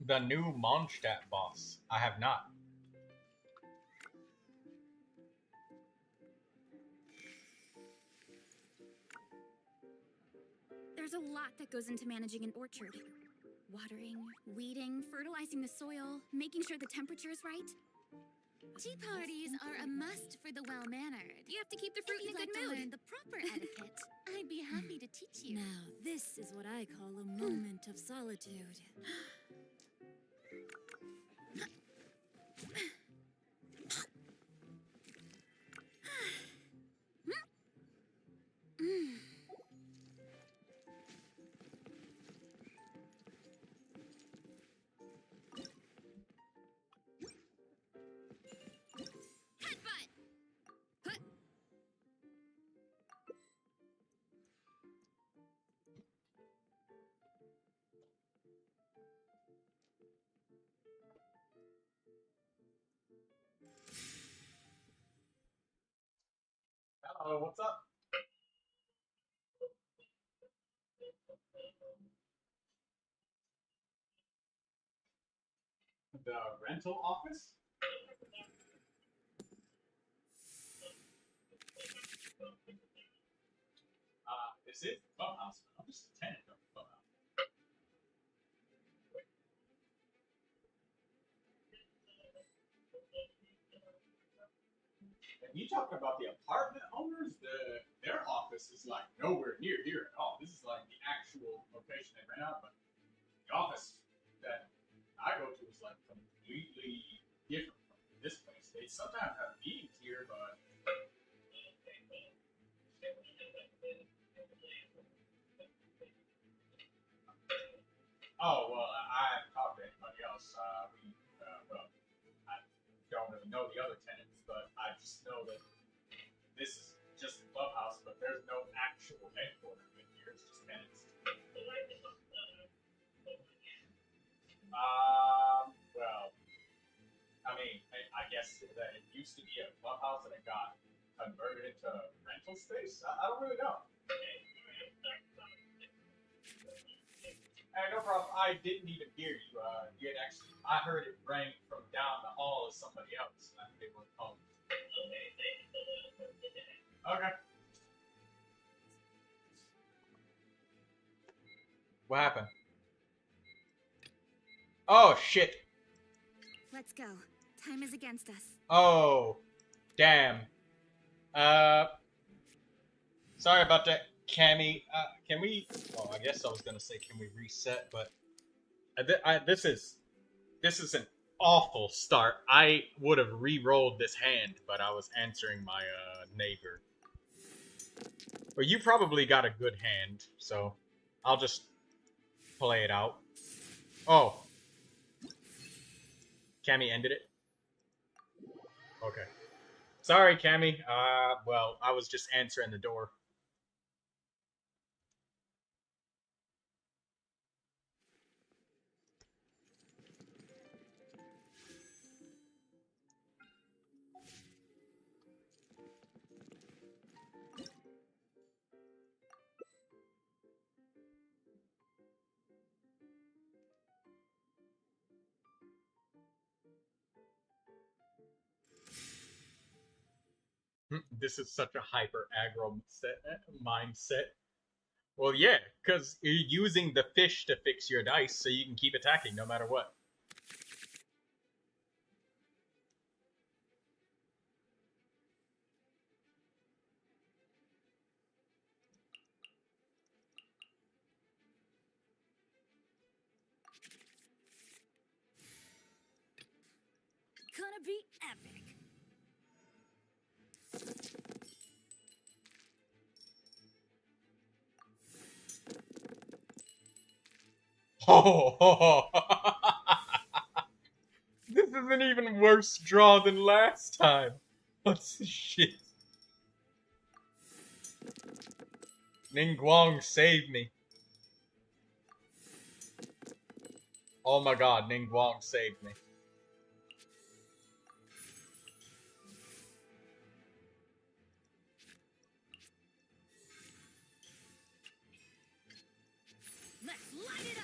[SPEAKER 1] The new Mondstadt boss. I have not.
[SPEAKER 5] There's a lot that goes into managing an orchard. Watering, weeding, fertilizing the soil, making sure the temperature is right.
[SPEAKER 2] Tea parties are a must for the well-mannered.
[SPEAKER 5] You have to keep the fruit in a
[SPEAKER 2] If you'd
[SPEAKER 5] good
[SPEAKER 2] like to
[SPEAKER 5] mood.
[SPEAKER 2] learn the proper etiquette, I'd be happy to teach you.
[SPEAKER 7] Now, this is what I call a moment of solitude.
[SPEAKER 1] Hello, what's up? The rental office? This is the clubhouse. I'm just a tenant of the clubhouse. And you talking about the apartment owners? Their office is like nowhere near here at all. This is like the actual location they rent out, but the office that I go to is like completely different from this place. They sometimes have meetings here, but oh well, I haven't talked to anybody else. Well, I don't really know the other tenants, but I just know that this is just a clubhouse, but there's no actual headquarters in here. It's just tenants. Well, I mean, I guess that it used to be a clubhouse and it got converted into rental space. I don't really know. Hey, no problem. I didn't even hear you. You had actually, I heard it rang from down the hall as somebody else. I think it was home. Okay. What happened? Oh, shit.
[SPEAKER 5] Let's go. Time is against us.
[SPEAKER 1] Oh, damn. Sorry about that, Cammy. Can we? Well, I guess I was gonna say, can we reset? But this is an awful start. I would have re-rolled this hand, but I was answering my neighbor. Well, you probably got a good hand, so I'll just play it out. Oh, Cammy ended it. Okay. Sorry, Cammy. Well, I was just answering the door. This is such a hyper aggro mindset. Well, yeah, because you're using the fish to fix your dice so you can keep attacking no matter what.
[SPEAKER 2] Gonna be epic.
[SPEAKER 1] Oh, this is an even worse draw than last time. What's this shit? Ningguang, save me. Oh my god, Ningguang saved me.
[SPEAKER 2] Let's light it up.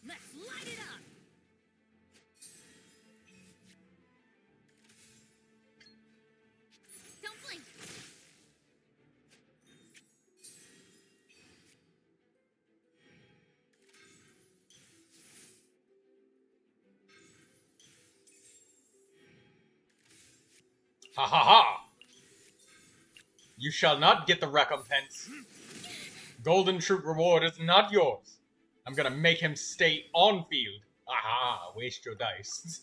[SPEAKER 2] Let's light it up. Don't blink.
[SPEAKER 1] Ha ha ha! You shall not get the recompense. Golden Troop reward is not yours. I'm gonna make him stay on field. Aha, waste your dice.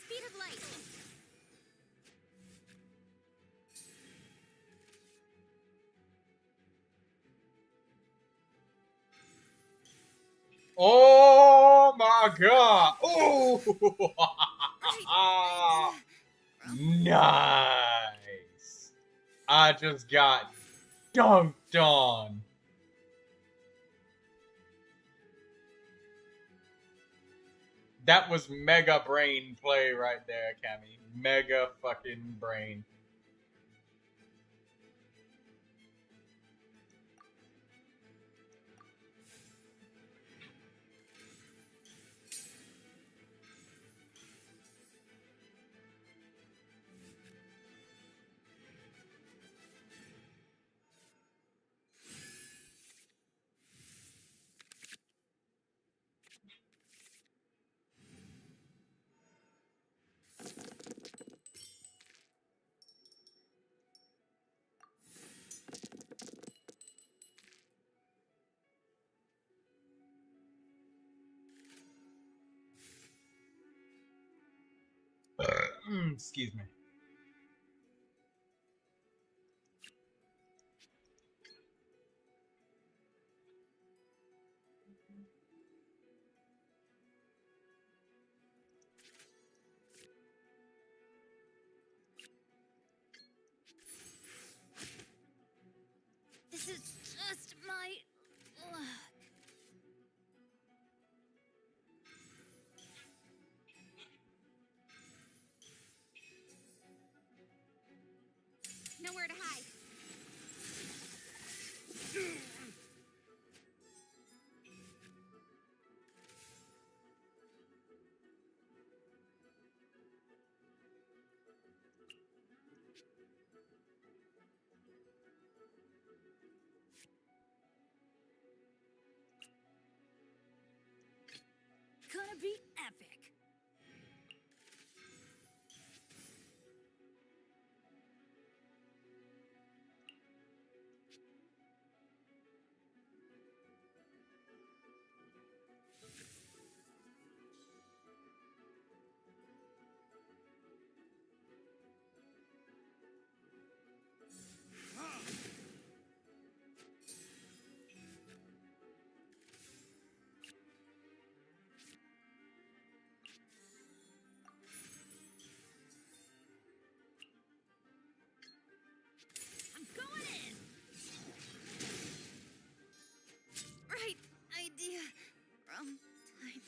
[SPEAKER 2] Speed of light.
[SPEAKER 1] Oh my god! Oh! Nice! I just got dunked on. That was mega brain play right there, Cammy. Mega fucking brain. Excuse me.
[SPEAKER 5] This is just my luck. Nowhere to hide.
[SPEAKER 7] Gonna be epic.
[SPEAKER 5] I'm going in. Right idea. Wrong time.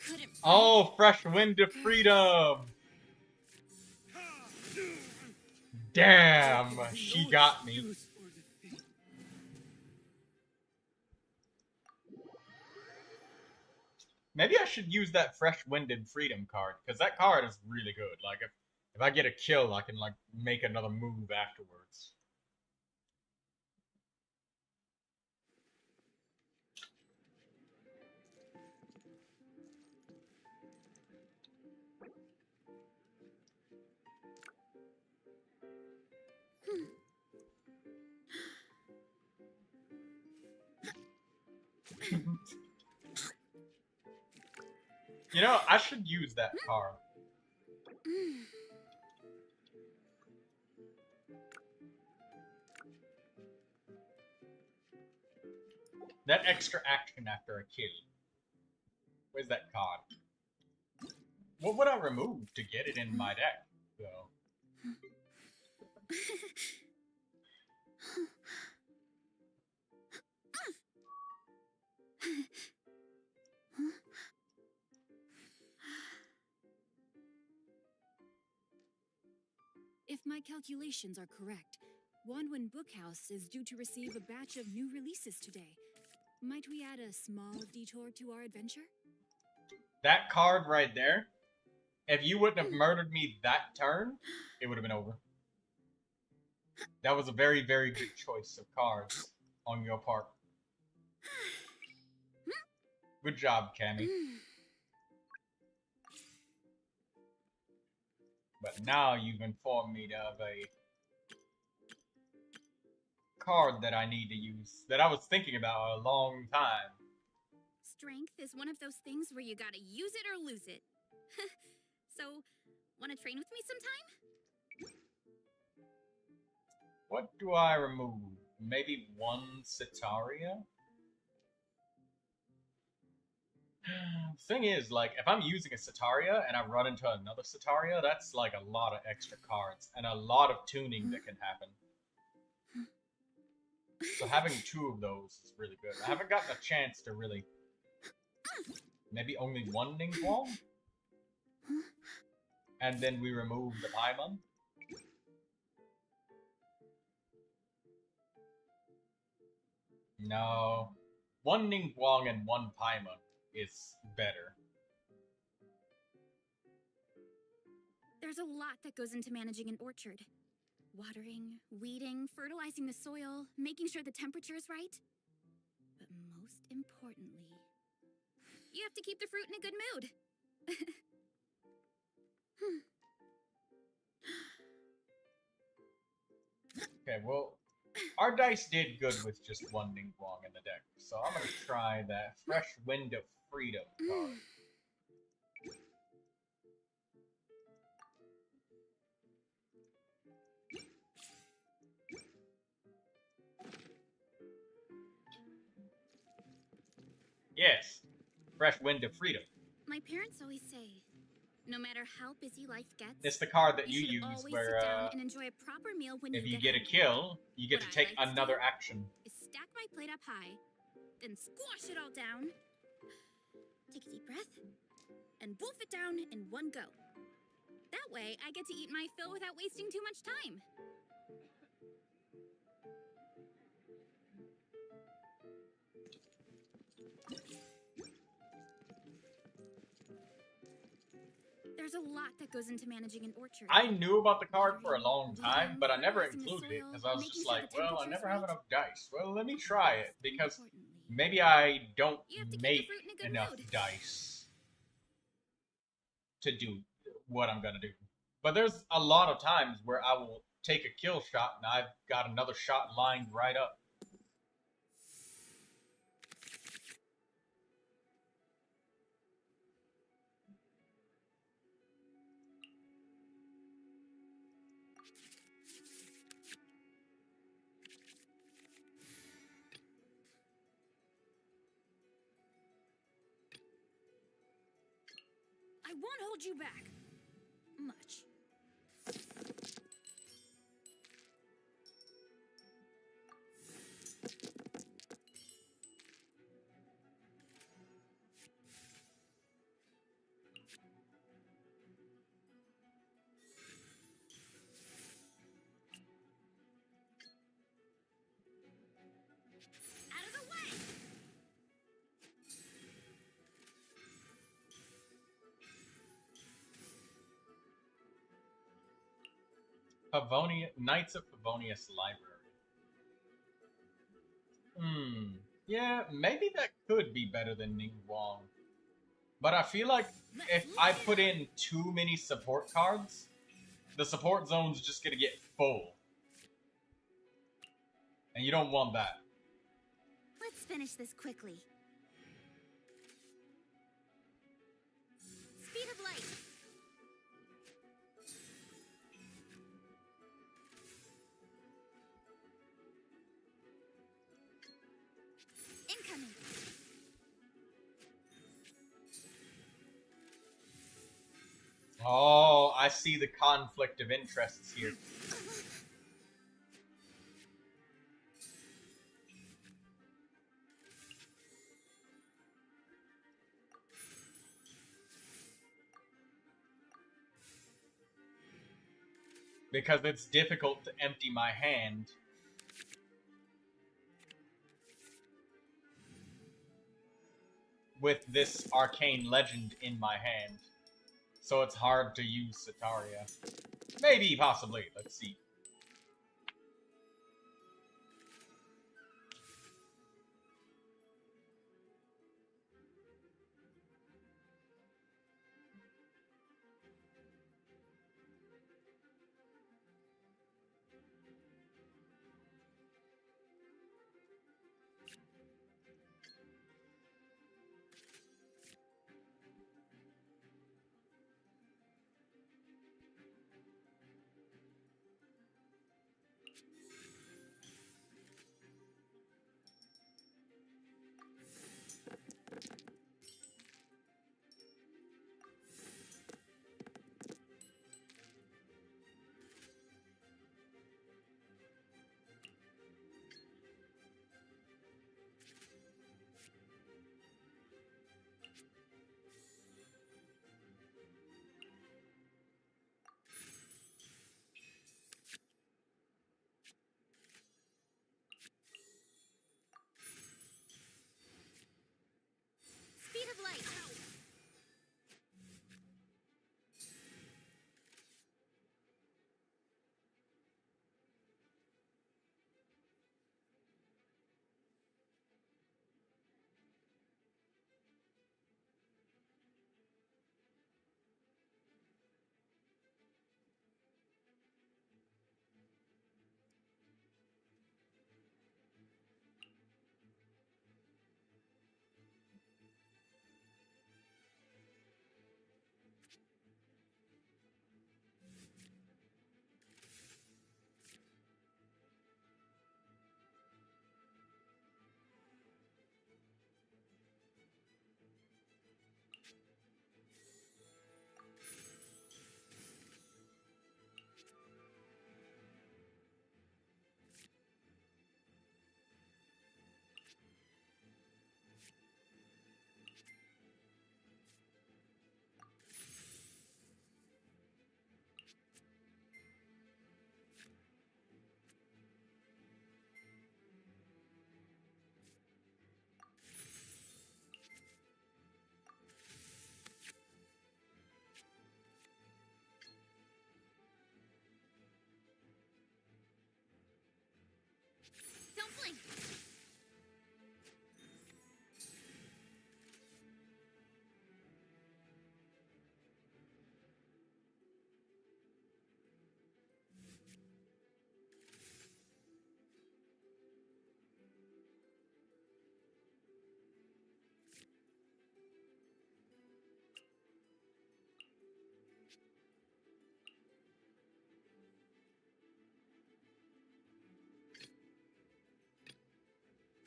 [SPEAKER 7] Couldn't
[SPEAKER 1] Oh, fresh wind of freedom! Damn, she got me. Maybe I should use that fresh wind and freedom card, because that card is really good. Like, if I get a kill, I can, like, make another move afterwards. You know, I should use that card. That extra action after a kill. Where's that card? What would I remove to get it in my deck, though?
[SPEAKER 7] If my calculations are correct, Wanwen Bookhouse is due to receive a batch of new releases today. Might we add a small detour to our adventure?
[SPEAKER 1] That card right there, if you wouldn't have murdered me that turn, it would have been over. That was a very, very good choice of cards on your part. Good job, Cammy. But now you've informed me of a card that I need to use, that I was thinking about a long time.
[SPEAKER 5] Strength is one of those things where you gotta use it or lose it. So, wanna train with me sometime?
[SPEAKER 1] What do I remove? Maybe one Sitaria? Thing is, like, if I'm using a Sitaria and I run into another Sitaria, that's like a lot of extra cards and a lot of tuning that can happen. So having two of those is really good. I haven't gotten a chance to really... Maybe only one Ningguang? And then we remove the Paimon. No. One Ningguang and one Paimon is better.
[SPEAKER 5] There's a lot that goes into managing an orchard. Watering, weeding, fertilizing the soil, making sure the temperature is right. But most importantly, you have to keep the fruit in a good mood.
[SPEAKER 1] Okay, well, our dice did good with just one Ningguang in the deck, so I'm gonna try that Fresh Wind of Freedom card. Yes, Fresh Wind of Freedom.
[SPEAKER 5] My parents always say, no matter how busy life gets,
[SPEAKER 1] It's the card that you
[SPEAKER 5] should
[SPEAKER 1] use
[SPEAKER 5] always
[SPEAKER 1] where,
[SPEAKER 5] sit down and enjoy a proper meal when
[SPEAKER 1] if you
[SPEAKER 5] you
[SPEAKER 1] get a
[SPEAKER 5] hungry.
[SPEAKER 1] kill, you get
[SPEAKER 5] What
[SPEAKER 1] to
[SPEAKER 5] I
[SPEAKER 1] take
[SPEAKER 5] like to
[SPEAKER 1] another
[SPEAKER 5] do
[SPEAKER 1] action.
[SPEAKER 5] is stack my plate up high, then squash it all down. Take a deep breath, and wolf it down in one go. That way, I get to eat my fill without wasting too much time. There's a lot that goes into managing an orchard.
[SPEAKER 1] I knew about the card for a long time, but I never included it because I was just like, well, I never have enough dice. Well, let me try it because maybe I don't make enough dice to do what I'm gonna do. But there's a lot of times where I will take a kill shot and I've got another shot lined right up.
[SPEAKER 7] I won't hold you back. Much.
[SPEAKER 5] Out of the way!
[SPEAKER 1] Knights of Favonius Library. Yeah, maybe that could be better than Ningguang. But I feel like if I put in too many support cards, the support zone's just gonna get full. And you don't want that.
[SPEAKER 5] Let's finish this quickly. Speed of light. Incoming.
[SPEAKER 1] Oh, I see the conflict of interests here. Because it's difficult to empty my hand. With this arcane legend in my hand. So it's hard to use Sataria. Maybe, possibly. Let's see.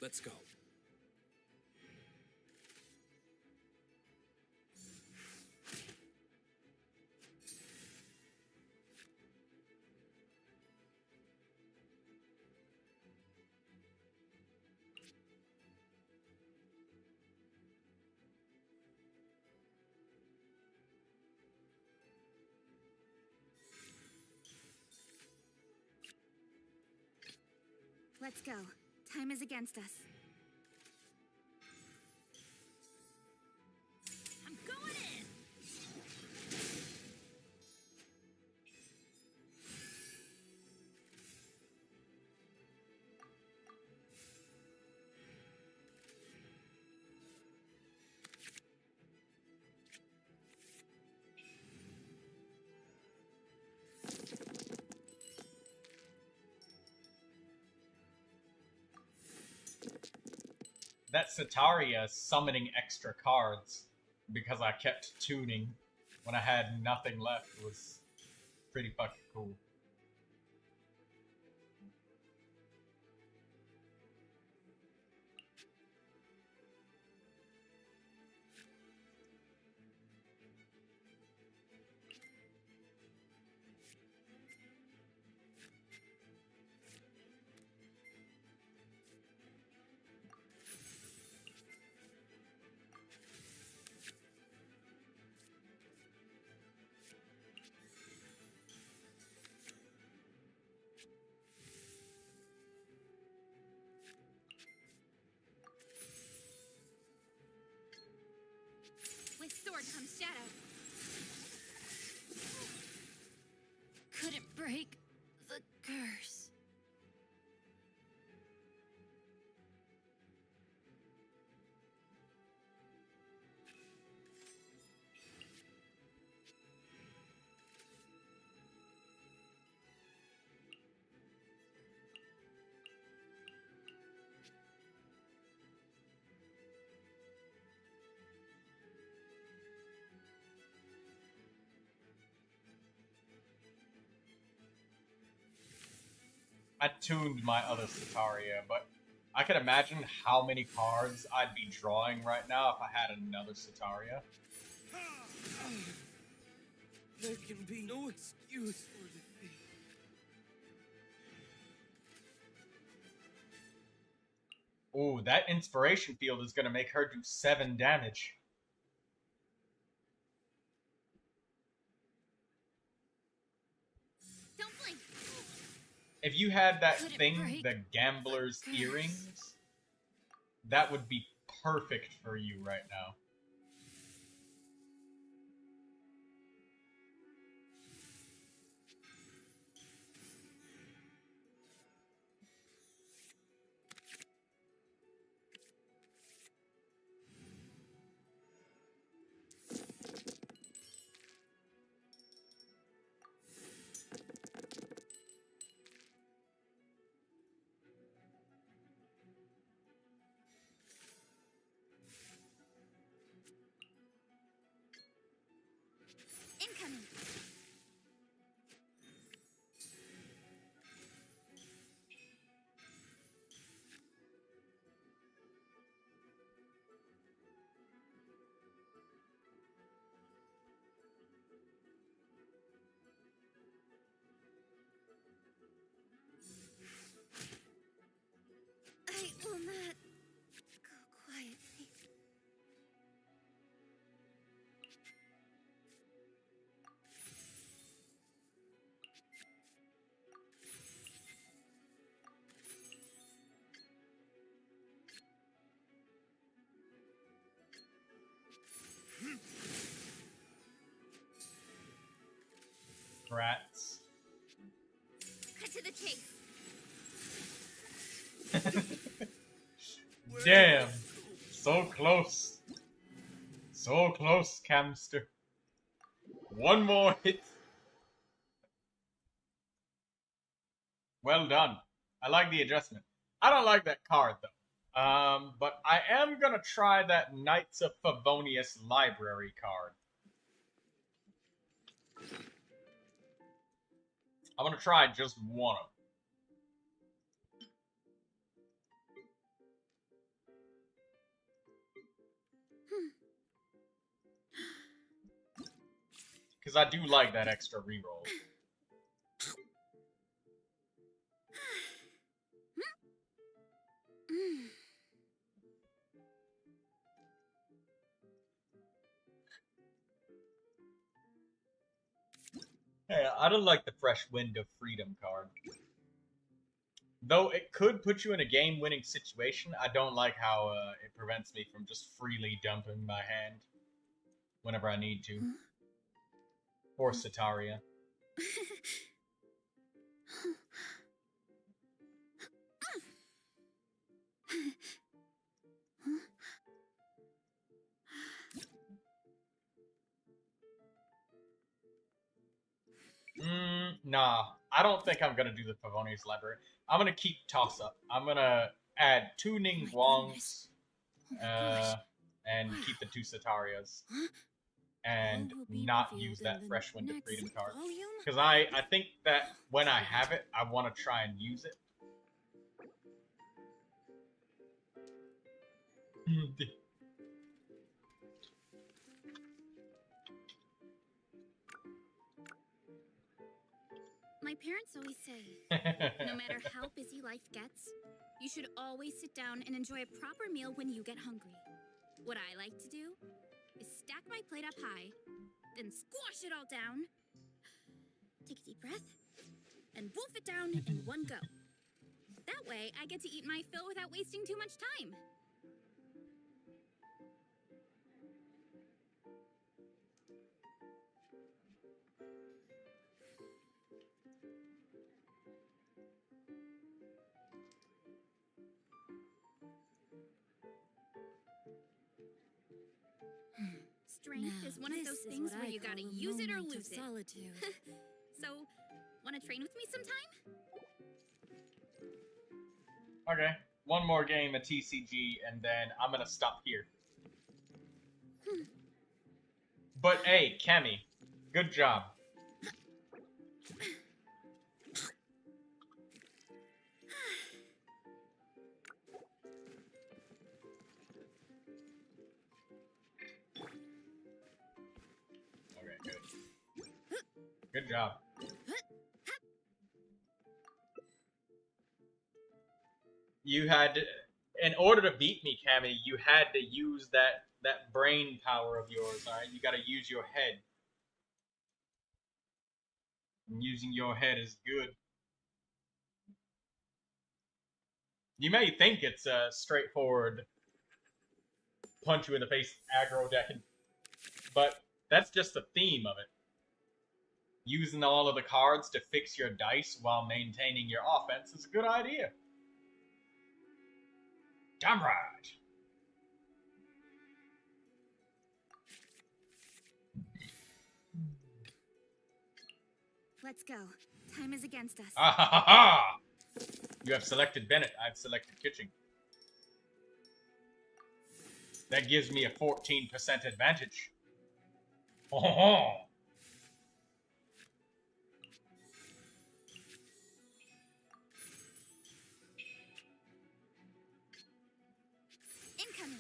[SPEAKER 3] Let's go.
[SPEAKER 5] Let's go. Time is against us. I'm going in!
[SPEAKER 1] That Sataria summoning extra cards because I kept tuning when I had nothing left was pretty fucking cool.
[SPEAKER 5] With sword comes shadow.
[SPEAKER 7] Couldn't break the curse.
[SPEAKER 1] I tuned my other Sataria, but I can imagine how many cards I'd be drawing right now if I had another Sataria.
[SPEAKER 3] There can be no excuse for defeat.
[SPEAKER 1] Ooh, that inspiration field is gonna make her do 7 damage.
[SPEAKER 5] Don't blink.
[SPEAKER 1] If you had that
[SPEAKER 7] Couldn't
[SPEAKER 1] thing,
[SPEAKER 7] break
[SPEAKER 1] the gambler's
[SPEAKER 7] the curse.
[SPEAKER 1] earrings, that would be perfect for you right now.
[SPEAKER 5] Incoming. I will not go quietly.
[SPEAKER 1] Rats.
[SPEAKER 5] Cut to the chase.
[SPEAKER 1] Damn. So close. So close, Camster. One more hit. Well done. I like the adjustment. I don't like that card, though. But I am gonna try that Knights of Favonius library card. I'm gonna try just one of them. Because I do like that extra reroll. Hey, I don't like the Fresh Wind of Freedom card. Though it could put you in a game-winning situation, I don't like how it prevents me from just freely dumping my hand whenever I need to. Or Sitaria. Nah. I don't think I'm gonna do the Favonius Library. I'm gonna keep Toss-Up. I'm gonna add 2 Ningguangs, and keep the 2 Sitarias. And not use that Fresh Wind of Freedom card. Because I think that when I have it, I want to try and use it.
[SPEAKER 5] My parents always say, no matter how busy life gets, you should always sit down and enjoy a proper meal when you get hungry. What I like to do is stack my plate up high, then squash it all down, take a deep breath, and wolf it down in one go. That way, I get to eat my fill without wasting too much time. Strength is one of those things where you gotta use it or lose it. So, wanna train with me sometime?
[SPEAKER 1] Okay, one more game at TCG, and then I'm gonna stop here. But hey, Kemi, good job. Okay, good. Good job. You had, in order to beat me, Cammy, you had to use that brain power of yours, alright? You gotta use your head. And using your head is good. You may think it's a straightforward punch you in the face aggro deck, but that's just the theme of it. Using all of the cards to fix your dice while maintaining your offense is a good idea. Damn right.
[SPEAKER 5] Let's go. Time is against us.
[SPEAKER 1] Ah ha ha ha! You have selected Bennett. I've selected Kitching. That gives me a 14% advantage. Oh, ho, ho.
[SPEAKER 5] Incoming.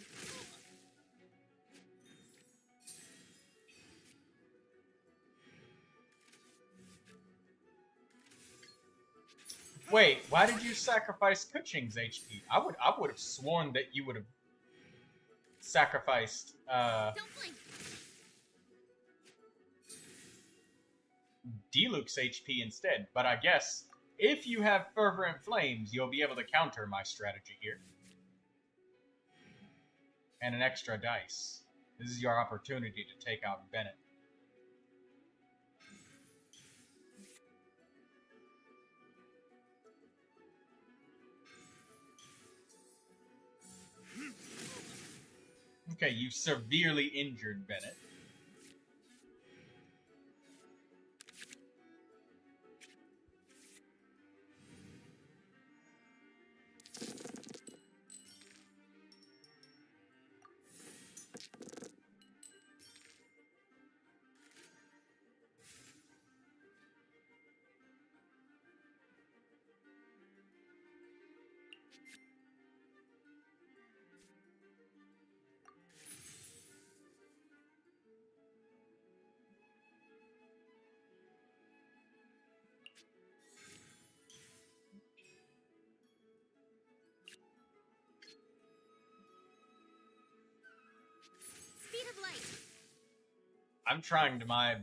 [SPEAKER 1] Wait, why did you sacrifice Kuching's HP? I would have sworn that you would have sacrificed
[SPEAKER 5] Don't blink.
[SPEAKER 1] Diluc's HP instead, but I guess if you have Fervent Flames, you'll be able to counter my strategy here. And an extra dice. This is your opportunity to take out Bennett. Okay, you severely injured Bennett. I'm trying to my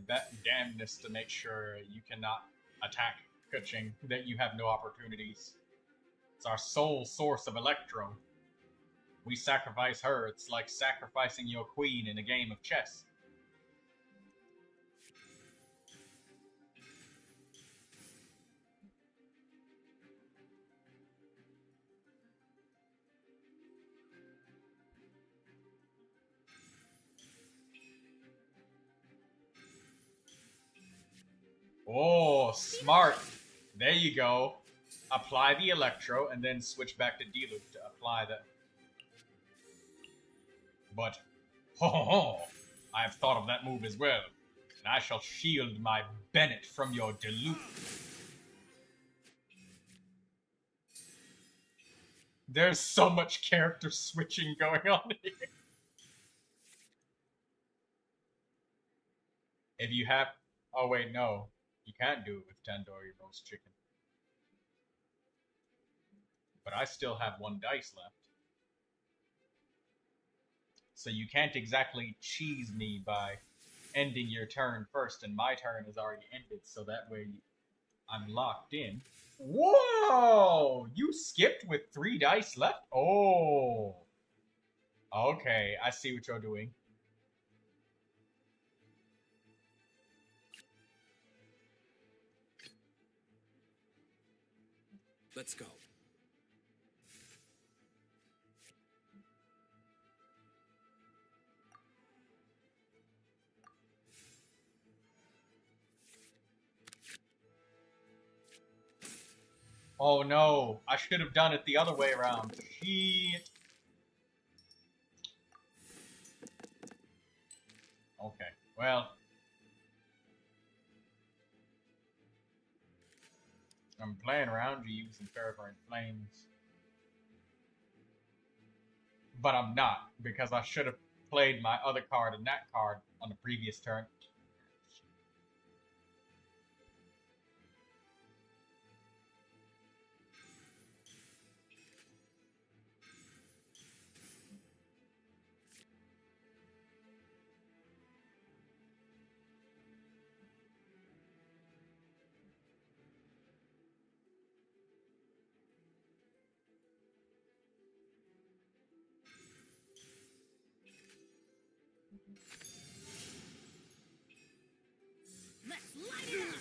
[SPEAKER 1] damnedest to make sure you cannot attack Kuching, that you have no opportunities. It's our sole source of Electro. We sacrifice her, it's like sacrificing your queen in a game of chess. Oh, smart. There you go. Apply the Electro and then switch back to D-Loop to apply the... But, I have thought of that move as well, and I shall shield my Bennett from your Deluge. There's so much character switching going on here. If you have... Oh wait, no. You can't do it with tandoori roast chicken. But I still have 1 dice left. So you can't exactly cheese me by ending your turn first, and my turn is already ended, so that way I'm locked in. Whoa! You skipped with 3 dice left? Oh. Okay, I see what you're doing.
[SPEAKER 3] Let's go.
[SPEAKER 1] Oh no, I should have done it the other way around. Shit. Okay, well. I'm playing around you using Fervent Flames. But I'm not, because I should have played my other card and that card on the previous turn.
[SPEAKER 7] Let's light it up!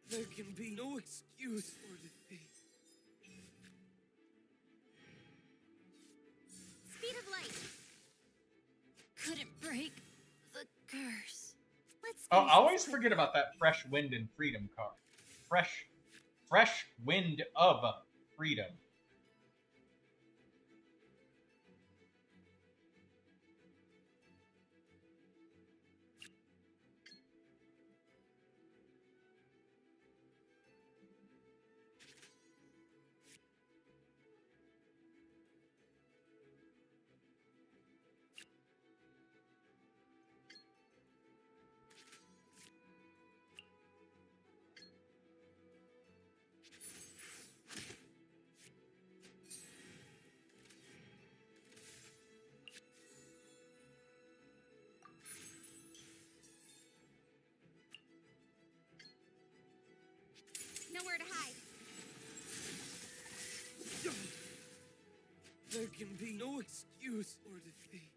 [SPEAKER 3] There can be no excuse for defeat.
[SPEAKER 5] Speed of light.
[SPEAKER 7] Couldn't break the curse.
[SPEAKER 5] Let's
[SPEAKER 1] Oh, I
[SPEAKER 5] finish
[SPEAKER 1] always
[SPEAKER 5] this quick.
[SPEAKER 1] forget about that Fresh Wind and Freedom card. Fresh Wind of Freedom.
[SPEAKER 5] Nowhere to hide.
[SPEAKER 3] There can be no excuse for defeat.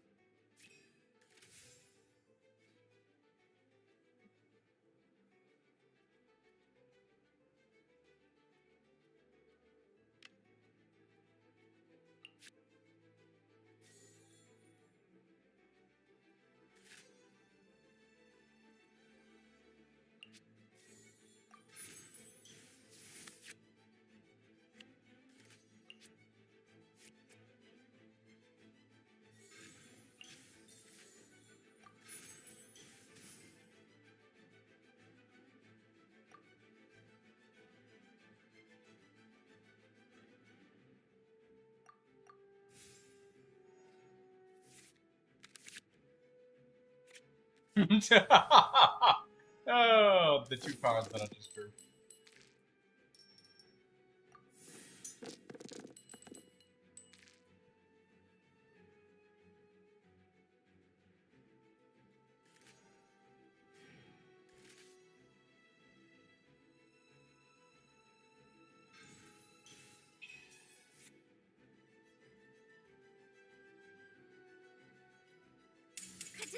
[SPEAKER 1] Oh, the 2 cards that I just drew.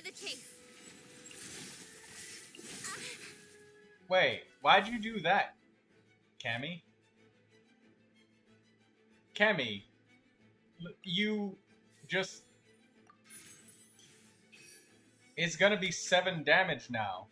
[SPEAKER 5] the chase.
[SPEAKER 1] Wait, why'd you do that, Cammy? Cammy, you just... It's gonna be 7 damage now.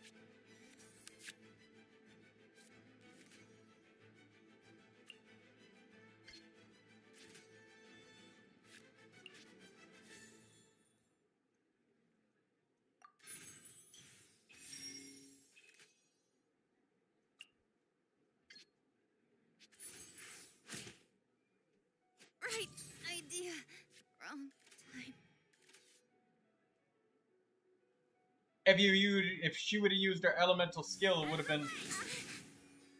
[SPEAKER 5] Right idea, wrong time.
[SPEAKER 1] If she would have used her elemental skill, it would have been...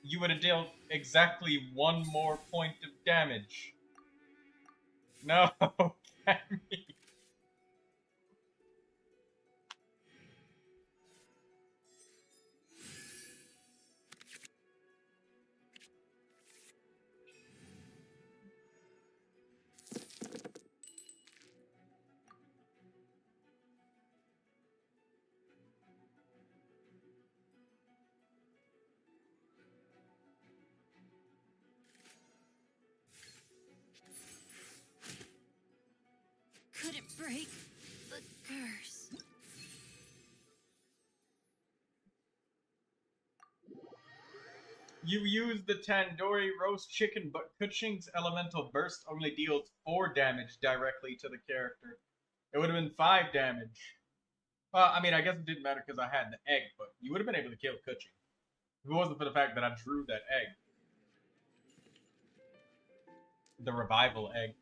[SPEAKER 1] You would have dealt exactly 1 more point of damage. No, Cammy.
[SPEAKER 7] Couldn't break the curse.
[SPEAKER 1] You used the tandoori roast chicken, but Kuching's elemental burst only deals 4 damage directly to the character. It would have been 5 damage. Well, I mean, I guess it didn't matter because I had the egg, but you would have been able to kill Kuching. If it wasn't for the fact that I drew that egg. The revival egg.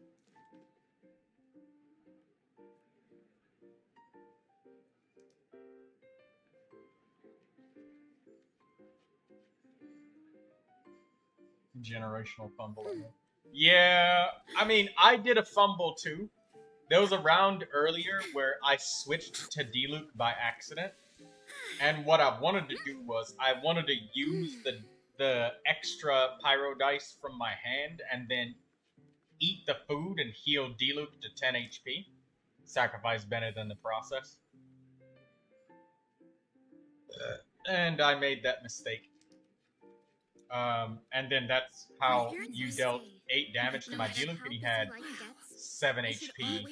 [SPEAKER 1] Generational fumble. Yeah, I mean, I did a fumble too. There was a round earlier where I switched to Diluc by accident. And what I wanted to do was, I wanted to use the extra pyro dice from my hand and then eat the food and heal Diluc to 10 HP. Sacrifice Bennett in the process. And I made that mistake. And then that's how you dealt 8 damage to my Diluc, and he had 7 HP,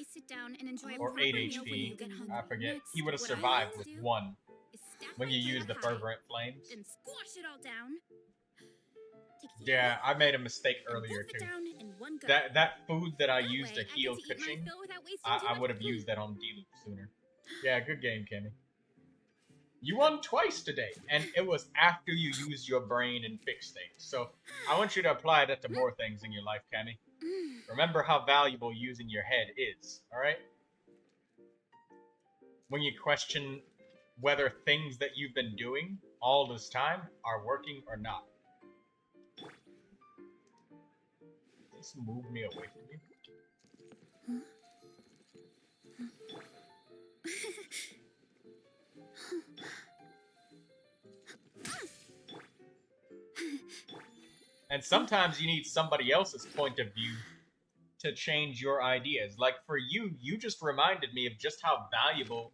[SPEAKER 1] or 8 HP, I forget. He would have survived with 1 when you use the Fervent Flames. Yeah, I made a mistake earlier too. That food that I used to heal Kuching, I would have used that on Diluc sooner. Yeah, good game, Kenny. You won twice today, and it was after you used your brain and fixed things. So I want you to apply that to more things in your life, Cammy. Remember how valuable using your head is, alright? When you question whether things that you've been doing all this time are working or not. Just move me away from you. And sometimes you need somebody else's point of view to change your ideas. Like for you, you just reminded me of just how valuable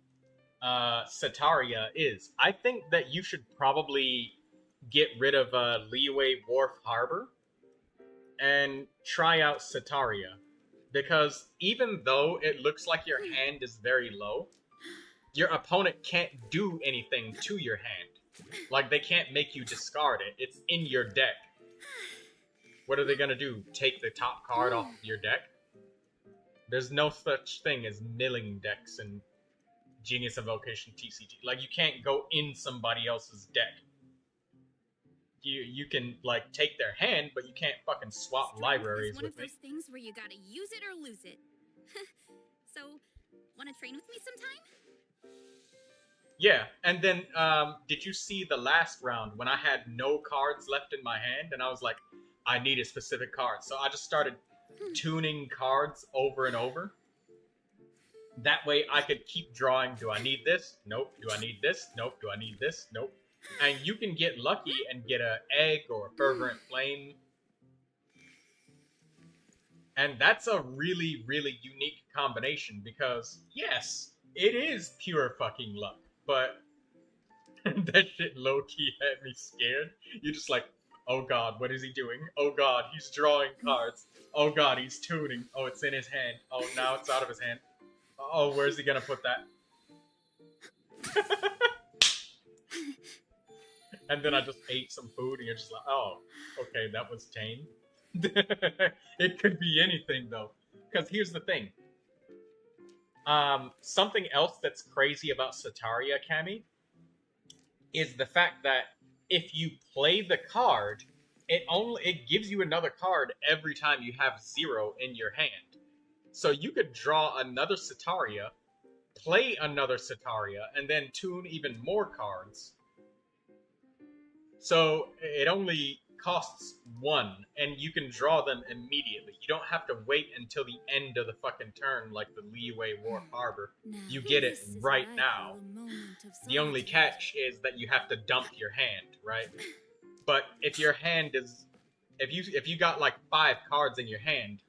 [SPEAKER 1] Sataria is. I think that you should probably get rid of Liyue Wharf Harbor and try out Sataria. Because even though it looks like your hand is very low, your opponent can't do anything to your hand. Like, they can't make you discard it. It's in your deck. What are they gonna do? Take the top card off of your deck? There's no such thing as milling decks in Genius Invocation TCG. Like, you can't go in somebody else's deck. You can, like, take their hand, but you can't fucking swap libraries with me.
[SPEAKER 5] It's one of those things where you gotta use it or lose it. So, wanna train with me sometime?
[SPEAKER 1] Yeah, and then, did you see the last round when I had no cards left in my hand, and I was like, I need a specific card. So I just started tuning cards over and over. That way I could keep drawing, do I need this? Nope. Do I need this? Nope. Do I need this? Nope. And you can get lucky and get an egg or a fervent flame. And that's a really, really unique combination because, yes, it is pure fucking luck, but that shit low-key had me scared. You're just like, oh god, what is he doing? Oh god, he's drawing cards. Oh god, he's tuning. Oh, it's in his hand. Oh, now it's out of his hand. Oh, where's he gonna put that? And then I just ate some food and you're just like, oh, okay, that was tame. It could be anything though. Because here's the thing. Something else that's crazy about Sataria, Cammy, is the fact that if you play the card, it gives you another card every time you have 0 in your hand. So you could draw another Sataria, play another Sataria, and then tune even more cards. So it only costs 1, and you can draw them immediately. You don't have to wait until the end of the fucking turn like the Leeway Warp Harbor. You get it right now. The only catch is that you have to dump your hand, right? But if your hand is... If you got like 5 cards in your hand,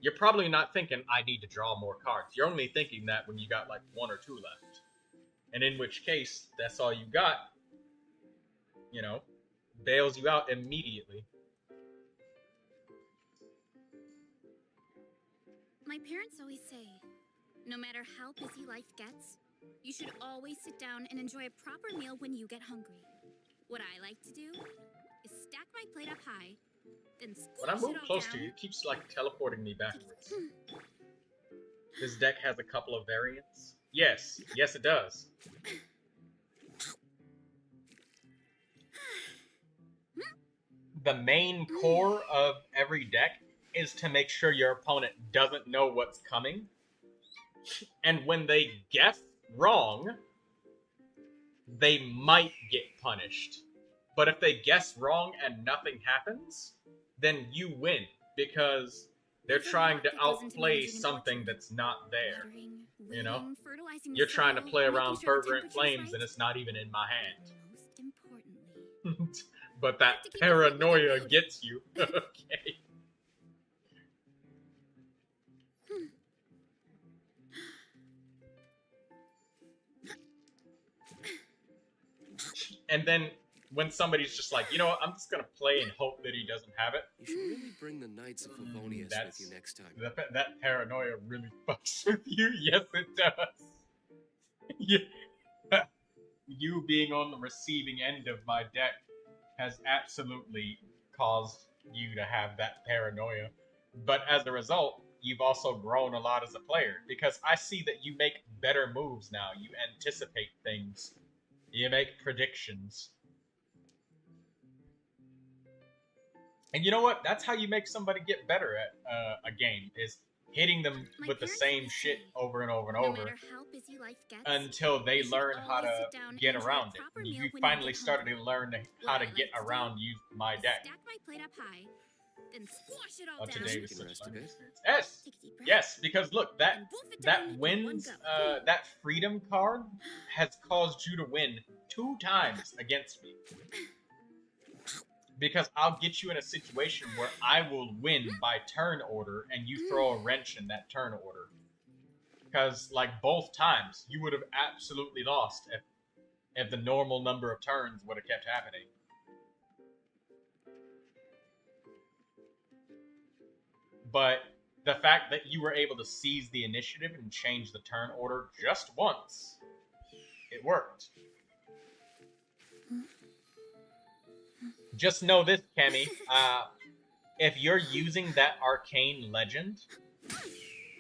[SPEAKER 1] you're probably not thinking, I need to draw more cards. You're only thinking that when you got like 1 or 2 left. And in which case, that's all you got. You know, bails you out immediately.
[SPEAKER 5] My parents always say, no matter how busy life gets, you should always sit down and enjoy a proper meal when you get hungry. What I like to do is stack my plate up high, then squash
[SPEAKER 1] When I move
[SPEAKER 5] it all
[SPEAKER 1] close
[SPEAKER 5] down.
[SPEAKER 1] to you, it keeps like teleporting me backwards. This deck has a couple of variants. Yes, yes it does. The main core of every deck is to make sure your opponent doesn't know what's coming. And when they guess wrong, they might get punished. But if they guess wrong and nothing happens, then you win. Because they're trying to outplay something that's not there. You know? You're trying to play around Fervent Flames and it's not even in my hand.
[SPEAKER 5] Most importantly,
[SPEAKER 1] But that paranoia gets you. Okay. And then when somebody's just like, you know what, I'm just gonna play and hope that he doesn't have it.
[SPEAKER 3] You should really bring the Knights of Favonius with you next time.
[SPEAKER 1] That paranoia really fucks with you. Yes, it does. Yeah. You being on the receiving end of my deck has absolutely caused you to have that paranoia. But as a result, you've also grown a lot as a player. Because I see that you make better moves now. You anticipate things. You make predictions. And you know what? That's how you make somebody get better at a game, is hitting them with the same shit over and over and over until they learn how to get around it. You finally started to learn how to get around my deck. Today was such a yes, yes, because look, that wins, that freedom card has caused you to win 2 times against me. Because I'll get you in a situation where I will win by turn order and you throw a wrench in that turn order. Because, like, both times, you would have absolutely lost if the normal number of turns would have kept happening. But the fact that you were able to seize the initiative and change the turn order just once, it worked. Just know this, Cammy. If you're using that arcane legend,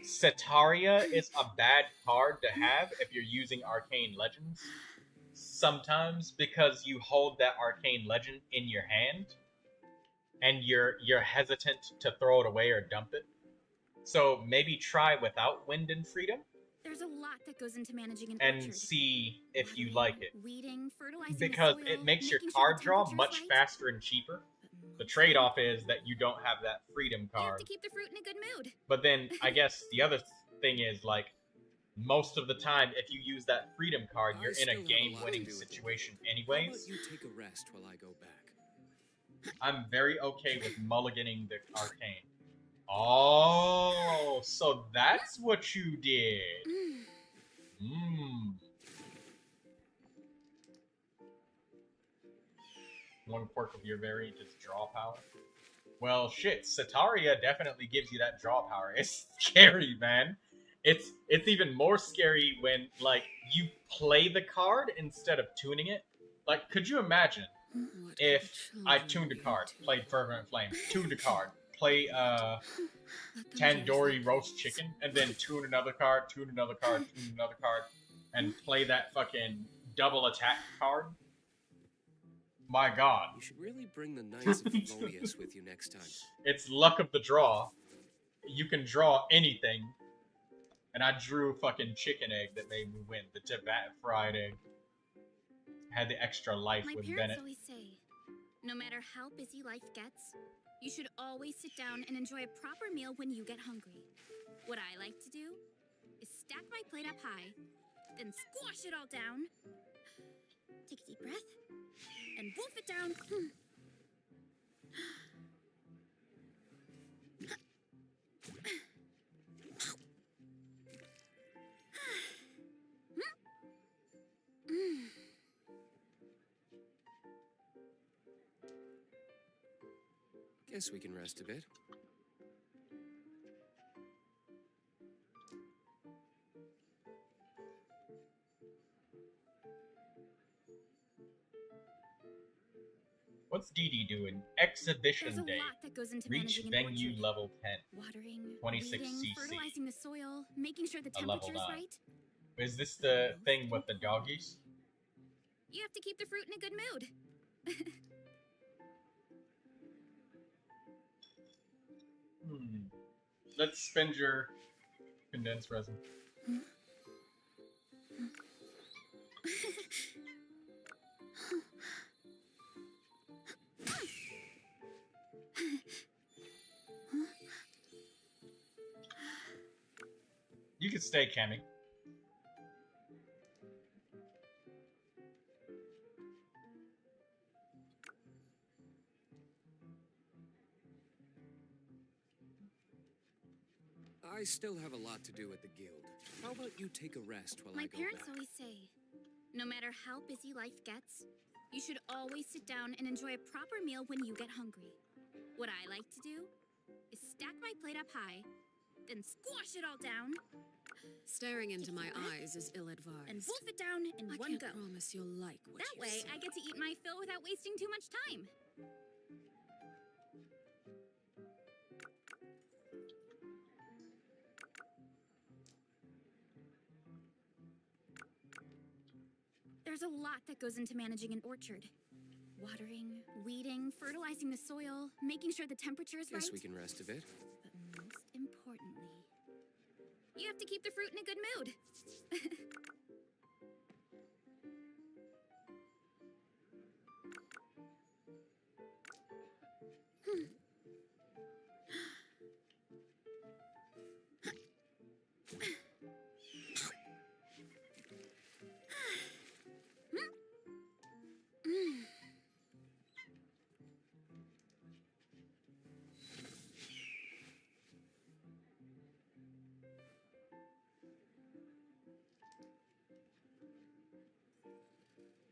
[SPEAKER 1] Sataria is a bad card to have if you're using arcane legends. Sometimes because you hold that arcane legend in your hand, and you're hesitant to throw it away or dump it. So maybe try without Wind and Freedom.
[SPEAKER 5] There's a lot that goes into managing an
[SPEAKER 1] and
[SPEAKER 5] orchard.
[SPEAKER 1] See if you like it.
[SPEAKER 5] Weeding, fertilizing
[SPEAKER 1] because
[SPEAKER 5] the soil,
[SPEAKER 1] it makes your
[SPEAKER 5] making
[SPEAKER 1] card
[SPEAKER 5] sure
[SPEAKER 1] draw
[SPEAKER 5] the
[SPEAKER 1] much
[SPEAKER 5] temperature's right.
[SPEAKER 1] faster and cheaper. The trade-off is that you don't have that freedom
[SPEAKER 5] You have
[SPEAKER 1] card.
[SPEAKER 5] to keep the fruit in a good mood.
[SPEAKER 1] But then I guess the other thing is, like, most of the time if you use that freedom card, you're in a game-winning situation anyways.
[SPEAKER 3] How about you take a rest while I go back?
[SPEAKER 1] I'm very okay with mulliganing the arcane. Oh, so that's what you did. Mmm. One quirk of your variant is draw power. Well, shit, Sataria definitely gives you that draw power. It's scary, man. It's even more scary when, like, you play the card instead of tuning it. Like, could you imagine if I tuned a card, played Fervent Flame, tuned a card, play Tandoori Roast Chicken, and then tune another card, tune another card, tune another card, and play that fucking double attack card? My god.
[SPEAKER 11] You should really bring the Knights of Thelonious with you next time.
[SPEAKER 1] It's luck of the draw. You can draw anything. And I drew a fucking chicken egg that made me win. The Tibet fried egg. Had the extra life
[SPEAKER 5] My
[SPEAKER 1] with
[SPEAKER 5] parents
[SPEAKER 1] Bennett.
[SPEAKER 5] always say, no matter how busy life gets, you should always sit down and enjoy a proper meal when you get hungry. What I like to do is stack my plate up high, then squash it all down, take a deep breath, and wolf it down.
[SPEAKER 11] Guess we can rest a bit.
[SPEAKER 1] What's Dee Dee doing? Exhibition
[SPEAKER 5] There's a
[SPEAKER 1] day.
[SPEAKER 5] lot that goes into
[SPEAKER 1] Reach
[SPEAKER 5] managing an
[SPEAKER 1] venue
[SPEAKER 5] orchard.
[SPEAKER 1] level 10.
[SPEAKER 5] Watering,
[SPEAKER 1] 26
[SPEAKER 5] weeding,
[SPEAKER 1] cc.
[SPEAKER 5] fertilizing the soil, making sure the
[SPEAKER 1] A level
[SPEAKER 5] temperature is
[SPEAKER 1] 9.
[SPEAKER 5] right.
[SPEAKER 1] Is this the thing with the doggies?
[SPEAKER 5] You have to keep the fruit in a good mood.
[SPEAKER 1] Let's spend your condensed resin. You can stay, Cammy.
[SPEAKER 11] I still have a lot to do at the guild. How about you take a rest while I
[SPEAKER 5] My
[SPEAKER 11] go
[SPEAKER 5] parents
[SPEAKER 11] back?
[SPEAKER 5] always say, no matter how busy life gets, you should always sit down and enjoy a proper meal when you get hungry. What I like to do is stack my plate up high, then squash it all down,
[SPEAKER 7] Staring into my eyes is ill-advised.
[SPEAKER 5] and wolf it down in
[SPEAKER 7] I
[SPEAKER 5] one
[SPEAKER 7] can't
[SPEAKER 5] go.
[SPEAKER 7] promise you'll like what
[SPEAKER 5] That
[SPEAKER 7] you
[SPEAKER 5] way,
[SPEAKER 7] see.
[SPEAKER 5] I get to eat my fill without wasting too much time. There's a lot that goes into managing an orchard. Watering, weeding, fertilizing the soil, making sure the temperature is
[SPEAKER 11] Guess
[SPEAKER 5] right.
[SPEAKER 11] we can rest a bit.
[SPEAKER 5] But most importantly, you have to keep the fruit in a good mood.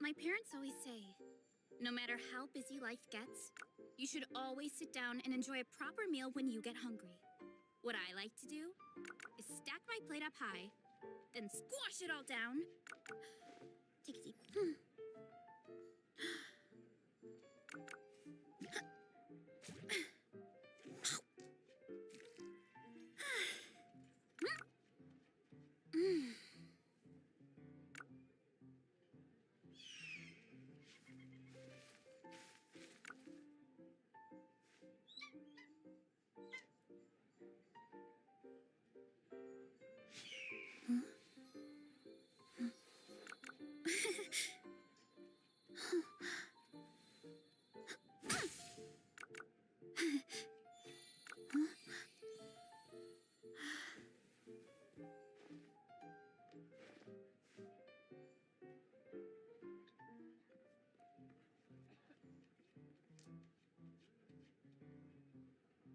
[SPEAKER 5] My parents always say, no matter how busy life gets, you should always sit down and enjoy a proper meal when you get hungry. What I like to do is stack my plate up high, then squash it all down, take a deep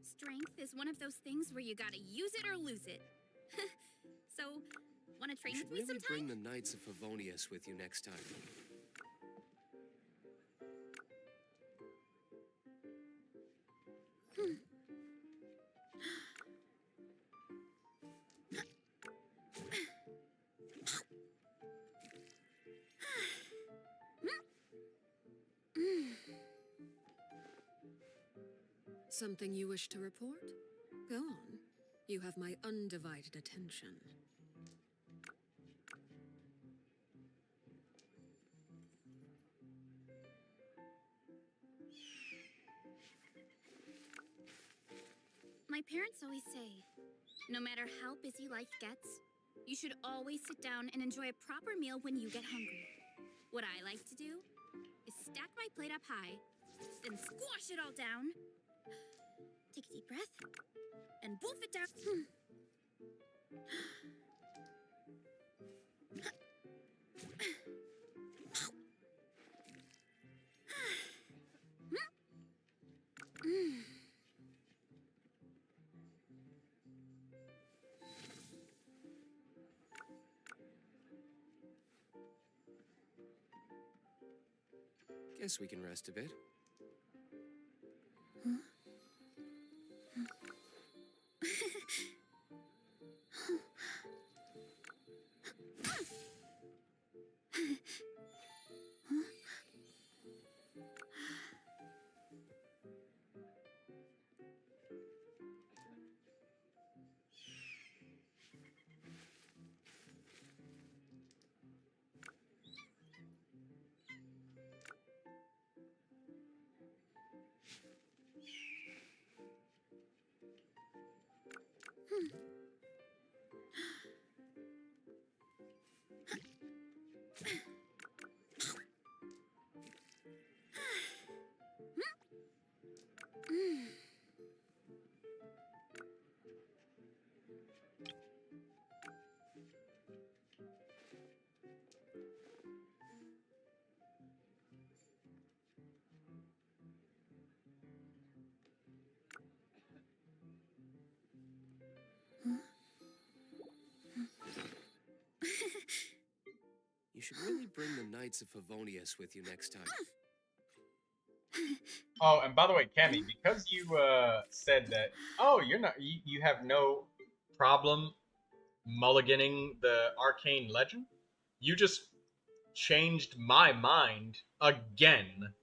[SPEAKER 5] Strength is one of those things where you gotta use it or lose it. So, wanna Want to train
[SPEAKER 11] You
[SPEAKER 5] with
[SPEAKER 11] should
[SPEAKER 5] me
[SPEAKER 11] really
[SPEAKER 5] sometime?
[SPEAKER 11] bring the Knights of Favonius with you next time.
[SPEAKER 7] Something you wish to report? Go on. You have my undivided attention.
[SPEAKER 5] My parents always say, no matter how busy life gets, you should always sit down and enjoy a proper meal when you get hungry. What I like to do is stack my plate up high, then squash it all down. Take a deep breath, and wolf it down.
[SPEAKER 11] Guess we can rest a bit. You should really bring the Knights of Favonius with you next time.
[SPEAKER 1] Oh, and by the way, Cammy, because you said that, oh, you have no problem mulliganing the arcane legend, you just changed my mind again.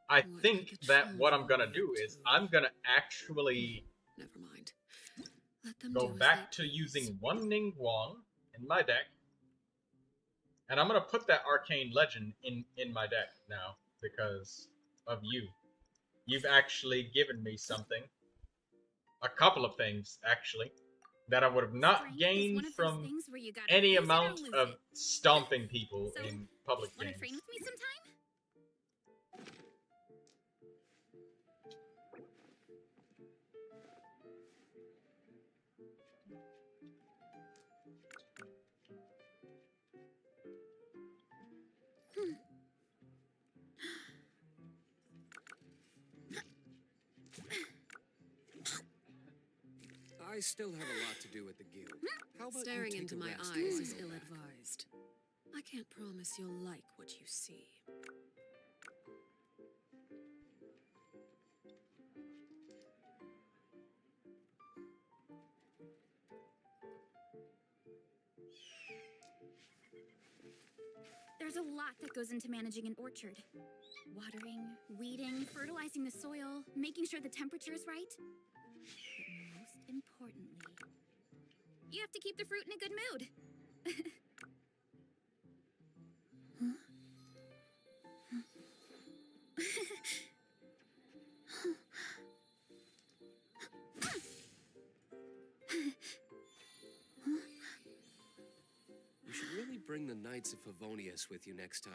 [SPEAKER 1] I think that what I'm gonna do is I'm gonna actually
[SPEAKER 7] Never mind. Let them
[SPEAKER 1] go
[SPEAKER 7] do as
[SPEAKER 1] back
[SPEAKER 7] they
[SPEAKER 1] to
[SPEAKER 7] please.
[SPEAKER 1] using one Ning Guang in my deck, and I'm gonna put that arcane legend in my deck now because of you. You've actually given me something, a couple of things actually, that I would have not
[SPEAKER 5] Strength is
[SPEAKER 1] gained
[SPEAKER 5] one of those
[SPEAKER 1] from
[SPEAKER 5] things where you gotta
[SPEAKER 1] any
[SPEAKER 5] use it or
[SPEAKER 1] amount
[SPEAKER 5] lose
[SPEAKER 1] of
[SPEAKER 5] it.
[SPEAKER 1] stomping people
[SPEAKER 5] So,
[SPEAKER 1] in public
[SPEAKER 5] Want to
[SPEAKER 1] games.
[SPEAKER 5] train with me sometime?
[SPEAKER 11] I still have a lot to do at the guild. How about
[SPEAKER 7] Staring
[SPEAKER 11] you take
[SPEAKER 7] into
[SPEAKER 11] a
[SPEAKER 7] my
[SPEAKER 11] rest
[SPEAKER 7] eyes
[SPEAKER 11] while I
[SPEAKER 7] is
[SPEAKER 11] go back?
[SPEAKER 7] ill-advised. I can't promise you'll like what you see.
[SPEAKER 5] There's a lot that goes into managing an orchard. Watering, weeding, fertilizing the soil, making sure the temperature is right. But most importantly, you have to keep the fruit in a good mood.
[SPEAKER 11] You should really bring the Knights of Favonius with you next time.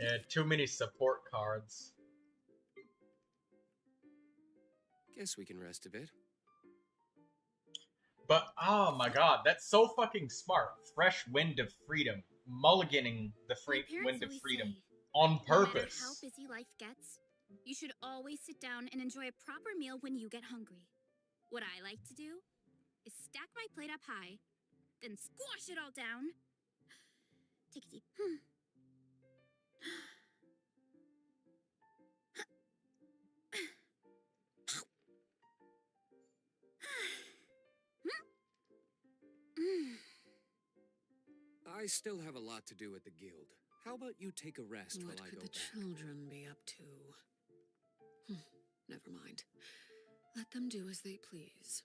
[SPEAKER 1] Yeah, too many support cards.
[SPEAKER 11] Guess we can rest a bit.
[SPEAKER 1] But, oh my god, that's so fucking smart. Fresh wind of freedom. Mulliganing the wind of freedom. On purpose.
[SPEAKER 5] No matter how busy life gets, you should always sit down and enjoy a proper meal when you get hungry. What I like to do is stack my plate up high, then squash it all down. Take a deep.
[SPEAKER 11] I still have a lot to do at the guild. How about you take a rest while I go back?
[SPEAKER 12] What could the children be up to? Never mind. Let them do as they please.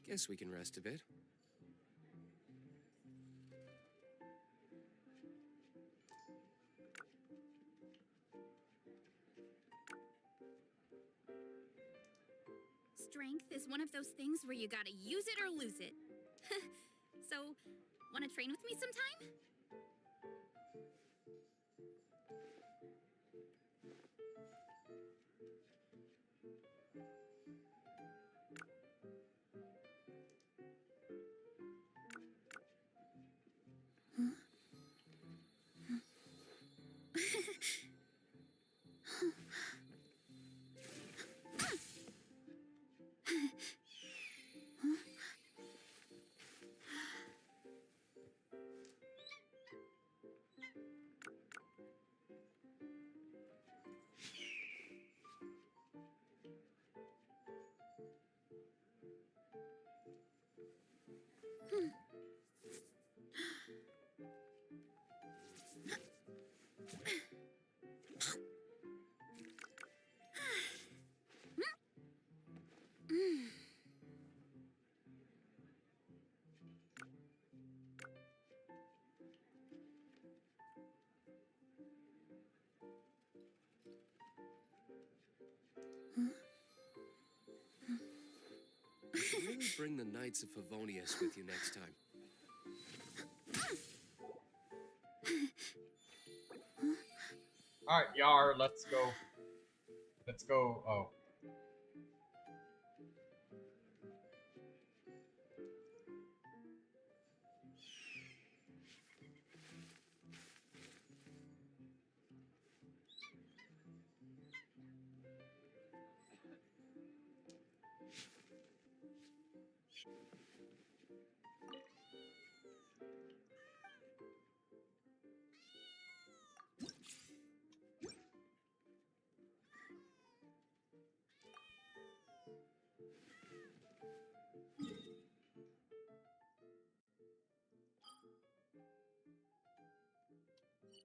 [SPEAKER 11] Guess we can rest a bit.
[SPEAKER 5] Strength is one of those things where you gotta use it or lose it. So, wanna train with me sometime?
[SPEAKER 11] Really bring the Knights of Favonius with you next time.
[SPEAKER 1] Alright, Yar, let's go. Let's go. Oh.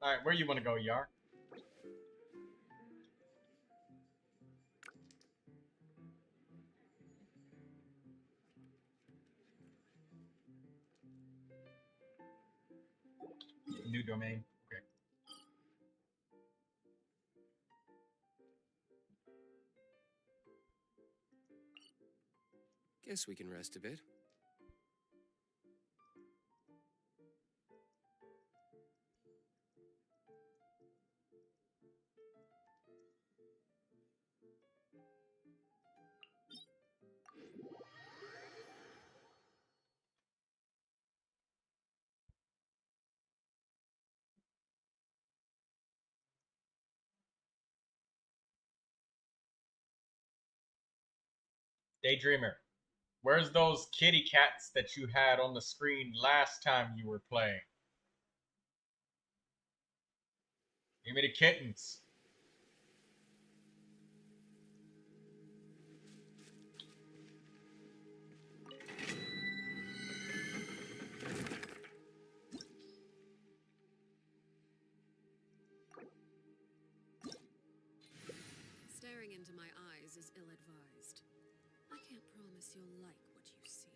[SPEAKER 1] Alright, where you want to go, Yar? New domain. Okay.
[SPEAKER 11] Guess we can rest a bit.
[SPEAKER 1] Daydreamer, where's those kitty cats that you had on the screen last time you were playing? Give me the kittens.
[SPEAKER 7] Staring into my eyes is ill-advised. I can't promise you'll like what you see.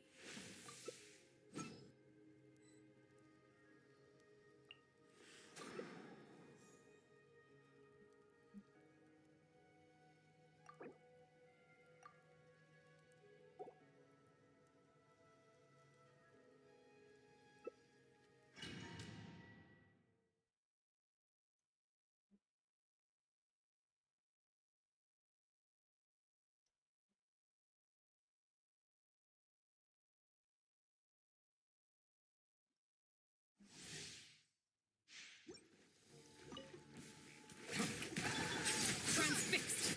[SPEAKER 7] Transfixed!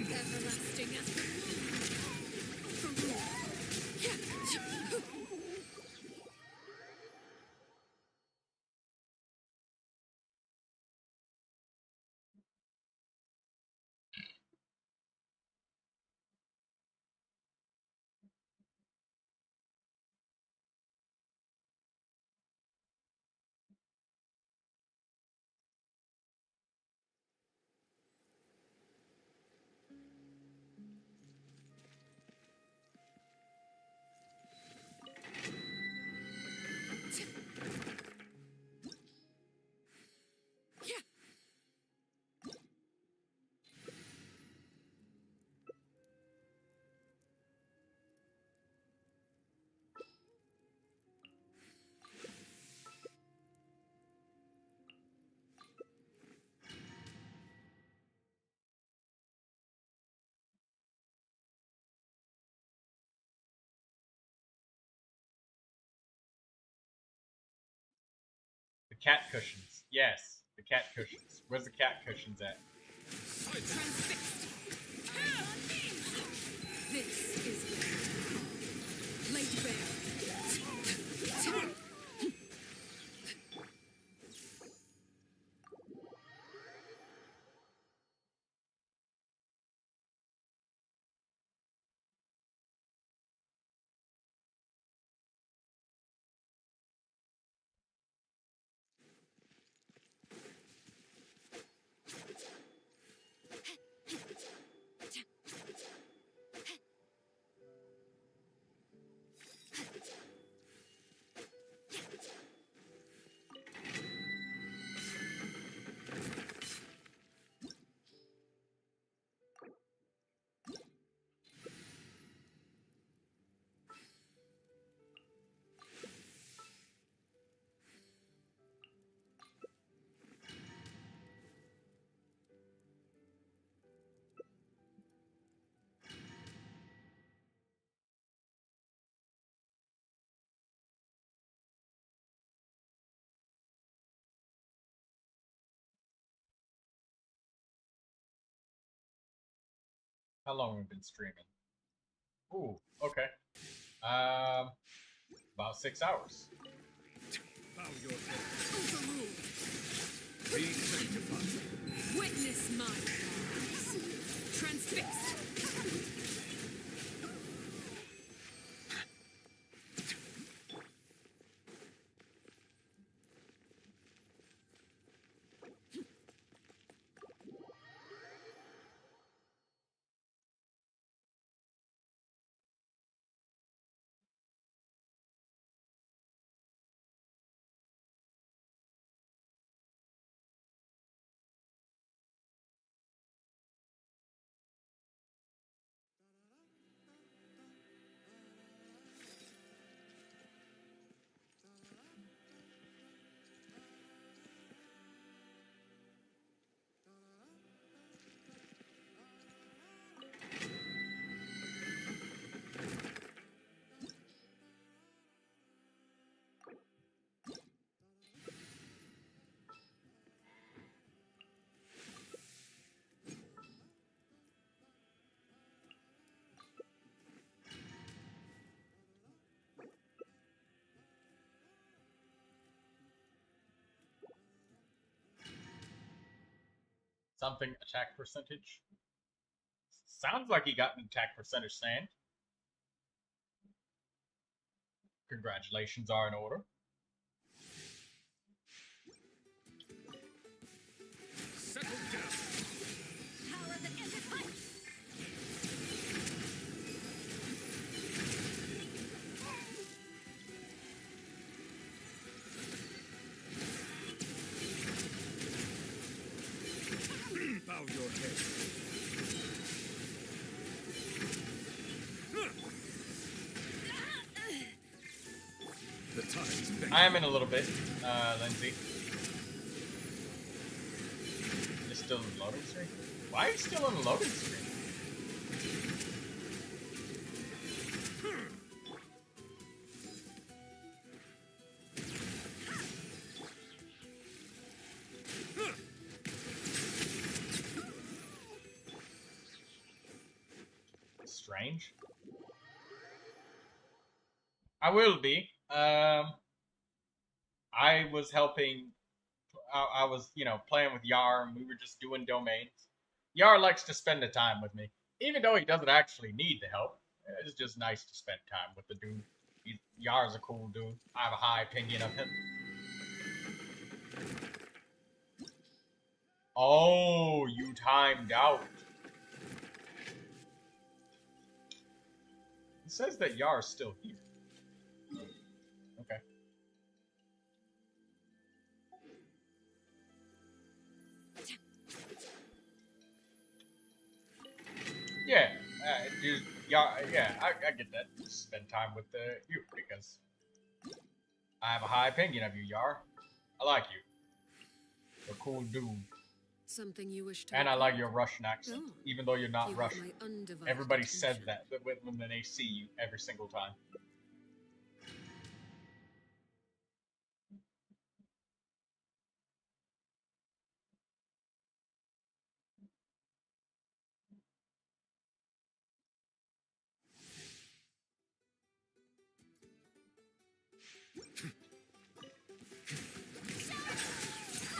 [SPEAKER 7] Everlasting as the moon!
[SPEAKER 1] The cat cushions. Yes, the cat cushions. Where's the cat cushions at?
[SPEAKER 7] Transfixed! This is laid bare.
[SPEAKER 1] How long have we been streaming? Ooh, okay. About 6 hours.
[SPEAKER 11] Bow your head.
[SPEAKER 7] Overruled.
[SPEAKER 11] Be sanctified.
[SPEAKER 7] Witness my eyes. Transfixed.
[SPEAKER 1] Something attack percentage. Sounds like he got an attack percentage sand. Congratulations are in order.
[SPEAKER 11] Settle down.
[SPEAKER 2] Power that ended life.
[SPEAKER 11] Bow your head. The time's back.
[SPEAKER 1] I am in a little bit, Lindsay. You're still in the loading screen? Why are you still in the loading screen? Strange. I will be. I was helping. I was, you know, playing with Yar, and we were just doing domains. Yar likes to spend the time with me, even though he doesn't actually need the help. It's just nice to spend time with the dude. Yar's a cool dude. I have a high opinion of him. Oh, you timed out. It says that Yar's still here. Okay. Yeah, dude, yeah, I get that. Just spend time with you because I have a high opinion of you, Yar. I like you. You're a cool dude.
[SPEAKER 12] Something you wish to.
[SPEAKER 1] And I like your Russian accent,
[SPEAKER 12] Oh,
[SPEAKER 1] even though you're not
[SPEAKER 12] you have
[SPEAKER 1] Russian.
[SPEAKER 12] my undivided
[SPEAKER 1] Everybody says
[SPEAKER 12] attention.
[SPEAKER 1] that when they see you every single time.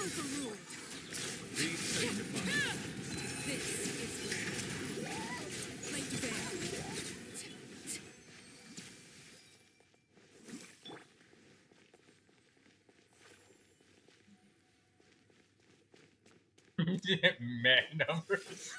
[SPEAKER 12] Overruled.
[SPEAKER 11] Be sanctified.
[SPEAKER 12] This is Light bear.
[SPEAKER 1] Man numbers.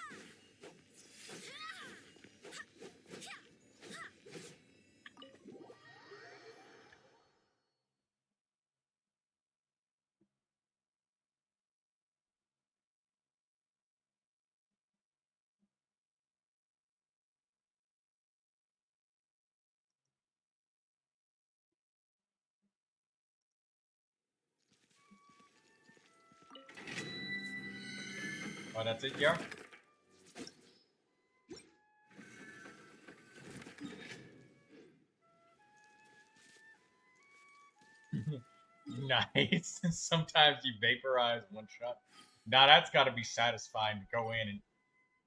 [SPEAKER 1] Oh, that's it, Yar? Nice. Sometimes you vaporize one shot. Now that's got to be satisfying to go in and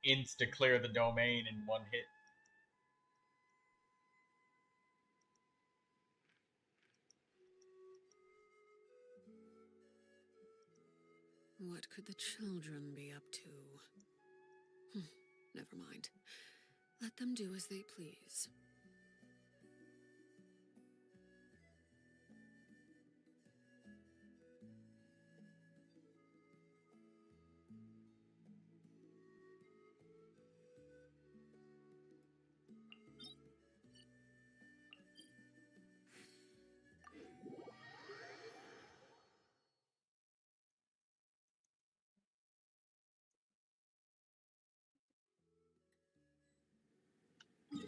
[SPEAKER 1] insta clear the domain in one hit.
[SPEAKER 12] What could the children be up to? Never mind. Let them do as they please.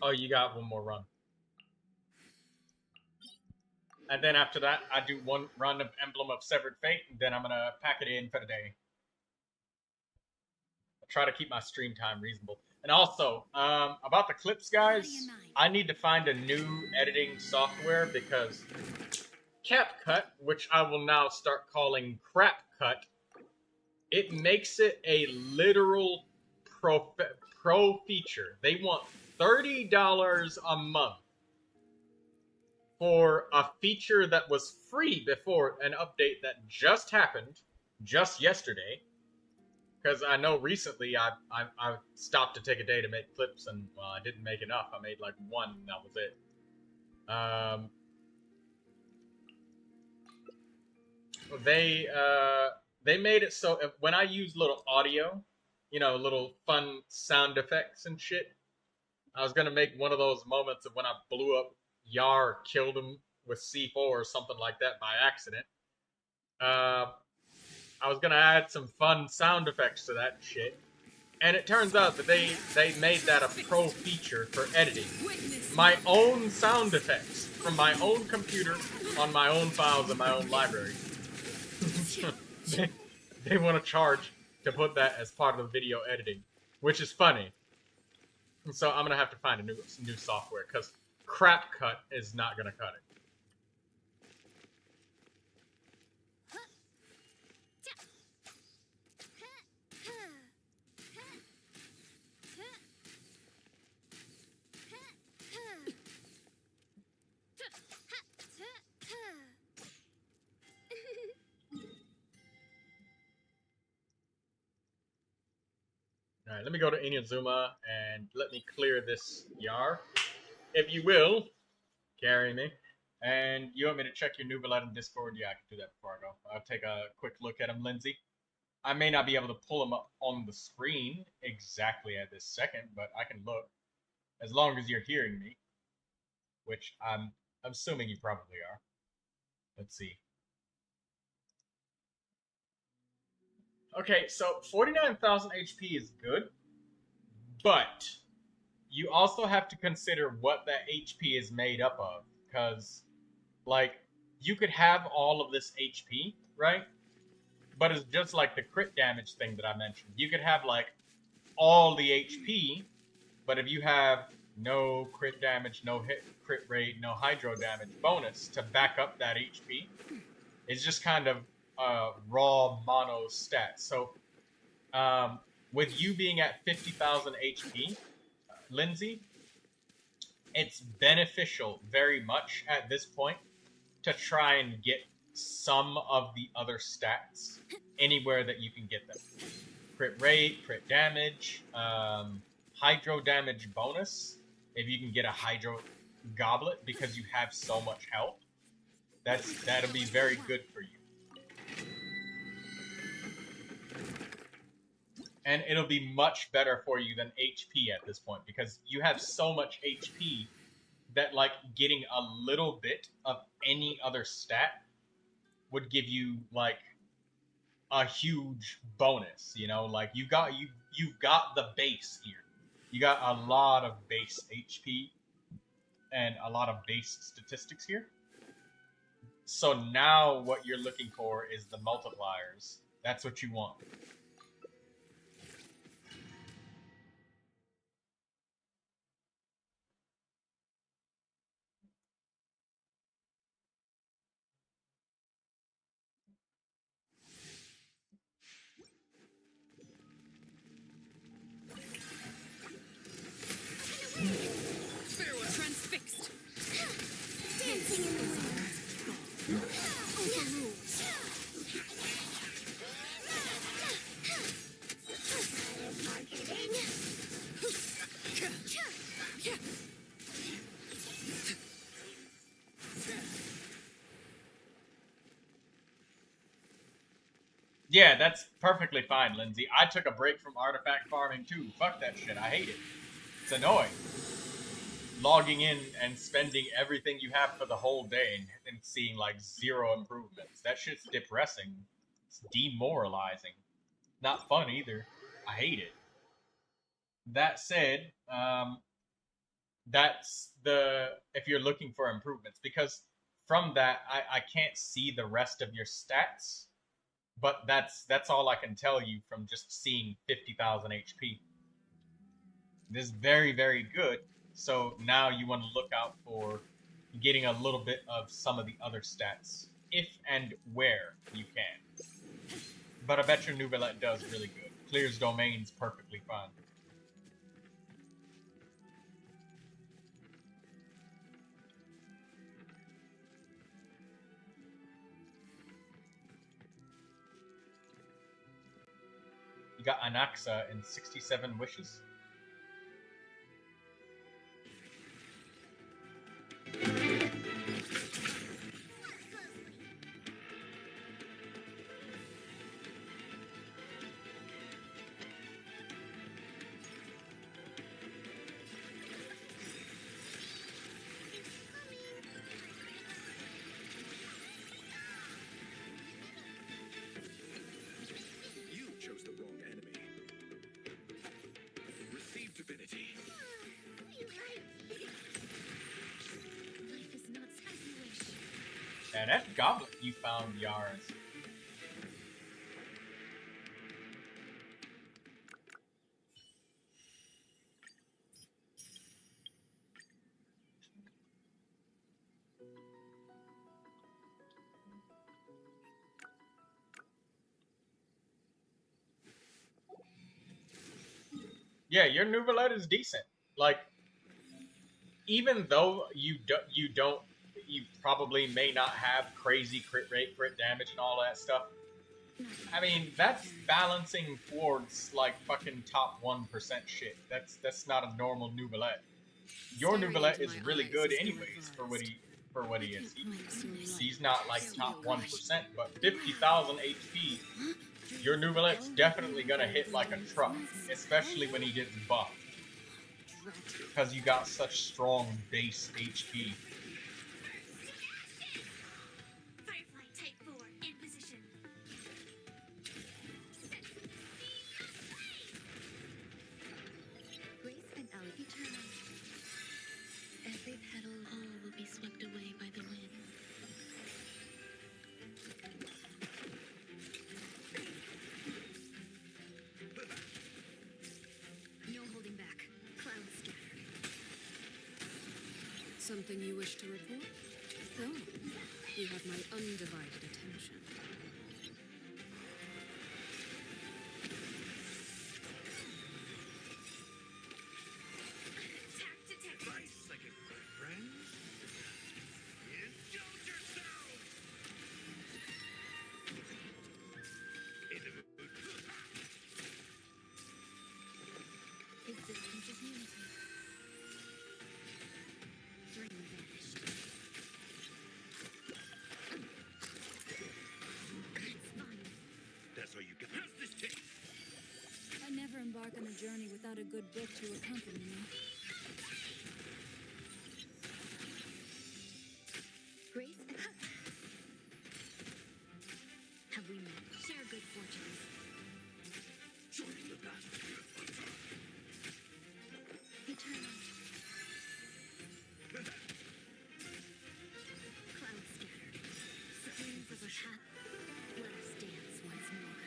[SPEAKER 1] Oh, you got one more run. And then after that, I do one run of Emblem of Severed Fate, and then I'm going to pack it in for the day. I'll try to keep my stream time reasonable. And also, about the clips, guys, I need to find a new editing software because CapCut, which I will now start calling CrapCut, it makes it a literal pro feature. They want $30 a month for a feature that was free before an update that just happened just yesterday. Because I know recently I stopped to take a day to make clips, and well, I didn't make enough. I made like one, and that was it. They made it so when I use little audio, you know, little fun sound effects and shit, I was gonna make one of those moments of when I blew up Yar, killed him with C4 or something like that by accident. I was gonna add some fun sound effects to that shit, and it turns out that they made that a pro feature for editing. My own sound effects from my own computer on my own files in my own library. they want to charge to put that as part of the video editing, which is funny. And so I'm gonna have to find a new software because CapCut is not gonna cut it. Alright, let me go to Inazuma and let me clear this Yar. If you will, carry me. And you want me to check your Neuvilette in Discord? Yeah, I can do that before I go. I'll take a quick look at him, Lindsay. I may not be able to pull him up on the screen exactly at this second, but I can look. As long as you're hearing me. Which I'm assuming you probably are. Let's see. Okay, so 49,000 HP is good, but you also have to consider what that HP is made up of, because, like, you could have all of this HP, right? But it's just like the crit damage thing that I mentioned. You could have, like, all the HP, but if you have no crit damage, no hit crit rate, no hydro damage bonus to back up that HP, it's just kind of raw mono stat. So with you being at 50,000 HP, Lindsay, it's beneficial very much at this point to try and get some of the other stats anywhere that you can get them. Crit rate, crit damage, hydro damage bonus, if you can get a hydro goblet because you have so much health, that'll be very good for you. And it'll be much better for you than HP at this point, because you have so much HP that, like, getting a little bit of any other stat would give you, like, a huge bonus, you know? Like, you've got the base here. You got a lot of base HP and a lot of base statistics here. So now what you're looking for is the multipliers. That's what you want.
[SPEAKER 2] Transfixed. Dancing in the wind. Overruled.
[SPEAKER 1] Yeah, that's perfectly fine, Lindsay. I took a break from artifact farming too. Fuck that shit. I hate it. It's annoying. Logging in and spending everything you have for the whole day and seeing like 0 improvements. That shit's depressing. It's demoralizing. Not fun either. I hate it. That said, that's if you're looking for improvements, because from that I can't see the rest of your stats. But that's all I can tell you from just seeing 50,000 HP. This is very, very good. So now you want to look out for getting a little bit of some of the other stats, if and where you can. But I bet your Neuvilette does really good. Clears domains perfectly fine. got Anaxa and 67 wishes.
[SPEAKER 6] You chose the wrong enemy. Receive divinity.
[SPEAKER 5] Life is not as you wish.
[SPEAKER 1] And that goblet you found, Yaris. Yeah, your Neuvilette is decent. Like, even though you probably may not have crazy crit rate, crit damage, and all that stuff. I mean, that's balancing towards like fucking top 1% shit. That's not a normal Neuvilette. Your Neuvilette is really good, anyways, for what he is. He's not like top 1%, but 50,000 HP. Your Neuvilette's definitely gonna hit like a truck, especially when he gets buffed. Because you got such strong base HP.
[SPEAKER 5] Firefly type 4 in position. Grace and Ellie eternal. Every petal all will be swept away by the wind. No holding back. Clouds scattered.
[SPEAKER 12] Something you wish to report? No. You have my undivided attention.
[SPEAKER 6] Nice second, my friend. Indulge yourself. In the mood.
[SPEAKER 5] Existence is unity. Dream vanished. It's fun.
[SPEAKER 6] That's all you got. How's this taste?
[SPEAKER 7] I never embark on a journey without a good book to accompany me.
[SPEAKER 5] Grace and have we met? Share good fortunes.
[SPEAKER 6] Join the battlefield.
[SPEAKER 5] Eternal. Clouds scattered. Streams of a shot. Let us dance once more.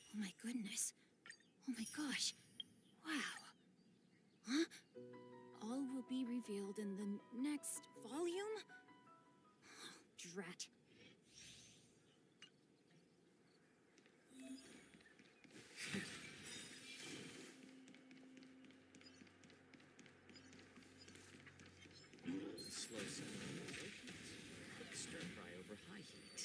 [SPEAKER 7] Oh my goodness. Oh my gosh. Wow. Huh? All will be revealed in the next volume? Oh, drat.
[SPEAKER 11] Slow simmering emotions. Quick stir fry over high heat.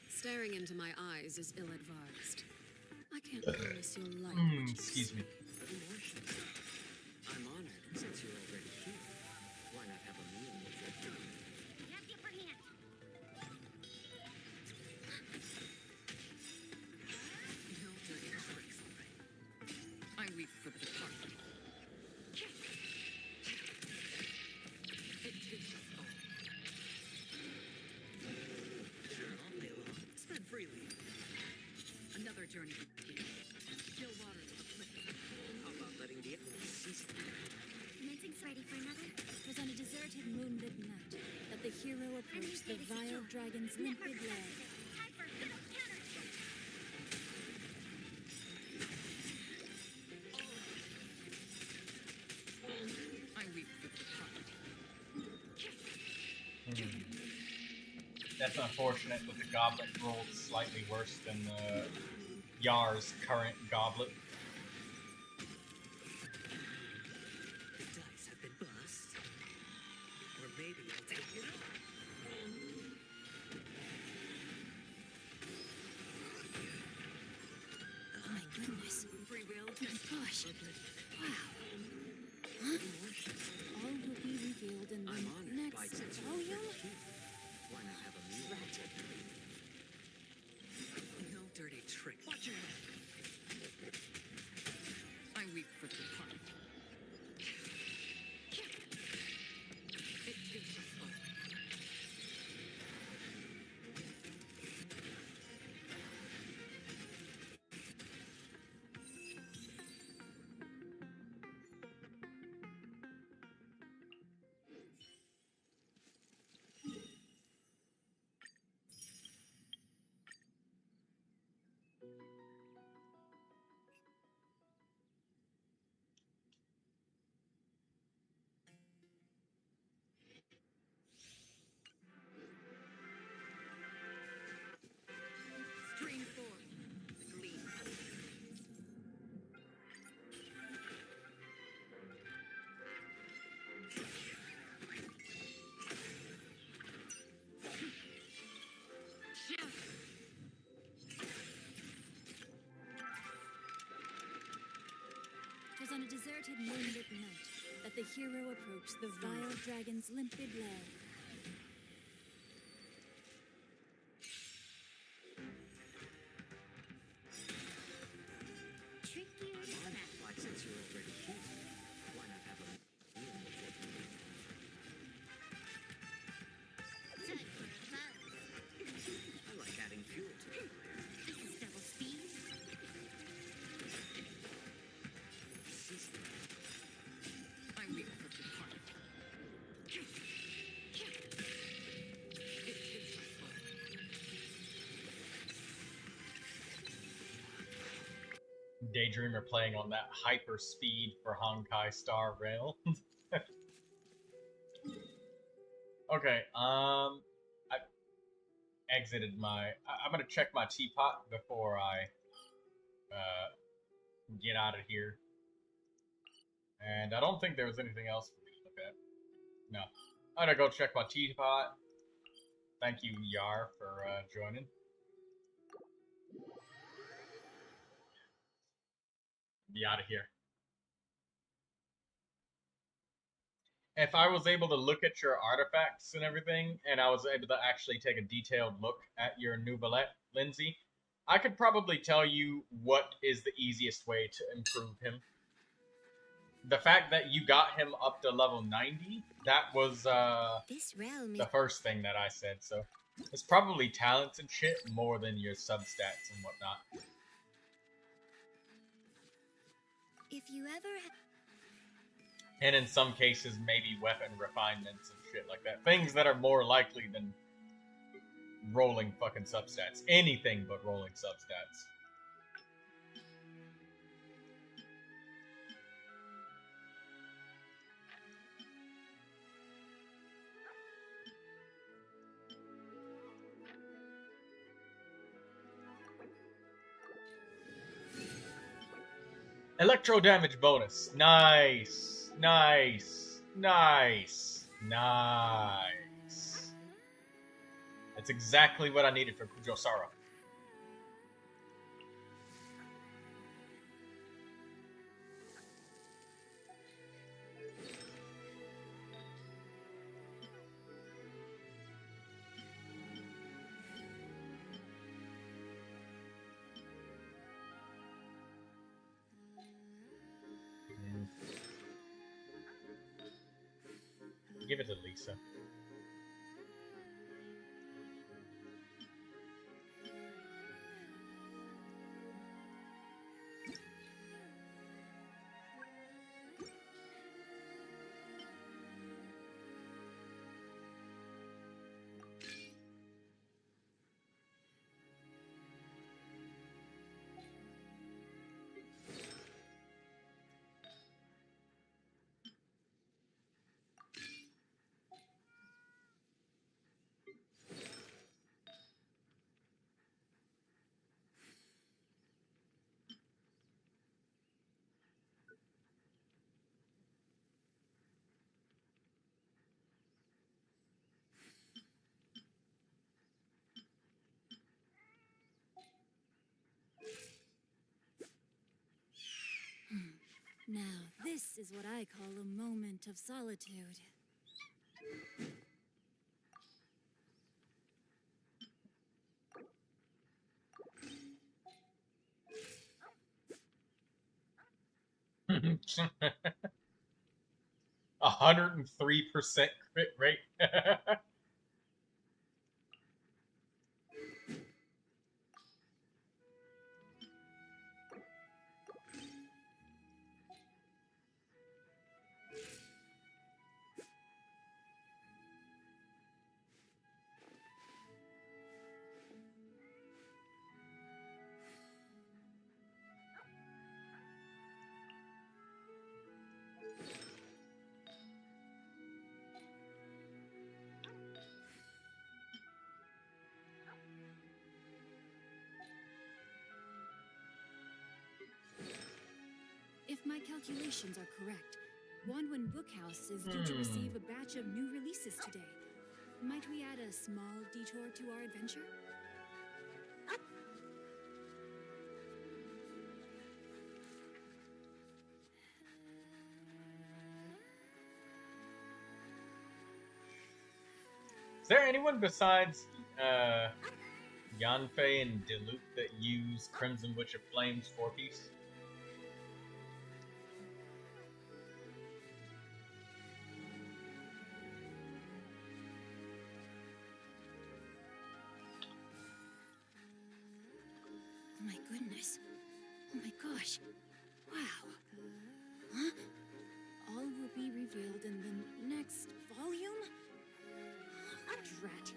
[SPEAKER 12] Staring into my eyes is ill-advised. I can't promise you'll like what you
[SPEAKER 1] Excuse me.
[SPEAKER 11] Emotions. I'm honored since you're already here. Why not have a meal with your food?
[SPEAKER 5] Have the upper hand.
[SPEAKER 11] No dirty tricks, all right. I weep for the departed. It takes us all. Sure, all day long. Spread freely. Another journey begins. No water to the flip. How about letting the elements cease?
[SPEAKER 5] Mincing's ready for another.
[SPEAKER 7] It was on a deserted moonlit night that the hero approached the vile dragon's limpid lair.
[SPEAKER 5] Time for a little counter.
[SPEAKER 11] I weep for the departed.
[SPEAKER 1] That's unfortunate that the goblet rolled slightly worse than the Yar's current goblet.
[SPEAKER 7] Gosh. Wow. Huh? All will be revealed in the next volume?
[SPEAKER 11] Why not have a meal? Ratchet. No dirty trick. Watch your head. I weep for the heart. It gives us hope. Stream forth. Lead.
[SPEAKER 7] It was on a deserted moonlit night that the hero approached the vile dragon's limpid lair.
[SPEAKER 5] Tricky or
[SPEAKER 11] Come on,
[SPEAKER 5] not.
[SPEAKER 11] like since you're already here, why not have a meal before you leave?
[SPEAKER 5] Time for a buzz.
[SPEAKER 11] I like adding fuel to the fire.
[SPEAKER 5] This is double speed.
[SPEAKER 11] Sister. I weep for the heart. It gives us hope.
[SPEAKER 1] Daydreamer playing on that hyper speed for Honkai Star Rail. Okay, I exited my. I'm gonna check my teapot before I get out of here. And I don't think there was anything else for me to look at. No. I'm gonna go check my teapot. Thank you, Yar, for joining. Be out of here. If I was able to look at your artifacts and everything, and I was able to actually take a detailed look at your Neuvilette, Lindsay, I could probably tell you what is the easiest way to improve him. The fact that you got him up to level 90, that was
[SPEAKER 5] This realm is
[SPEAKER 1] the first thing that I said, so it's probably talents and shit more than your substats and whatnot.
[SPEAKER 5] if you ever
[SPEAKER 1] And in some cases, maybe weapon refinements and shit like that. Things that are more likely than rolling fucking substats. Anything but rolling substats. Electro damage bonus. Nice. Nice. Nice. Nice. That's exactly what I needed for Kujosara. Give it to Lisa.
[SPEAKER 2] Now, this is what I call a moment of solitude.
[SPEAKER 1] A 103% crit rate.
[SPEAKER 7] If my calculations are correct, Wanwan Bookhouse is due to receive a batch of new releases today. Might we add a small detour to our adventure?
[SPEAKER 1] Is there anyone besides Yanfei and Diluc that use Crimson Witch of Flames 4-piece?
[SPEAKER 2] Oh my goodness. Oh my gosh. Wow. Huh?
[SPEAKER 7] All will be revealed in the next volume? Drat.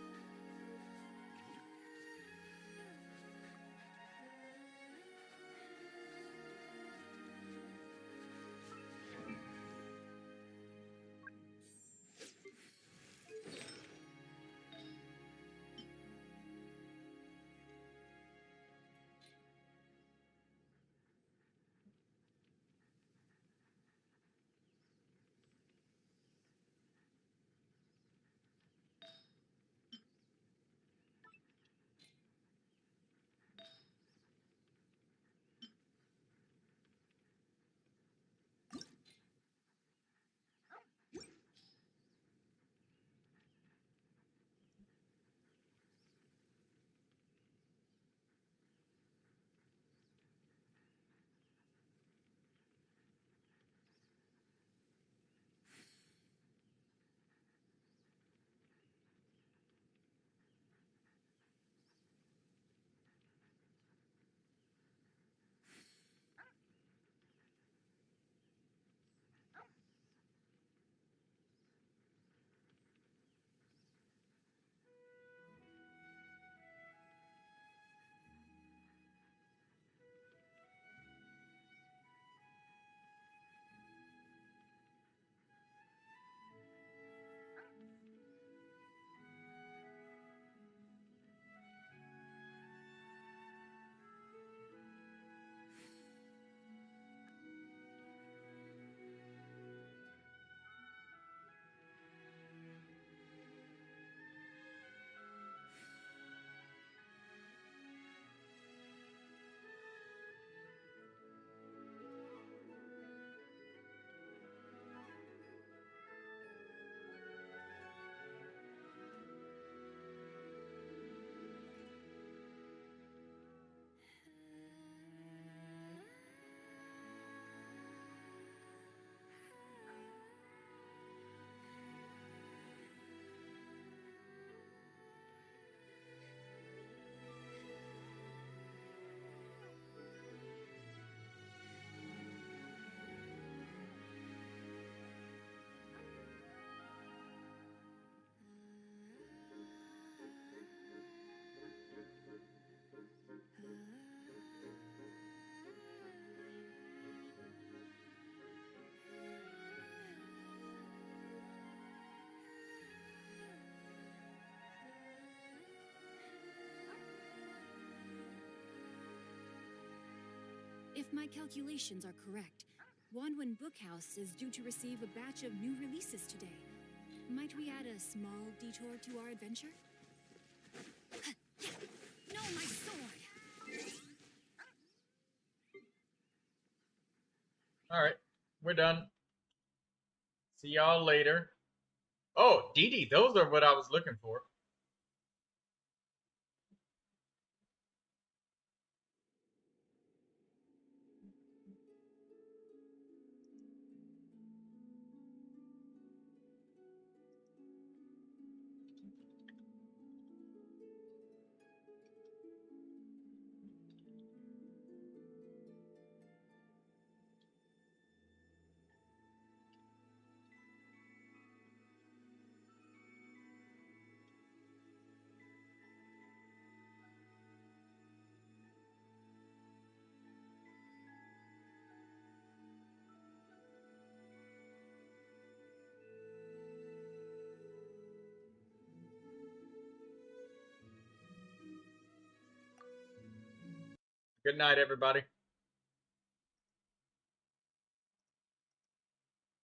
[SPEAKER 7] If my calculations are correct, Wanwan Bookhouse is due to receive a batch of new releases today. Might we add a small detour to our adventure?
[SPEAKER 2] No, my sword!
[SPEAKER 1] Alright. We're done. See y'all later. Oh, Didi, those are what I was looking for. Good night, everybody.